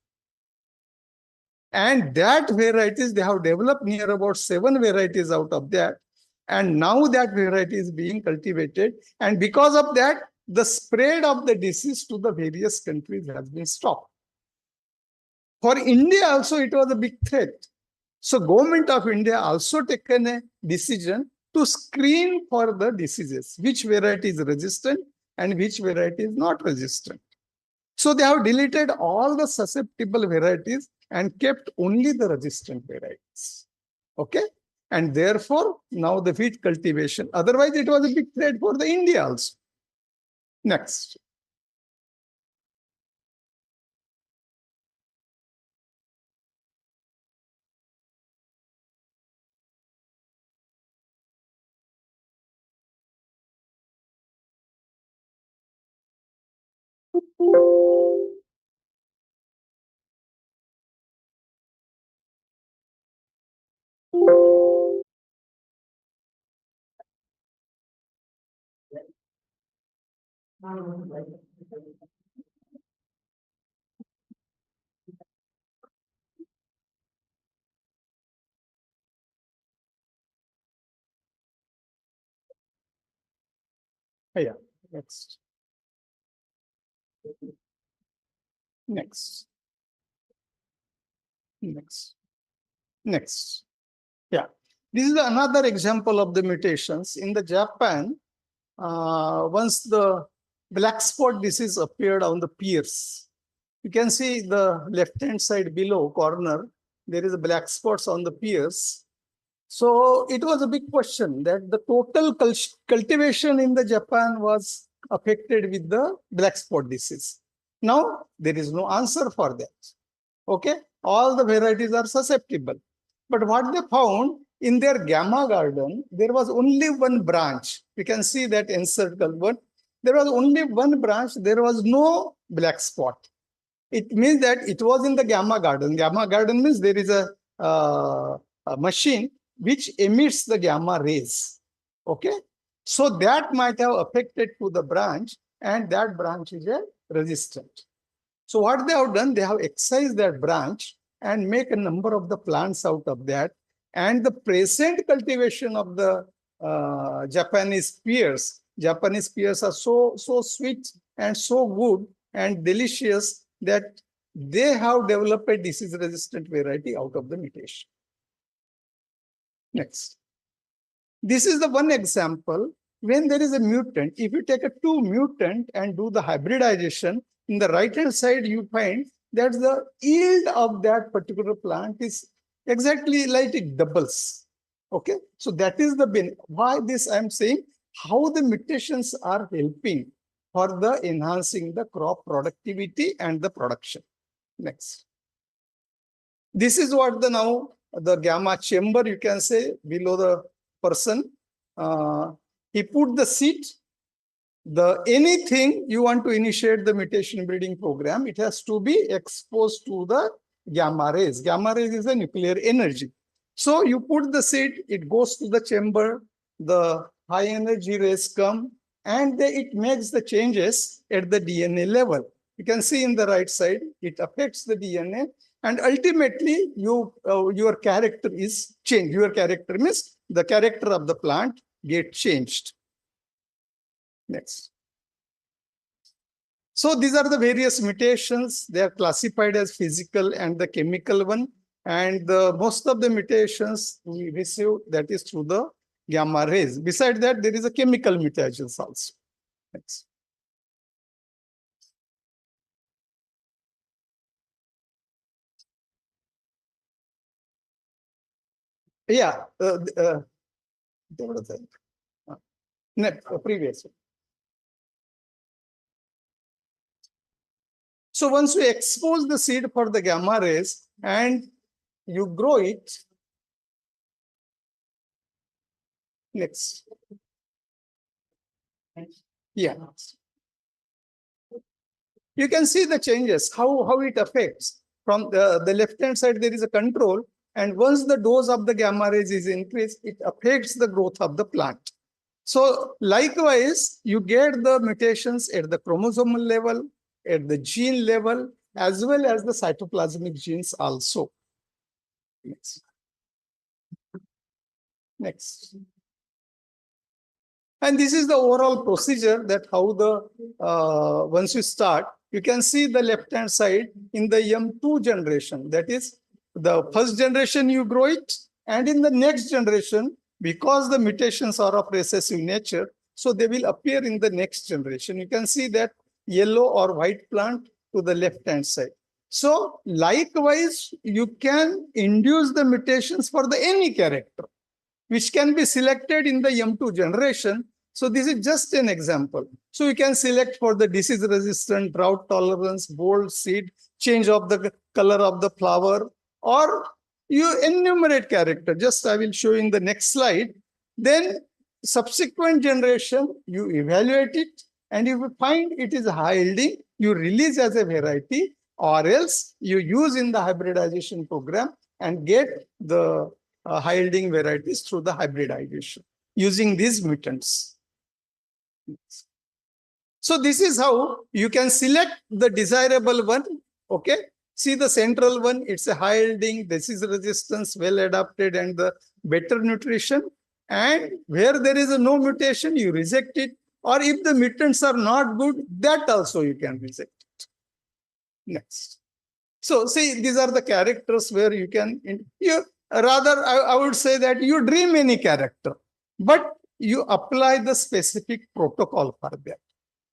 And that varieties, they have developed near about 7 varieties out of that. And now that variety is being cultivated. And because of that, the spread of the disease to the various countries has been stopped. For India also, it was a big threat. So government of India also taken a decision to screen for the diseases, which variety is resistant and which variety is not resistant. So they have deleted all the susceptible varieties and kept only the resistant varieties. Okay? And therefore, now the wheat cultivation, otherwise it was a big threat for the India also. Next. Yeah, next. Next. Next. Next. Yeah. This is another example of the mutations. In the Japan, once the black spot disease appeared on the pears, you can see the left-hand side below corner, there is a black spots on the pears. So it was a big question that the total cultivation in the Japan was affected with the black spot disease. Now, there is no answer for that. Okay, all the varieties are susceptible. But what they found in their gamma garden, there was only one branch. We can see that encircled one. There was only one branch. There was no black spot. It means that it was in the gamma garden. Gamma garden means there is a machine which emits the gamma rays. Okay, so that might have affected to the branch, and that branch is resistant. So what they have done, they have excised that branch and make a number of the plants out of that. And the present cultivation of the Japanese pears are so sweet and so good and delicious that they have developed a disease-resistant variety out of the mutation. Next. This is the one example when there is a mutant. If you take a 2 mutant and do the hybridization, in the right-hand side, you find that the yield of that particular plant is exactly like it doubles. Okay, so that is the why this I'm saying how the mutations are helping for the enhancing the crop productivity and the production. Next. This is what the now the gamma chamber, you can say, below the person. He put the seed anything you want to initiate the mutation breeding program, it has to be exposed to the gamma rays. Gamma rays is a nuclear energy. So you put the seed, it goes to the chamber, the high energy rays come, and it makes the changes at the DNA level. You can see in the right side, it affects the DNA, and ultimately your character is changed. Your character means the character of the plant get changed. Next. So these are the various mutations. They are classified as physical and the chemical one. And most of the mutations we receive, that is through the gamma rays. Besides that, there is a chemical mutations also. Next. Yeah. Next, previous. So once we expose the seed for the gamma rays and you grow it, next. Yeah. You can see the changes, how it affects. From the left-hand side, there is a control. And once the dose of the gamma rays is increased, it affects the growth of the plant. So likewise, you get the mutations at the chromosomal level, at the gene level, as well as the cytoplasmic genes also. Next. Next. And this is the overall procedure that how the, once you start, you can see the left-hand side in the M2 generation. That is, the first generation you grow it, and in the next generation, because the mutations are of recessive nature, so they will appear in the next generation. You can see that yellow or white plant to the left-hand side. So likewise, you can induce the mutations for the any character, which can be selected in the M2 generation. So this is just an example. So you can select for the disease resistant, drought tolerance, bold seed, change of the color of the flower, or you enumerate character. Just I will show you in the next slide. Then subsequent generation, you evaluate it, and if you find it is high yielding, you release as a variety, or else you use in the hybridization program and get the high yielding varieties through the hybridization using these mutants. So this is how you can select the desirable one. Okay. See the central one, it's a high yielding, disease resistance, well adapted, and the better nutrition. And where there is no mutation, you reject it. Or if the mutants are not good, that also you can reject it. Next. So see, these are the characters where you can, rather I would say that you dream any character, but you apply the specific protocol for that.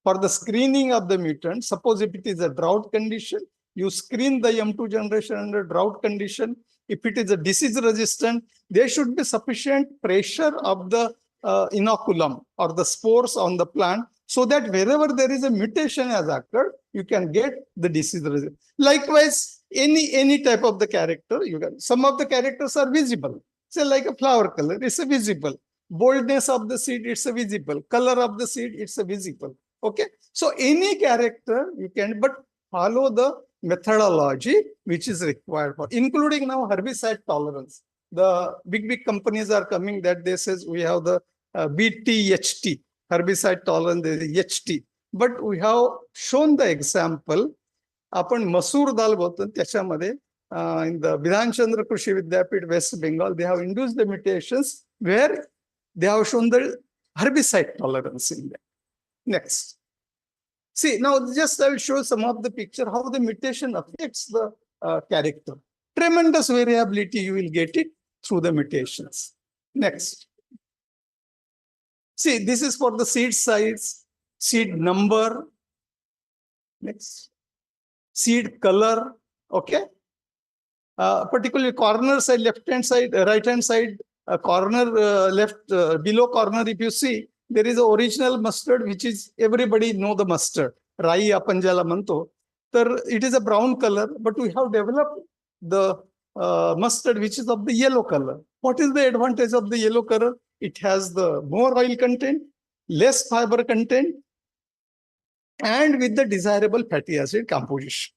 For the screening of the mutant, suppose if it is a drought condition, you screen the M2 generation under drought condition. If it is a disease resistant, there should be sufficient pressure of the inoculum or the spores on the plant, so that wherever there is a mutation has occurred, you can get the disease resistant. Likewise, any type of the character, you can. Some of the characters are visible. Say like a flower color, it's a visible. Boldness of the seed, it's a visible. Color of the seed, it's a visible. Okay. So any character you can, but follow the methodology which is required for, including now herbicide tolerance. The big companies are coming that they says we have the BTHT, herbicide tolerance, there is HT. But we have shown the example. आपण मसूर दाल बोलतो त्याच्यामध्ये in the Bidhan Chandra Krishi Vidyapit, West Bengal, they have induced the mutations where they have shown the herbicide tolerance in them. Next. See, now just I will show some of the picture how the mutation affects the character. Tremendous variability you will get it through the mutations. Next. See, this is for the seed size, seed number. Next. Seed color. Okay. Particularly corner side, left-hand side, right-hand side, corner left, below corner, if you see, there is the original mustard, which is everybody know the mustard. Rai आपण ज्याला म्हणतो. तर it is a brown color, but we have developed the mustard which is of the yellow color. What is the advantage of the yellow color? It has the more oil content, less fiber content, and with the desirable fatty acid composition.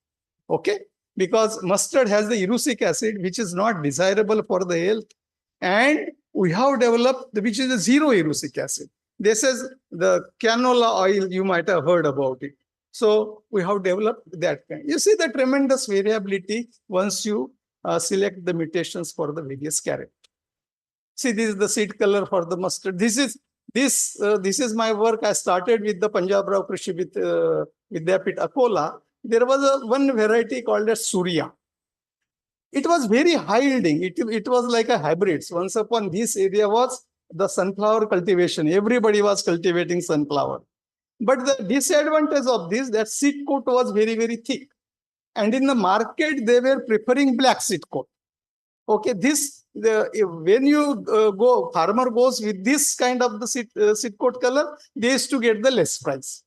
Okay, because mustard has the erucic acid, which is not desirable for the health, and we have developed which is a zero erucic acid. This is the canola oil, you might have heard about it. So we have developed that kind. You see the tremendous variability once you select the mutations for the various characters. See, this is the seed color for the mustard. This is my work. I started with the Punjab Rao Krishi Vidyapit Akola. There was one variety called as Surya. It was very high yielding. It was like a hybrid. Once upon this area was the sunflower cultivation. Everybody was cultivating sunflower. But the disadvantage of this, that seed coat was very, very thick. And in the market, they were preferring black seed coat. Okay, when you farmer goes with this kind of the seed coat color, they used to get the less price.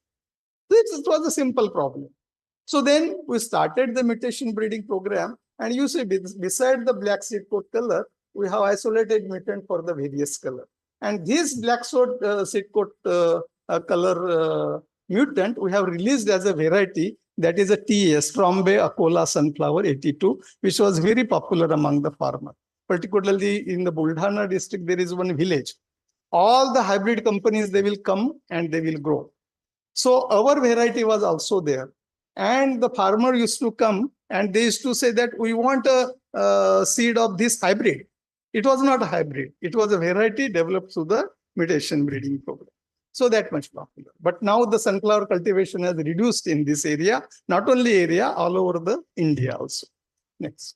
It was a simple problem. So then we started the mutation breeding program, and you see beside the black seed coat color, we have isolated mutant for the various color. And this black seed coat color mutant we have released as a variety, that is a TS, Trombe Akola Sunflower 82, which was very popular among the farmers. Particularly in the Buldhana district, there is one village. All the hybrid companies, they will come and they will grow. So our variety was also there. And the farmer used to come and they used to say that we want a seed of this hybrid. It was not a hybrid. It was a variety developed through the mutation breeding program. So that much popular. But now the sunflower cultivation has reduced in this area, not only area, all over the India also. Next.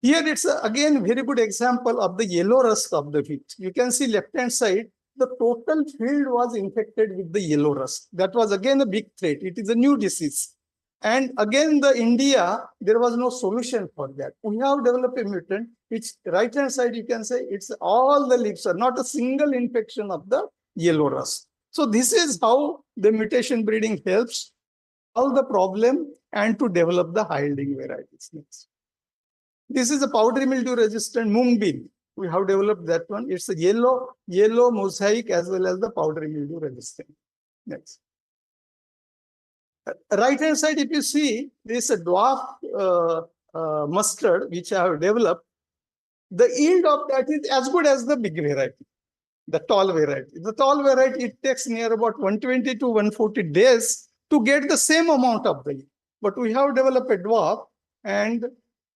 Here it's again very good example of the yellow rust of the wheat. You can see left-hand side, the total field was infected with the yellow rust. That was again a big threat. It is a new disease. And again, the India, there was no solution for that. We have developed a mutant, which right-hand side, you can say it's all the leaves are not a single infection of the yellow rust. So this is how the mutation breeding helps solve the problem and to develop the high-yielding varieties. Next. This is a powdery mildew resistant mung bean. We have developed that one. It's a yellow mosaic as well as the powdery mildew resistant. Next. Right hand side, if you see, this is a dwarf mustard which I have developed. The yield of that is as good as the big variety, the tall variety. The tall variety, it takes near about 120 to 140 days to get the same amount of the yield. But we have developed a dwarf, and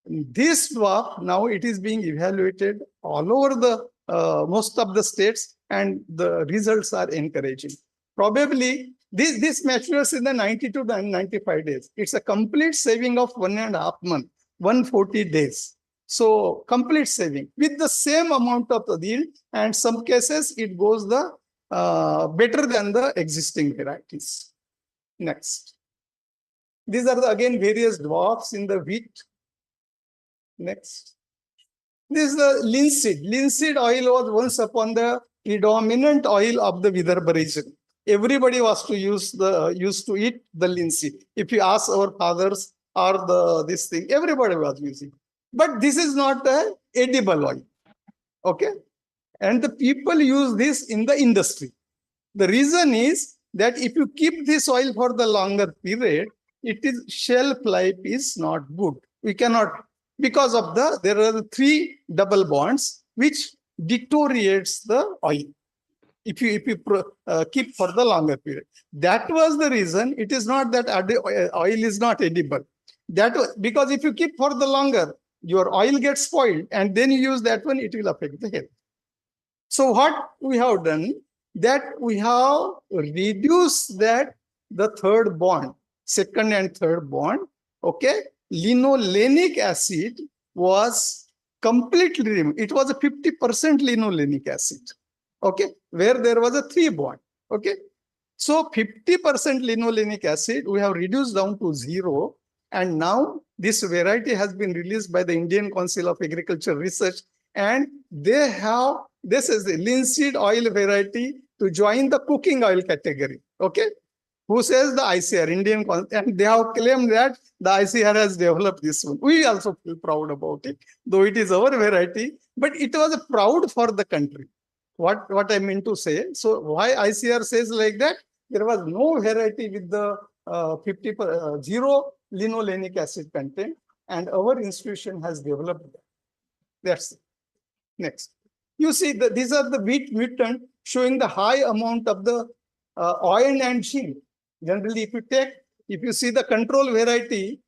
this dwarf now it is being evaluated all over the most of the states, and the results are encouraging. Probably this matures in the 90 to 95 days. It's a complete saving of 1.5 months, 140 days. So complete saving with the same amount of the yield, and some cases it goes the better than the existing varieties. Next. These are again various dwarfs in the wheat. Next. This is the linseed. Linseed oil was once upon the predominant oil of the Vidarbha region. Everybody was to used to eat the linseed. If you ask our fathers or this thing, everybody was using. But this is not an edible oil. Okay? And the people use this in the industry. The reason is that if you keep this oil for the longer period, shelf life is not good. We cannot, because of there are 3 double bonds which deteriorates the oil. If you keep for the longer period. That was the reason. It is not that oil is not edible. Because if you keep for the longer, your oil gets spoiled, and then you use that one, it will affect the health. So what we have done, that we have reduced that the third bond, second and third bond, okay? Linolenic acid was completely removed. It was a 50% linolenic acid. Okay, where there was a 3 bond. Okay, so 50% linolenic acid we have reduced down to 0, and now this variety has been released by the Indian Council of Agricultural Research, and they have this is the linseed oil variety to join the cooking oil category. Okay, who says the ICR Indian, and they have claimed that the ICR has developed this one. We also feel proud about it, though it is our variety, but it was proud for the country. What I mean to say, so why ICR says like that? there was no variety with the 0 linolenic acid content, and our institution has developed that. That's it. Next. You see, these are the wheat mutant showing the high amount of the iron and zinc. Generally, if you see the control variety,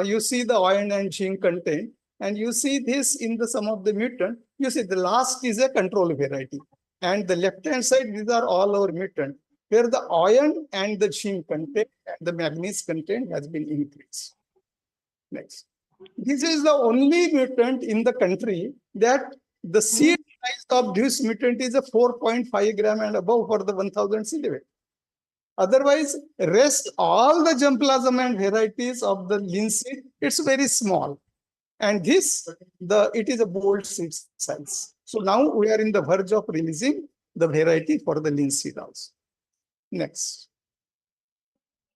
you see the iron and zinc content, and you see this in the some of the mutant. You see the last is a control variety, and the left-hand side, these are all our mutant, where the iron and the zinc content and the manganese content has been increased. Next. This is the only mutant in the country that the seed size of this mutant is a 4.5 gram and above for the 1000 seed weight. Otherwise, rest all the germplasm and varieties of the linseed, it's very small. And this, it is a bold seed size. So now we are in the verge of releasing the variety for the linseed also. Next.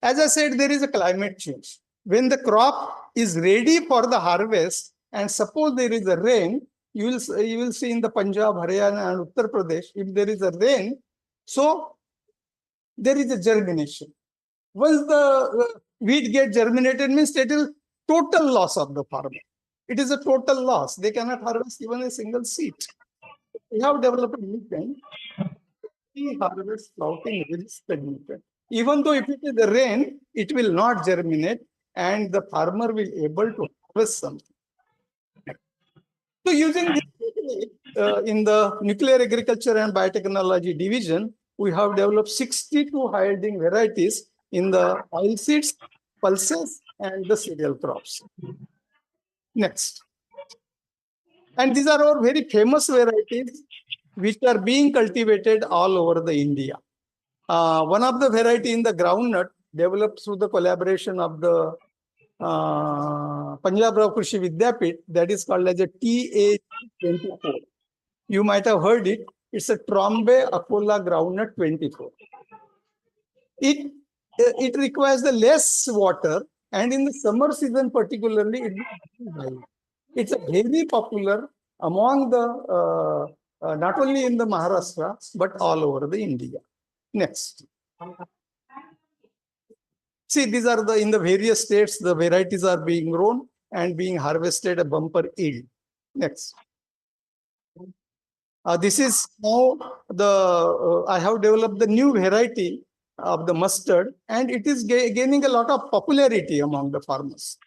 As I said, there is a climate change. When the crop is ready for the harvest, and suppose there is a rain, you will see in the Punjab, Haryana, and Uttar Pradesh, if there is a rain, so there is a germination. Once the wheat gets germinated, means it is total loss of the farmer. It is a total loss. They cannot harvest even a single seed. We have developed a mutant. We harvest sprouting resistant mutant. Even though if it is the rain, it will not germinate, and the farmer will able to harvest something. So using this in the nuclear agriculture and biotechnology division, we have developed 62 high-yielding varieties in the oilseeds, pulses, and the cereal crops. Next. And these are our very famous varieties which are being cultivated all over the India. One of the variety in the groundnut developed through the collaboration of the Punjab Rao Krishi Vidyapit, that is called as a TA24. You might have heard it. It's a Trombe Akola groundnut 24. It requires the less water, and in the summer season particularly, it's a very popular among the not only in the Maharashtra but all over the India. Next. See, these are in the various states, the varieties are being grown and being harvested a bumper yield. Next. This is now I have developed the new variety of the mustard, and it is gaining a lot of popularity among the farmers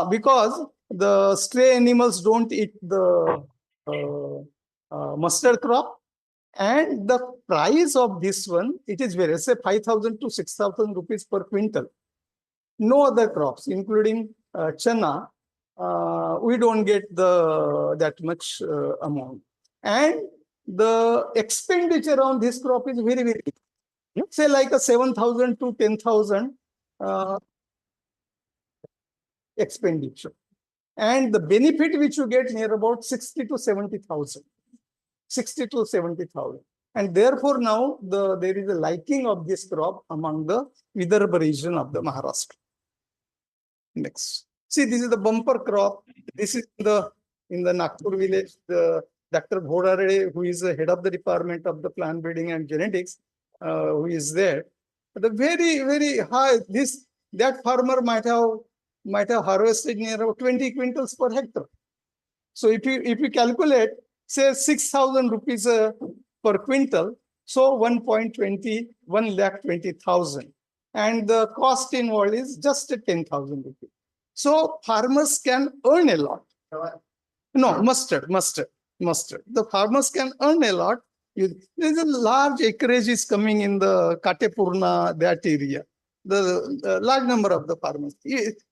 because the stray animals don't eat the mustard crop, and the price of this one, it is very, say 5,000 to 6,000 rupees per quintal. No other crops, including chana, we don't get that much amount. And the expenditure on this crop is very, very big. Say like a 7,000 to 10,000 expenditure. And the benefit which you get near about 60 to 70,000. 60 to 70,000. And therefore now there is a liking of this crop among the Vidarbha region of the Maharashtra. Next. See, this is the bumper crop. This is in the Nagpur village, the Dr. Bhodare, who is the head of the department of the plant breeding and genetics, who is there. The very, very high, that farmer might have harvested near about 20 quintals per hectare. So if you calculate, say 6,000 rupees per quintal, so 1.20, 1,20,000. And the cost involved is just 10,000 rupees. So farmers can earn a lot. No, mustard. The farmers can earn a lot. There's a large acreage is coming in the Katepurna, that area. The large number of the farmers.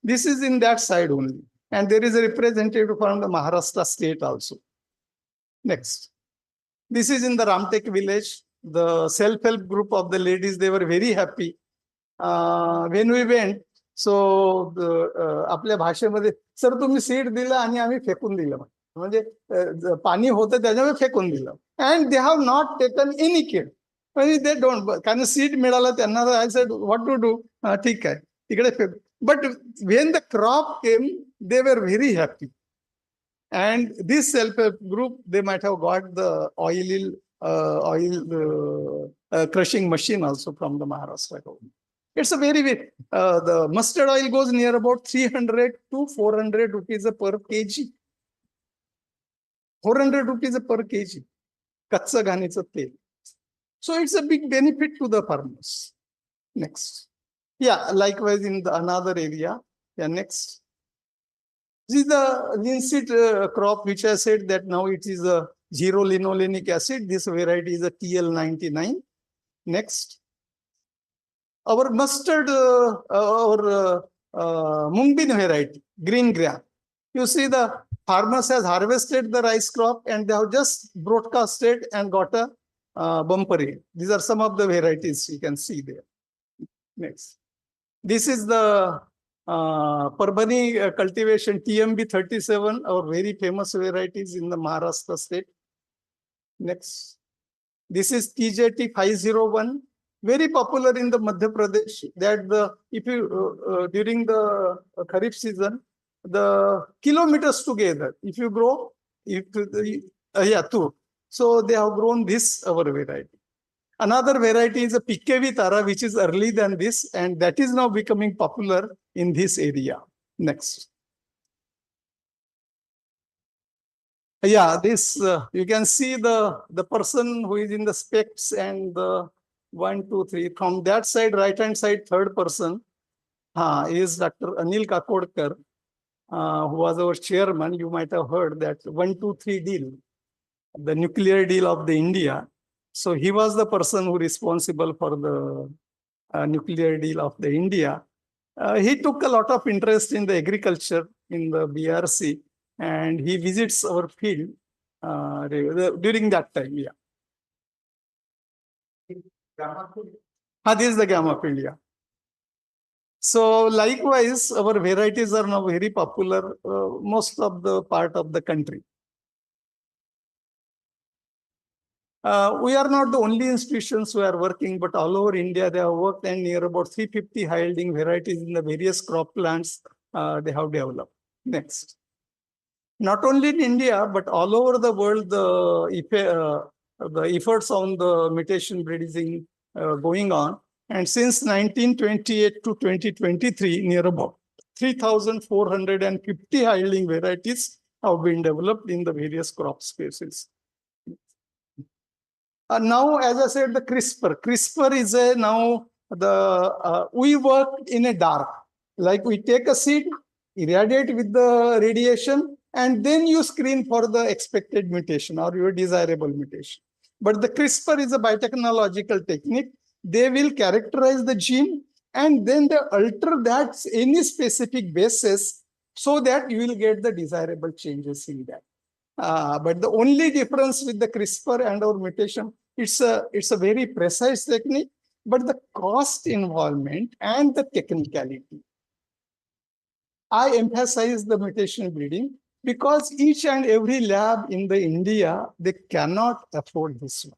This is in that side only. And there is a representative from the Maharashtra state also. Next. This is in the Ramtek village. The self-help group of the ladies, they were very happy. When we went, so आपल्या भाषेमध्ये sir तुम्ही seed दिलं आणि आम्ही फेकून दिलं म्हणजे पाणी होतं त्याच्यामुळे फेकून दिलं and they have not taken any care. They don't, कारण सीड मिळालं त्यांना. I said what to do? ठीक आहे तिकडे fake. But when the crop came, they were very happy. And this self-help group, they might have got the oil crushing machine also from the Maharashtra government. It's a the mustard oil goes near about 300 to 400 rupees per kg. 400 rupees per kg. Katsa ghanitsa tel. So it's a big benefit to the farmers. Next. Yeah, likewise in the another area. Yeah, next. This is the linseed crop, which I said that now it is a zero linolenic acid. This variety is a TL99. Next. Our mustard, Mungbin variety, green gram. You see the farmers has harvested the rice crop and they have just broadcasted and got a bumper yield. These are some of the varieties you can see there. Next. This is the Parbhani cultivation TMB 37, our very famous varieties in the Maharashtra state. Next. This is TJT 501, very popular in the Madhya Pradesh. That if you during the Kharif season, the kilometers together, if you grow, two. So they have grown this our variety. Another variety is a PKV Tara, which is early than this, and that is now becoming popular in this area. Next. Yeah, this you can see the person who is in the specs and the 1, 2, 3. From that side, right hand side, third person is Dr. Anil Kakodkar, who was our chairman. You might have heard that 1, 2, 3 deal, the nuclear deal of the India. So he was the person who responsible for the nuclear deal of the India. He took a lot of interest in the agriculture in the BRC, and he visits our field during that time. Yeah. This is the gamma field. Yeah. So likewise, our varieties are now very popular most of the part of the country. We are not the only institutions who are working, but all over India they have worked, and near about 350 high-yielding varieties in the various crop plants they have developed. Next. Not only in India, but all over the world, the efforts on the mutation breeding going on. And since 1928 to 2023, near about 3,450 high-yielding varieties have been developed in the various crop species. Now, as I said, the CRISPR. CRISPR is we work in a dark. Like we take a seed, irradiate with the radiation, and then you screen for the expected mutation or your desirable mutation. But the CRISPR is a biotechnological technique. They will characterize the gene and then they alter that any specific basis so that you will get the desirable changes in that. But the only difference with the CRISPR and our mutation, it's a very precise technique, but the cost involvement and the technicality. I emphasize the mutation breeding because each and every lab in the India, they cannot afford this one.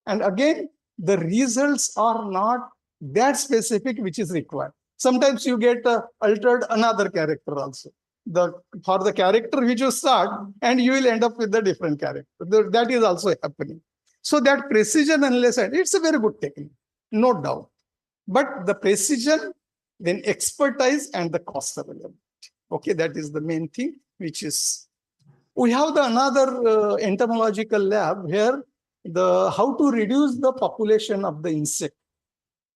And again, the results are not that specific which is required. Sometimes you get altered another character also. For the character which you start, and you will end up with a different character. That is also happening. So that precision analysis, it's a very good technique, no doubt. But the precision, then expertise and the cost availability. Okay, that is the main thing, which is, we have another entomological lab here, how to reduce the population of the insect.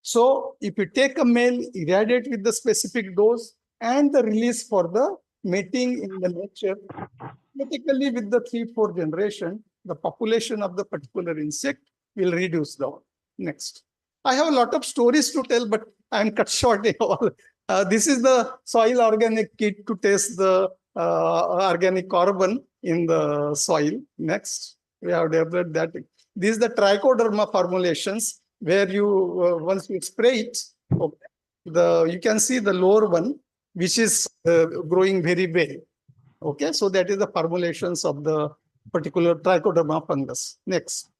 So if you take a male, irradiate with the specific dose and the release for the mating in the nature, typically with the 3-4 generation, the population of the particular insect will reduce down. Next. I have a lot of stories to tell, but I'm cut short. This is the soil organic kit to test the organic carbon in the soil. Next. We have developed that. This is the trichoderma formulations where you, once you spray it, you can see the lower one, which is growing very well. Okay, so that is the formulations of the particular trichoderma fungus. Next.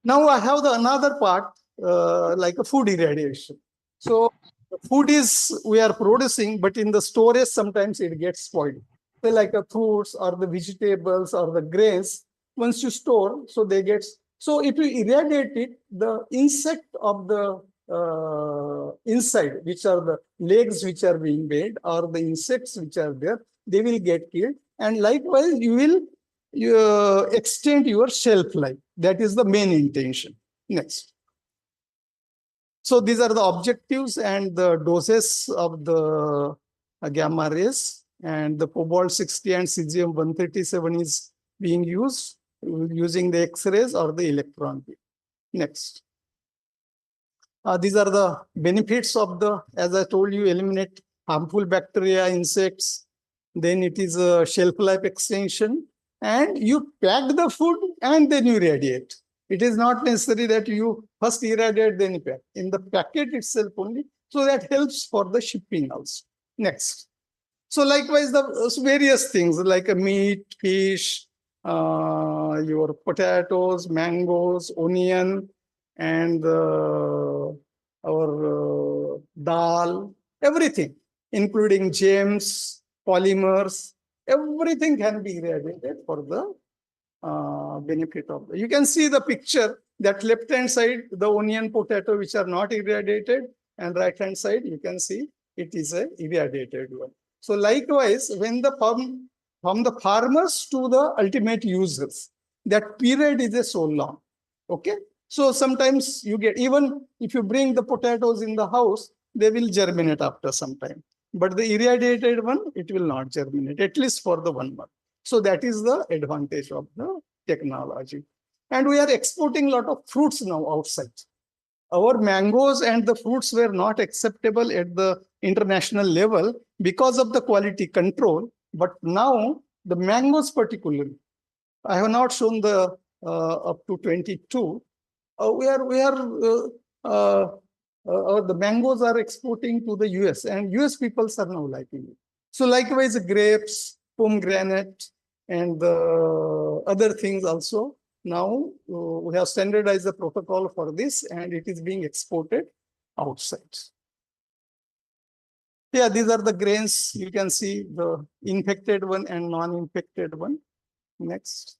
Now I have another part like a food irradiation. So food is we are producing, but in the storage sometimes it gets spoiled. So like fruits or the vegetables or the grains, once you store, so they get So if you irradiate it, the insect of the inside, which are the legs which are being made, or the insects which are there, they will get killed. And likewise, you will extend your shelf life. That is the main intention. Next. So these are the objectives and the doses of the gamma rays, and the cobalt 60 and cesium 137 is being used using the X-rays or the electron beam. Next. These are the benefits of the, as I told you, eliminate harmful bacteria, insects. Then it is a shelf life extension, and you pack the food and then you irradiate. It is not necessary that you first irradiate, then you pack. In the packet itself only, so that helps for the shipping also. Next. So likewise, the various things like a meat, fish, your potatoes, mangoes, onion, and our dal, everything, including gems, polymers, everything can be irradiated for the benefit of the. You can see the picture that left hand side, the onion, potato, which are not irradiated, and right hand side, you can see it is a irradiated one. So likewise, when the from the farmers to the ultimate users, that period is so long. Okay. So sometimes you get, even if you bring the potatoes in the house, they will germinate after some time. But the irradiated one, it will not germinate, at least for the 1 month. So that is the advantage of the technology. And we are exporting a lot of fruits now outside. Our mangoes and the fruits were not acceptable at the international level because of the quality control. But now the mangoes particularly, I have not shown the up to 22. The mangoes are exporting to the US, and US peoples are now liking it. So likewise, grapes, pomegranate, and other things also. Now we have standardized the protocol for this, and it is being exported outside. Yeah, these are the grains. You can see the infected one and non-infected one. Next.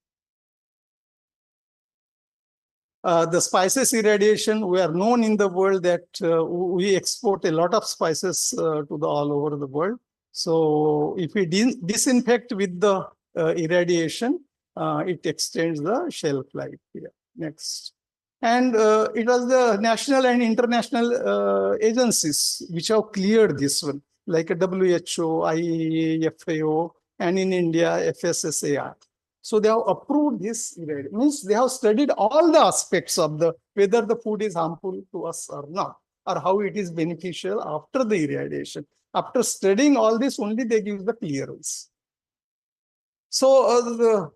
The spices irradiation, we are known in the world that we export a lot of spices to the all over the world. So if we disinfect with the irradiation, it extends the shelf life here. Next. And it was the national and international agencies which have cleared this one, like a WHO, IAEA, FAO, and in India, FSSAI. So they have approved this irradiation. Means they have studied all the aspects of the whether the food is harmful to us or not, or how it is beneficial after the irradiation. After studying all this, only they give the clearance. So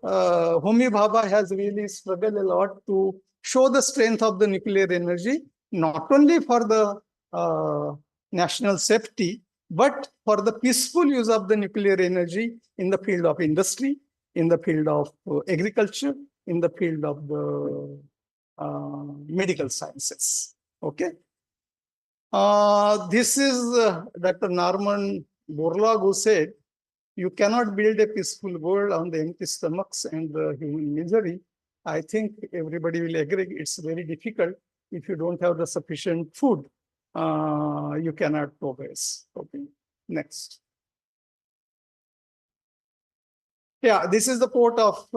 Homi Bhabha has really struggled a lot to show the strength of the nuclear energy, not only for the national safety, but for the peaceful use of the nuclear energy in the field of industry, in the field of agriculture, in the field of the medical sciences. Okay. This is Dr. Norman Borlaug, who said, you cannot build a peaceful world on the empty stomachs and the human misery. I think everybody will agree it's very difficult. If you don't have the sufficient food, you cannot progress. Okay. Next. Yeah, this is the quote of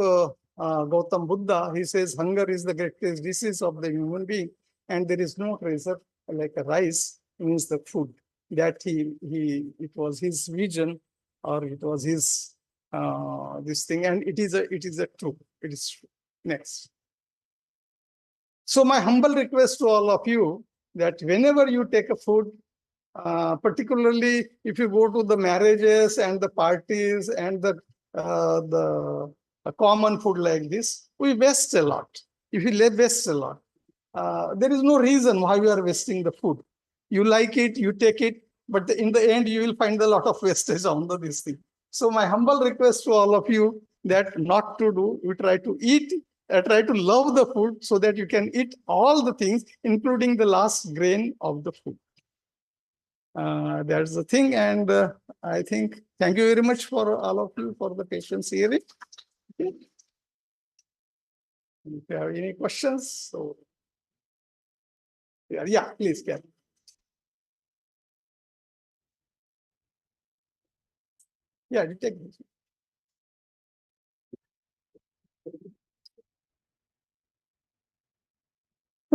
Gautam Buddha. He says, hunger is the greatest disease of the human being, and there is no treasure like a rice, means the food. That it was his vision, or it was his this thing, and it is a truth. It is true. Next. So my humble request to all of you that whenever you take a food, particularly if you go to the marriages and the parties and the common food like this, we waste a lot. If we waste a lot, there is no reason why we are wasting the food. You like it, you take it, but in the end, you will find a lot of wastage on this thing. So my humble request to all of you that not to do, we try to eat, try to love the food so that you can eat all the things, including the last grain of the food. That's the thing. And I think, thank you very much for all of you for the patience hearing. If you have any questions, so yeah, please, Karen. Yeah, take this.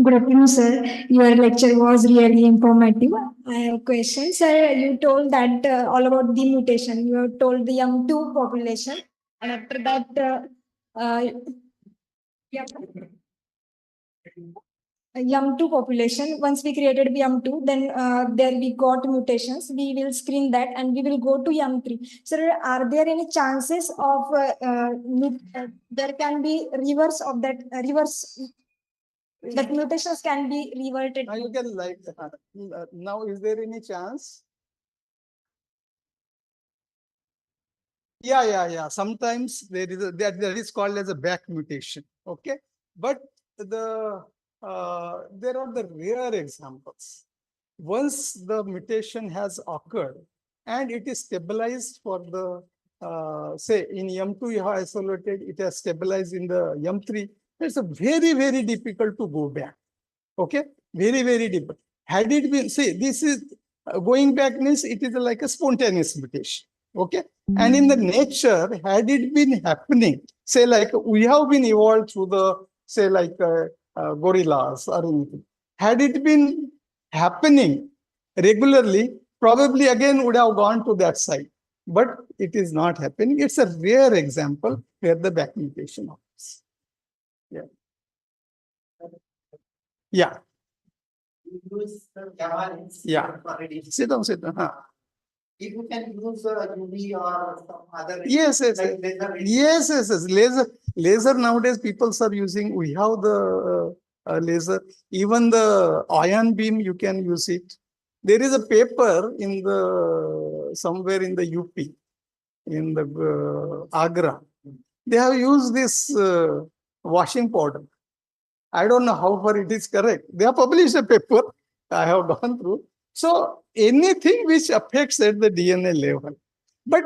Good afternoon, sir. Your lecture was really informative. I have a question. Sir, you told that all about the mutation. You have told the young 2 population. And after that, yeah, young 2 population, once we created young 2, then there we got mutations. We will screen that and we will go to young 3. Sir, are there any chances of there can be reverse of that that mutations can be reverted? Now you can like now is there any chance? Yeah. Sometimes there is that is called as a back mutation. Okay, but there are the rare examples. Once the mutation has occurred and it is stabilized for the say in M2 you have isolated, it has stabilized in the M3. It's a very difficult to go back. Okay, very difficult. Had it been, see, this is going back means it is like a spontaneous mutation. Okay, and in the nature, had it been happening, say like we have been evolved through the say like gorillas or anything. Had it been happening regularly, probably again would have gone to that side. But it is not happening. It's a rare example where the back mutation occurs. Yeah. Yeah. Yeah. Sit down. Huh. If you can use UV or some other. Yes. Laser nowadays people are using. We have the laser. Even the ion beam you can use it. There is a paper in the somewhere in the UP, in the Agra. They have used this washing powder. I don't know how far it is correct. They have published a paper. I have gone through. So anything which affects at the DNA level, but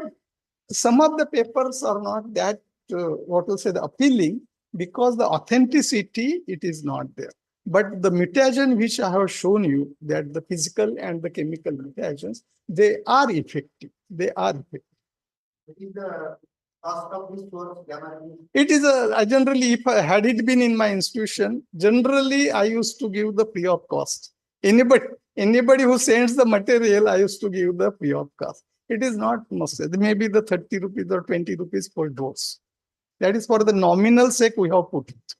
some of the papers are not that what will say the appealing because the authenticity it is not there. But the mutagen which I have shown you, that the physical and the chemical mutagens, they are effective. They are effective. What is the cost of this course? It is I generally, if I had it been in my institution, generally I used to give the free of cost. Anybody who sends the material, I used to give the free of cost. It is not must. Maybe the 30 rupees or 20 rupees per dose. That is for the nominal sake we have put it.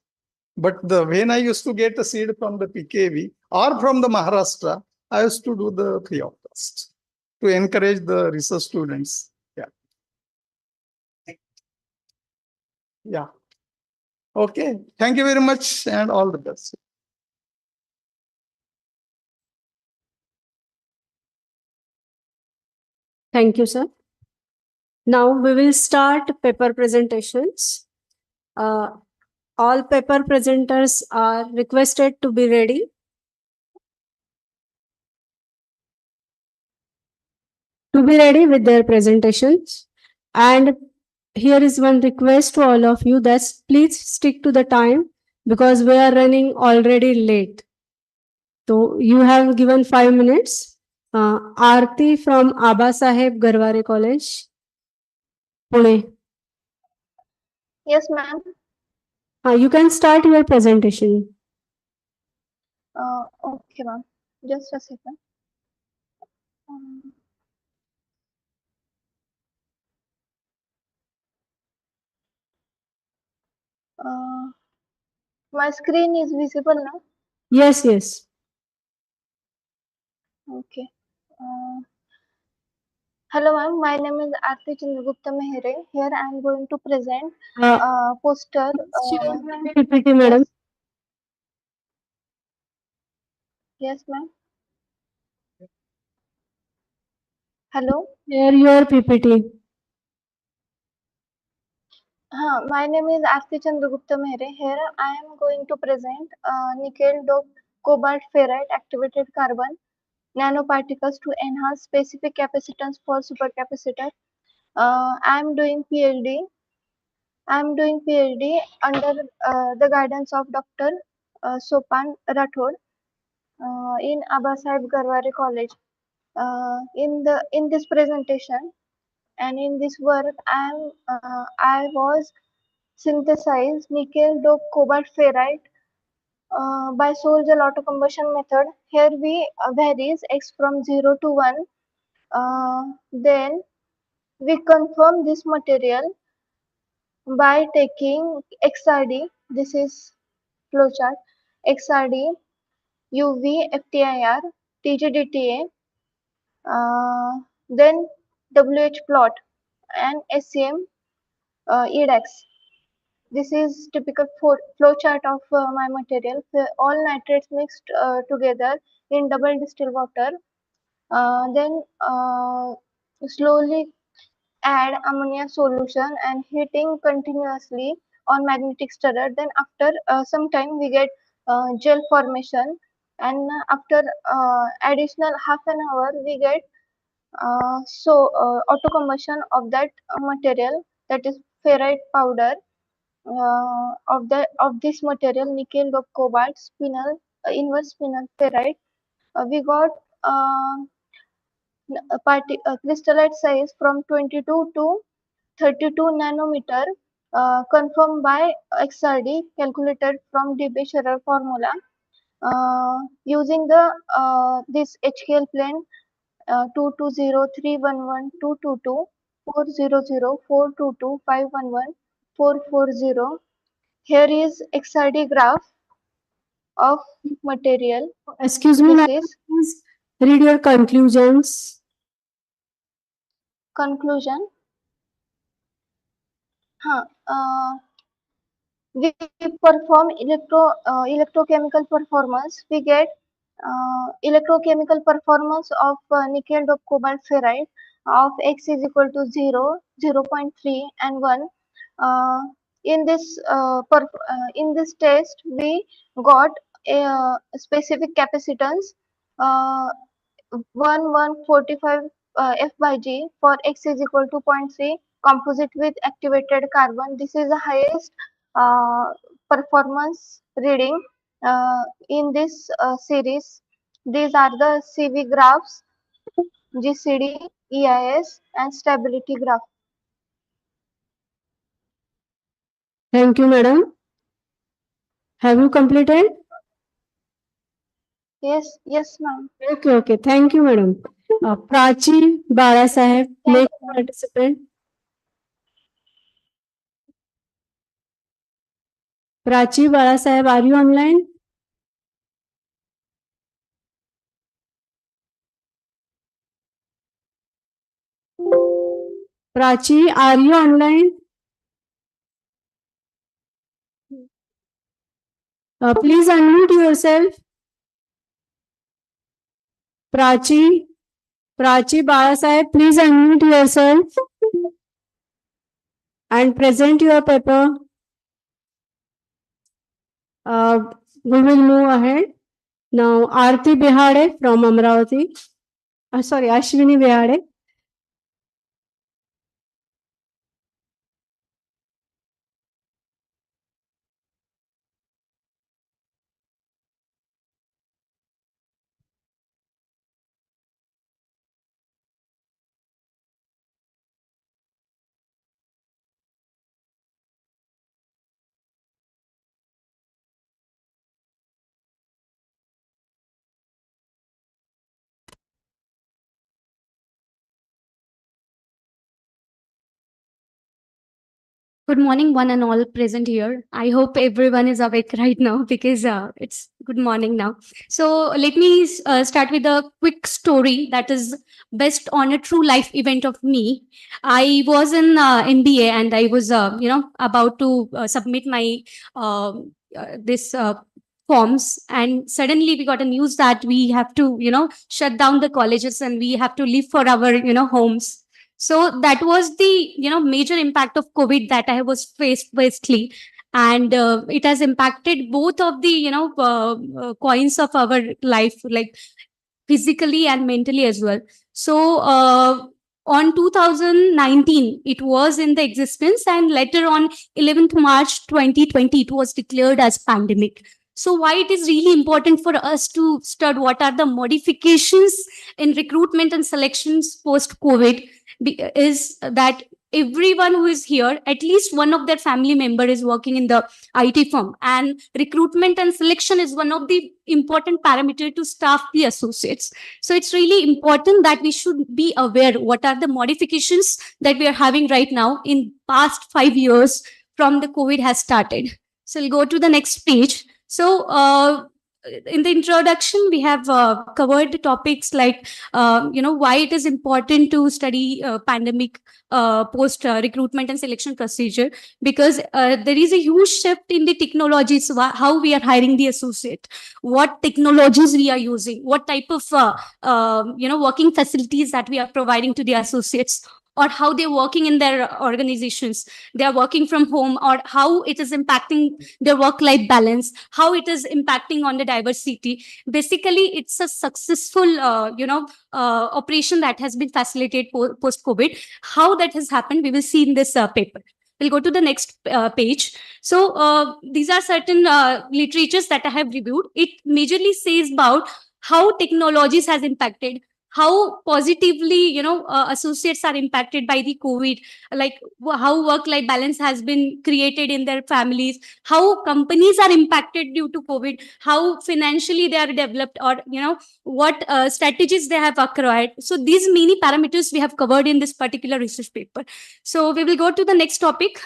But when I used to get a seed from the PKV or from the Maharashtra, I used to do the free of cost to encourage the research students. Yeah. Okay. Thank you very much and all the best. Thank you, sir. Now we will start paper presentations. All paper presenters are requested to be ready. To be ready with their presentations. And here is one request to all of you that please stick to the time because we are running already late. So you have given 5 minutes. Aarti from Aba Saheb Garware College, Pune. Yes, ma'am. You can start your presentation. Okay, ma'am. Just a second. My screen is visible now. Yes. Okay. Hello, ma'am. My name is Aarti Chandragupta Mehere. Here I am going to present poster. PPT, madam. Yes, ma'am. Hello. Share your PPT. My name is Aarti Chandragupta Mehere. Here I am going to present nickel, dope, cobalt, ferrite, activated carbon, nanoparticles to enhance specific capacitance for supercapacitor. I am doing PhD I am doing PhD under the guidance of Dr. Sopan Rathod in Abasaheb Garware College. In this presentation and in this work, I was synthesized nickel, dope, cobalt, ferrite by Sol-Gel autocombustion method. Here we varies X from 0 to 1. Then we confirm this material by taking XRD. This is flowchart. XRD, UV, FTIR, TGDTA, then WH plot and SCM EDAX. This is typical flowchart of my material. All nitrates mixed together in double distilled water. Then slowly add ammonia solution and heating continuously on magnetic stirrer. Then after some time we get gel formation, and after additional half an hour we get auto combustion of that material, that is ferrite powder. Of this material, nickel, dope, cobalt, spinel, inverse spinel ferrite, we got crystallite size from 22 to 32 nanometer, confirmed by XRD, calculated from debye Scherer formula, using the this HKL plane 220311222 400422511 Here is XRD graph of material. Excuse me, This madam, is please read your conclusions. conclusion. We perform electrochemical performance. We get electrochemical performance of nickel, dope, cobalt, ferrite of X is equal to 0, 0.3 and 1. In this test, we got a specific capacitance 1145 F by G for X is equal to 0.3 composite with activated carbon. This is the highest performance reading in this series. These are the CV graphs, GCD, EIS and stability graph. Thank you, madam. Have you completed? Yes, ma'am. Okay. Thank you, madam. Prachi Balasaheb, next participant. Prachi Balasaheb, are you online? Prachi, are you online? Please unmute yourself. Prachi Balasaheb, please unmute yourself and present your paper. We will move ahead. Now, Aarti Bihade from Amravati. Sorry, Ashwini Bihade. Good morning, one and all present here. I hope everyone is awake right now because it's good morning now. So let me start with a quick story that is based on a true life event of me. I was in MBA and I was, about to submit my this forms, and suddenly we got a news that we have to, shut down the colleges and we have to leave for our, homes. So that was the major impact of COVID that I was faced basically, and it has impacted both of the coins of our life, like physically and mentally as well. So on 2019, it was in the existence, and later on 11th March 2020, it was declared as pandemic. So why it is really important for us to study what are the modifications in recruitment and selections post-COVID is that everyone who is here, at least one of their family member is working in the IT firm, and recruitment and selection is one of the important parameter to staff the associates. So it's really important that we should be aware what are the modifications that we are having right now in past 5 years from the COVID has started. So we'll go to the next page. So in the introduction, we have covered topics like, why it is important to study pandemic post recruitment and selection procedure, because there is a huge shift in the technologies, how we are hiring the associate, what technologies we are using, what type of, working facilities that we are providing to the associates, or how they're working in their organizations. They are working from home, or how it is impacting their work-life balance, how it is impacting on the diversity. Basically, it's a successful, operation that has been facilitated post-COVID. How that has happened, we will see in this paper. We'll go to the next page. So these are certain literatures that I have reviewed. It majorly says about how technologies has impacted, how positively, associates are impacted by the COVID, like how work-life balance has been created in their families, how companies are impacted due to COVID, how financially they are developed, or, what strategies they have acquired. So these many parameters we have covered in this particular research paper. So we will go to the next topic.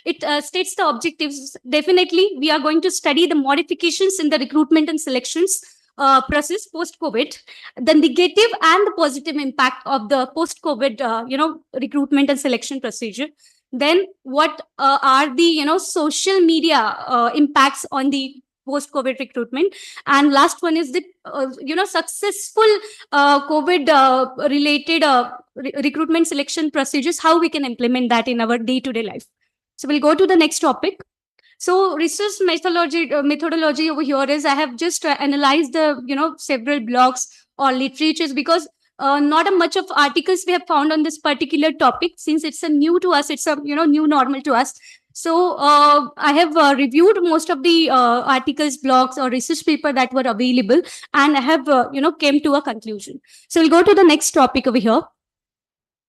It states the objectives. Definitely, we are going to study the modifications in the recruitment and selections process post-COVID, the negative and the positive impact of the post-COVID, recruitment and selection procedure. Then what are the, social media impacts on the post-COVID recruitment. And last one is the, successful COVID related recruitment selection procedures, how we can implement that in our day-to-day life. So we'll go to the next topic. So research methodology over here is I have just analyzed the, several blogs or literatures, because not a much of articles we have found on this particular topic, since it's a new to us, it's a, new normal to us. So I have reviewed most of the articles, blogs, or research paper that were available, and I have, came to a conclusion. So we'll go to the next topic over here.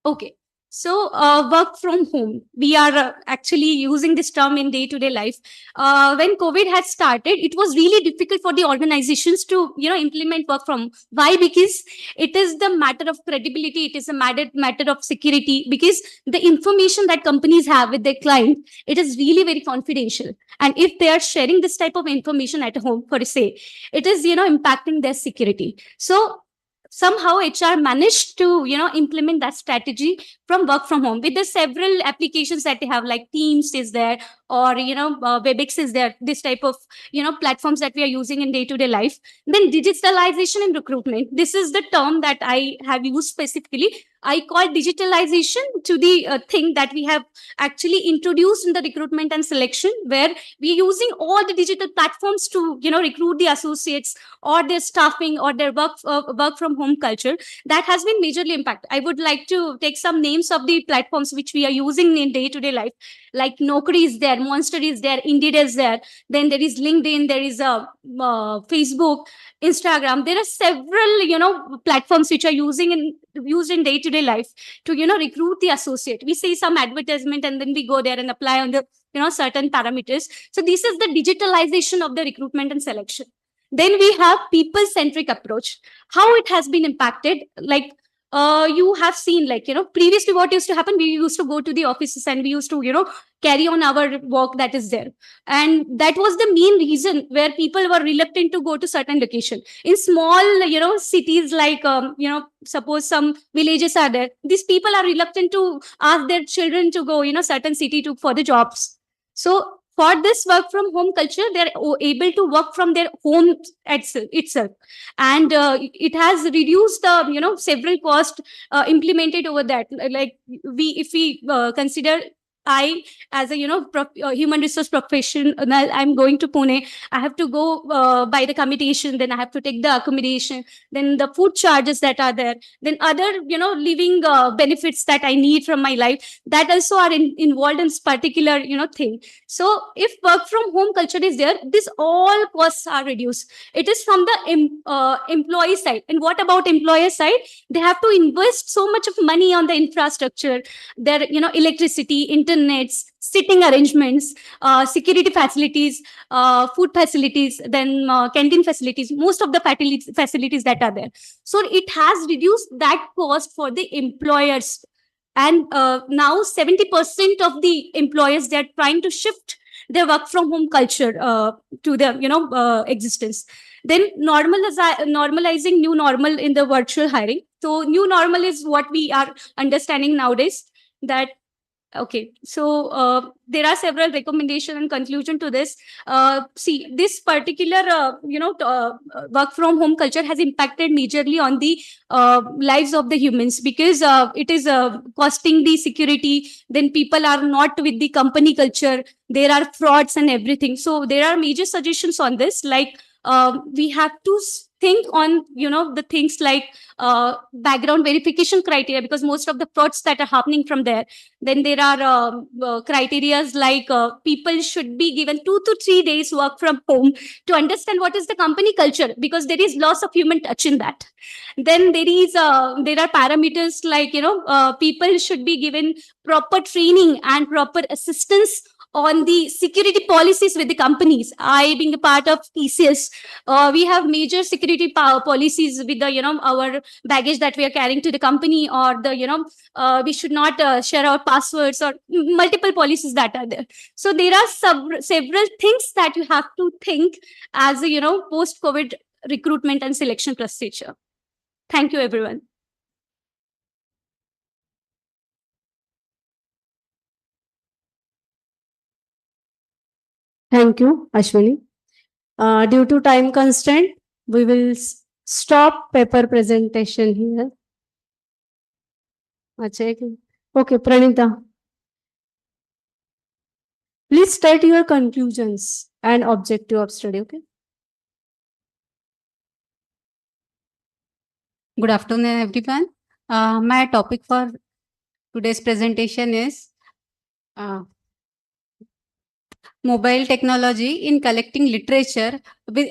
Okay. So work from home, we are actually using this term in day-to-day life. When COVID had started, it was really difficult for the organizations to, implement work from. Why? Because it is the matter of credibility. It is a matter of security, because the information that companies have with their client, it is really very confidential. And if they are sharing this type of information at home, for say, it is, impacting their security. So somehow HR managed to, implement that strategy from work from home with the several applications that they have, like Teams is there, or, WebEx is there, this type of, platforms that we are using in day-to-day life. Then digitalization in recruitment. This is the term that I have used specifically. I call digitalization to the thing that we have actually introduced in the recruitment and selection, where we're using all the digital platforms to, recruit the associates, or their staffing, or their work from home culture. That has been majorly impacted. I would like to take some names of the platforms which we are using in day-to-day life, like Naukri is there, Monster is there, Indeed is there, then there is LinkedIn, there is a Facebook, Instagram. There are several, platforms which are used in day-to-day life to, recruit the associate. We see some advertisement, and then we go there and apply on the, certain parameters. So this is the digitalization of the recruitment and selection. Then we have people-centric approach. How it has been impacted, like you have seen, like, previously what used to happen, we used to go to the offices and we used to, carry on our work that is there. And that was the main reason where people were reluctant to go to certain location. In small, cities like, suppose some villages are there, these people are reluctant to ask their children to go, certain city for the jobs. So for this work from home culture, they're able to work from their home itself. And it has reduced the, several costs implemented over that. Like if we consider I, as a human resource professional, I'm going to Pune. I have to go by the commutation, then I have to take the accommodation, then the food charges that are there, then other living benefits that I need from my life, that also are involved in this particular thing. So if work from home culture is there, this all costs are reduced. It is from the employee side. And what about employer side? They have to invest so much of money on the infrastructure, their electricity, internets, sitting arrangements, security facilities, food facilities, then canteen facilities, most of the facilities that are there. So it has reduced that cost for the employers. And now 70% of the employers, they're trying to shift their work from home culture to their existence. Then normalizing new normal in the virtual hiring. So new normal is what we are understanding nowadays, that okay. So there are several recommendations and conclusion to this. See, this particular work from home culture has impacted majorly on the lives of the humans, because it is costing the security. Then people are not with the company culture. There are frauds and everything. So there are major suggestions on this, like we have to think on the things like background verification criteria, because most of the frauds that are happening from there. Then there are criterias like people should be given 2 to 3 days work from home to understand what is the company culture, because there is loss of human touch in that. Then there are parameters like people should be given proper training and proper assistance on the security policies with the companies. I, being a part of TCS, we have major security policies with the our baggage that we are carrying to the company, or the we should not share our passwords, or multiple policies that are there. So there are several things that you have to think as a post COVID recruitment and selection procedure. Thank you, everyone. Thank you, Ashwini. Due to time constraint, we will stop paper presentation here. Okay, Pranita. Please state your conclusions and objective of study, okay? Good afternoon, everyone. My topic for today's presentation is mobile technology in collecting literature with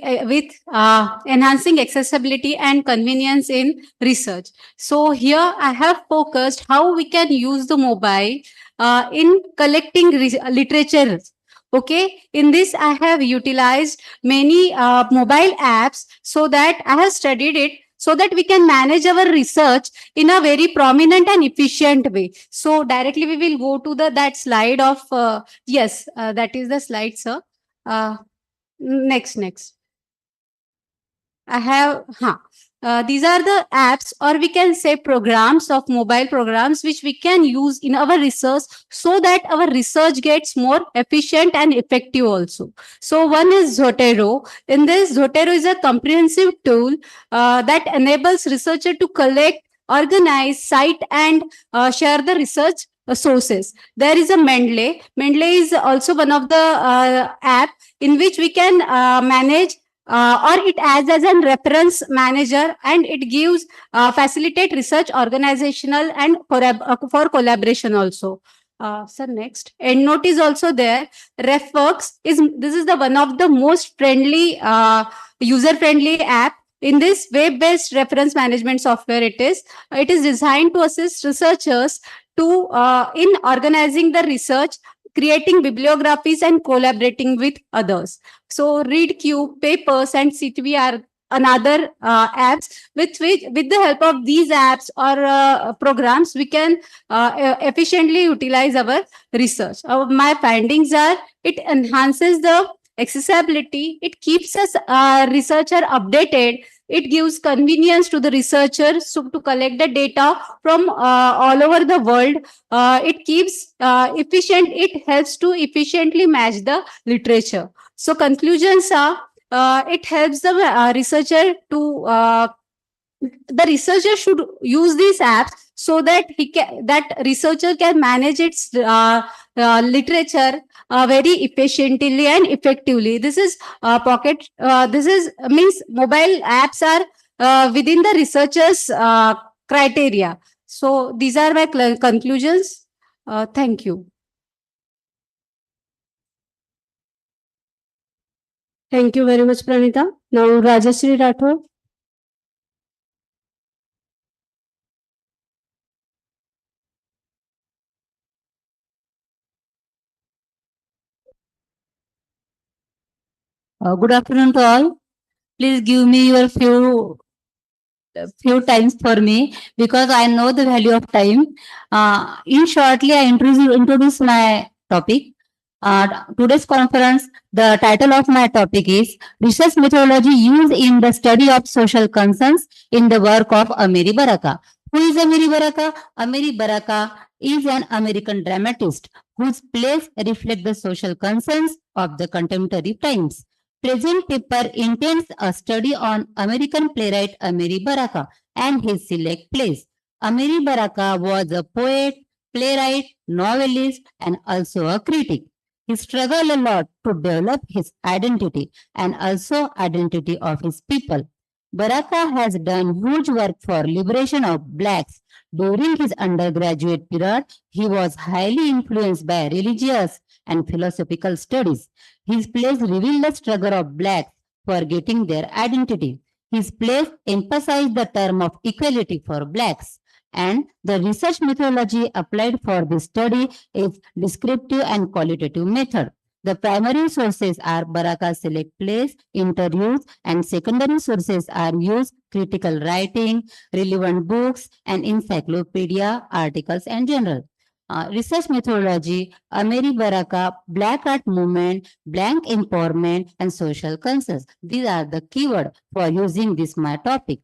enhancing accessibility and convenience in research. So here I have focused how we can use the mobile in collecting literature. Okay, in this I have utilized many mobile apps, so that I have studied it so that we can manage our research in a very prominent and efficient way. So directly we will go to that slide of yes, that is the slide, sir. Next. I have these are the apps, or we can say programs, of mobile programs which we can use in our research, so that our research gets more efficient and effective also. So one is Zotero. In this, Zotero is a comprehensive tool that enables researcher to collect, organize, cite, and share the research sources. There is a Mendeley. Mendeley is also one of the app in which we can manage or it acts as a reference manager, and it gives facilitate research organizational and for collaboration also. Sir, next. EndNote is also there. RefWorks is the one of the most friendly, user-friendly app. In this web-based reference management software, it is designed to assist researchers to in organizing the research, creating bibliographies, and collaborating with others. So ReadCube, Papers, and CTV are another apps with the help of these apps or programs, we can efficiently utilize our research. My findings are, it enhances the accessibility, it keeps us researcher updated, it gives convenience to the researchers to collect the data from all over the world. It keeps efficient, it helps to efficiently match the literature. So conclusions are, it helps the researcher to the researcher should use these apps so that that researcher can manage its literature very efficiently and effectively. This is pocket. This is means mobile apps are within the researchers' criteria. So these are my conclusions. Thank you. Thank you very much, Pranita. Now, Rajashri Rathod. Good afternoon to all. Please give me your few times for me because I know the value of time. In shortly, I introduce my topic. Today's conference, the title of my topic is Research Methodology Used in the Study of Social Concerns in the Work of Amiri Baraka. Who is Amiri Baraka? Amiri Baraka is an American dramatist whose plays reflect the social concerns of the contemporary times. Present paper intends a study on American playwright Amiri Baraka and his select plays. Amiri Baraka was a poet, playwright, novelist, and also a critic. He struggled a lot to develop his identity and also identity of his people. Baraka has done huge work for liberation of blacks. During his undergraduate period, he was highly influenced by religious and philosophical studies. His plays reveal the struggle of blacks for getting their identity. His plays emphasize the term of equality for blacks, and the research methodology applied for this study is descriptive and qualitative method. The primary sources are Baraka's select plays, interviews, and secondary sources are used critical writing, relevant books, and encyclopedia articles and journal. Research methodology, Ameri Baraka, Black Art Movement, Blank Empowerment, and Social Concerns. These are the keywords for using this my topic.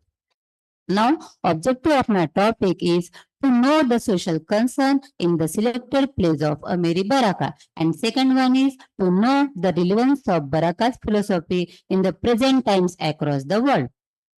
Now, objective of my topic is to know the social concern in the selected plays of Ameri Baraka. And second one is to know the relevance of Baraka's philosophy in the present times across the world.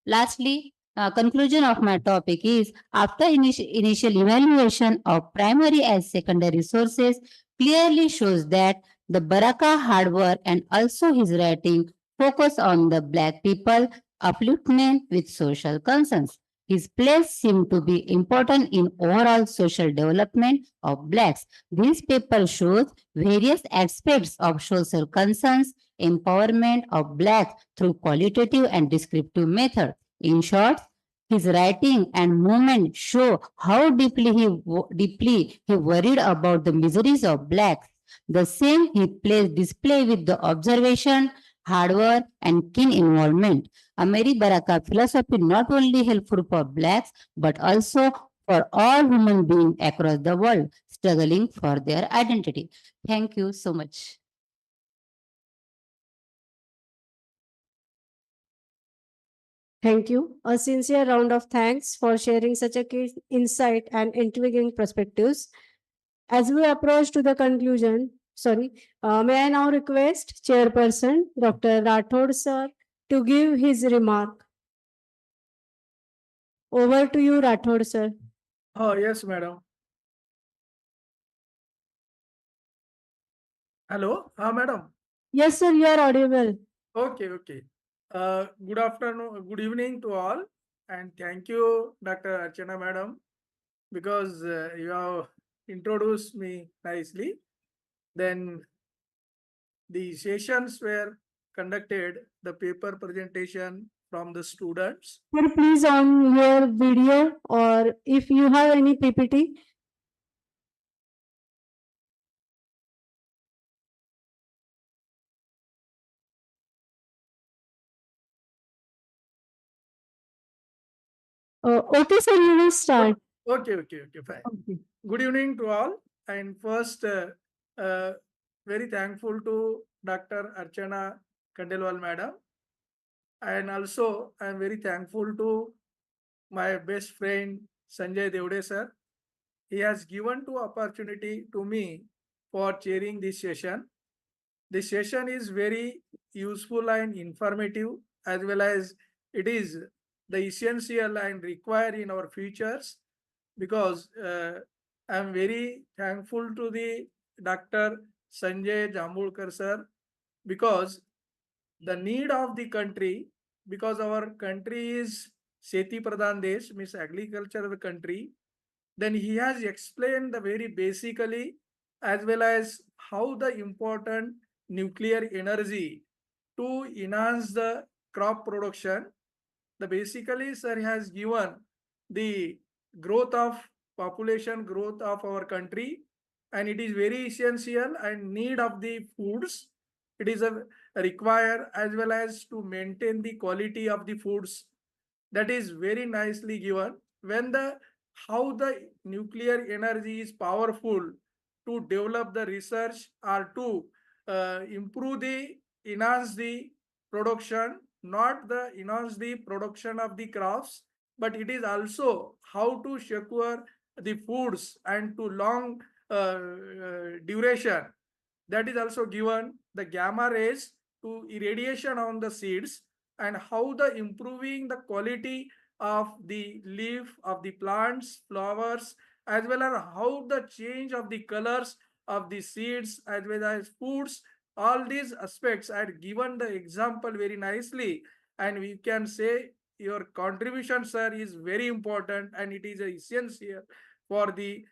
Lastly, conclusion of my topic is after initial evaluation of primary as secondary sources clearly shows that the Baraka hard work and also his writing focus on the black people upliftment with social concerns. His plays seem to be important in overall social development of blacks. This paper shows various aspects of social concerns, empowerment of blacks through qualitative and descriptive method. In short, his writing and movement show how deeply he worried about the miseries of blacks. The same he plays display with the observation, hard work, and keen involvement. Ameri Baraka philosophy not only helpful for blacks but also for all human beings across the world struggling for their identity. Thank you so much. Thank you. A sincere round of thanks for sharing such a keen insight and intriguing perspectives. As we approach to the conclusion, may I now request Chairperson Dr. Rathod sir to give his remark. Over to you, Rathod sir. Oh, yes, madam. Hello, madam. Yes, sir, you are audible. Okay, okay. Good afternoon, good evening to all, and thank you, Dr. Archana madam, because you have introduced me nicely. Then the sessions were conducted, the paper presentation from the students. Sir, please on your video or if you have any PPT. Okay, sir, you will start. Okay, fine. Okay. Good evening to all. And first, very thankful to Dr. Archana Khandelwal madam. And also, I am very thankful to my best friend Sanjay Devde sir. He has given two opportunity to me for chairing this session. This session is very useful and informative, as well as it is the essential and required in our futures, because I am very thankful to the Dr. Sanjay Jambulkar sir, because the need of the country, because our country is Seti Pradhan Desh, means agricultural country, then he has explained the very basically as well as how the important nuclear energy to enhance the crop production. The basically sir has given the growth of population growth of our country, and it is very essential and need of the foods. It is a require as well as to maintain the quality of the foods. That is very nicely given when the how the nuclear energy is powerful to develop the research or to improve the enhance the production, not the enhance the production of the crops, but it is also how to secure the foods and to long duration. That is also given the gamma rays to irradiation on the seeds, and how the improving the quality of the leaf of the plants, flowers, as well as how the change of the colors of the seeds as well as foods. All these aspects are given the example very nicely, and we can say your contribution, sir, is very important, and it is essential for the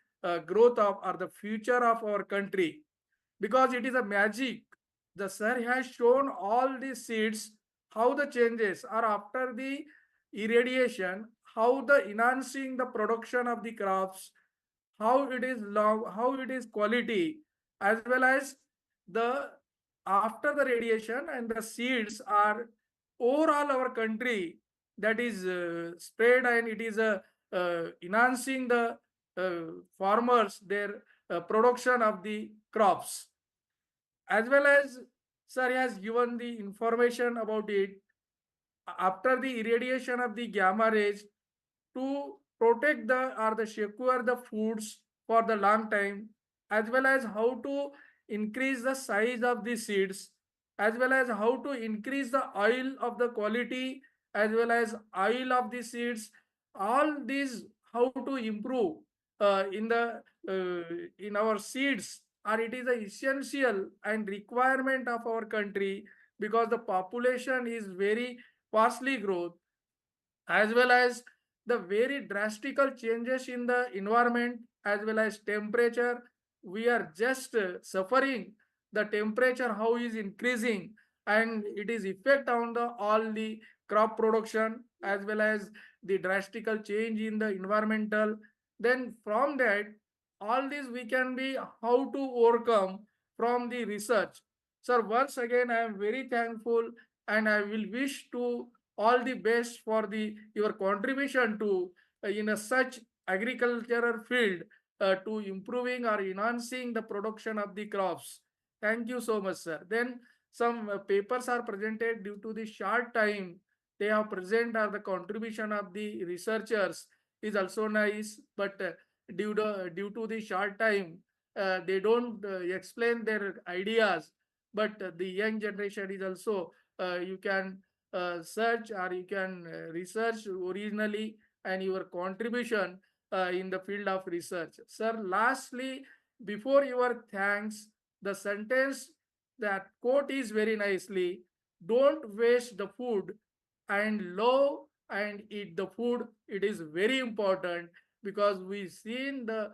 growth of or the future of our country, because it is a magic. The sir has shown all the seeds, how the changes are after the irradiation, how the enhancing the production of the crops, how it is long, how it is quality, as well as the after the radiation and the seeds are overall our country that is spread, and it is enhancing the farmers their production of the crops, as well as sir has given the information about it after the irradiation of the gamma rays to protect the or the secure the foods for the long time, as well as how to increase the size of the seeds, as well as how to increase the oil of the quality, as well as oil of the seeds. All these how to improve in the in our seeds, or it is a essential and requirement of our country, because the population is very fastly growth, as well as the very drastical changes in the environment as well as temperature. We are just suffering the temperature how is increasing, and it is effect on the all the crop production as well as the drastical change in the environmental. Then from that, all this we can be how to overcome from the research. Sir, once again I am very thankful, and I will wish to all the best for the your contribution to in a such agricultural field to improving or enhancing the production of the crops. Thank you so much, sir. Then some papers are presented due to the short time they have present, or the contribution of the researchers is also nice, but due to the short time they don't explain their ideas. But the young generation is also you can search or you can research originally and your contribution in the field of research. Sir, lastly, before your thanks, the sentence that quote is very nicely: don't waste the food and love and eat the food. It is very important, because we seen the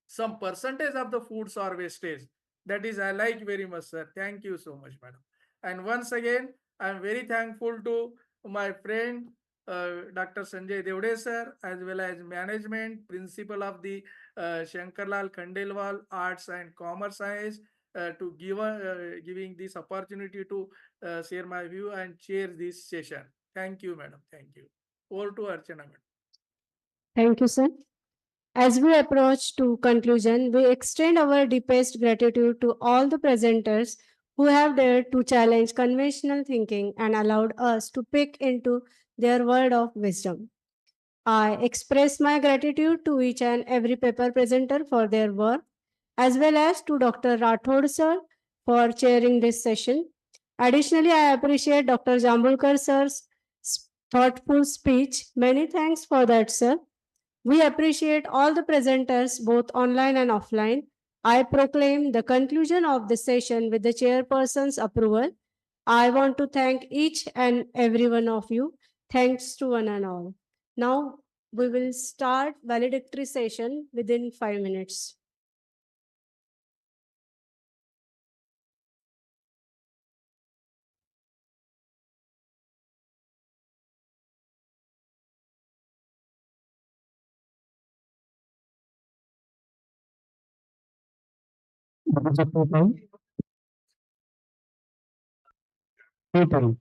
some percentage of the foods are wastage. That is I like very much, sir. Thank you so much, madam. And once again, I am very thankful to my friend Dr. Sanjay Devde sir, as well as management, principal of the Shankarlal Khandelwal Arts and Commerce Science, to giving this opportunity to share my view and chair this session. Thank you, madam. Thank you. Over to Archana, madam. Thank you, sir. As we approach to conclusion, we extend our deepest gratitude to all the presenters who have dared to challenge conventional thinking and allowed us to peek into their world of wisdom. I express my gratitude to each and every paper presenter for their work, as well as to Dr. Rathod sir for chairing this session. Additionally, I appreciate Dr. Jambulkar sir's thoughtful speech. Many thanks for that, sir. We appreciate all the presenters, both online and offline. I proclaim the conclusion of this session with the chairperson's approval. I want to thank each and every one of you. Thanks to one and all. Now we will start valedictory session within 5 minutes. What is the total? Total.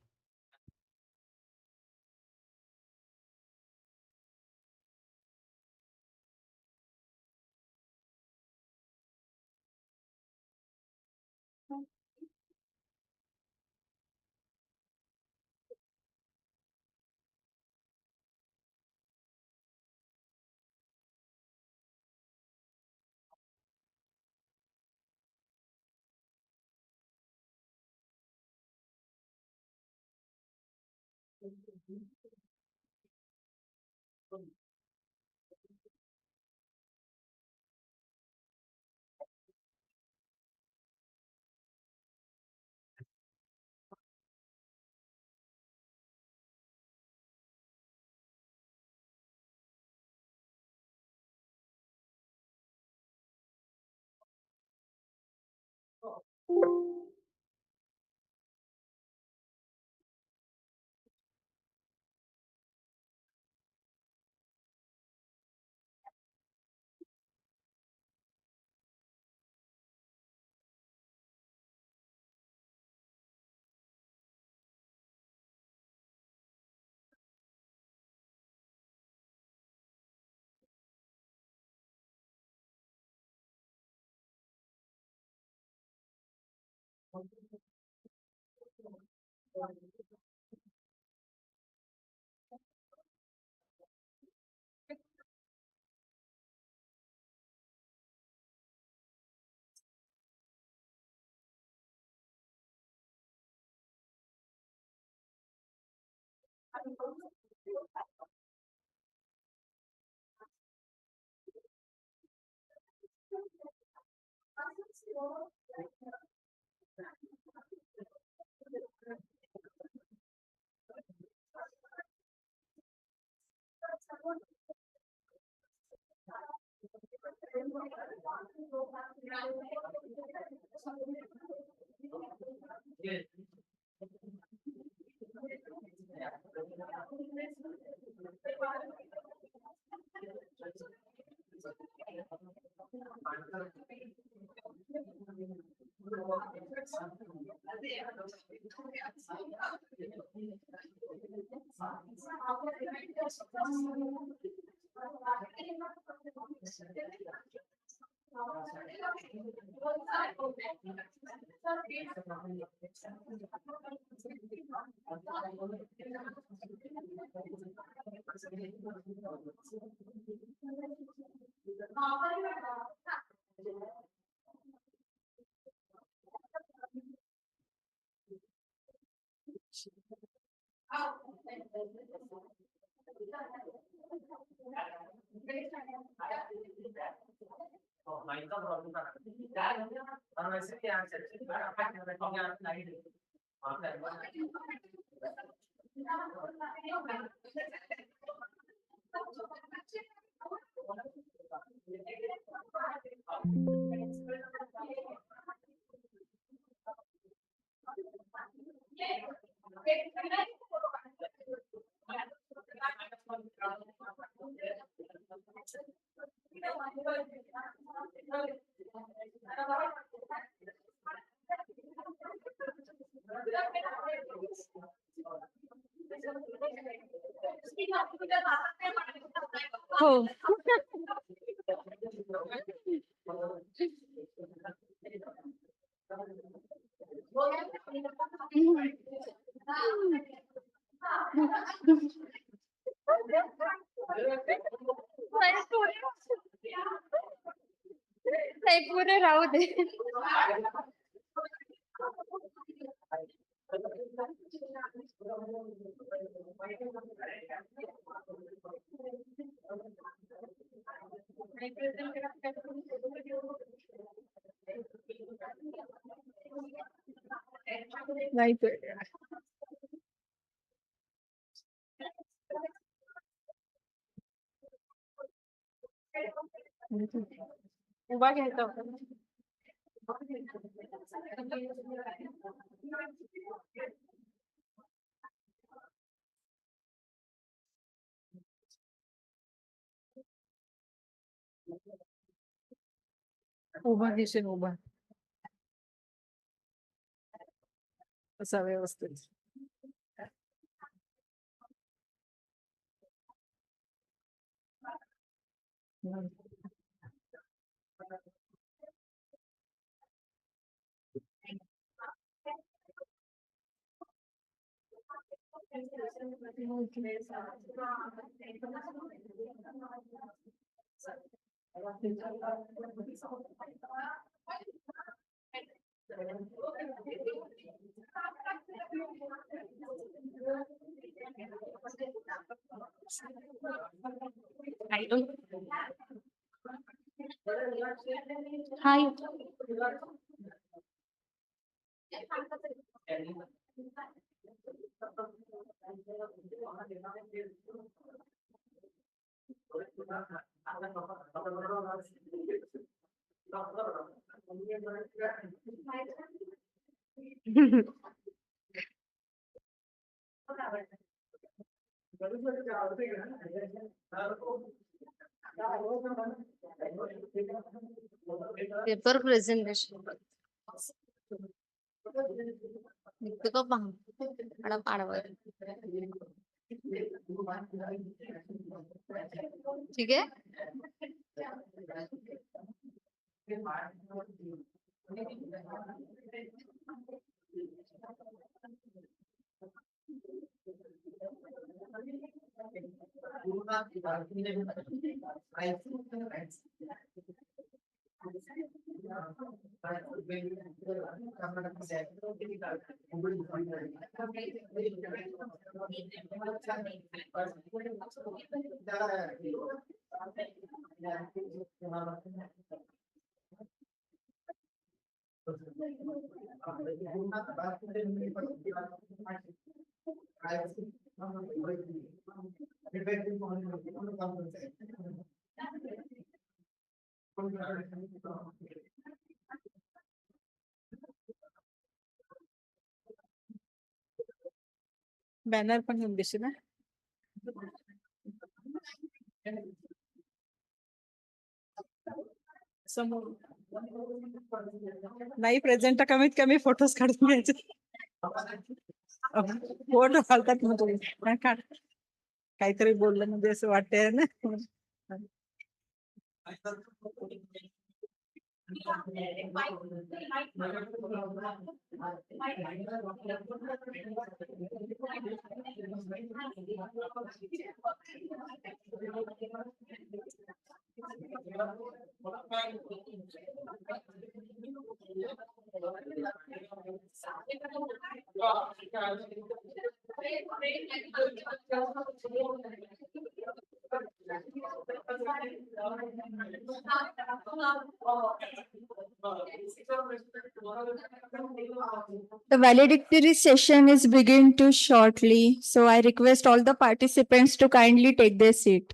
Oh. नाही पुरे राहू दे Right. उभा घ्यायचा होता ना. उभा घेशील उभा असा व्यवस्थित. I don't. Hi. Paper presentation निघतो का पहा पाडवा ठीक आहे. बॅनर पण घेऊन देशील ना. समोर नाही प्रेझेंट कमीत कमी फोटोज काढून घ्यायचे. फोटो घालतात ना तुम्ही काढ काहीतरी बोललं म्हणजे असं वाटतंय ना. The valedictory session is begin to shortly, so I request all the participants to kindly take their seat.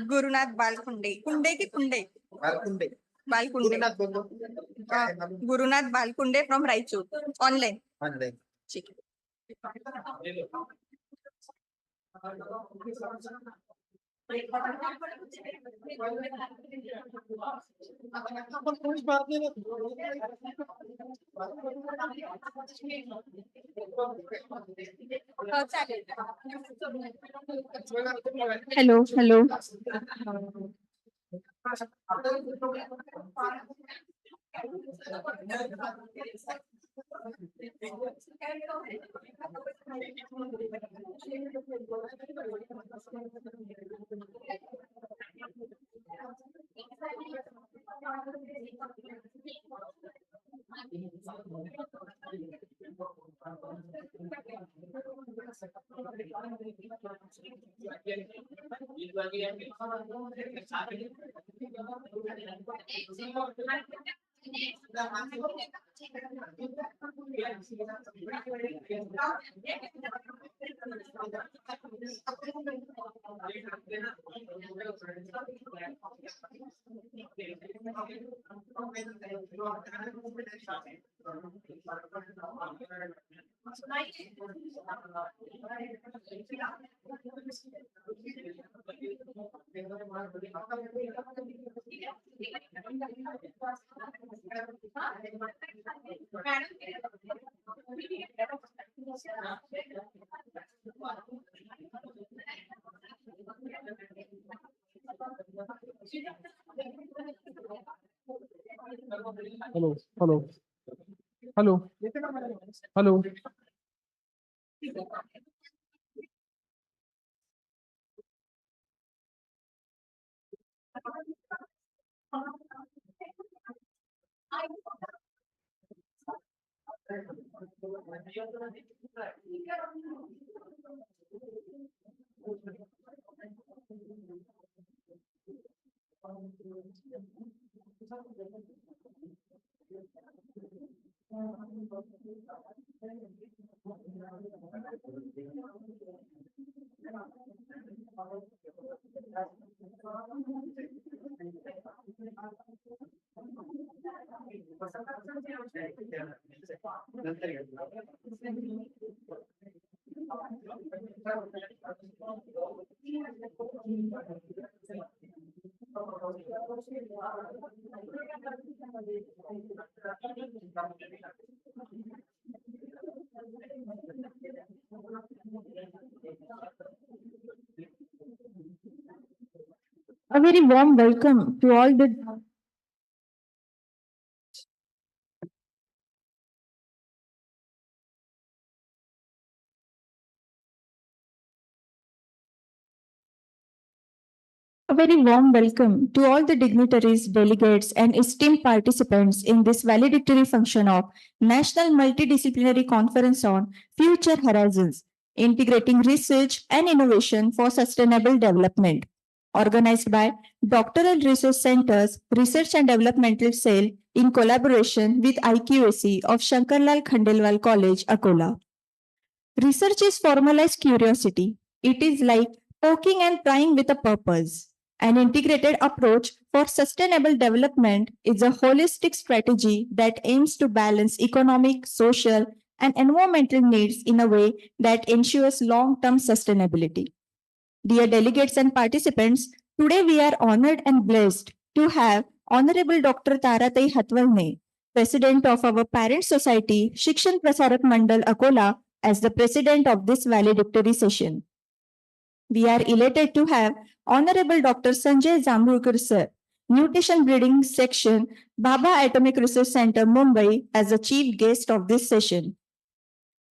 Gurunath बालकुंडे कुंडे की कुंडे बालकुंडे गुरुनाथ बालकुंडे फ्रॉम रायचूर ऑनलाईन ठीक आहे. Hello, hello. Hello, hello, hello, hello. A very warm welcome to all the A very warm welcome to all the dignitaries, delegates, and esteemed participants in this valedictory function of National Multidisciplinary Conference on Future Horizons, Integrating Research and Innovation for Sustainable Development, organized by Doctoral Research Center's Research and Developmental Cell in collaboration with IQAC of Shankarlal Khandelwal College, Akola. Research is formalized curiosity. It is like poking and prying with a purpose. An integrated approach for sustainable development is a holistic strategy that aims to balance economic, social, and environmental needs in a way that ensures long term sustainability. Dear delegates and participants, today we are honored and blessed to have Honorable Dr. Taratai Hatwalne, President of our parent society, Shikshan Prasarak Mandal Akola, as the President of this valedictory session. We are elated to have Honorable Dr. Sanjay Zambulkar Sir, Nutrition Breeding Section, Baba Atomic Research Center, Mumbai, as the chief guest of this session.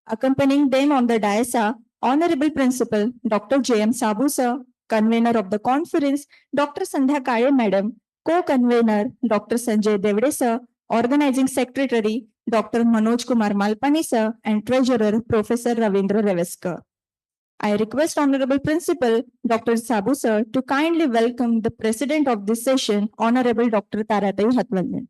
Accompanying them on the dais are Honorable Principal Dr. J.M. Sabu Sir, Convener of the conference, Dr. Sandhya Kale Madam, Co-Convener Dr. Sanjay Devde Sir, Organizing Secretary Dr. Manoj Kumar Malpani Sir, and Treasurer Professor Ravindra Reveskar. I request Honorable Principal Dr. Sabu Sir to kindly welcome the President of this session, Honorable Dr. Taratai Hatwalne.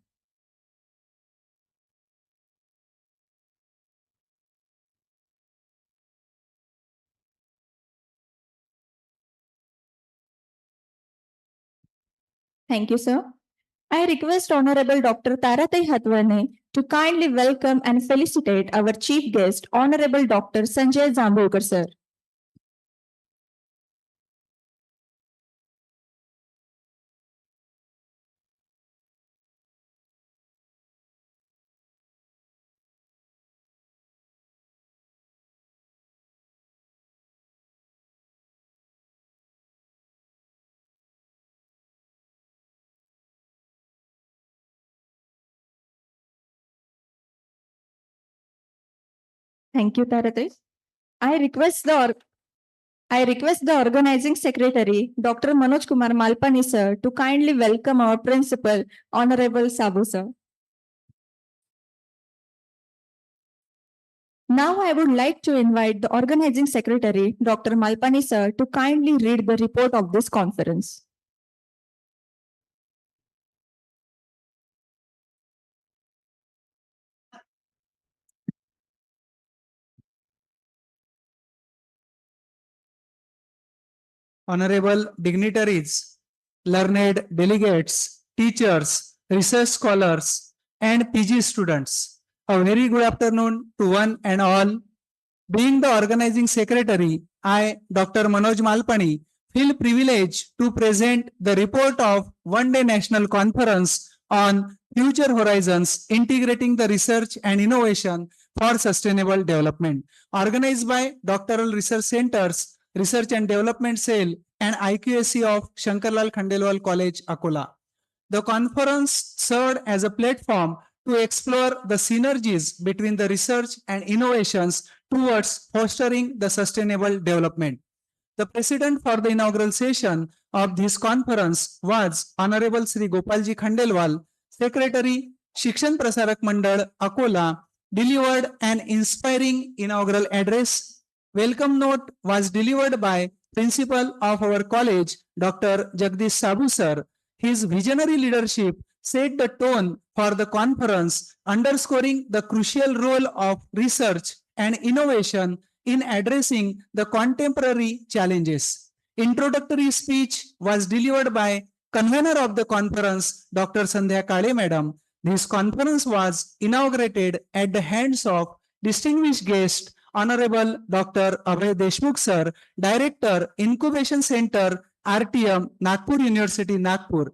Thank you, sir. I request Honorable Dr. Taratai Hatwalne to kindly welcome and felicitate our chief guest, Honorable Dr. Sanjay Zambulkar, sir. Thank you, Tarate. I request the organizing secretary, Dr. Manoj Kumar Malpani sir, to kindly welcome our principal, Honorable Sabu sir. Now I would like to invite the organizing secretary, Dr. Malpani sir, to kindly read the report of this conference. Honorable dignitaries, learned delegates, teachers, research scholars, and PG students, a very good afternoon to one and all. Being the organizing secretary, I, Dr. Manoj Malpani, feel privileged to present the report of one-day national conference on Future Horizons, integrating the research and innovation for sustainable development, organized by Doctoral Research Centers, Research and Development Cell, and IQAC of Shankarlal Khandelwal College, Akola. The conference served as a platform to explore the synergies between the research and innovations towards fostering the sustainable development. The president for the inaugural session of this conference was Honorable Sri Gopalji Khandelwal, Secretary, Shikshan Prasarak Mandal, Akola, delivered an inspiring inaugural address. Welcome note was delivered by Principal of our college, Dr. Jagdish Sabu sir. His visionary leadership set the tone for the conference, underscoring the crucial role of research and innovation in addressing the contemporary challenges. Introductory speech was delivered by convener of the conference, Dr. Sandhya Kale Madam. This conference was inaugurated at the hands of distinguished guest, Honorable Dr. Abhay Deshmukh sir, Director, Incubation Center, RTM, Nagpur University, Nagpur.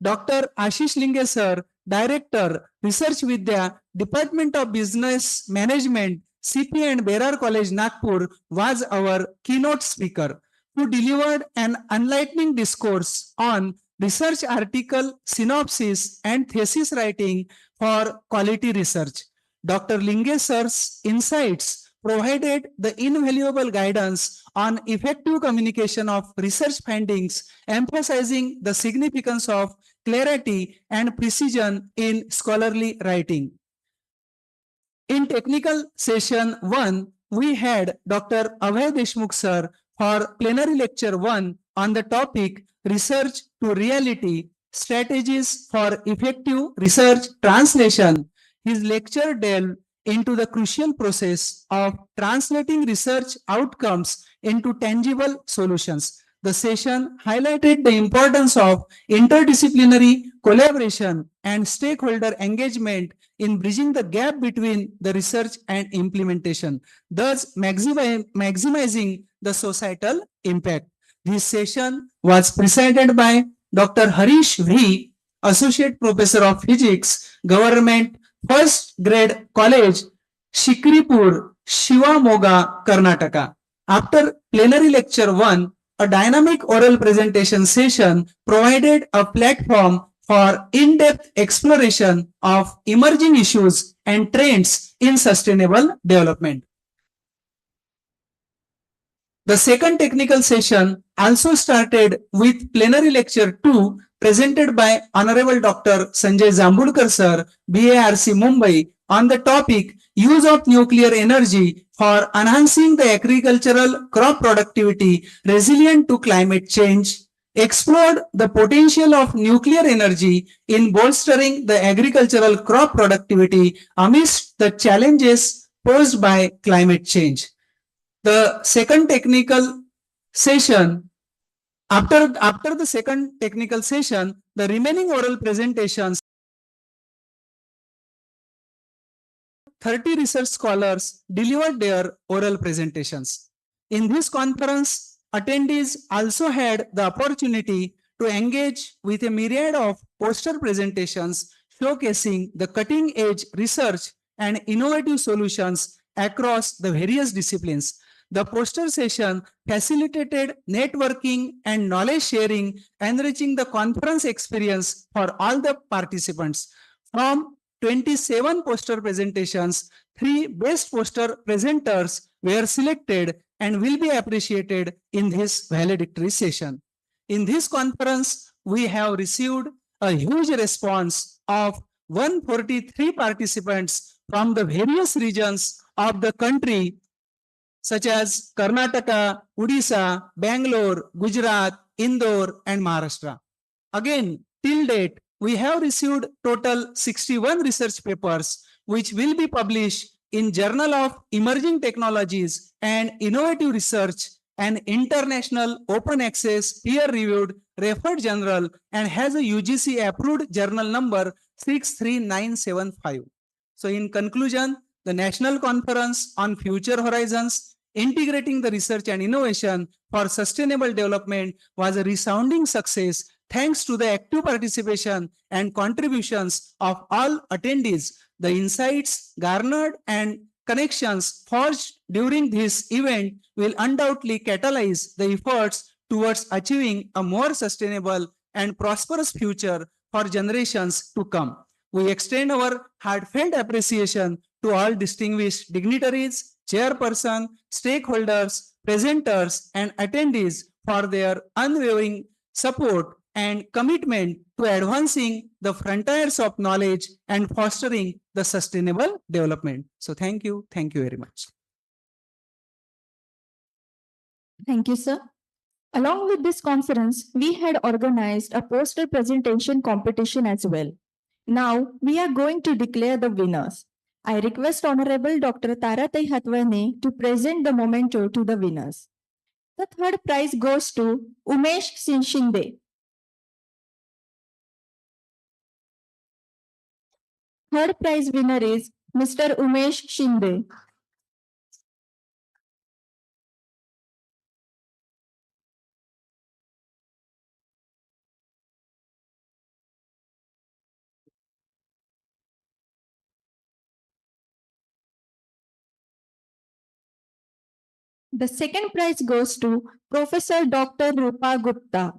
Dr. Ashish Linge sir, Director, Research Vidya, Department of Business Management, CP and Berar College, Nagpur, was our keynote speaker, who delivered an enlightening discourse on research article synopsis and thesis writing for quality research. Dr. Linge sir's insights provided the invaluable guidance on effective communication of research findings, emphasizing the significance of clarity and precision in scholarly writing. In technical session 1, we had Dr. Abhay Deshmukh sir for plenary lecture 1 on the topic Research to Reality, Strategies for Effective Research Translation. His lecture delved into the crucial process of translating research outcomes into tangible solutions. The session highlighted the importance of interdisciplinary collaboration and stakeholder engagement in bridging the gap between the research and implementation, thus maximizing the societal impact. This session was presided by Dr. Harish V., Associate Professor of Physics, Government First Grade College, Shikripur, Shivamoga, Karnataka. After plenary lecture 1, a dynamic oral presentation session provided a platform for in-depth exploration of emerging issues and trends in sustainable development. The second technical session also started with plenary lecture 2 presented by Honorable Dr. Sanjay Zambulkar sir, BARC Mumbai, on the topic Use of Nuclear Energy for Enhancing the Agricultural Crop Productivity Resilient to Climate Change, explored the potential of nuclear energy in bolstering the agricultural crop productivity amidst the challenges posed by climate change. The second technical session, after the second technical session, the remaining oral presentations, 30 research scholars delivered their oral presentations. In this conference, attendees also had the opportunity to engage with a myriad of poster presentations showcasing the cutting-edge research and innovative solutions across the various disciplines. The poster session facilitated networking and knowledge sharing, enriching the conference experience for all the participants. From 27 poster presentations. 3 best poster presenters were selected and will be appreciated in this valedictory session. In this conference, we have received a huge response of 143 participants from the various regions of the country, such as Karnataka, Odisha, Bangalore, Gujarat, Indore, and Maharashtra. Again, till date, we have received total 61 research papers, which will be published in Journal of Emerging Technologies and Innovative Research, an international open access peer-reviewed referred journal, and has a UGC approved journal number 63975. So in conclusion, the National Conference on Future Horizons, integrating the research and innovation for sustainable development, was a resounding success thanks to the active participation and contributions of all attendees. The insights garnered and connections forged during this event will undoubtedly catalyze the efforts towards achieving a more sustainable and prosperous future for generations to come. We extend our heartfelt appreciation to all distinguished dignitaries, chairperson, stakeholders, presenters, and attendees for their unwavering support and commitment to advancing the frontiers of knowledge and fostering the sustainable development. So thank you very much. Thank you, sir. Along with this conference, we had organized a poster presentation competition as well. Now, we are going to declare the winners. I request Honorable Dr. Taratai Hatwane to present the memento to the winners. The third prize goes to Umesh Shinde. Third prize winner is Mr. Umesh Shinde. The second prize goes to Professor Dr. Rupa Gupta.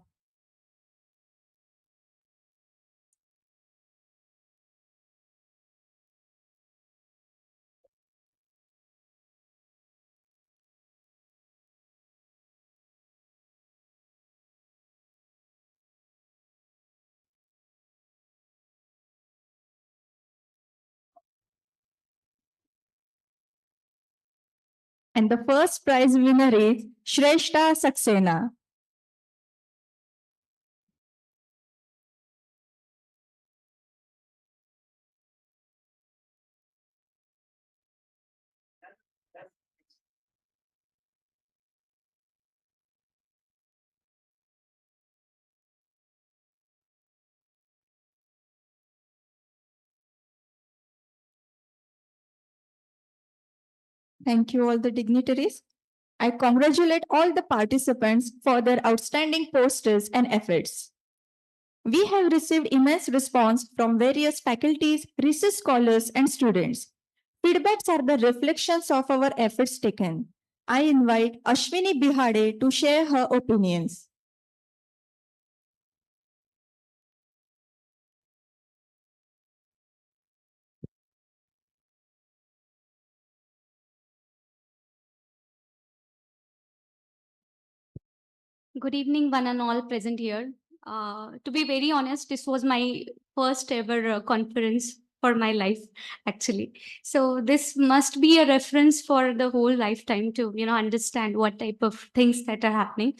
And the first prize winner is Shrestha Saxena. Thank you, all the dignitaries. I congratulate all the participants for their outstanding posters and efforts. We have received immense response from various faculties, research scholars, and students. Feedbacks are the reflections of our efforts taken. I invite Ashwini Bihade to share her opinions. Good evening, one and all present here. To be very honest, this was my first ever conference for my life, actually. So this must be a reference for the whole lifetime to, understand what type of things that are happening.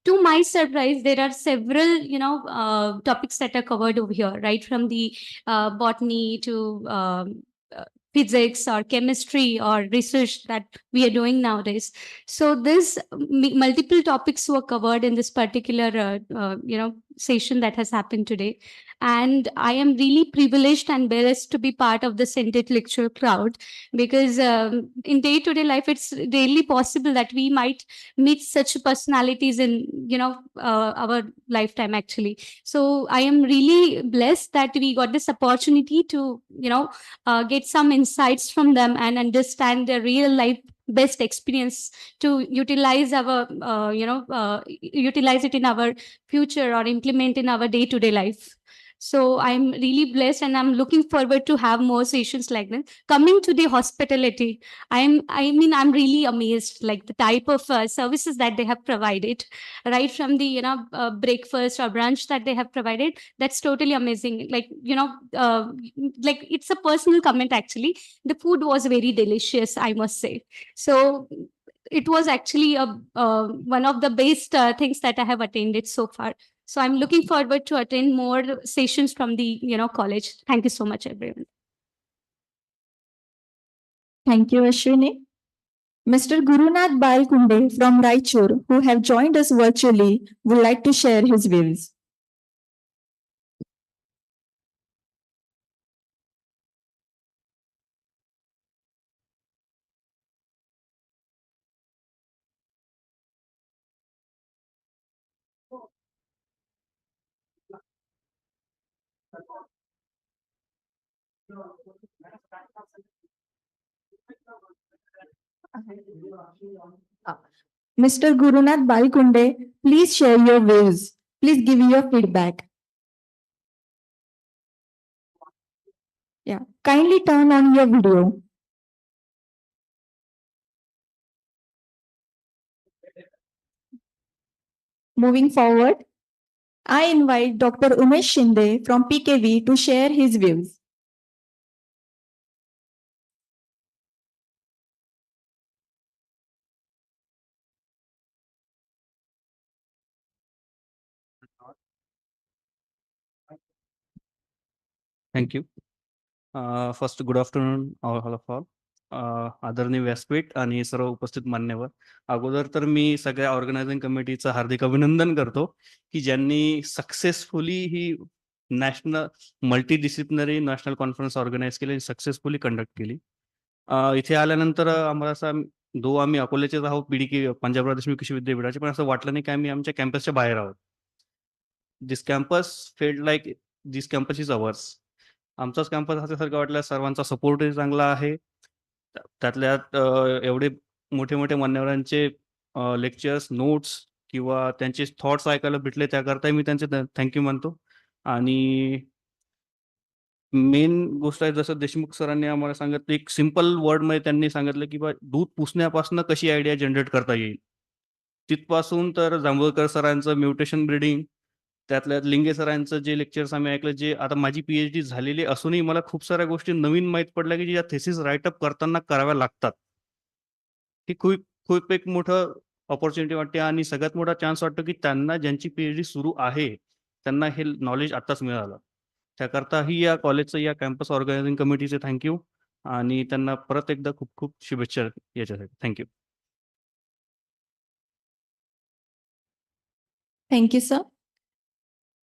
To my surprise, there are several, topics that are covered over here, right from the botany to physics or chemistry or research that we are doing nowadays. So this multiple topics were covered in this particular, session that has happened today. And I am really privileged and blessed to be part of this intellectual crowd because in day-to-day life, it's rarely possible that we might meet such personalities in, our lifetime actually. So I am really blessed that we got this opportunity to, get some insights from them and understand their real life best experience to utilize our, utilize it in our future or implement in our day-to-day life. So I'm really blessed, and I'm looking forward to have more sessions like this. Coming to the hospitality, I'm really amazed, like the type of services that they have provided, right from the breakfast or brunch that they have provided. That's totally amazing. Like like it's a personal comment actually. The food was very delicious, I must say. So it was actually one of the best things that I have attended so far. So I'm looking forward to attend more sessions from the college. Thank you so much, everyone. Thank you, Ashwini. Mr. Gurunath Balkunde from Raichur, who have joined us virtually, would like to share his views. Mr. Gurunath Balkunde, please share your views. Please give your feedback. Yeah, kindly turn on your video. Moving forward, I invite Dr. Umesh Shinde from PKV to share his views. Thank you. First good afternoon all of all. आदरणीय व्यासपीठ आणि सर्व उपस्थित मान्यवर, अगोदर तर मी सगळ्या organising कमिटीचं हार्दिक अभिनंदन करतो की ज्यांनी सक्सेसफुली ही national multidisciplinary national conference organise केली, सक्सेसफुली कंडक्ट केली. इथे आल्यानंतर आम्हाला असं आम्ही अकोल्याचेच आहोत, बीडीके पंजाबराव देशमुख कृषी विद्यापीठाचे, पण असं वाटलं नाही की आम्ही आमच्या कॅम्पसच्या बाहेर आहोत. This campus felt like this campus is ours. आमचाच कॅम्पस असल्यासारखं वाटलं. सर्वांचा सपोर्टही चांगला आहे. त्यातल्यात एवढे मोठे मोठे मान्यवरांचे लेक्चर्स, नोट्स किंवा त्यांचे थॉट्स ऐकायला भेटले, त्याकरताही मी त्यांचे थँक्यू म्हणतो. आणि मेन गोष्ट आहे, जसं देशमुख सरांनी आम्हाला सांगितलं, एक सिम्पल वर्डमध्ये त्यांनी सांगितलं की बा दूध पुसण्यापासून कशी आयडिया जनरेट करता येईल, तिथपासून तर जांभूळकर सरांचं म्युटेशन ब्रीडिंग, त्यातल्या लिंगे सरांचं जे लेक्चर्स आम्ही ऐकलं, जे आता माझी PhD झालेली असूनही मला खूप साऱ्या गोष्टी नवीन माहीत पडल्या की ज्या थेसिस राईटअप करताना कराव्या लागतात. ही खूप खूप एक मोठं ऑपॉर्च्युनिटी वाटते आणि सगळ्यात मोठा चान्स वाटतो की त्यांना ज्यांची PhD सुरू आहे त्यांना हे नॉलेज आत्ताच मिळालं. त्याकरताही या कॉलेजचं, या कॅम्पस ऑर्गनायझिंग कमिटीचे थँक्यू आणि त्यांना परत एकदा खूप खूप शुभेच्छा याच्यासाठी. Thank you. Thank you, sir.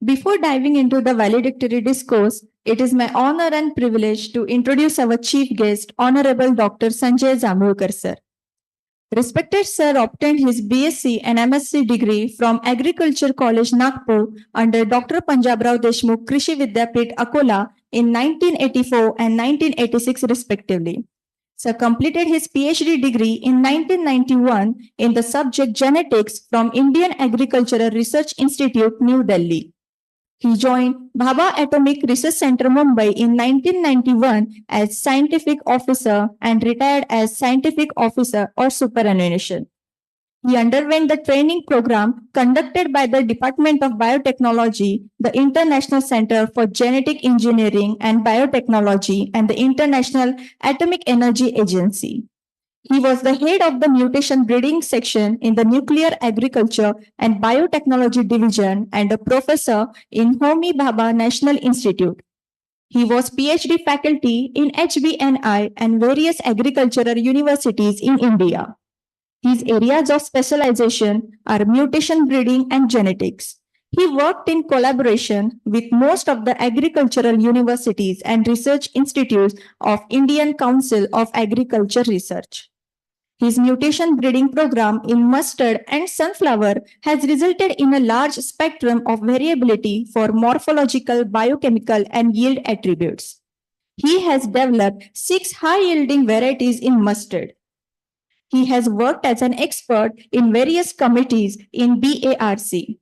Before diving into the valedictory discourse, it is my honor and privilege to introduce our chief guest, Honorable Dr. Sanjay Jambulkar, sir. Respected sir obtained his BSc and MSc degree from Agriculture College, Nagpur under Dr. Panjabrao Deshmukh Krishi Vidyapith, Akola in 1984 and 1986 respectively. Sir completed his PhD degree in 1991 in the subject Genetics from Indian Agricultural Research Institute, New Delhi. He joined Bhabha Atomic Research Center, Mumbai in 1991 as scientific officer and retired as scientific officer or superannuation. He underwent the training program conducted by the Department of Biotechnology, the International Center for Genetic Engineering and Biotechnology, and the International Atomic Energy Agency. He was the head of the mutation breeding section in the Nuclear Agriculture and Biotechnology Division and a professor in Homi Bhabha National Institute. He was PhD faculty in HBNI and various agricultural universities in India. His areas of specialization are mutation breeding and genetics. He worked in collaboration with most of the agricultural universities and research institutes of Indian Council of Agriculture Research. His mutation breeding program in mustard and sunflower has resulted in a large spectrum of variability for morphological, biochemical, and yield attributes. He has developed 6 high-yielding varieties in mustard. He has worked as an expert in various committees in BARC.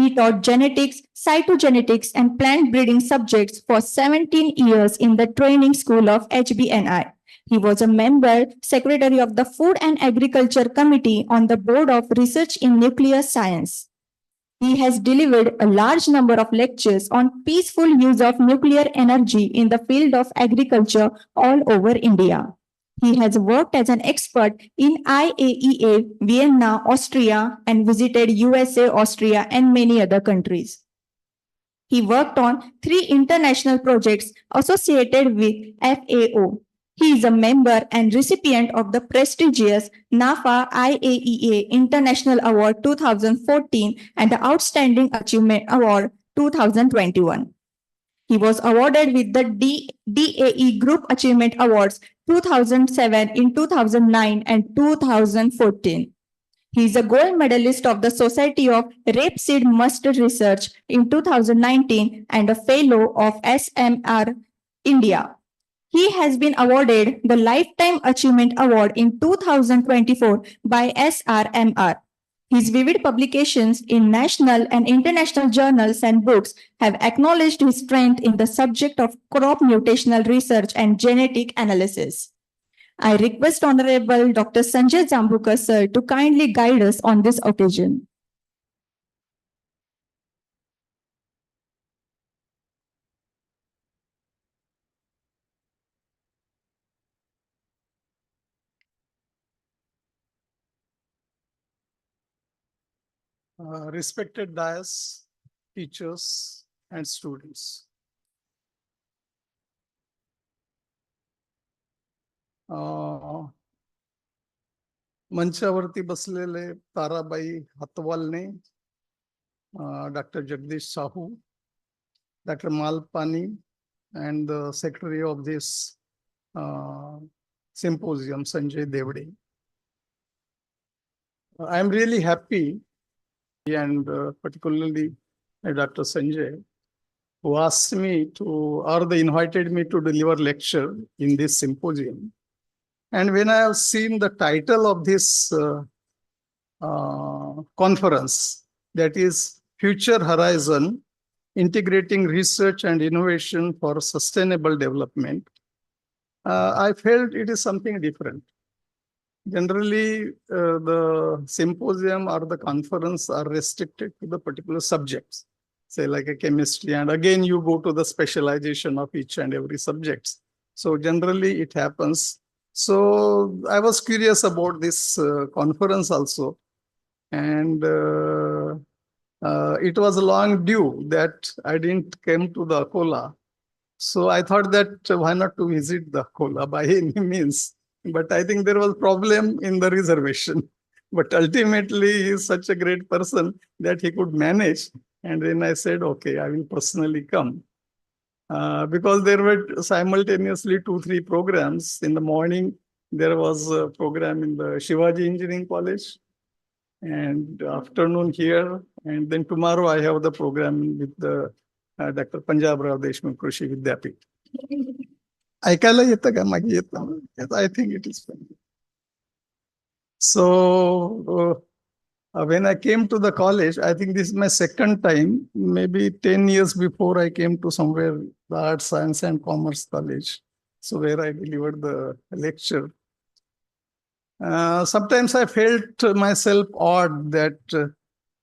He taught genetics, cytogenetics, and plant breeding subjects for 17 years in the training school of HBNI. He was a member, secretary of the Food and Agriculture Committee on the Board of Research in Nuclear Science. He has delivered a large number of lectures on peaceful use of nuclear energy in the field of agriculture all over India. He has worked as an expert in IAEA, Vienna, Austria, and visited USA, Austria, and many other countries. He worked on 3 international projects associated with FAO. He is a member and recipient of the prestigious NAFA IAEA International Award 2014 and the Outstanding Achievement Award 2021. He was awarded with the DAE Group Achievement Awards 2007 in 2009 and 2014. He is a gold medalist of the Society of Rapeseed Mustard Research in 2019 and a fellow of SMR India. He has been awarded the Lifetime Achievement Award in 2024 by SRMR. His vivid publications in national and international journals and books have acknowledged his strength in the subject of crop mutational research and genetic analysis. I request Honorable Dr. Sanjay Jambulkar sir to kindly guide us on this occasion. Respected dais, teachers, and students. मंचावरती बसलेले Tarabai हतवालने, Dr. Jagdish Sahu, Dr. Malpani, and the secretary of this symposium, Sanjay Devde. I am really happy, and particularly Dr. Sanjay, who asked me to, or they invited me to deliver lecture in this symposium. And when I have seen the title of this conference, that is Future Horizon, Integrating Research and Innovation for Sustainable Development, I felt it is something different. Generally, the symposium or the conference are restricted to the particular subjects, say like a chemistry, and again you go to the specialization of each and every subject. So generally it happens. So I was curious about this conference also, and it was long due that I didn't come to the Akola. So I thought that why not to visit the Akola by any means. But I think there was problem in the reservation. But ultimately, he is such a great person that he could manage. And then I said, okay, I will personally come. Because there were simultaneously 2-3 programs. In the morning, there was a program in the Shivaji Engineering College. And afternoon here. And then tomorrow I have the program with the Dr. Punjab Rao Deshmukh Krishi Vidyapit. ऐकायला येतं का मागे येतं I think it is fine. So when I came to the college, I think this is my second time. Maybe 10 years before I came to somewhere the Arts, Science and Commerce College, so where I delivered the lecture. Sometimes I felt myself odd that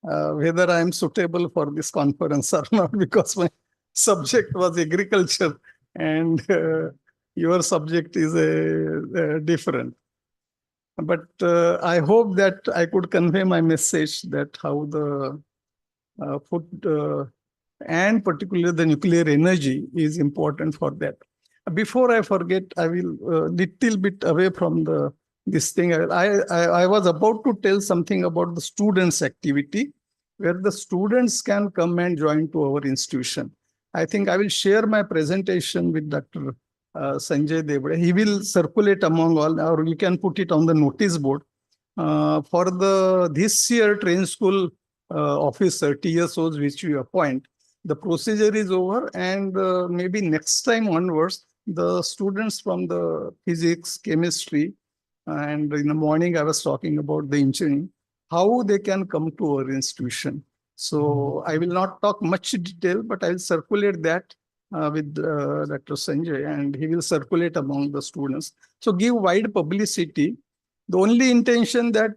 whether I am suitable for this conference or not, because my subject was agriculture and your subject is different. But I hope that I could convey my message that how the food and particularly the nuclear energy is important for that. Before I forget, I will little bit away from this thing. I was about to tell something about the students' activity, where the students can come and join to our institution. I think I will share my presentation with Dr. Sanjay Devde. He will circulate among all, or you can put it on the notice board. For this year train school officer, TSOs, which we appoint, the procedure is over, and maybe next time onwards, the students from the physics, chemistry, and in the morning I was talking about the engineering, how they can come to our institution. So I will not talk much detail, but I will circulate that with Dr. Sanjay, and he will circulate among the students. So give wide publicity. The only intention that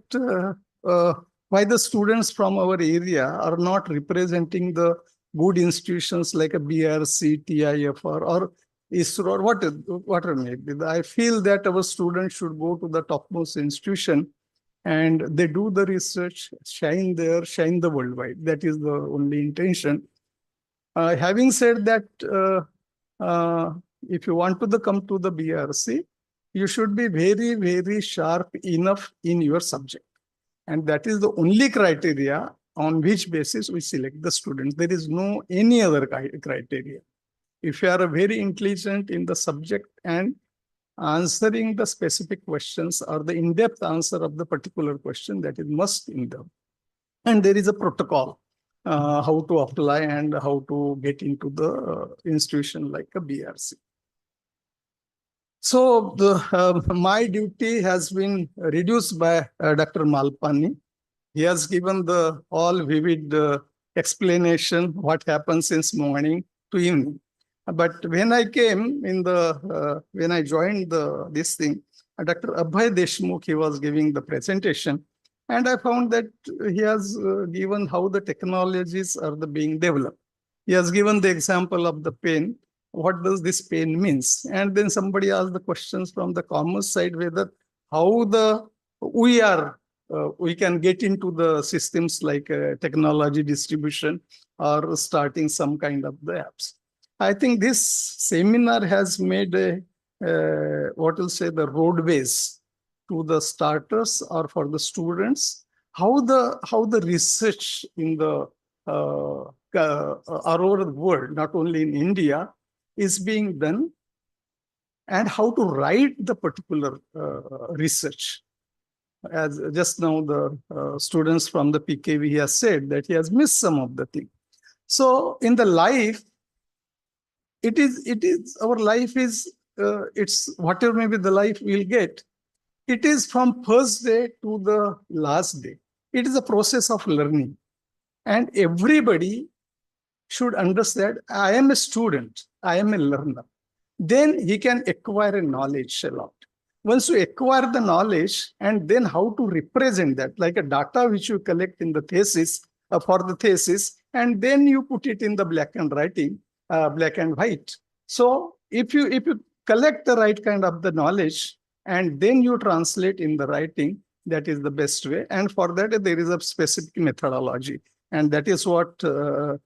why the students from our area are not representing the good institutions like a BRC, TIFR, or ISRO, or whatever may be. I feel that our students should go to the topmost institution and they do the research, shine there, shine the worldwide. That is the only intention. Having said that, if you want to come to the BRC, you should be very, very sharp enough in your subject. And that is the only criteria on which basis we select the students. There is no any other criteria. If you are very intelligent in the subject and answering the specific questions or the in-depth answer of the particular question, that is must in them. And there is a protocol how to apply and how to get into the institution like a BRC. So my duty has been reduced by Dr. Malpani. He has given the all vivid explanation what happens since morning to evening. But when I came in the when I joined this thing, Dr. Abhay Deshmukh, he was giving the presentation, and I found that he has given how the technologies are being developed. He has given the example of the pen. What does this pen means? And then somebody asked the questions from the commerce side whether how we can get into the systems like technology distribution or starting some kind of the apps. I think this seminar has made what will say the roadways to the starters or for the students, how the research in the all over the world, not only in India, is being done, and how to write the particular research. As just now the students from the PKV has said that he has missed some of the thing. So in the life, it is our life is it's whatever maybe the life we'll get. It is from first day to the last day. It is a process of learning, and everybody should understand. I am a student. I am a learner. Then he can acquire a knowledge a lot. Once you acquire the knowledge, and then how to represent that, like a data which you collect in the thesis for the thesis, and then you put it in the black and white. So if you collect the right kind of the knowledge and then you translate in the writing, that is the best way. And for that there is a specific methodology, and that is what Dr.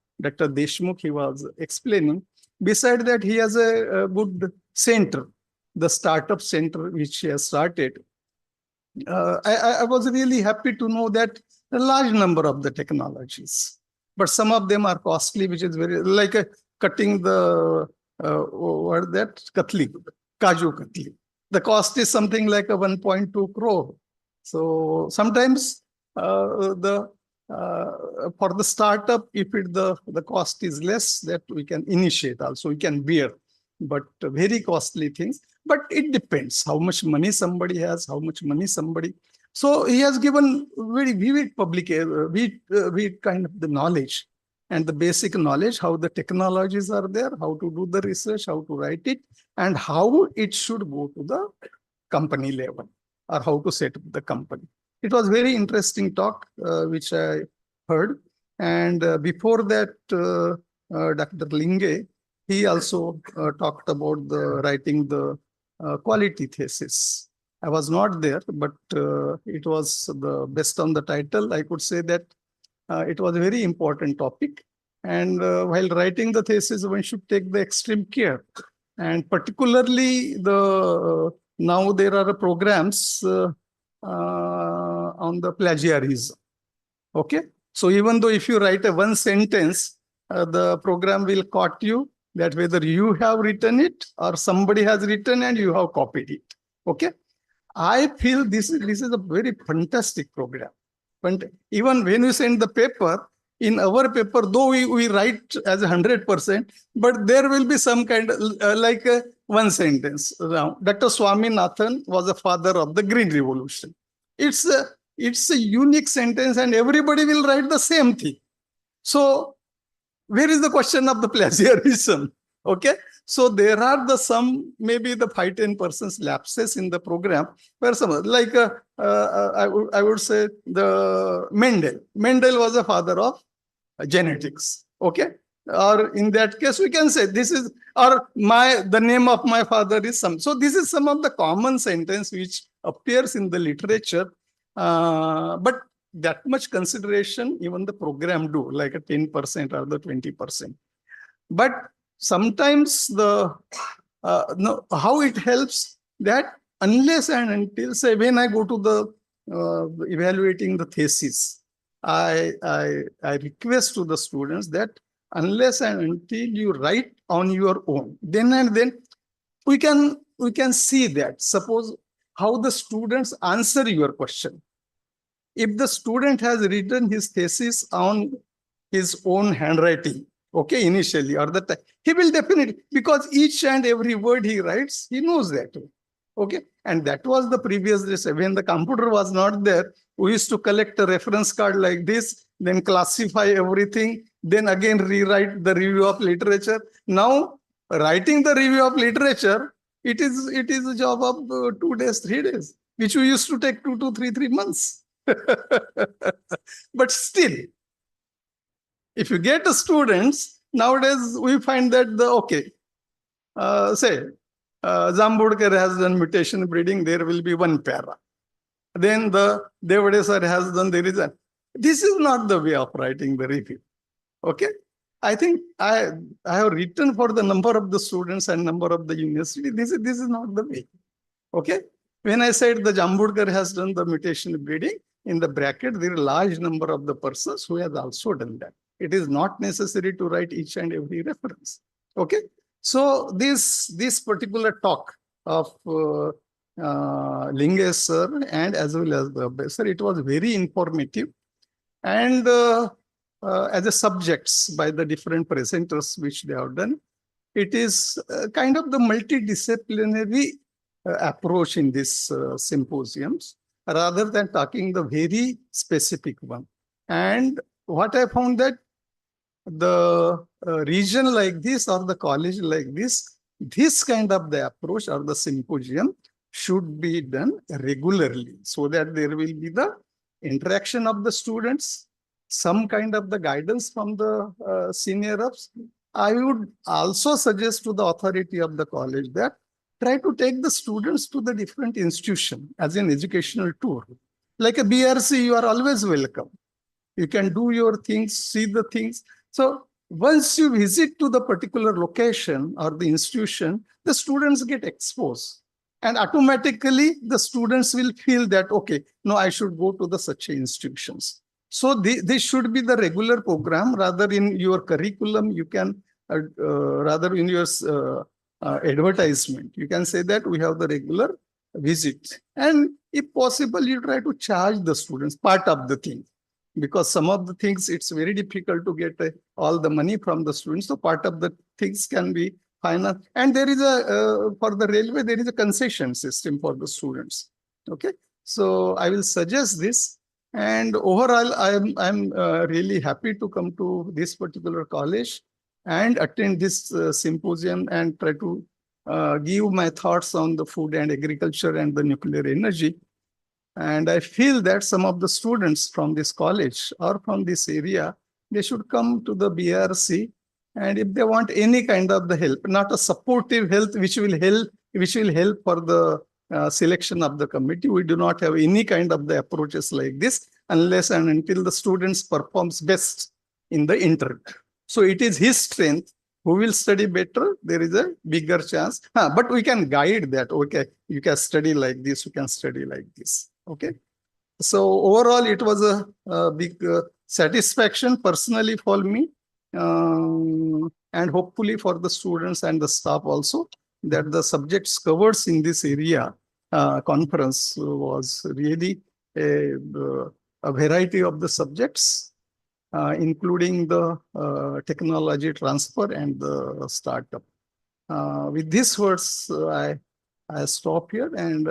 Deshmukh he was explaining. Beside that, he has a good center, the startup center which he has started. I was really happy to know that a large number of the technologies, but some of them are costly, which is very like cutting the what that katli, kaju katli. The cost is something like a 1.2 crore. So sometimes for the startup, if the cost is less, that we can initiate also, we can bear, but very costly things. But it depends how much money somebody has, how much money somebody. So he has given very vivid vivid kind of the knowledge and the basic knowledge, how the technologies are there, how to do the research, how to write it, and how it should go to the company level or how to set up the company. It was very interesting talk which I heard. And before that, Dr. Linge, he also talked about the writing the quality thesis. I was not there, but it was the best on the title. I could say that it was a very important topic. And while writing the thesis, one should take the extreme care. And particularly now there are programs on the plagiarism. Okay. So even though if you write a one sentence, the program will caught you that whether you have written it or somebody has written and you have copied it. Okay. I feel this is a very fantastic program. But even when you send the paper, in our paper, though we write as 100%, but there will be some kind of like one sentence. Now, Dr. Swaminathan was the father of the Green Revolution. It's a unique sentence and everybody will write the same thing. So where is the question of the plagiarism? Okay. So there are maybe the 5-10% lapses in the program where I would say the Mendel was a father of genetics. Okay. Or in that case, we can say the name of my father is some. So this is some of the common sentence which appears in the literature. But that much consideration, even the program do, like a 10% or the 20%. But sometimes how it helps that unless and until, say, when I go to the evaluating the thesis, I request to the students that unless and until you write on your own, then and then we can see that. Suppose how the students answer your question. If the student has written his thesis on his own handwriting, okay, initially, or he will definitely, because each and every word he writes, he knows that. Okay, and that was the previous days. When the computer was not there, we used to collect a reference card like this, then classify everything, then again rewrite the review of literature. Now, writing the review of literature, it is a job of 2 days, 3 days, which we used to take 2 to 3 months. But still, if you get the students, nowadays we find that say Zambudkar has done mutation breeding, there will be one para. Then the Devade sir has done the reason. This is not the way of writing the review. Okay. I think I have written for the number of the students and number of the university. This is not the way. Okay. When I said the Jambudkar has done the mutation breeding, in the bracket, there are a large number of the persons who have also done that. It is not necessary to write each and every reference. Okay. So this particular talk of Lingesh sir and as well as the sir, it was very informative. And as a subjects by the different presenters which they have done, it is kind of the multidisciplinary approach in these symposiums, rather than talking the very specific one. And what I found that the region like this or the college like this kind of the approach or the symposium should be done regularly, so that there will be the interaction of the students, some kind of the guidance from the senior ups. I would also suggest to the authority of the college that try to take the students to the different institution as an educational tour. Like a BRC, you are always welcome. You can do your things, see the things. So once you visit to the particular location or the institution, the students get exposed. And automatically, the students will feel that, okay, no, I should go to the such institutions. So this should be the regular program. Rather in your curriculum, you can, rather in your advertisement, you can say that we have the regular visit. And if possible, you try to charge the students part of the thing. Because some of the things, it's very difficult to get all the money from the students. So part of the things can be final. And there is for the railway, there is a concession system for the students. Okay. So I will suggest this. And overall, I'm really happy to come to this particular college and attend this symposium and try to give my thoughts on the food and agriculture and the nuclear energy. And I feel that some of the students from this college or from this area, they should come to the BRC. And if they want any kind of the help, not a supportive help, which will help for the selection of the committee. We do not have any kind of the approaches like this unless and until the students performs best in the interview. So it is his strength. Who will study better, there is a bigger chance. But we can guide that. Okay, you can study like this, you can study like this. Okay. So overall, it was a big satisfaction personally for me, and hopefully for the students and the staff also, that the subjects covered in this area conference was really a variety of the subjects, including the technology transfer and the startup. With these words, I stop here. And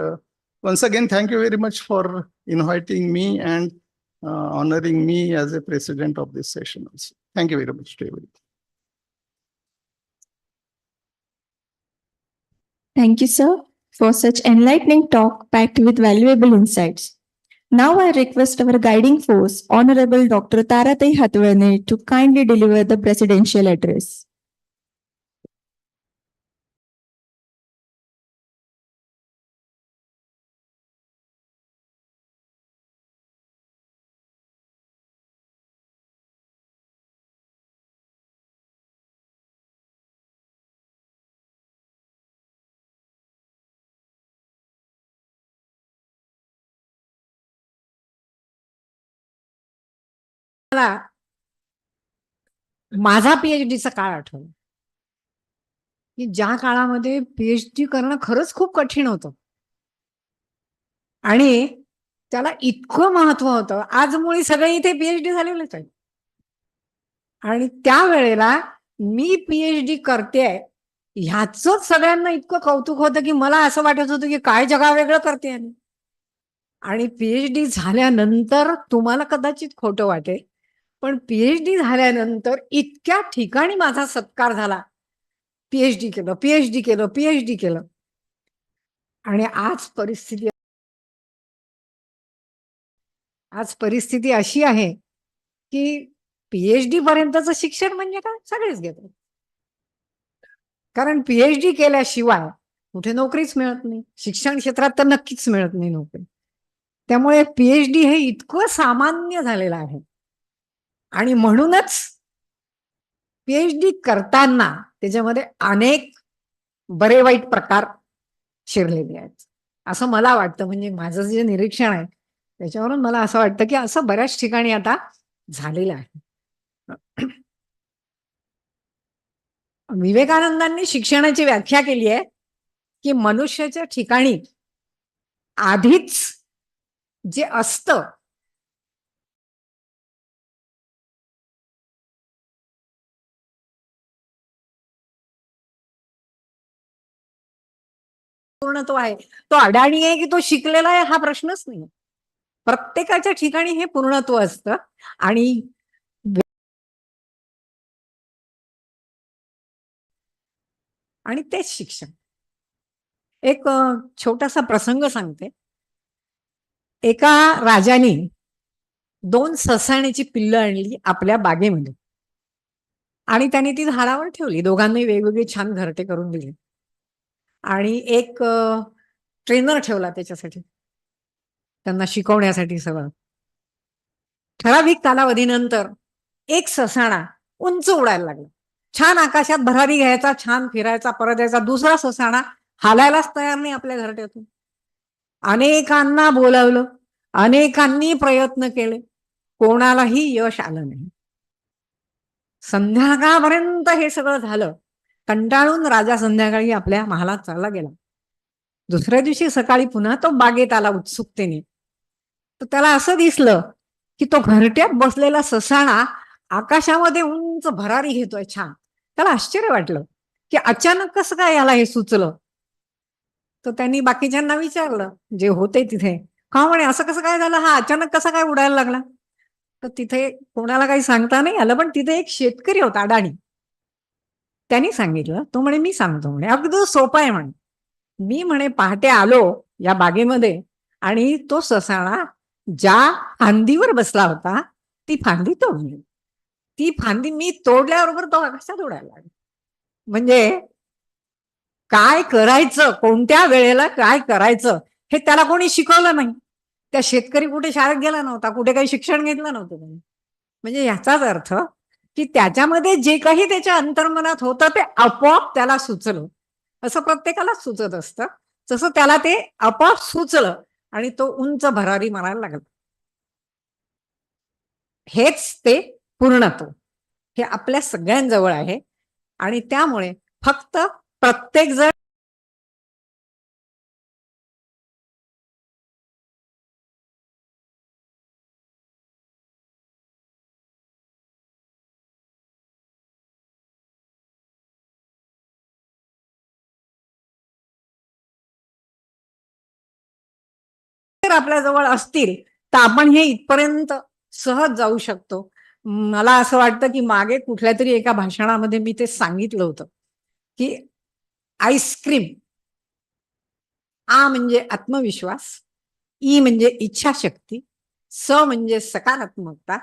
once again, thank you very much for inviting me and honoring me as a president of this session also. Thank you very much to everybody. Thank you, sir, for such enlightening talk packed with valuable insights. Now I request our guiding force, Honorable Dr. Taratay Hathwani, to kindly deliver the presidential address. मला माझा पीएचडीचा काळ आठवला की ज्या काळामध्ये PhD करणं खरंच खूप कठीण होतं आणि त्याला इतकं महत्व होतं. आज मुळी सगळे इथे पीएचडी झालेलेच आहेत आणि त्यावेळेला मी पीएचडी करते ह्याच सगळ्यांना इतकं कौतुक होतं की मला असं वाटत होतं की काय जगावेगळं करते आणि पीएचडी झाल्यानंतर तुम्हाला कदाचित खोटं वाटेल पण पीएचडी झाल्यानंतर इतक्या ठिकाणी माझा सत्कार झाला. पीएचडी केलं, पीएचडी केलं, पीएचडी केलं आणि आज परिस्थिती अशी आहे की पीएचडी पर्यंतचं शिक्षण म्हणजे काय सगळेच घेतात कारण पीएचडी केल्याशिवाय कुठे नोकरीच मिळत नाही. शिक्षण क्षेत्रात तर नक्कीच मिळत नाही नोकरी. त्यामुळे पीएचडी हे इतकं सामान्य झालेलं आहे आणि म्हणूनच पीएचडी करताना त्याच्यामध्ये अनेक बरे वाईट प्रकार शिरलेले आहेत असं मला वाटतं. म्हणजे माझं जे निरीक्षण आहे त्याच्यावरून मला असं वाटतं की असं बऱ्याच ठिकाणी आता झालेलं आहे. विवेकानंदांनी शिक्षणाची व्याख्या केली आहे की मनुष्याच्या ठिकाणी आधीच जे असतं पूर्णत्व आहे तो अडाणी आहे की तो शिकलेला आहे हा प्रश्नच नाही. प्रत्येकाच्या ठिकाणी हे पूर्णत्व असतं आणि तेच शिक्षण. एक छोटासा प्रसंग सांगते. एका राजाने 2 ससाण्याची पिल्लं आणली आपल्या बागेमध्ये आणि त्याने ती झाडावर ठेवली. दोघांनी वेगवेगळे छान घरटे करून दिले आणि एक ट्रेनर ठेवला त्याच्यासाठी त्यांना शिकवण्यासाठी सगळं. ठराविक कालावधीनंतर एक ससाणा उंच उडायला लागला. छान आकाशात भरारी घ्यायचा, छान फिरायचा, परत यायचा. दुसरा ससाणा हालायलाच तयार नाही आपल्या घरट्यातून. अनेकांना बोलावलं, अनेकांनी प्रयत्न केले, कोणालाही यश आलं नाही. संध्याकाळपर्यंत हे सगळं झालं. कंटाळून राजा संध्याकाळी आपल्या महालात चालला गेला. दुसऱ्या दिवशी सकाळी पुन्हा तो बागेत आला उत्सुकतेने. तर त्याला असं दिसलं की तो घरट्यात बसलेला ससाणा आकाशामध्ये उंच भरारी घेतोय छान. त्याला आश्चर्य वाटलं की अचानक कसं काय याला हे सुचलं. तर त्यांनी बाकीच्यांना विचारलं जे होते तिथे, का म्हणे असं कसं काय झालं, हा अचानक कसा काय उडायला लागला. तर तिथे कोणाला काही सांगता नाही आलं पण तिथे एक शेतकरी होता अडाणी. त्यांनी सांगितलं. तो म्हणे मी सांगतो म्हणे अगदी सोपं आहे म्हणे. मी म्हणे पहाटे आलो या बागेमध्ये आणि तो ससाणा ज्या फांदीवर बसला होता ती फांदी तोडली. ती फांदी मी तोडल्याबरोबर तो आकाशात उडायला लागला. म्हणजे काय करायचं, कोणत्या वेळेला काय करायचं हे त्याला कोणी शिकवलं नाही. त्या शेतकरी कुठे शाळेत गेला नव्हता, कुठे काही शिक्षण घेतलं नव्हतं त्यांनी. म्हणजे याचाच अर्थ की त्याच्यामध्ये जे काही त्याच्या अंतर्मनात होतं ते आपोआप त्याला सुचलं. असं प्रत्येकालाच सुचत असतं. तसं त्याला ते आपोआप सुचलं आणि तो उंच भरारी मारायला लागला. हेच ते पूर्णत्व. हे आपल्या सगळ्यांजवळ आहे आणि त्यामुळे फक्त प्रत्येक जण आपल्या जवळ असतील तर आपण हे इथपर्यंत सहज जाऊ शकतो. मला असं वाटतं की मागे कुठल्या तरी एका भाषणामध्ये मी ते सांगितलं होतं की आईस्क्रीम, आ म्हणजे आत्मविश्वास, ई म्हणजे इच्छाशक्ती, स म्हणजे सकारात्मकता,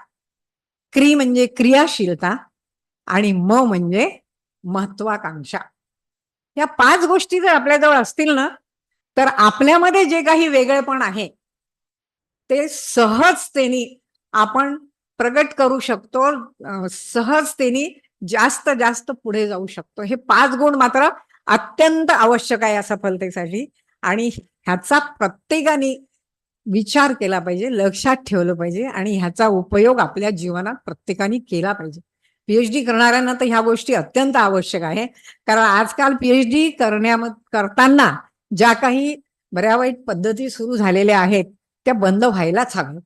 क्री म्हणजे क्रियाशीलता आणि म म्हणजे महत्वाकांक्षा. या 5 गोष्टी जर आपल्याजवळ असतील ना, तर आपल्यामध्ये जे काही वेगळेपण आहे ते सहजतेने आपण प्रगट करू शकतो. सहजतेने जास्त पुढे जाऊ शकतो. हे 5 गुण मात्र अत्यंत आवश्यक आहे या सफलतेसाठी आणि ह्याचा प्रत्येकाने विचार केला पाहिजे, लक्षात ठेवलं पाहिजे आणि ह्याचा उपयोग आपल्या जीवनात प्रत्येकाने केला पाहिजे. पीएचडी करणाऱ्यांना तर ह्या गोष्टी अत्यंत आवश्यक आहे. कारण आजकाल पीएचडी करताना ज्या काही बऱ्या वाईट पद्धती सुरू झालेल्या आहेत त्या बंद व्हायलाच हव्या.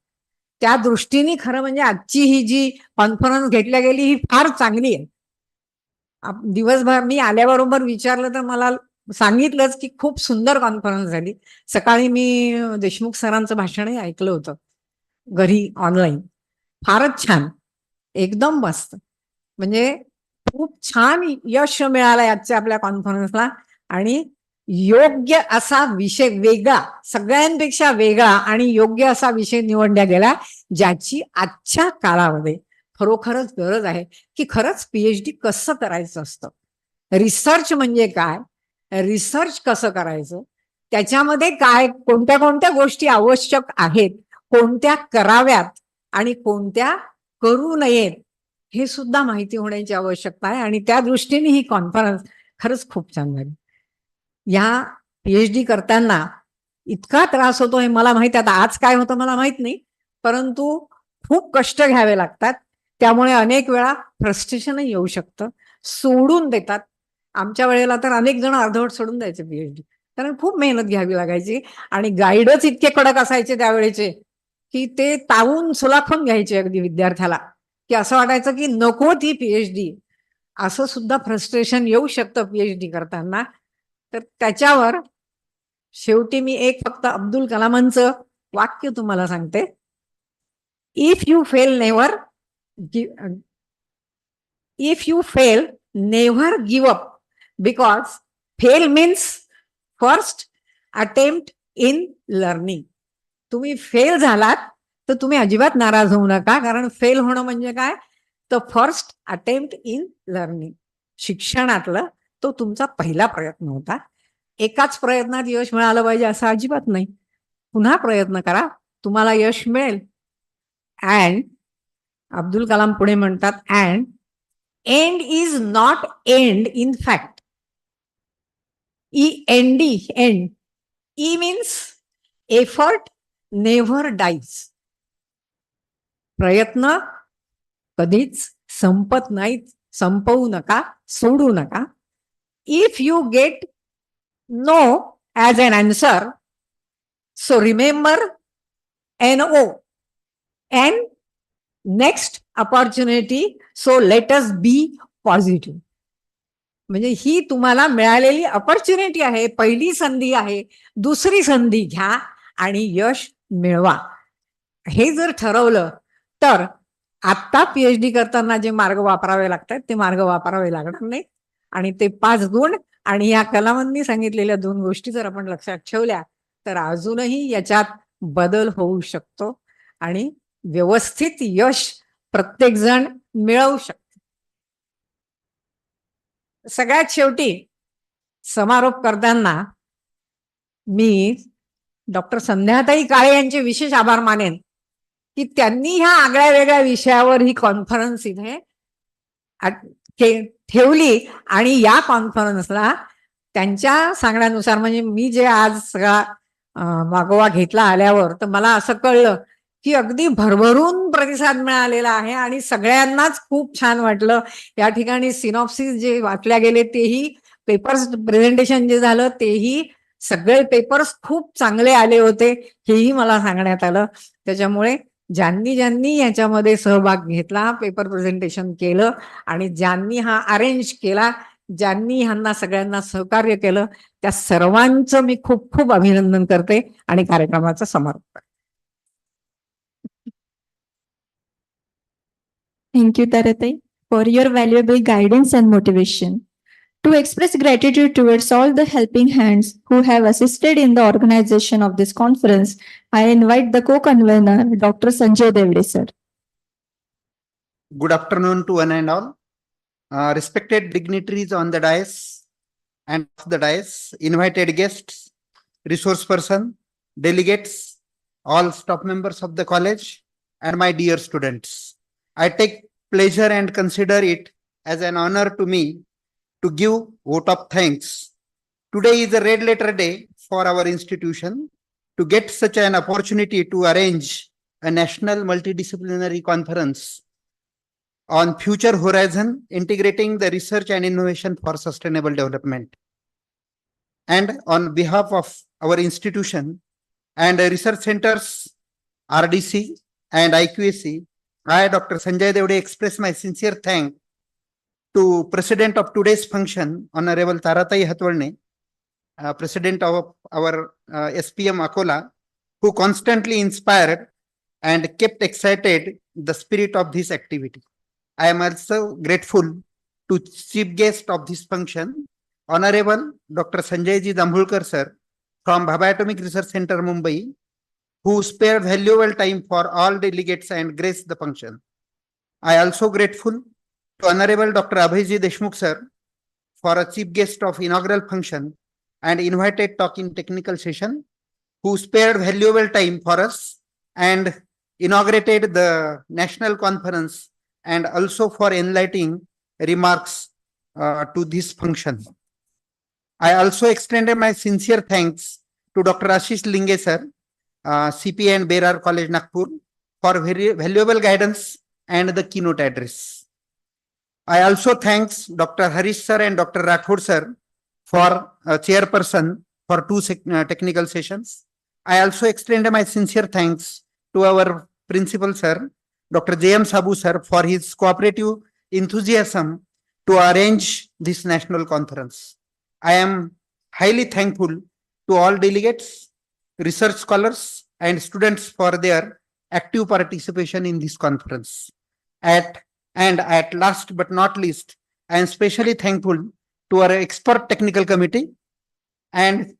त्या दृष्टीने खरं म्हणजे आजची ही जी कॉन्फरन्स घेतल्या गेली ही फार चांगली आहे. दिवसभर मी आल्याबरोबर विचारलं तर मला सांगितलंच की खूप सुंदर कॉन्फरन्स झाली. सकाळी मी देशमुख सरांचं भाषणही ऐकलं होतं घरी ऑनलाईन. फारच छान, एकदम मस्त. म्हणजे खूप छान यश मिळालंय आजच्या आपल्या कॉन्फरन्सला आणि योग्य असा विषय, वेगळा, सगळ्यांपेक्षा वेगळा आणि योग्य असा विषय निवडला गेला ज्याची आजच्या काळामध्ये खरोखरच गरज आहे की खरंच पीएचडी कसं करायचं असतं, रिसर्च म्हणजे काय, रिसर्च कसं करायचं, त्याच्यामध्ये काय कोणत्या कोणत्या गोष्टी आवश्यक आहेत, कोणत्या कराव्यात आणि कोणत्या करू नयेत हे सुद्धा माहिती होण्याची आवश्यकता आहे आणि त्या दृष्टीने ही कॉन्फरन्स खरंच खूप छान झाली. या पीएचडी करताना इतका त्रास होतो हे मला माहिती. आता आज काय होतं मला माहित नाही, परंतु खूप कष्ट घ्यावे लागतात. त्यामुळे अनेक वेळा फ्रस्ट्रेशनही येऊ शकतं, सोडून देतात. आमच्या वेळेला तर अनेक जण अर्धवट सोडून द्यायचे पीएचडी, कारण खूप मेहनत घ्यावी लागायची आणि गाईडच इतके कडक असायचे त्यावेळेचे की ते तावून सुलाखून घ्यायचे अगदी विद्यार्थ्याला, की असं वाटायचं की नको ती पीएचडी. असं सुद्धा फ्रस्ट्रेशन येऊ शकतं पीएचडी करताना. तर त्याच्यावर शेवटी मी एक फक्त अब्दुल कलामांचं वाक्य तुम्हाला सांगते. If you fail never give up, because fail means first attempt in learning. तुम्ही फेल झालात तर तुम्ही अजिबात नाराज होऊ नका, कारण फेल होणं म्हणजे काय, तर फर्स्ट अटेम्प्ट इन लर्निंग. शिक्षणातलं तो तुमचा पहिला प्रयत्न होता. एकाच प्रयत्नात यश मिळालं पाहिजे असं अजिबात नाही. पुन्हा प्रयत्न करा, तुम्हाला यश मिळेल. अँड अब्दुल कलाम पुढे म्हणतात, and end is not end in fact. And E means effort never dies. प्रयत्न कधीच संपत नाहीत, संपवू नका, सोडू नका. If you get no as an answer, so remember NO and next opportunity, so let us be positive. म्हणजे ही तुम्हाला मिळालेली अपॉर्च्युनिटी आहे, पहिली संधी आहे, दुसरी संधी घ्या आणि यश मिळवा. हे जर ठरवलं तर आत्ता पीएचडी करताना जे मार्ग वापरावे लागतात ते मार्ग वापरावे लागणार नाही आणि ते 5 गुण आणि या कलामांनी सांगितलेल्या 2 गोष्टी जर आपण लक्षात ठेवल्या तर अजूनही याच्यात बदल होऊ शकतो आणि व्यवस्थित यश प्रत्येक जण मिळवू शकतो. सगळ्यात शेवटी समारोप करताना मी डॉक्टर संध्याताई काळे यांचे विशेष आभार मानेन की त्यांनी ह्या आगळ्या वेगळ्या विषयावर ही कॉन्फरन्स इथे ठेवली आणि या कॉन्फरन्सला त्यांच्या सांगण्यानुसार, म्हणजे मी जे आज सगळा मागोवा घेतला आल्यावर, तर मला असं कळलं की अगदी भरभरून प्रतिसाद मिळालेला आहे आणि सगळ्यांनाच खूप छान वाटलं. या ठिकाणी सिनॉप्सिस जे वाचल्या गेले तेही, पेपर्स प्रेझेंटेशन जे झालं तेही, सगळे पेपर्स खूप चांगले आले होते हेही मला सांगण्यात आलं. त्याच्यामुळे ज्यांनी ज्यांनी याच्यामध्ये सहभाग घेतला, पेपर प्रेझेंटेशन केलं आणि ज्यांनी हा अरेंज केला, ज्यांनी ह्यांना सगळ्यांना सहकार्य केलं, त्या सर्वांचं मी खूप खूप अभिनंदन करते आणि कार्यक्रमाचा समारोप करते. Thank you, Taratai, for your valuable guidance and motivation. To express gratitude towards all the helping hands who have assisted in the organization of this conference, I invite the co-convener, Dr. Sanjay Devde, sir. Good afternoon to one and all. Respected dignitaries on the dais and off the dais, invited guests, resource person, delegates, all staff members of the college, and my dear students. I take pleasure and consider it as an honor to me to give vote of thanks. Today is a red letter day for our institution to get such an opportunity to arrange a national multidisciplinary conference on future horizon, integrating the research and innovation for sustainable development. And on behalf of our institution and research centers, RDC and IQAC, I, Dr. Sanjay Devde, express my sincere thanks to President of today's function, Honorable Taratai Hatwalne, President of our SPM Akola, who constantly inspired and kept excited the spirit of this activity. I am also grateful to chief guest of this function, Honorable Dr. Sanjay Ji Jambulkar sir from Bhabha Atomic Research Center, Mumbai, who spared valuable time for all delegates and graced the function. I also grateful to Honorable Dr. Abhijit Deshmukh sir for a chief guest of inaugural function and invited talk in technical session, who spared valuable time for us and inaugurated the national conference and also for enlightening remarks to this function. I also extended my sincere thanks to Dr. Ashish Linge sir, CPA and Berar College, Nagpur, for very valuable guidance and the keynote address. I also thanks Dr. Harish sir and Dr. Rathod sir for chairperson for two technical sessions. I also extend my sincere thanks to our principal sir, Dr. J.M. Sabu sir, for his cooperative enthusiasm to arrange this national conference. I am highly thankful to all delegates, research scholars, and students for their active participation in this conference. At last but not least, I am especially thankful to our expert technical committee and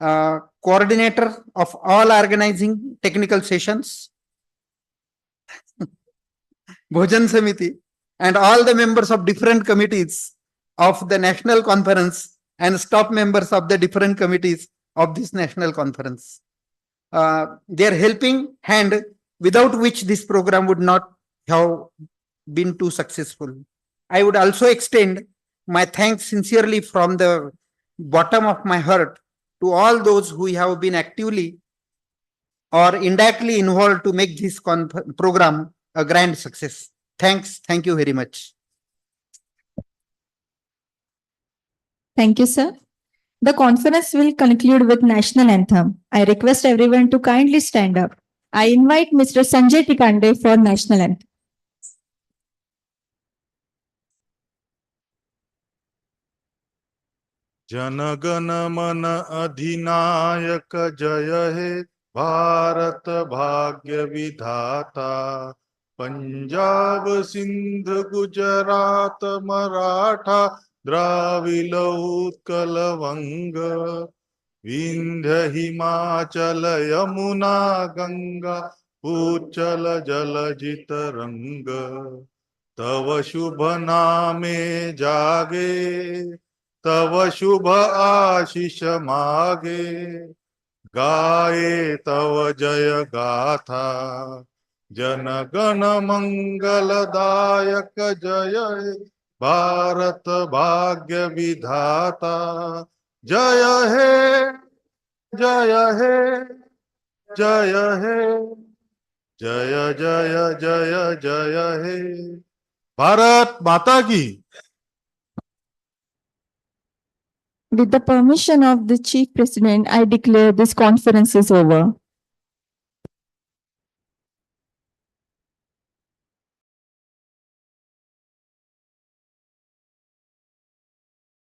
coordinator of all organizing technical sessions, Bhojan Samiti, and all the members of different committees of the national conference and staff members of the different committees of this national conference. Their helping hand, without which this program would not have been too successful. I would also extend my thanks sincerely from the bottom of my heart to all those who have been actively or indirectly involved to make this program a grand success. Thanks. Thank you very much. Thank you, sir. The conference will conclude with national anthem. I request everyone to kindly stand up. I invite Mr. Sanjay Tikande for national anthem. जनगण मन अधिनायक जय हे भारत भाग्य विधाता पंजाब सिंध गुजरात मराठा द्राविड़ उत्कल वंग विंध्य हिमाचल यमुना गंगा उच्चल जलजित रंग तव शुभ नामे जागे तव शुभ आशीष मागे गाये तव जय गाथा जन गण मंगलदायक जय भारत भाग्य विधाता जय हे जय हे जय हे जय जय जय जय हे भारत माता की. With the permission of the Chief President, I declare this conference is over.